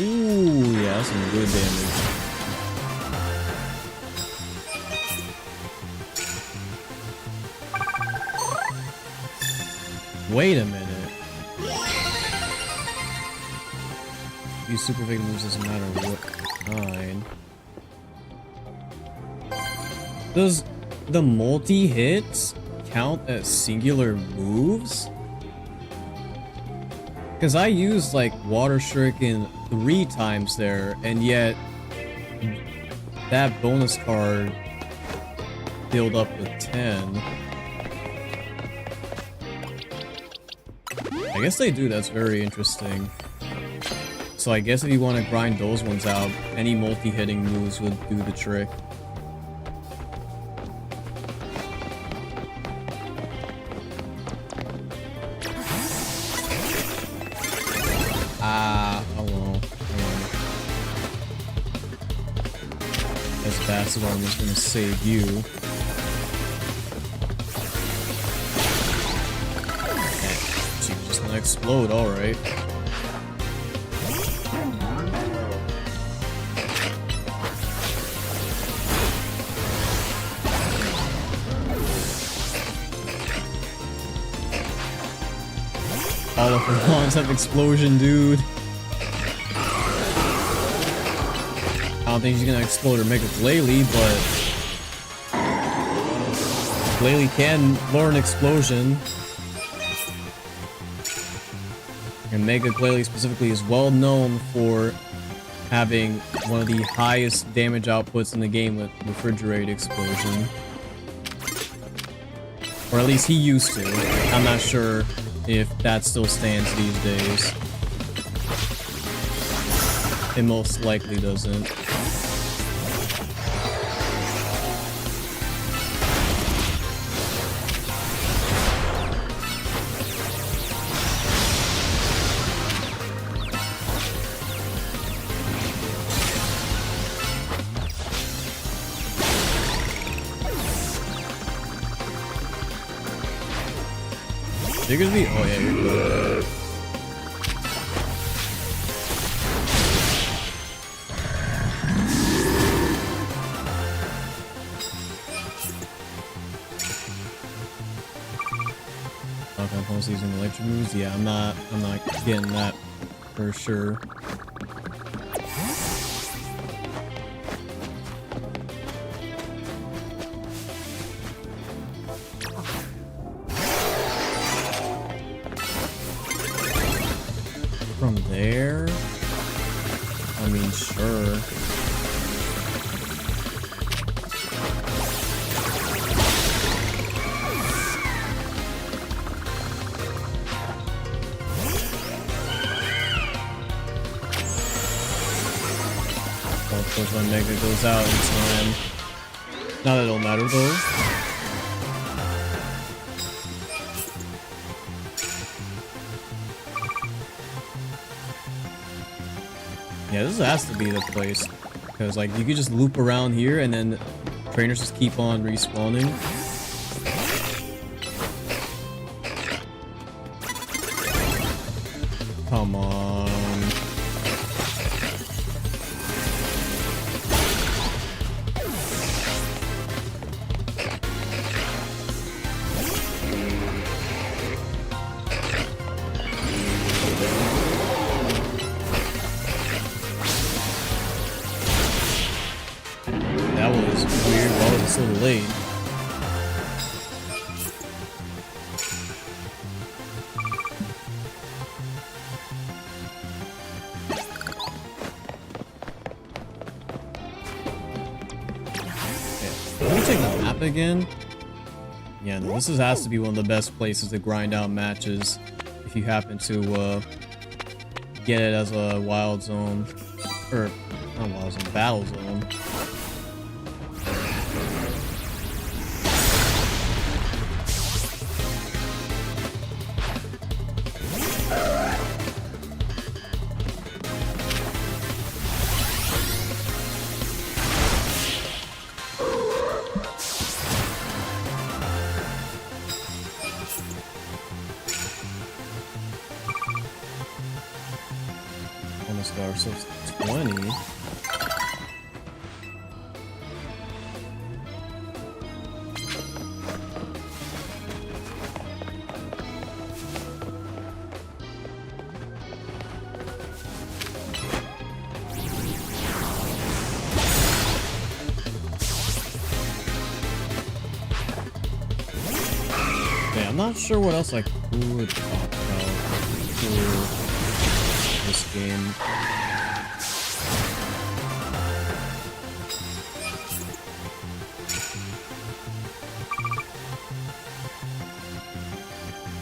Ooh, yeah, that's some good damage. Wait a minute. These super fake moves doesn't matter what kind. Does the multi-hits count as singular moves? Because I used like Water Shuriken 3 times there, and yet that bonus card filled up with 10. I guess they do. That's very interesting. So I guess if you want to grind those ones out, any multi-hitting moves would do the trick. Hello. This bastard arm is gonna save you. She was just gonna explode, alright. All of her lawns have explosion, dude. I don't think she's gonna explode her Mega Glalie, but Glalie can learn explosion. And Mega Glalie specifically is well known for having one of the highest damage outputs in the game with refrigerated explosion. Or at least he used to. I'm not sure if that still stands these days. It most likely doesn't. You're gonna be. Oh, yeah, you're good. Okay, opponents using electric moves. Yeah, I'm not getting that for sure. From there? I mean, sure. Well, of course, my Mega goes out in time. Not that it'll matter, though. Yeah, this has to be the place, because like you could just loop around here and then trainers just keep on respawning. Come on. That was weird. Why was it so late? Okay. Can we take the map again? Yeah, no, this has to be one of the best places to grind out matches if you happen to get it as a wild zone. Or, not wild zone, battle zone. Almost got ourselves 20. Okay, I'm not sure what else I could talk about for this game.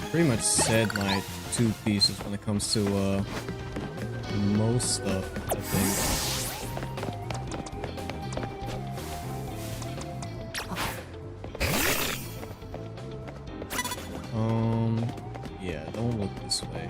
Pretty much said my two pieces when it comes to most stuff, I think. Yeah, don't look this way.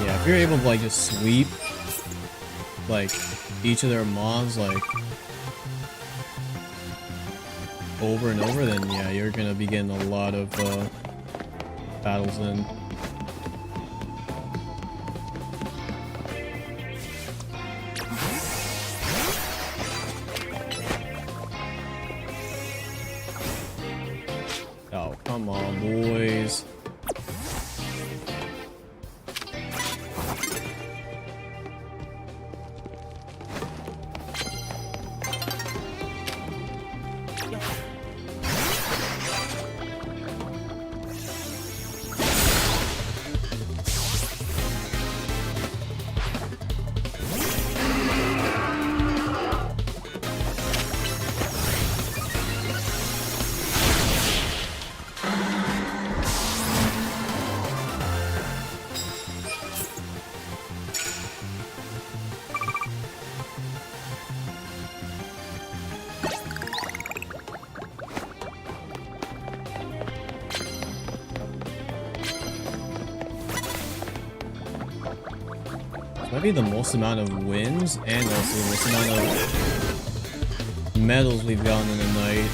Yeah, if you're able to like just sweep like each of their mons like over and over, then yeah, you're gonna be getting a lot of battles in. Oh, come on, boys. Might be the most amount of wins and also the most amount of medals we've gotten in a night.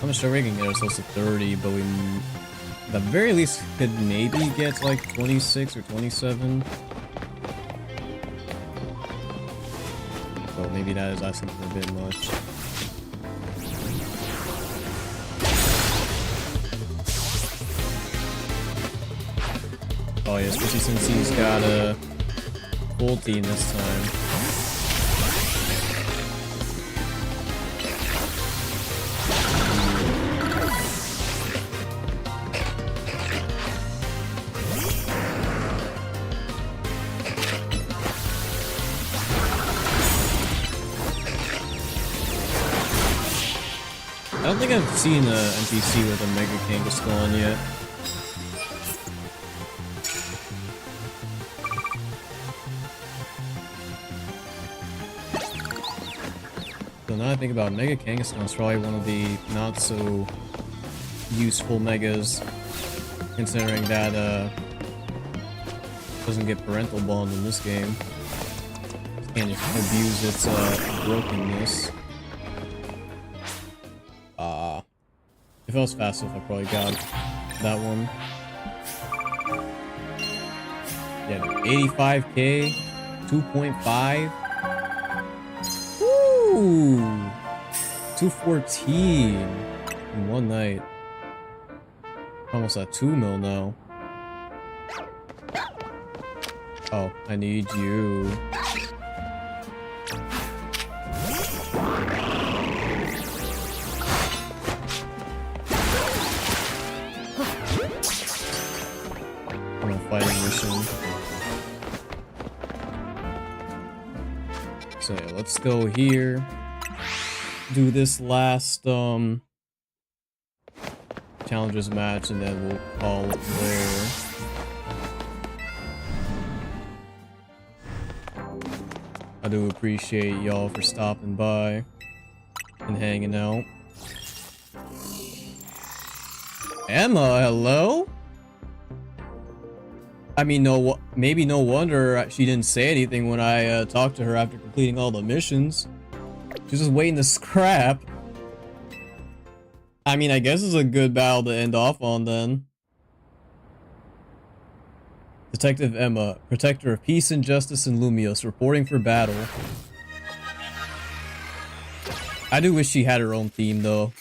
I'm sure we can get ourselves to 30, but we at the very least could maybe get to like 26 or 27. But maybe that is asking for a bit much. Oh yeah, especially since he's got a full team this time. I don't think I've seen an NPC with a Mega Kangaskhan yet. So now I think about it, Mega Kangaskhan is probably one of the not so useful megas, considering that doesn't get parental bond in this game. Can't abuse its brokenness. If I was fast enough, I probably got that one. Yeah, 85k, 2.5. Woo! 214 in one night. Almost at 2 mil now. Oh, I need you. Fighting mission. So yeah, let's go here. Do this last challenges match and then we'll call it there. I do appreciate y'all for stopping by and hanging out. Emma, hello? I mean, maybe no wonder she didn't say anything when I talked to her after completing all the missions. She's just waiting to scrap. I mean, I guess it's a good battle to end off on then. Detective Emma, protector of peace and justice in Lumios, reporting for battle. I do wish she had her own theme though.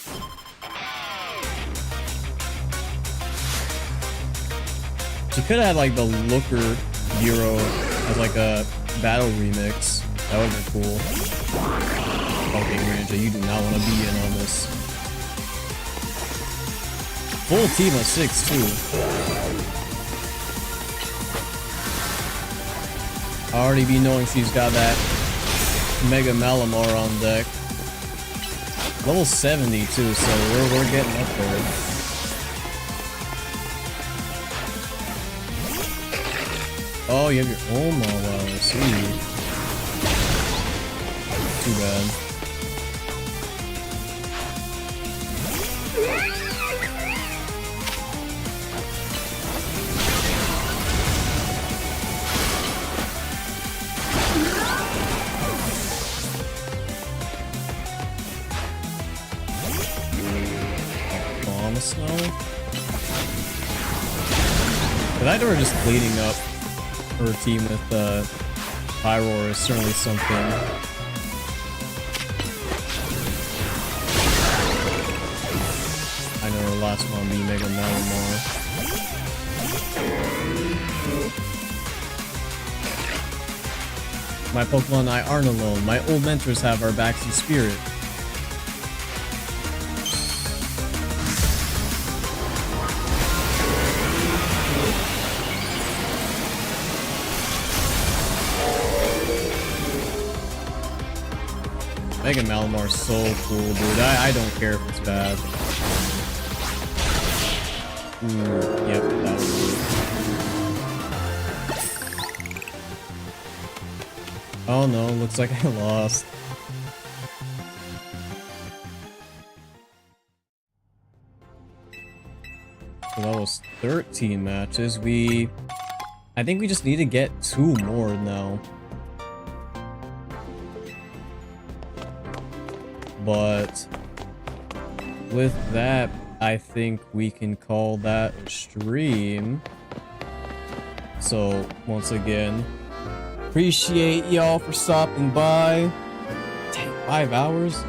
She could have had like the Looker Bureau as like a battle remix. That would have been cool. Okay, Ranger, you do not want to be in on this. Full team of 6 too. I already be knowing she's got that Mega Malamar on deck. Level 70 too, so we're getting up there. Oh, you have your own wow, I see. Too bad. Snow. But I know her just cleaning up her team with Pyroar is certainly something. I know her last one be Mega Malamar. My Pokemon and I aren't alone. My old mentors have our backs in spirit. Mega Malamar's so cool, dude. I don't care if it's bad. Ooh, yep, that was good. Oh no, looks like I lost. So that was 13 matches. I think we just need to get 2 more now. But with that, I think we can call that a stream. So once again, appreciate y'all for stopping by. Dang, 5 hours?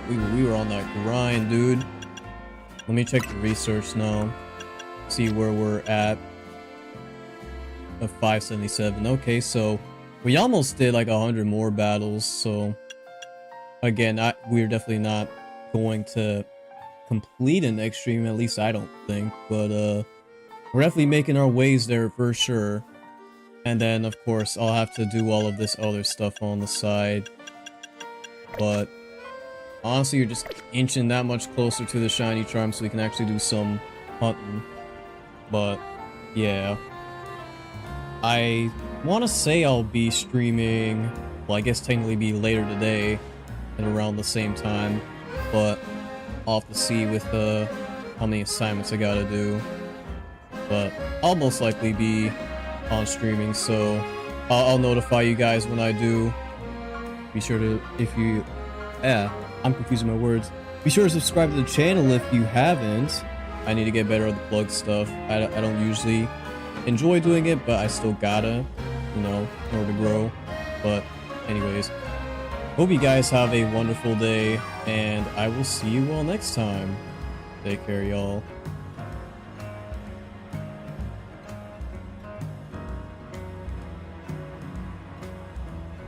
Yeah, we were on that grind, dude. Let me check the research now. See where we're at. Of 577. Okay, so we almost did like 100 more battles, so again, we're definitely not going to complete an next stream, at least I don't think, but we're definitely making our ways there for sure. And then of course I'll have to do all of this other stuff on the side, but honestly you're just inching that much closer to the shiny charm so we can actually do some hunting. But yeah, I want to say I'll be streaming, well I guess technically be later today at around the same time, but I'll have to see with how many assignments I gotta do. But I'll most likely be on streaming, so I'll notify you guys when I do. Be sure to, I'm confusing my words. Be sure to subscribe to the channel if you haven't. I need to get better at the plug stuff. I don't usually enjoy doing it, but I still gotta, you know, in order to grow. But anyways, hope you guys have a wonderful day, and I will see you all next time. Take care, y'all.